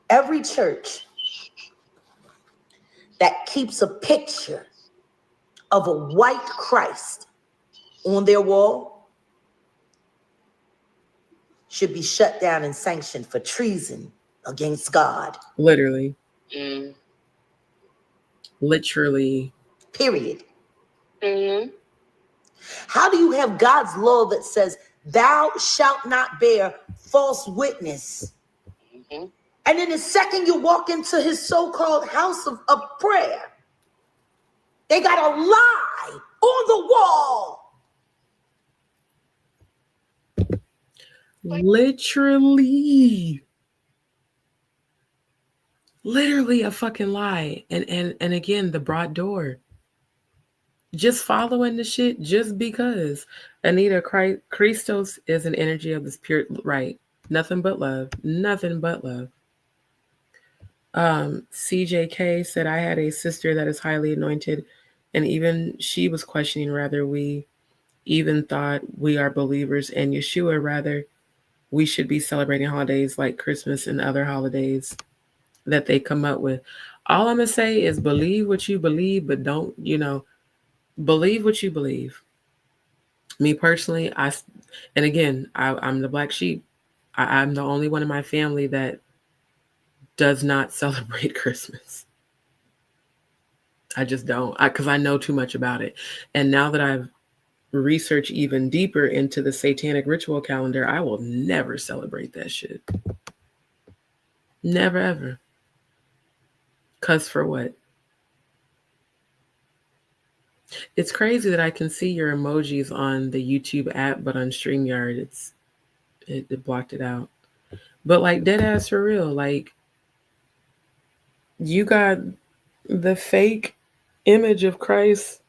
Every church that keeps a picture of a white Christ on their wall should be shut down and sanctioned for treason against God. Literally. Mm. Literally. Period. Mm-hmm. How do you have God's law that says, thou shalt not bear false witness? Mm-hmm. And then the second you walk into his so-called house of prayer, they got a lie on the wall. Literally a fucking lie. And again, the broad door. Just following the shit just because. Anita, Christos is an energy of the spirit, right? Nothing but love. Nothing but love. CJK said, I had a sister that is highly anointed, and even she was questioning whether we even thought we are believers in Yeshua, rather we should be celebrating holidays like Christmas and other holidays that they come up with. All I'm going to say is believe what you believe, but don't, believe what you believe. Me personally, and again, I'm the black sheep. I'm the only one in my family that does not celebrate Christmas. I just don't, because I know too much about it. And now that I've researched even deeper into the satanic ritual calendar, I will never celebrate that shit. Never, ever. Because for what? It's crazy that I can see your emojis on the YouTube app, but on StreamYard, it blocked it out. But like dead ass for real, like you got the fake image of Christ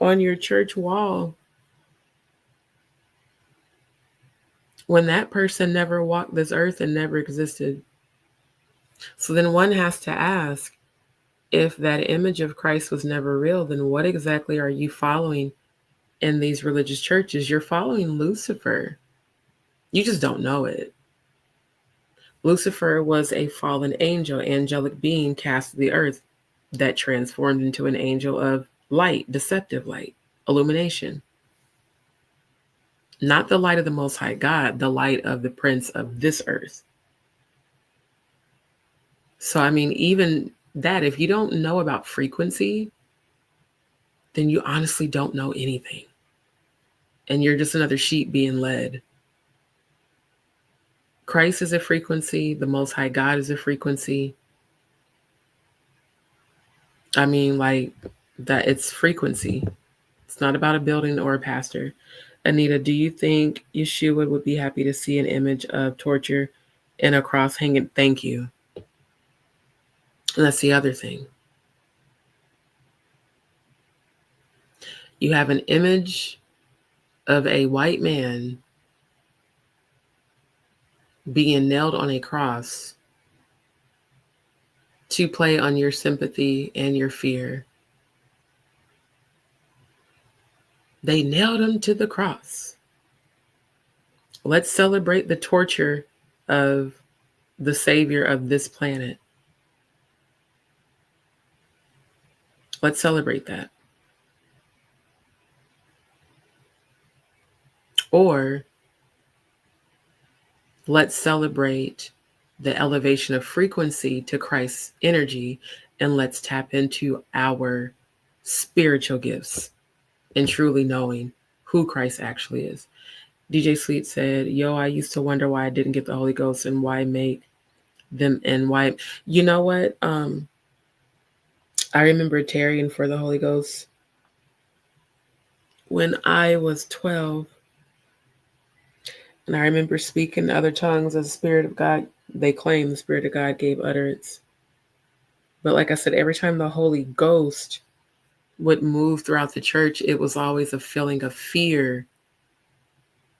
on your church wall when that person never walked this earth and never existed. So then one has to ask, if that image of Christ was never real, then what exactly are you following in these religious churches? You're following Lucifer. You just don't know it. Lucifer was a fallen angel, angelic being cast to the earth that transformed into an angel of light, deceptive light, illumination. Not the light of the Most High God, the light of the prince of this earth. So, I mean, even that, if you don't know about frequency, then you honestly don't know anything. And you're just another sheep being led. Christ is a frequency. The Most High God is a frequency. I mean, like that, it's frequency. It's not about a building or a pastor. Anita, do you think Yeshua would be happy to see an image of torture and a cross hanging? Thank you. And that's the other thing. You have an image of a white man being nailed on a cross to play on your sympathy and your fear. They nailed him to the cross. Let's celebrate the torture of the savior of this planet. Let's celebrate that. Or let's celebrate the elevation of frequency to Christ's energy, and let's tap into our spiritual gifts and truly knowing who Christ actually is. DJ Sweet said, yo, I used to wonder why I didn't get the Holy Ghost and why make them, and why, you know what? I remember tarrying for the Holy Ghost when I was 12. And I remember speaking other tongues as the Spirit of God. They claim the Spirit of God gave utterance. But like I said, every time the Holy Ghost would move throughout the church, it was always a feeling of fear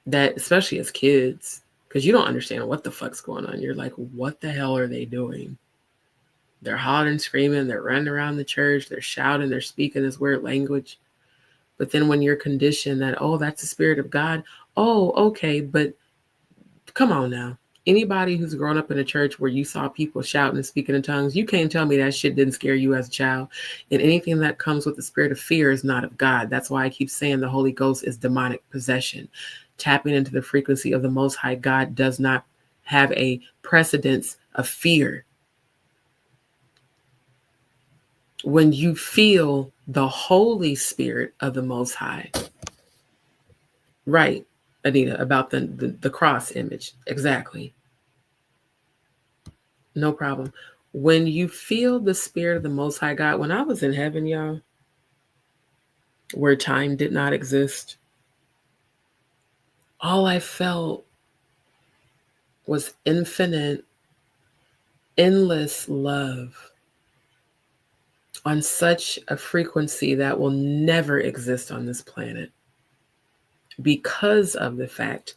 that, especially as kids, because you don't understand what the fuck's going on. You're like, what the hell are they doing? They're hollering, screaming, they're running around the church, they're shouting, they're speaking this weird language. But then when you're conditioned that, oh, that's the Spirit of God, oh, okay, but come on now. Anybody who's grown up in a church where you saw people shouting and speaking in tongues, you can't tell me that shit didn't scare you as a child. And anything that comes with the spirit of fear is not of God. That's why I keep saying the Holy Ghost is demonic possession. Tapping into the frequency of the Most High God does not have a precedence of fear. When you feel the Holy Spirit of the Most High, right, Anita, about the cross image. Exactly. No problem. When you feel the Spirit of the Most High God, when I was in heaven, y'all, where time did not exist, all I felt was infinite, endless love on such a frequency that will never exist on this planet, because of the fact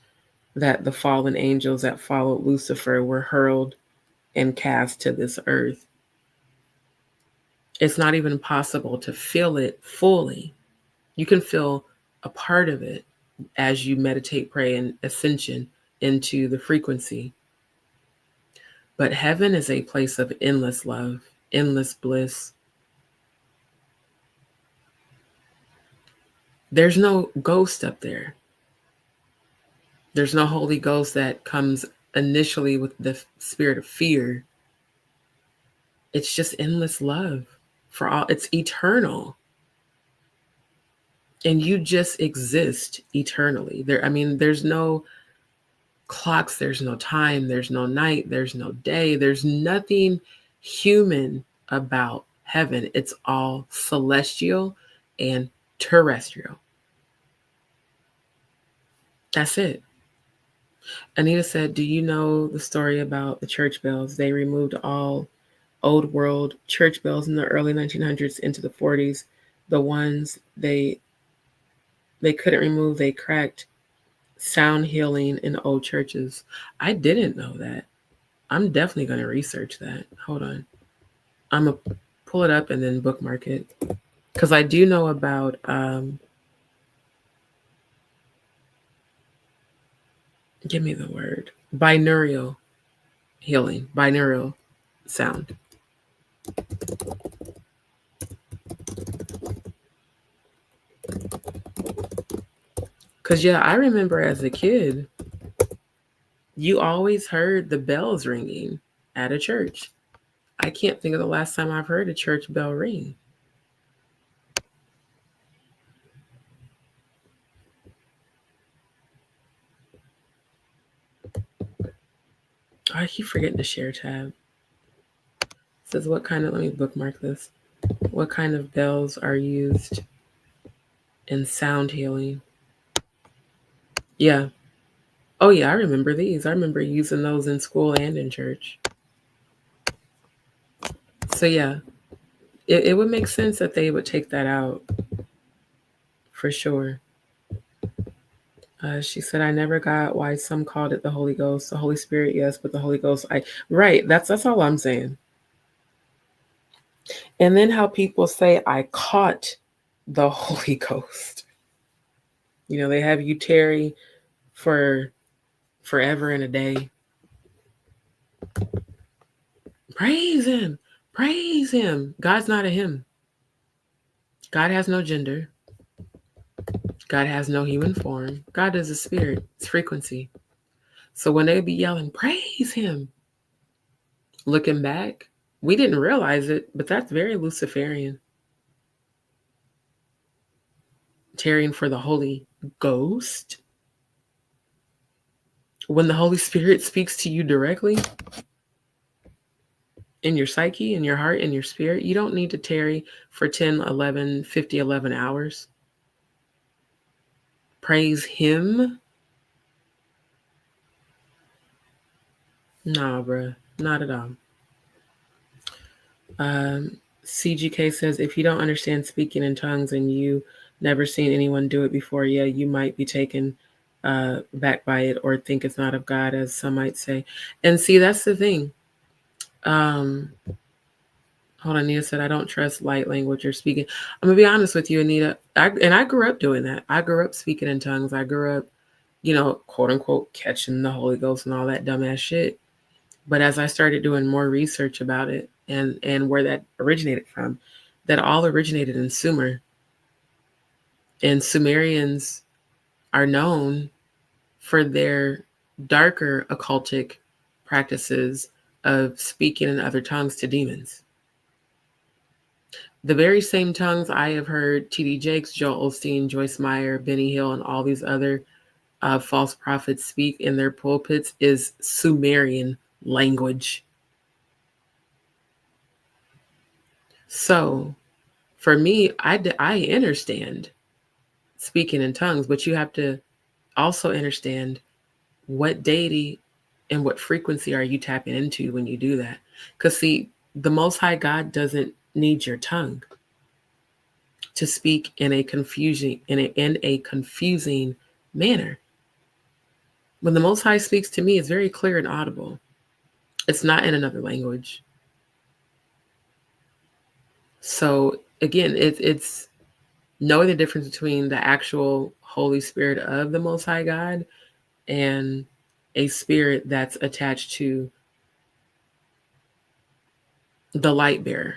that the fallen angels that followed Lucifer were hurled and cast to this earth. It's not even possible to feel it fully. You can feel a part of it as you meditate, pray, and ascension into the frequency. But heaven is a place of endless love, endless bliss. There's no ghost up there. There's no Holy Ghost that comes initially with the spirit of fear. It's just endless love for all. It's eternal. And you just exist eternally. There's no clocks, there's no time, there's no night, there's no day, there's nothing human about heaven. It's all celestial and terrestrial. That's it. Anita said, do you know the story about the church bells? They removed all old world church bells in the early 1900s into the 40s. The ones they couldn't remove, they cracked. Sound healing in old churches. I didn't know that. I'm definitely going to research that. Hold on. I'm going to pull it up and then bookmark it. Because I do know about give me the word. Binaural healing. Binaural sound. Because, yeah, I remember as a kid, you always heard the bells ringing at a church. I can't think of the last time I've heard a church bell ring. I keep forgetting to share tab. It says what kind of, let me bookmark this. What kind of bells are used in sound healing? Yeah. Oh yeah, I remember these. I remember using those in school and in church. So yeah, it would make sense that they would take that out for sure. She said, I never got why some called it the Holy Ghost. The Holy Spirit, yes, but the Holy Ghost, right. That's all I'm saying. And then how people say, I caught the Holy Ghost. You know, they have you tarry for forever and a day. Praise him. Praise him. God's not a him. God has no gender. God has no human form. God is a spirit. It's frequency. So when they be yelling, praise him, looking back, we didn't realize it, but that's very Luciferian. Tarrying for the Holy Ghost. When the Holy Spirit speaks to you directly, in your psyche, in your heart, in your spirit, you don't need to tarry for 10, 11, 50, 11 hours. Praise him. Nah, bruh. Not at all. CGK says, if you don't understand speaking in tongues and you never seen anyone do it before, yeah, you might be taken back by it or think it's not of God, as some might say. And see, that's the thing. Hold on, Anita said, I don't trust light language or speaking. I'm going to be honest with you, Anita. I grew up doing that. I grew up speaking in tongues. I grew up, quote unquote, catching the Holy Ghost and all that dumbass shit. But as I started doing more research about it and where that originated from, that all originated in Sumer. And Sumerians are known for their darker occultic practices of speaking in other tongues to demons. The very same tongues I have heard T.D. Jakes, Joel Osteen, Joyce Meyer, Benny Hill, and all these other false prophets speak in their pulpits is Sumerian language. So for me, I understand speaking in tongues, but you have to also understand what deity and what frequency are you tapping into when you do that. Because see, the Most High God doesn't need your tongue to speak in a confusing manner. When the Most High speaks to me, it's very clear and audible. It's not in another language. So again, it's knowing the difference between the actual Holy Spirit of the Most High God and a spirit that's attached to the light bearer,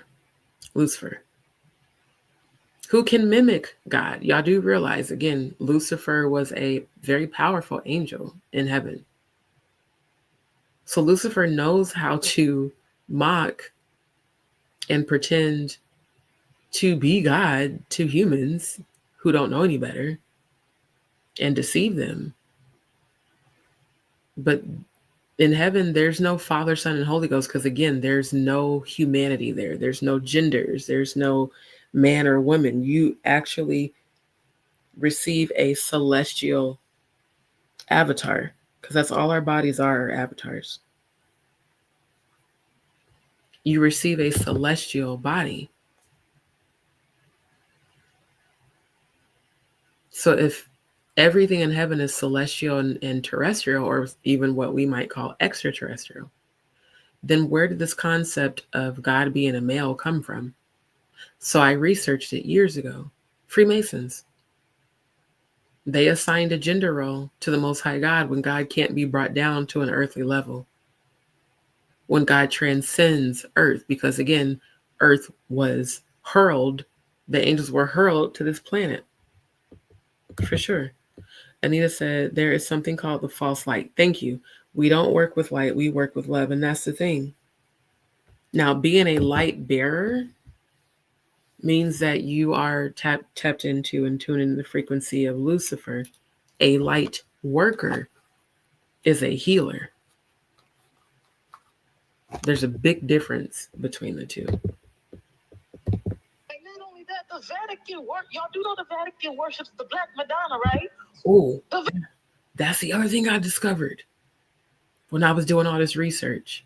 Lucifer, who can mimic God. Y'all do realize, again, Lucifer was a very powerful angel in heaven. So Lucifer knows how to mock and pretend to be God to humans who don't know any better and deceive them. But in heaven, there's no Father, Son, and Holy Ghost because, again, there's no humanity there. There's no genders. There's no man or woman. You actually receive a celestial avatar, because that's all our bodies are avatars. You receive a celestial body. So if everything in heaven is celestial and terrestrial, or even what we might call extraterrestrial, then where did this concept of God being a male come from? So I researched it years ago. Freemasons. They assigned a gender role to the Most High God when God can't be brought down to an earthly level. When God transcends earth, because again, earth was hurled, the angels were hurled to this planet. For sure. Anita said, there is something called the false light. Thank you. We don't work with light, we work with love. And that's the thing. Now, being a light bearer means that you are tapped into and tuned into the frequency of Lucifer. A light worker is a healer. There's a big difference between the two. And not only that, the Vatican y'all do know the Vatican worships the Black Madonna, right? Oh, that's the other thing I discovered when I was doing all this research.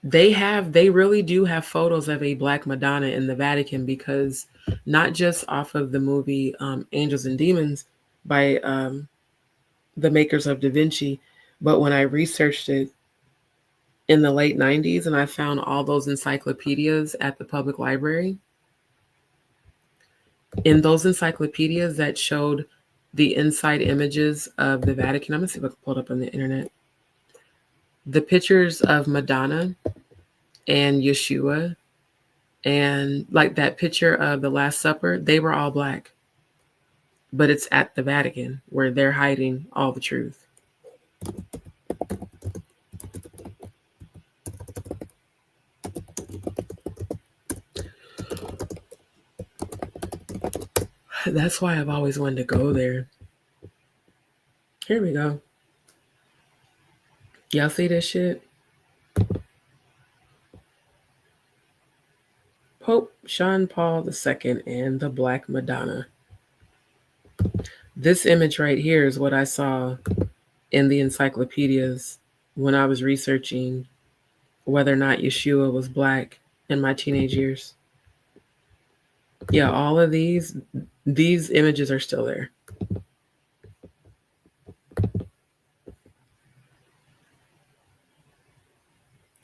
They really do have photos of a Black Madonna in the Vatican, because not just off of the movie Angels and Demons by the makers of Da Vinci, but when I researched it in the late 90s and I found all those encyclopedias at the public library, in those encyclopedias that showed the inside images of the Vatican, I'm going to see if I can pull it up on the internet. The pictures of Madonna and Yeshua and like that picture of the Last Supper, they were all Black. But it's at the Vatican where they're hiding all the truth. That's why I've always wanted to go there. Here we go. Y'all see this shit? Pope John Paul II and the Black Madonna. This image right here is what I saw in the encyclopedias when I was researching whether or not Yeshua was Black in my teenage years. Yeah, all of these images are still there.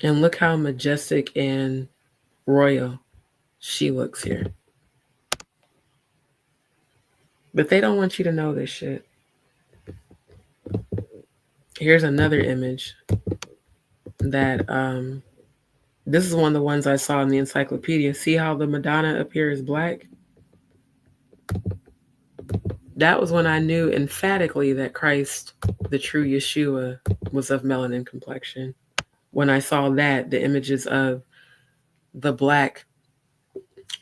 And look how majestic and royal she looks here. But they don't want you to know this shit. Here's another image that this is one of the ones I saw in the encyclopedia. See how the Madonna up here is Black? That was when I knew emphatically that Christ, the true Yeshua, was of melanin complexion. When I saw that, the images of the Black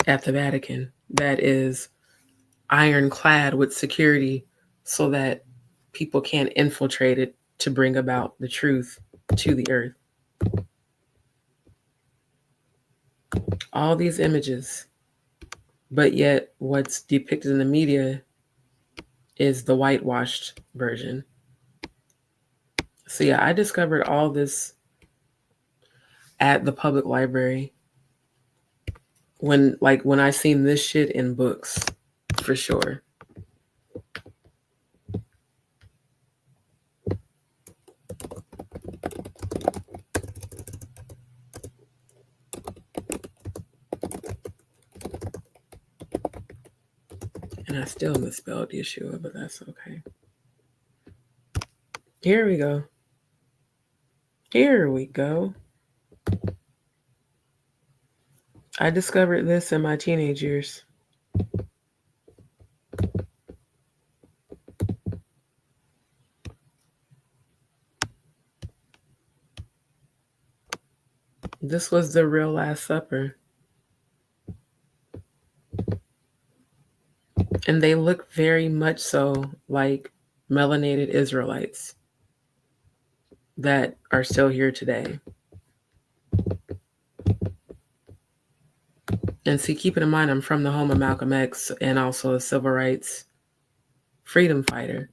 at the Vatican, that is ironclad with security so that people can't infiltrate it to bring about the truth to the earth. All these images, but yet what's depicted in the media is the whitewashed version. So yeah, I discovered all this at the public library when I seen this shit in books, for sure. And I still misspelled Yeshua, but that's okay. Here we go. Here we go. I discovered this in my teenage years. This was the real Last Supper. And they look very much so like melanated Israelites that are still here today. And see, keeping in mind, I'm from the home of Malcolm X and also a civil rights freedom fighter.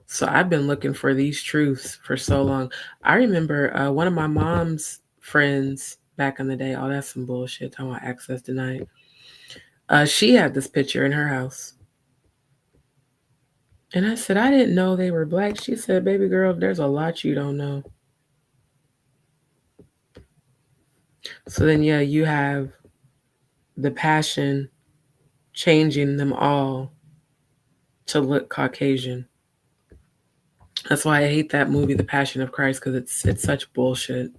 So I've been looking for these truths for so long. I remember one of my mom's friends back in the day. Oh, that's some bullshit. Talking about access denied. She had this picture in her house. And I said, I didn't know they were black. She said, baby girl, there's a lot you don't know. So then, yeah, you have the passion changing them all to look Caucasian. That's why I hate that movie, The Passion of Christ, because it's such bullshit.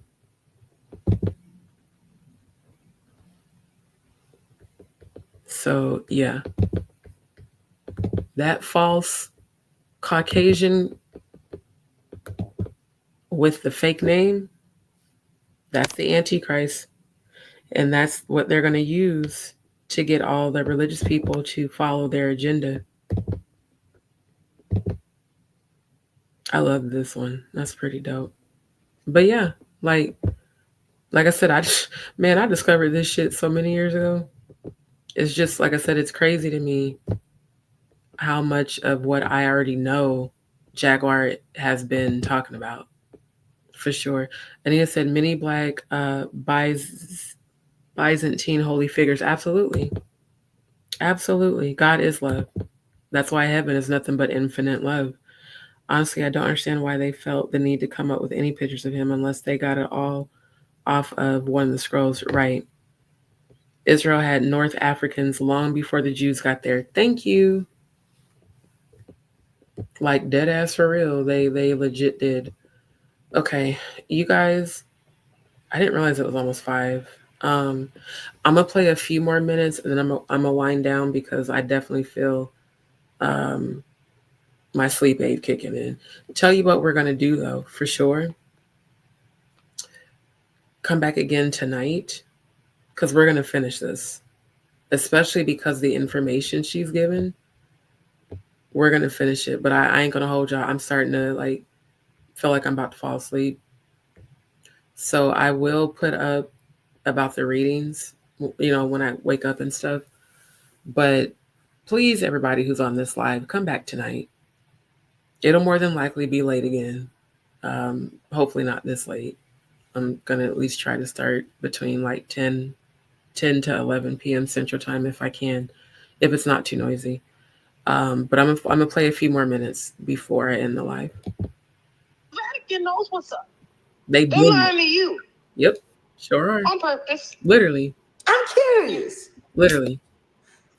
So yeah, that false Caucasian with the fake name, that's the Antichrist. And that's what they're going to use to get all the religious people to follow their agenda. I love this one. That's pretty dope. But yeah, like I said, I discovered this shit so many years ago. It's just, like I said, it's crazy to me how much of what I already know Jaguar has been talking about, for sure. And he said many black Byzantine holy figures. Absolutely. Absolutely. God is love. That's why heaven is nothing but infinite love. Honestly, I don't understand why they felt the need to come up with any pictures of him unless they got it all off of one of the scrolls. Right. Israel had North Africans long before the Jews got there. Thank you. Like dead ass for real. They legit did. Okay, you guys, I didn't realize it was almost 5. I'm gonna play a few more minutes and then I'm gonna wind down because I definitely feel my sleep aid kicking in. Tell you what we're gonna do though, for sure. Come back again tonight because we're gonna finish this, especially because the information she's given. We're gonna finish it, but I ain't gonna hold y'all. I'm starting to feel like I'm about to fall asleep. So I will put up about the readings, when I wake up and stuff. But please, everybody who's on this live, come back tonight. It'll more than likely be late again. Hopefully not this late. I'm going to at least try to start between 10 to 11 p.m. Central Time if I can, if it's not too noisy. But I'm going to play a few more minutes before I end the live. Vatican knows what's up. They're lying to you. Yep, sure are. On purpose. Literally. I'm curious. Literally.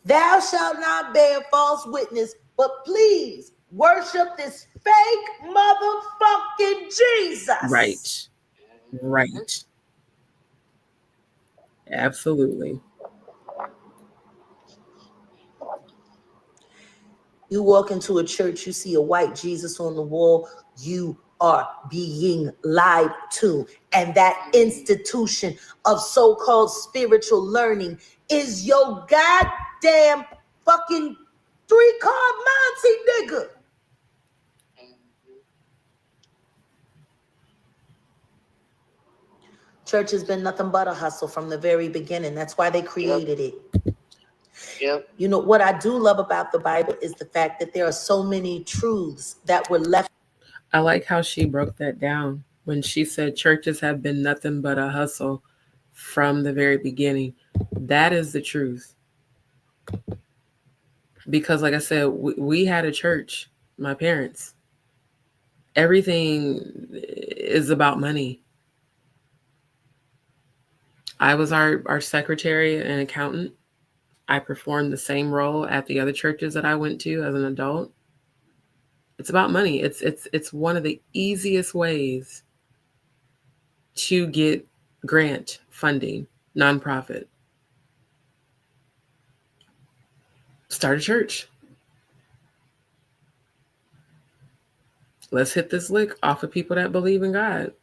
Thou shalt not bear false witness, but please worship this fake motherfucking Jesus. Right. Absolutely. You walk into a church, you see a white Jesus on the wall, you are being lied to. And that institution of so-called spiritual learning is your goddamn fucking 3-card Monty nigga. Church has been nothing but a hustle from the very beginning. That's why they created it. Yep. You know, what I do love about the Bible is the fact that there are so many truths that were left. I like how she broke that down when she said churches have been nothing but a hustle from the very beginning. That is the truth. Because like I said, we had a church, my parents. Everything is about money. I was our secretary and accountant. I performed the same role at the other churches that I went to as an adult. It's about money. It's one of the easiest ways to get grant funding, nonprofit. Start a church. Let's hit this lick off of people that believe in God.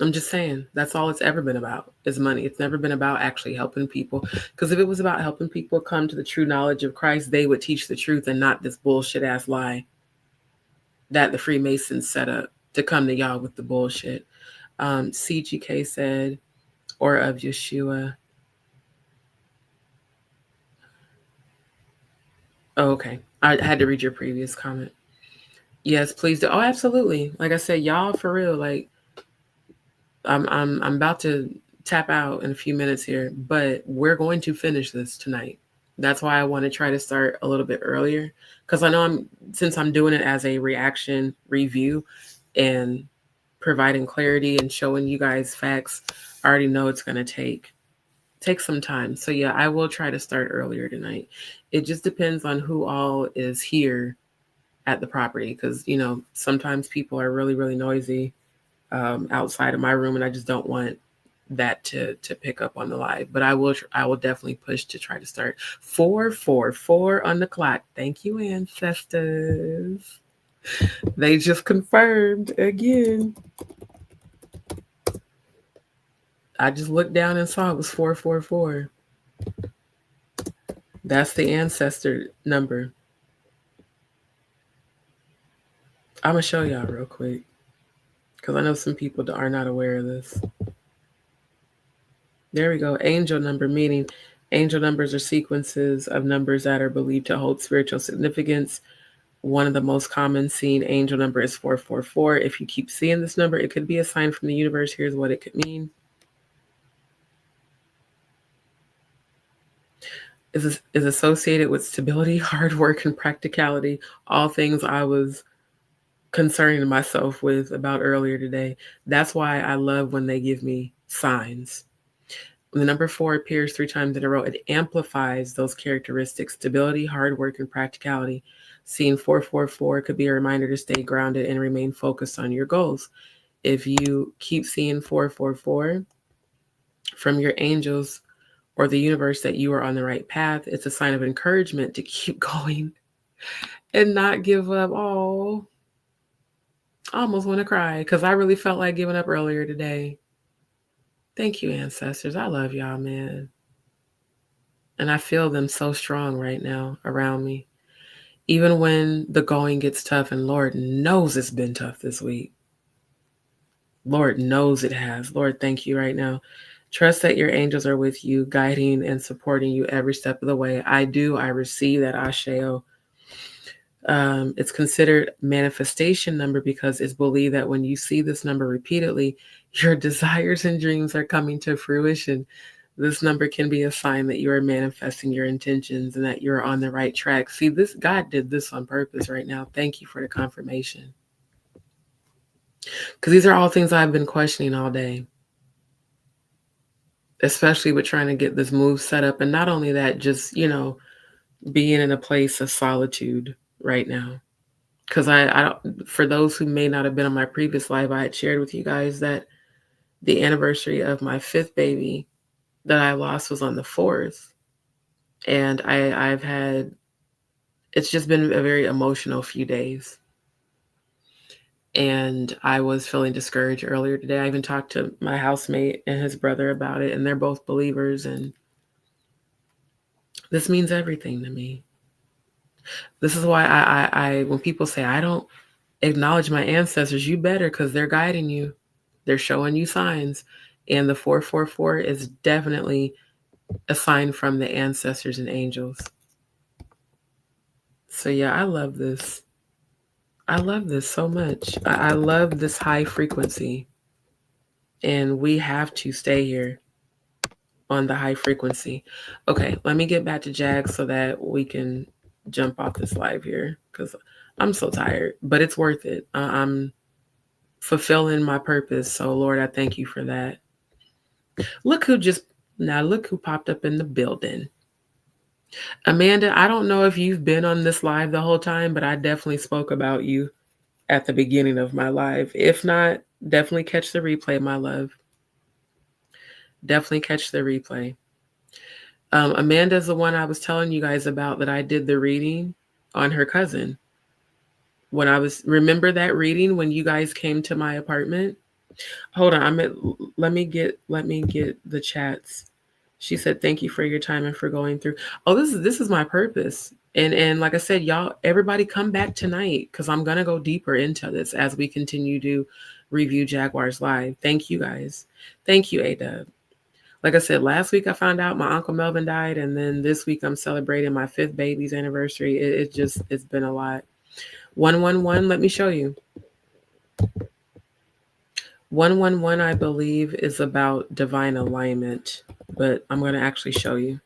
I'm just saying, that's all it's ever been about is money. It's never been about actually helping people. Because if it was about helping people come to the true knowledge of Christ, they would teach the truth and not this bullshit ass lie that the Freemasons set up to come to y'all with the bullshit. CGK said, or of Yeshua. Oh, okay. I had to read your previous comment. Yes, please do. Oh, absolutely. Like I said, y'all for real. Like I'm about to tap out in a few minutes here, but we're going to finish this tonight. That's why I want to try to start a little bit earlier because I know since I'm doing it as a reaction review and providing clarity and showing you guys facts, I already know it's going to take some time. So yeah, I will try to start earlier tonight. It just depends on who all is here at the property because sometimes people are really really noisy outside of my room, and I just don't want that to pick up on the live. But I will definitely push to try to start 4:44 on the clock. Thank you, ancestors. They just confirmed again. I just looked down and saw it was 4:44. That's the ancestor number. I'm gonna show y'all real quick because I know some people are not aware of this. There we go. Angel number, meaning angel numbers are sequences of numbers that are believed to hold spiritual significance. One of the most common seen angel number is 444. If you keep seeing this number, it could be a sign from the universe. Here's what it could mean. Is associated with stability, hard work, and practicality. All things I was concerning myself with about earlier today. That's why I love when they give me signs. When the number 4 appears 3 times in a row, it amplifies those characteristics: stability, hard work, and practicality. Seeing 444 could be a reminder to stay grounded and remain focused on your goals. If you keep seeing 444 from your angels or the universe that you are on the right path, it's a sign of encouragement to keep going and not give up. Oh, I almost want to cry because I really felt like giving up earlier today. Thank you, ancestors. I love y'all, man. And I feel them so strong right now around me. Even when the going gets tough, and Lord knows it's been tough this week. Lord knows it has. Lord, thank you right now. Trust that your angels are with you, guiding and supporting you every step of the way. I do. I receive that Asheo. It's considered manifestation number because it's believed that when you see this number repeatedly, your desires and dreams are coming to fruition. This number can be a sign that you are manifesting your intentions and that you're on the right track. See, this God did this on purpose right now. Thank you for the confirmation. Because these are all things I've been questioning all day, especially with trying to get this move set up. And not only that, just, being in a place of solitude right now. Because I don't, for those who may not have been on my previous live, I had shared with you guys that the anniversary of my 5th baby that I lost was on the 4th. And I've had, it's just been a very emotional few days. And I was feeling discouraged earlier today. I even talked to my housemate and his brother about it, and they're both believers. And this means everything to me. This is why I when people say I don't acknowledge my ancestors, you better, because they're guiding you. They're showing you signs. And the 444 is definitely a sign from the ancestors and angels. So yeah, I love this. I love this so much. I love this high frequency. And we have to stay here on the high frequency. Okay, let me get back to Jag so that we can jump off this live here because I'm so tired, but it's worth it. I'm fulfilling my purpose. So Lord, I thank you for that. Look who popped up in the building. Amanda, I don't know if you've been on this live the whole time, but I definitely spoke about you at the beginning of my live. If not, definitely catch the replay, my love. Definitely catch the replay. Amanda's the one I was telling you guys about that I did the reading on her cousin. Remember that reading when you guys came to my apartment? Hold on, let me get the chats. She said, "Thank you for your time and for going through." Oh, this is my purpose. And like I said, y'all, everybody come back tonight because I'm gonna go deeper into this as we continue to review Jaguars live. Thank you guys. Thank you, A-Dub. Like I said, last week I found out my Uncle Melvin died, and then this week I'm celebrating my 5th baby's anniversary. It's been a lot. 111, let me show you. 111, I believe, is about divine alignment, but I'm going to actually show you.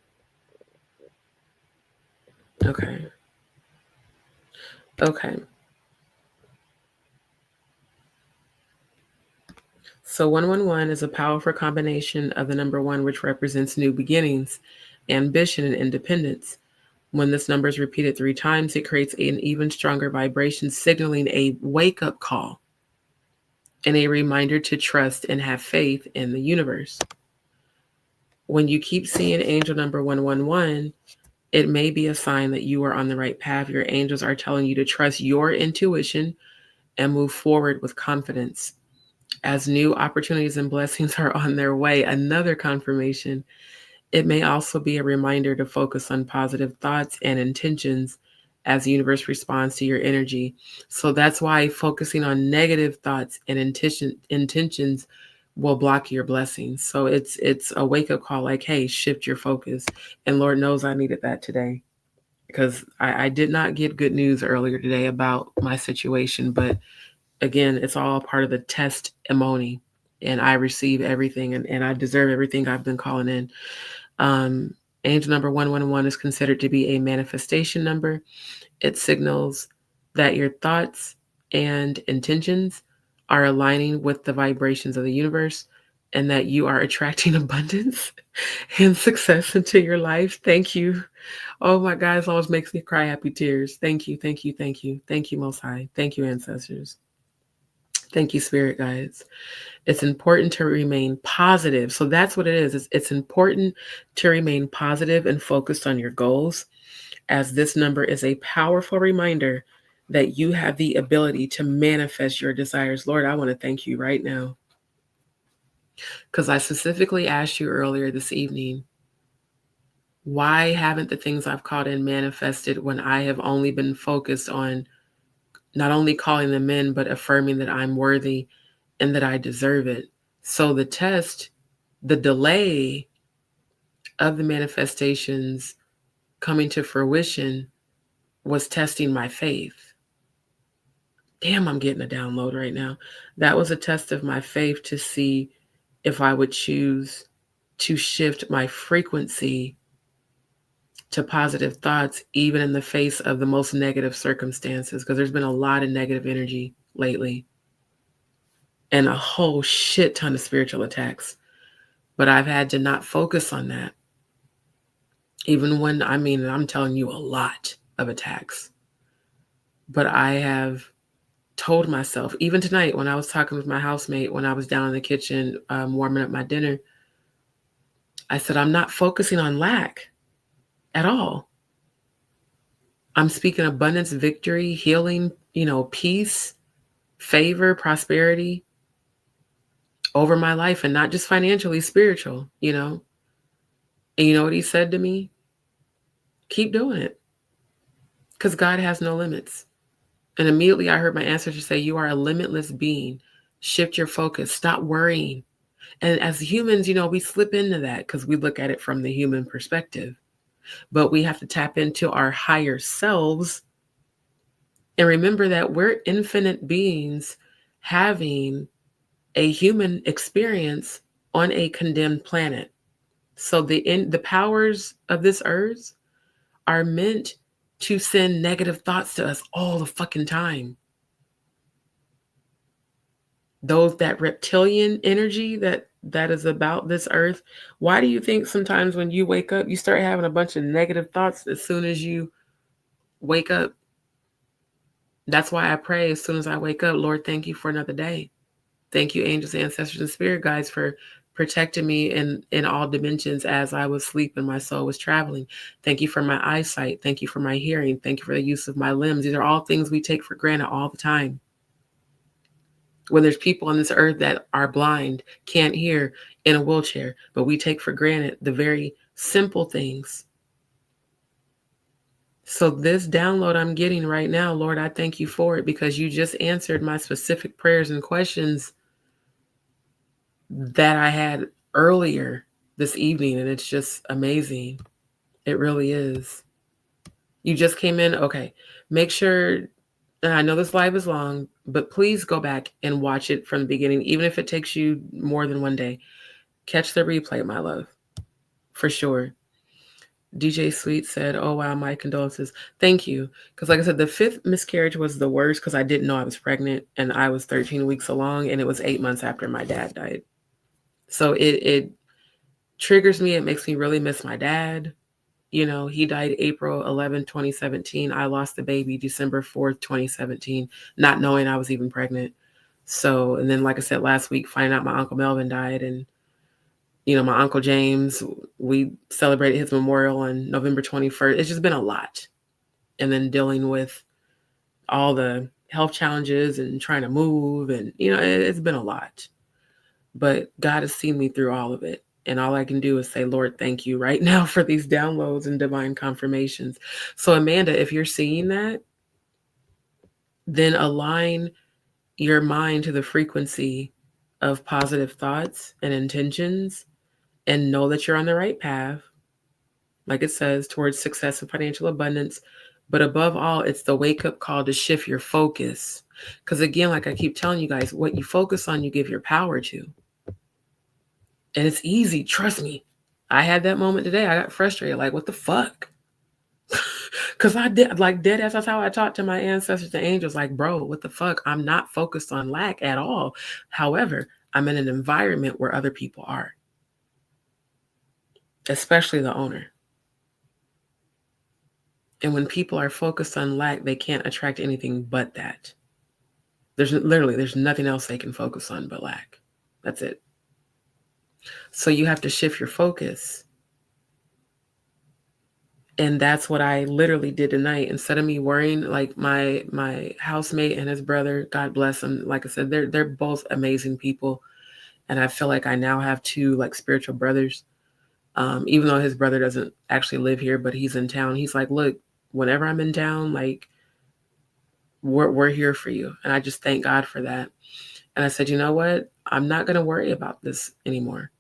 Okay. So 111 is a powerful combination of the number 1, which represents new beginnings, ambition, and independence. When this number is repeated 3 times, it creates an even stronger vibration, signaling a wake-up call and a reminder to trust and have faith in the universe. When you keep seeing angel number 111, it may be a sign that you are on the right path. Your angels are telling you to trust your intuition and move forward with confidence. As new opportunities and blessings are on their way, another confirmation, it may also be a reminder to focus on positive thoughts and intentions as the universe responds to your energy. So that's why focusing on negative thoughts and intentions will block your blessings. So it's a wake-up call, like, hey, shift your focus. And Lord knows I needed that today, because I did not get good news earlier today about my situation. But again, it's all part of the testimony, and I receive everything, and I deserve everything I've been calling in. Angel number 111 is considered to be a manifestation number. It signals that your thoughts and intentions are aligning with the vibrations of the universe, and that you are attracting abundance and success into your life. Thank you. Oh my God, it always makes me cry happy tears. Thank you, thank you, thank you. Thank you, Most High. Thank you, ancestors. Thank you, spirit guides. It's important to remain positive. So that's what it is. It's important to remain positive and focused on your goals, as this number is a powerful reminder that you have the ability to manifest your desires. Lord, I want to thank you right now, because I specifically asked you earlier this evening, why haven't the things I've called in manifested when I have only been focused on not only calling them in, but affirming that I'm worthy and that I deserve it? So the test, the delay of the manifestations coming to fruition was testing my faith. Damn, I'm getting a download right now. That was a test of my faith to see if I would choose to shift my frequency to positive thoughts, even in the face of the most negative circumstances, because there's been a lot of negative energy lately and a whole shit ton of spiritual attacks. But I've had to not focus on that. Even when, I'm telling you, a lot of attacks. But I have told myself, even tonight when I was talking with my housemate, when I was down in the kitchen warming up my dinner, I said, I'm not focusing on lack at all. I'm speaking abundance, victory, healing, peace, favor, prosperity over my life, and not just financially, spiritual, And you know what he said to me? Keep doing it, because God has no limits. And immediately I heard my ancestor say, you are a limitless being. Shift your focus. Stop worrying. And as humans, we slip into that because we look at it from the human perspective. But we have to tap into our higher selves and remember that we're infinite beings having a human experience on a condemned planet. So the powers of this earth are meant to send negative thoughts to us all the fucking time. That reptilian energy that is about this earth. Why do you think sometimes when you wake up, you start having a bunch of negative thoughts as soon as you wake up? That's why I pray as soon as I wake up, Lord, thank you for another day. Thank you, angels, ancestors, and spirit guides, for protecting me in all dimensions as I was asleep and my soul was traveling. Thank you for my eyesight. Thank you for my hearing. Thank you for the use of my limbs. These are all things we take for granted all the time. When there's people on this earth that are blind, can't hear, in a wheelchair, but we take for granted the very simple things. So this download I'm getting right now, Lord, I thank you for it, because you just answered my specific prayers and questions that I had earlier this evening, and it's just amazing. It really is. You just came in? Okay. Make sure, and I know this live is long, but please go back and watch it from the beginning, even if it takes you more than one day. Catch the replay, my love, for sure. DJ Sweet said, "Oh wow, my condolences." Thank you, because like I said, the 5th miscarriage was the worst because I didn't know I was pregnant, and I was 13 weeks along, and it was 8 months after my dad died. So it triggers me. It makes me really miss my dad. You know, he died April 11, 2017. I lost the baby December 4th, 2017, not knowing I was even pregnant. So, and then like I said last week, finding out my Uncle Melvin died, and you know, my Uncle James, we celebrated his memorial on November 21st. It's just been a lot. And then dealing with all the health challenges and trying to move, and, you know, it's been a lot. But God has seen me through all of it. And all I can do is say, Lord, thank you right now for these downloads and divine confirmations. So, Amanda, if you're seeing that, then align your mind to the frequency of positive thoughts and intentions, and know that you're on the right path, like it says, towards success and financial abundance. But above all, it's the wake-up call to shift your focus. Because again, like I keep telling you guys, what you focus on, you give your power to. And it's easy, trust me. I had that moment today. I got frustrated, like, what the fuck? Because I did, like, dead ass, that's how I talked to my ancestors and angels, like, bro, what the fuck? I'm not focused on lack at all. However, I'm in an environment where other people are, especially the owner. And when people are focused on lack, they can't attract anything but that. There's nothing else they can focus on but lack. That's it. So you have to shift your focus. And that's what I literally did tonight. Instead of me worrying, like my housemate and his brother, God bless them. Like I said, they're both amazing people. And I feel like I now have 2 like spiritual brothers. Even though his brother doesn't actually live here, but he's in town. He's like, look, whenever I'm in town, like, we're here for you. And I just thank God for that. And I said, you know what? I'm not going to worry about this anymore.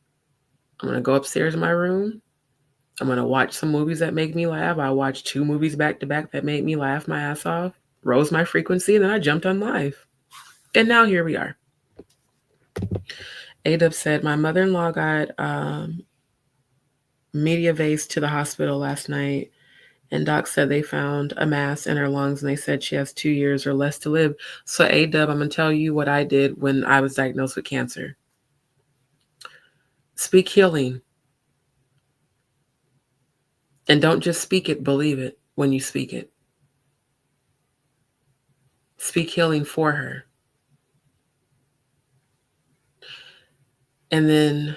I'm going to go upstairs in my room. I'm going to watch some movies that make me laugh. I watched 2 movies back to back that made me laugh my ass off, rose my frequency, and then I jumped on live. And now here we are. A-Dub said, my mother-in-law got media vase to the hospital last night. And doc said they found a mass in her lungs, and they said she has 2 years or less to live. So A-Dub, I'm going to tell you what I did when I was diagnosed with cancer. Speak healing. And don't just speak it, believe it when you speak it. Speak healing for her. And then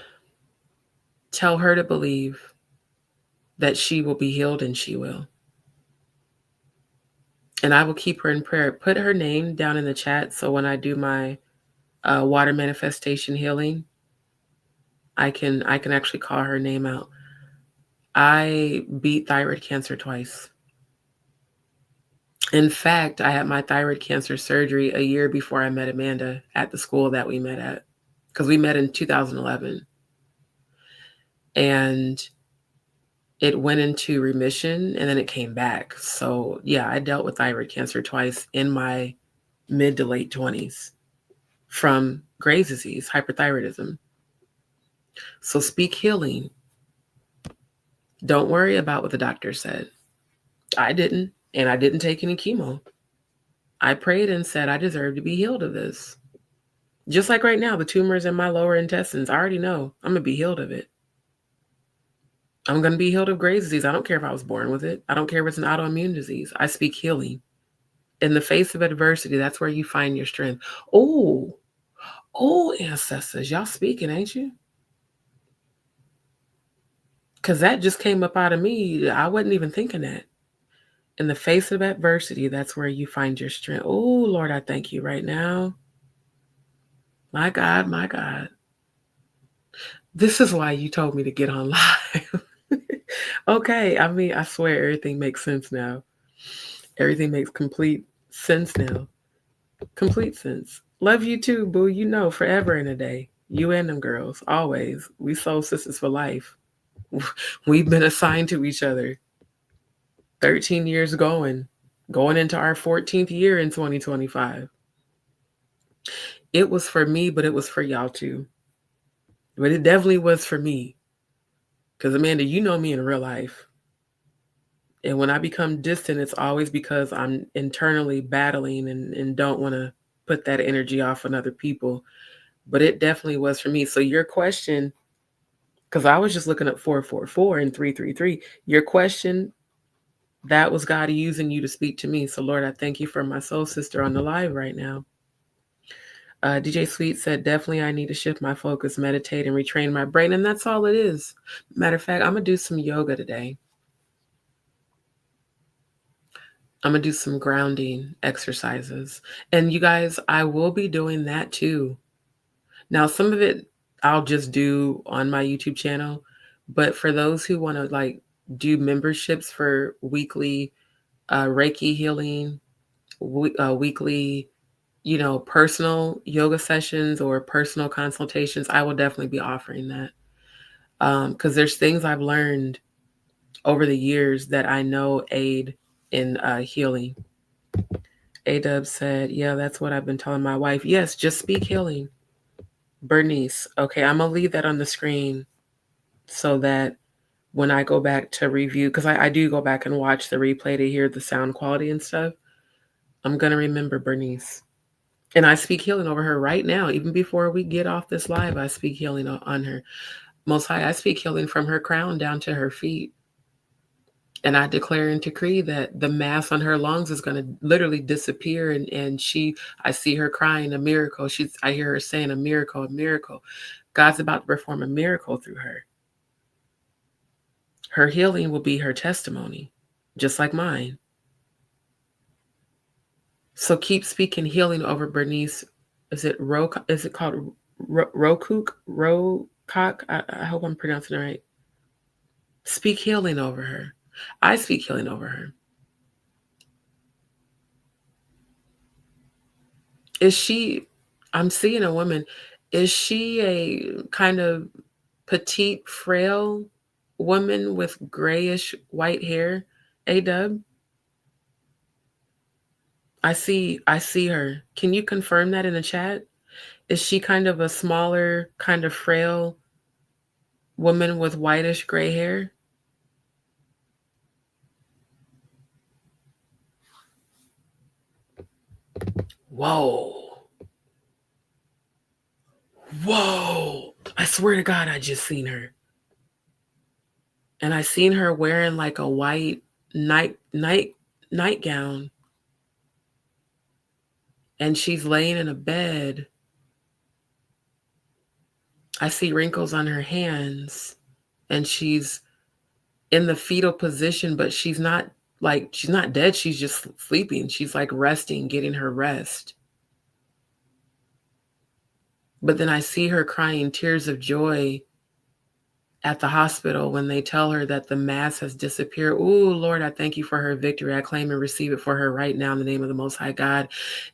tell her to believe that she will be healed, and she will. And I will keep her in prayer. Put her name down in the chat, so when I do my water manifestation healing, I can actually call her name out. I beat thyroid cancer twice. In fact, I had my thyroid cancer surgery a year before I met Amanda at the school that we met at, because we met in 2011. And it went into remission, and then it came back. So yeah, I dealt with thyroid cancer twice in my mid to late 20s from Graves' disease, hyperthyroidism. So speak healing. Don't worry about what the doctor said. I didn't, and I didn't take any chemo. I prayed and said, I deserve to be healed of this. Just like right now, the tumors in my lower intestines, I already know I'm going to be healed of it. I'm going to be healed of Graves' disease. I don't care if I was born with it. I don't care if it's an autoimmune disease. I speak healing. In the face of adversity, that's where you find your strength. Oh, ancestors, y'all speaking, ain't you? Because that just came up out of me. I wasn't even thinking that. In the face of adversity, that's where you find your strength. Oh, Lord, I thank you right now. My God, my God. This is why you told me to get on live. Okay, I mean, I swear everything makes sense now. Everything makes complete sense now. Complete sense. Love you too, boo. You know, forever and a day. You and them girls, always. We soul sisters for life. We've been assigned to each other. 13 years going into our 14th year in 2025. It was for me, but it was for y'all too. But it definitely was for me. Because Amanda, you know me in real life. And when I become distant, it's always because I'm internally battling and don't want to put that energy off on other people. But it definitely was for me. So your question, because I was just looking up 444 and 333, your question, that was God using you to speak to me. So Lord, I thank you for my soul sister on the live right now. DJ Sweet said, definitely I need to shift my focus, meditate, and retrain my brain. And that's all it is. Matter of fact, I'm going to do some yoga today. I'm going to do some grounding exercises. And you guys, I will be doing that too. Now, some of it I'll just do on my YouTube channel. But for those who want to like do memberships for weekly Reiki healing, weekly, personal yoga sessions or personal consultations, I will definitely be offering that. Because there's things I've learned over the years that I know aid in healing. A-Dub said, yeah, that's what I've been telling my wife. Yes, just speak healing. Bernice, okay, I'm going to leave that on the screen so that when I go back to review, because I do go back and watch the replay to hear the sound quality and stuff, I'm going to remember Bernice. And I speak healing over her right now. Even before we get off this live, I speak healing on her. Most High, I speak healing from her crown down to her feet. And I declare and decree that the mass on her lungs is going to literally disappear. And I see her crying a miracle. I hear her saying a miracle, a miracle. God's about to perform a miracle through her. Her healing will be her testimony, just like mine. So keep speaking healing over Bernice. Is it called Rocock? I hope I'm pronouncing it right. Speak healing over her. I speak healing over her. I'm seeing a woman, is she a kind of petite, frail woman with grayish white hair? A-Dub? I see her. Can you confirm that in the chat? Is she kind of a smaller, kind of frail woman with whitish gray hair? Whoa. I swear to God, I just seen her. And I seen her wearing like a white nightgown. And she's laying in a bed. I see wrinkles on her hands. And she's in the fetal position, but she's not dead. She's just sleeping. She's like resting, getting her rest. But then I see her crying tears of joy at the hospital when they tell her that the mass has disappeared. Ooh, Lord, I thank you for her victory. I claim and receive it for her right now in the name of the Most High God,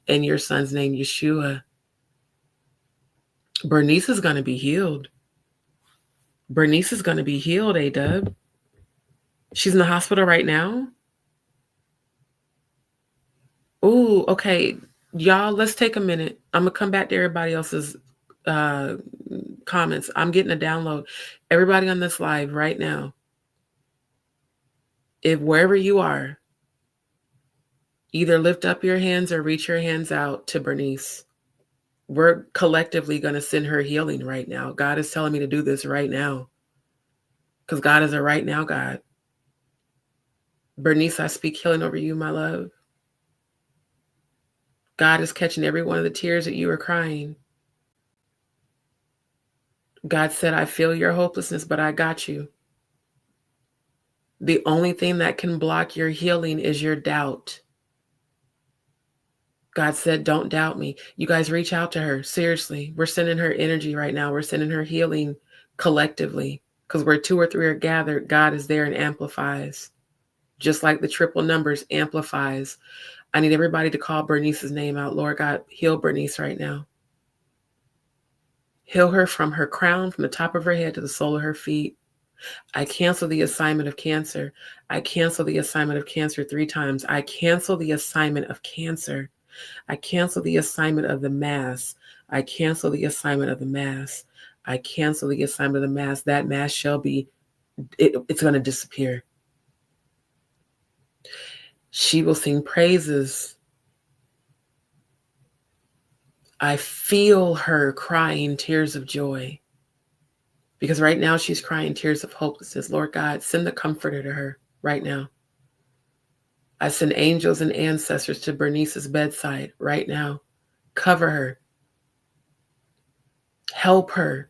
in your son's name, Yeshua. Bernice is going to be healed. Bernice is going to be healed, A-Dub. She's in the hospital right now? Ooh, okay. Y'all, let's take a minute. I'm going to come back to everybody else's comments. I'm getting a download. Everybody on this live right now, if wherever you are, either lift up your hands or reach your hands out to Bernice. We're collectively going to send her healing right now. God is telling me to do this right now because God is a right now God. Bernice, I speak healing over you, my love. God is catching every one of the tears that you are crying. God said, I feel your hopelessness, but I got you. The only thing that can block your healing is your doubt. God said, don't doubt me. You guys reach out to her. Seriously, we're sending her energy right now. We're sending her healing collectively because where 2 or 3 are gathered, God is there and amplifies. Just like the triple numbers amplifies. I need everybody to call Bernice's name out. Lord God, heal Bernice right now. Heal her from her crown, from the top of her head to the sole of her feet. I cancel the assignment of cancer. I cancel the assignment of cancer 3 times. I cancel the assignment of cancer. I cancel the assignment of the mass. I cancel the assignment of the mass. I cancel the assignment of the mass. That mass shall be, it's going to disappear. She will sing praises. I feel her crying tears of joy. Because right now she's crying tears of hopelessness. Lord God, send the comforter to her right now. I send angels and ancestors to Bernice's bedside right now. Cover her. Help her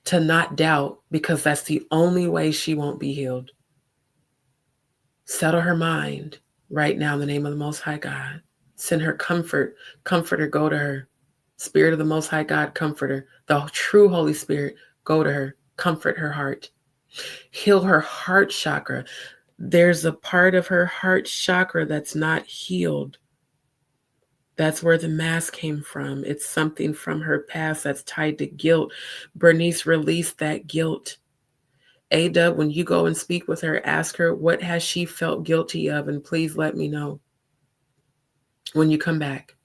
to not doubt, because that's the only way she won't be healed. Settle her mind right now in the name of the Most High God. Send her comfort. Comforter, go to her. Spirit of the Most High God, comforter. The true Holy Spirit, go to her. Comfort her heart. Heal her heart chakra. There's a part of her heart chakra that's not healed. That's where the mask came from. It's something from her past that's tied to guilt. Bernice, release that guilt. Ada, when you go and speak with her, ask her, what has she felt guilty of? And please let me know when you come back.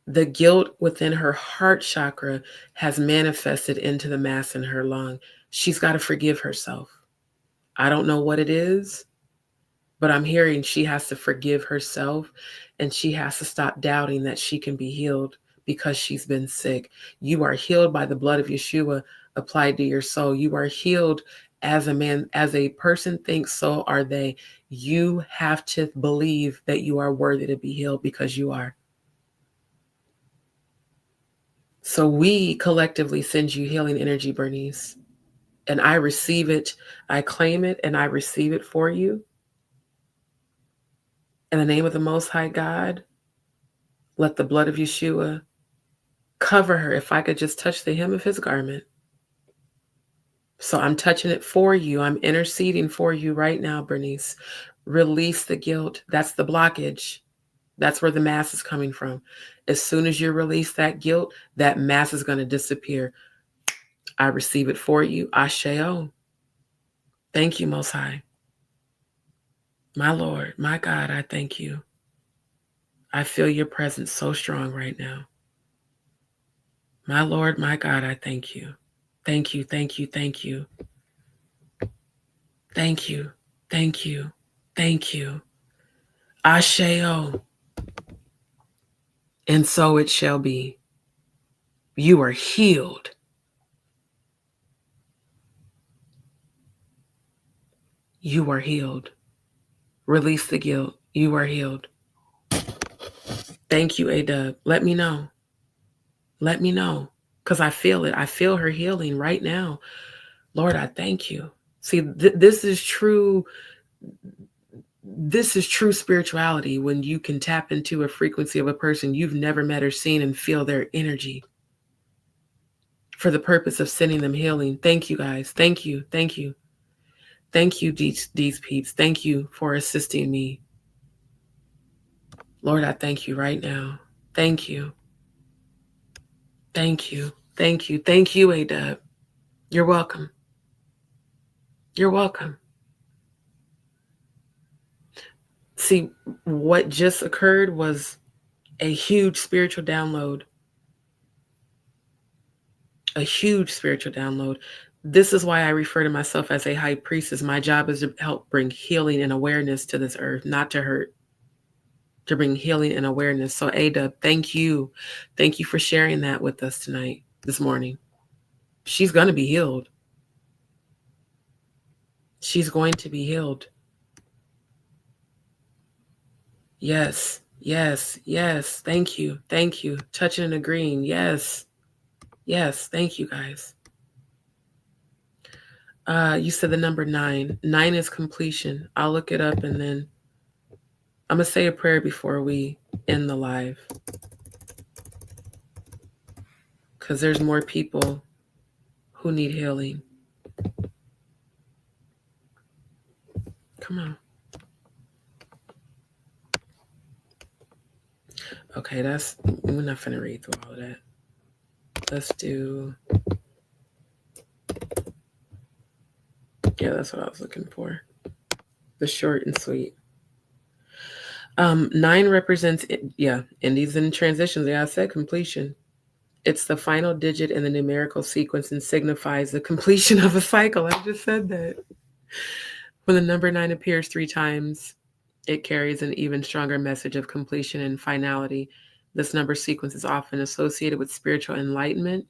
The guilt within her heart chakra has manifested into the mass in her lung. She's got to forgive herself. I don't know what it is, but I'm hearing she has to forgive herself, and she has to stop doubting that she can be healed because she's been sick. You are healed by the blood of Yeshua applied to your soul. You are healed as a man, as a person thinks, so are they. You have to believe that you are worthy to be healed, because you are. So we collectively send you healing energy, Bernice. And I receive it, I claim it, and I receive it for you. In the name of the Most High God, let the blood of Yeshua cover her. If I could just touch the hem of his garment. So I'm touching it for you. I'm interceding for you right now, Bernice. Release the guilt. That's the blockage. That's where the mass is coming from. As soon as you release that guilt, that mass is going to disappear. I receive it for you. Asheo. Thank you, Most High. My Lord, my God, I thank you. I feel your presence so strong right now. My Lord, my God, I thank you. Thank you, thank you, thank you. Thank you, thank you, thank you. Asheo. And so it shall be. You are healed. You are healed. Release the guilt. You are healed. Thank you, A-Dub. Let me know. Let me know. Because I feel it. I feel her healing right now. Lord, I thank you. See, this is true. This is true spirituality, when you can tap into a frequency of a person you've never met or seen and feel their energy for the purpose of sending them healing. Thank you, guys. Thank you. Thank you. Thank you, DzPeepz. Thank you for assisting me. Lord, I thank you right now. Thank you. Thank you. Thank you. Thank you, A-Dub. You're welcome. You're welcome. See, what just occurred was a huge spiritual download. A huge spiritual download. This is why I refer to myself as a high priestess. My job is to help bring healing and awareness to this earth, not to hurt, to bring healing and awareness. So A-Dub, thank you. Thank you for sharing that with us tonight, this morning. She's going to be healed. She's going to be healed. Yes, yes, yes. Thank you. Thank you. Touching and agreeing. Yes. Yes. Thank you, guys. You said the number 9. 9 is completion. I'll look it up, and then I'm going to say a prayer before we end the live, because there's more people who need healing. Come on. Okay, we're not going to read through all of that. Let's do. Yeah, that's what I was looking for. The short and sweet. 9 represents, indies and transitions. Yeah, I said completion. It's the final digit in the numerical sequence and signifies the completion of a cycle. I just said that. When the number 9 appears 3 times, it carries an even stronger message of completion and finality. This number sequence is often associated with spiritual enlightenment,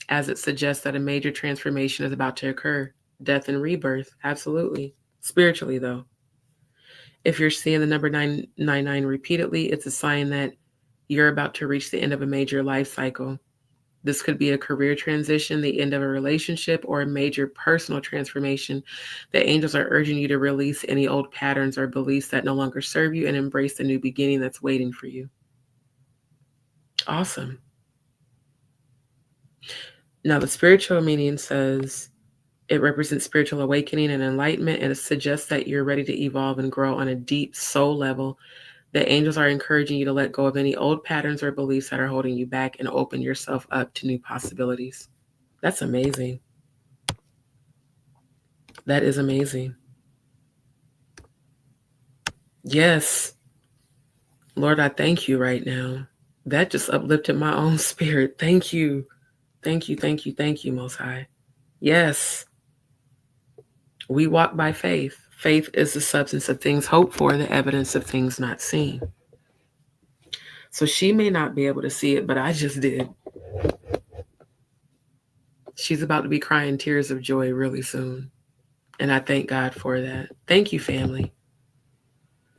as it suggests that a major transformation is about to occur. Death and rebirth, absolutely. Spiritually, though. If you're seeing the number 999 repeatedly, it's a sign that you're about to reach the end of a major life cycle. This could be a career transition, the end of a relationship, or a major personal transformation. The angels are urging you to release any old patterns or beliefs that no longer serve you and embrace the new beginning that's waiting for you. Awesome. Now, the spiritual meaning says it represents spiritual awakening and enlightenment, and it suggests that you're ready to evolve and grow on a deep soul level. The angels are encouraging you to let go of any old patterns or beliefs that are holding you back and open yourself up to new possibilities. That's amazing. That is amazing. Yes. Lord, I thank you right now. That just uplifted my own spirit. Thank you. Thank you, thank you, thank you, Most High. Yes. We walk by faith. Faith is the substance of things hoped for, the evidence of things not seen. So she may not be able to see it, but I just did. She's about to be crying tears of joy really soon. And I thank God for that. Thank you, family.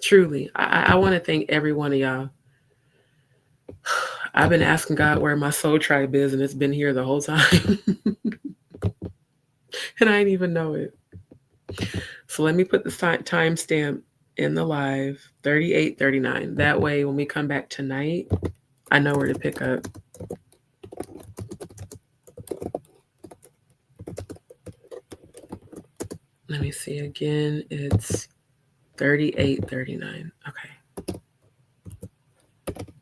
Truly, I want to thank every one of y'all. I've been asking God where my soul tribe is, and it's been here the whole time. And I didn't even know it. So let me put the timestamp in the live, 38:39. That way, when we come back tonight, I know where to pick up. Let me see again. It's 38:39. Okay.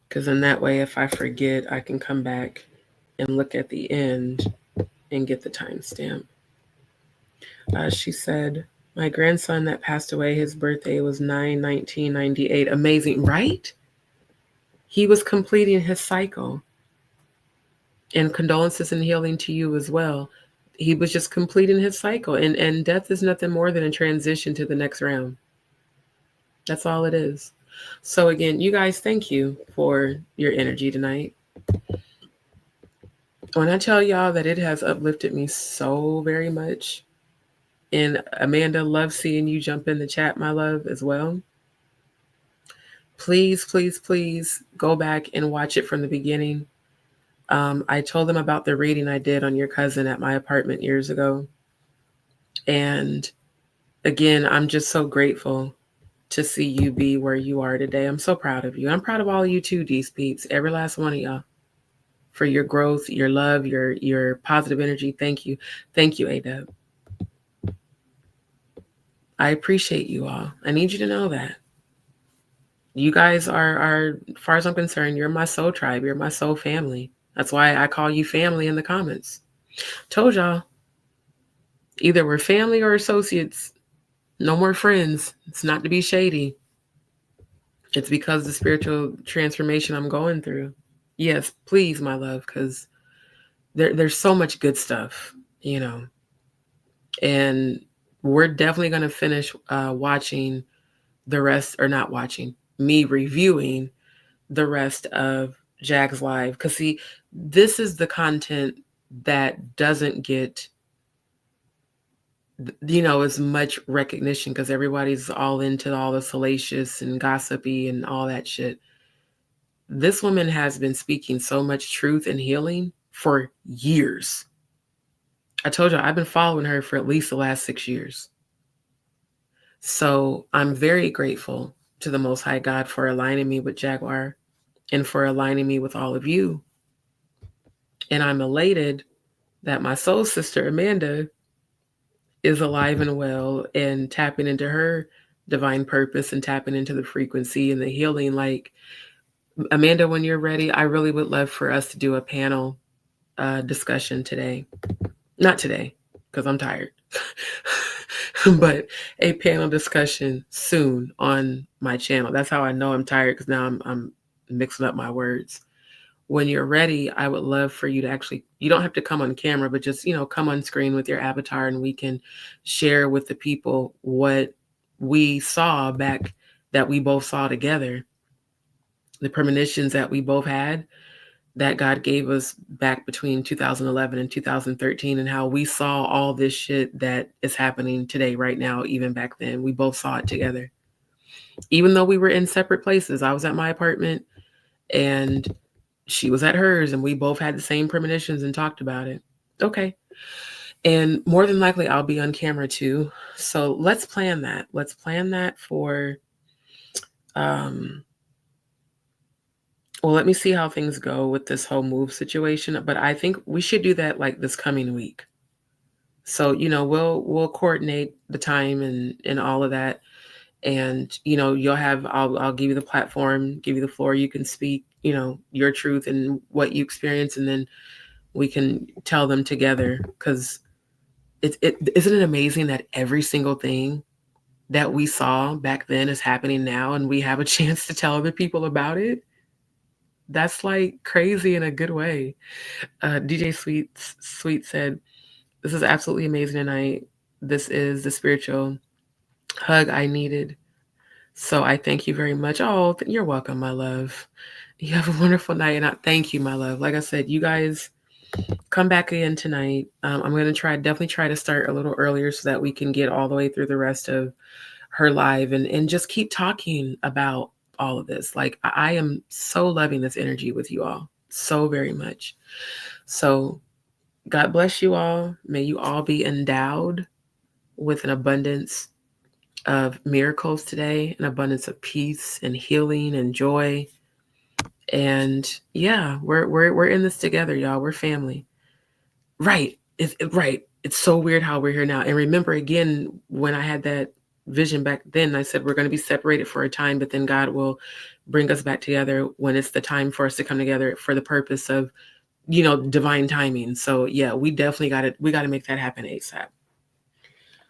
Because in that way, if I forget, I can come back and look at the end and get the timestamp. She said, my grandson that passed away, his birthday was 9/19/98. Amazing, right? He was completing his cycle. And condolences and healing to you as well. He was just completing his cycle. And death is nothing more than a transition to the next round. That's all it is. So again, you guys, thank you for your energy tonight. When I tell y'all that it has uplifted me so very much, and Amanda, love seeing you jump in the chat, my love, as well. Please, please, please go back and watch it from the beginning. I told them about the reading I did on your cousin at my apartment years ago. And again, I'm just so grateful to see you be where you are today. I'm so proud of you. I'm proud of all of you too, DzPeepz, every last one of y'all, for your growth, your love, your positive energy. Thank you. Thank you, ADub. I appreciate you all. I need you to know that. You guys are, as far as I'm concerned, you're my soul tribe. You're my soul family. That's why I call you family in the comments. Told y'all, either we're family or associates. No more friends. It's not to be shady. It's because of the spiritual transformation I'm going through. Yes, please, my love, because there's so much good stuff, you know. And we're definitely going to finish watching the rest, or not watching, me reviewing the rest of Jag's live. Because see, this is the content that doesn't get, you know, as much recognition because everybody's all into all the salacious and gossipy and all that shit. This woman has been speaking so much truth and healing for years. I told you, I've been following her for at least the last 6 years. So I'm very grateful to the Most High God for aligning me with Jaguar and for aligning me with all of you. And I'm elated that my soul sister, Amanda, is alive and well and tapping into her divine purpose and tapping into the frequency and the healing. Like, Amanda, when you're ready, I really would love for us to do a panel discussion today. Not today, because I'm tired. But a panel discussion soon on my channel. That's how I know I'm tired, because now I'm mixing up my words. When you're ready, I would love for you to actually, you don't have to come on camera, but just, come on screen with your avatar, and we can share with the people what we saw back, that we both saw together, the premonitions that we both had, that God gave us back between 2011 and 2013, and how we saw all this shit that is happening today, right now. Even back then, we both saw it together. Even though we were in separate places, I was at my apartment and she was at hers, and we both had the same premonitions and talked about it. Okay. And more than likely, I'll be on camera too. So let's plan that. Let's plan that for, well, let me see how things go with this whole move situation. But I think we should do that like this coming week. So, we'll coordinate the time and all of that. And, I'll give you the platform, give you the floor. You can speak, your truth and what you experience. And then we can tell them together, because isn't it amazing that every single thing that we saw back then is happening now, and we have a chance to tell other people about it? That's like crazy in a good way. DJ Sweet said, "This is absolutely amazing tonight. This is the spiritual hug I needed. So I thank you very much." Oh, you're welcome, my love. You have a wonderful night, and I thank you, my love. Like I said, you guys come back again tonight. I'm going to definitely try to start a little earlier so that we can get all the way through the rest of her live and just keep talking about all of this. Like, I am so loving this energy with you all so very much. So God bless you all. May you all be endowed with an abundance of miracles today, an abundance of peace and healing and joy. And yeah, we're in this together, y'all. We're family. Right. Right. It's so weird how we're here now. And remember, again, when I had that vision back then, I said we're going to be separated for a time, but then God will bring us back together when it's the time for us to come together for the purpose of, divine timing. So yeah, we definitely we got to make that happen ASAP.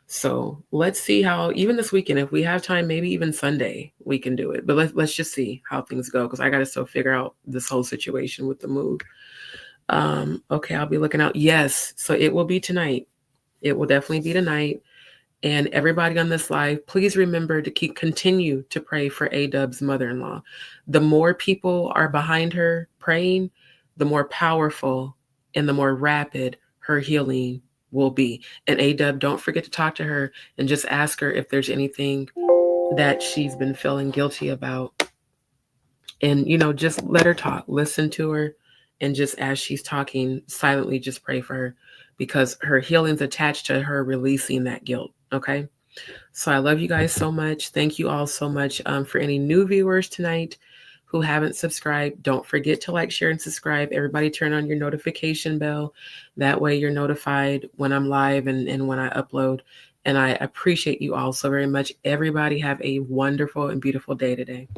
So let's see how, even this weekend, if we have time, maybe even Sunday, we can do it. But let's just see how things go, because I got to still figure out this whole situation with the move. Okay, I'll be looking out. Yes, so it will be tonight. It will definitely be tonight. And everybody on this live, please remember to continue to pray for A-Dub's mother-in-law. The more people are behind her praying, the more powerful and the more rapid her healing will be. And A-Dub, don't forget to talk to her and just ask her if there's anything that she's been feeling guilty about. And, just let her talk, listen to her. And just as she's talking, silently just pray for her, because her healing's attached to her releasing that guilt. Okay. So I love you guys so much. Thank you all so much. For any new viewers tonight who haven't subscribed, don't forget to like, share, and subscribe. Everybody turn on your notification bell. That way you're notified when I'm live and when I upload. And I appreciate you all so very much. Everybody have a wonderful and beautiful day today.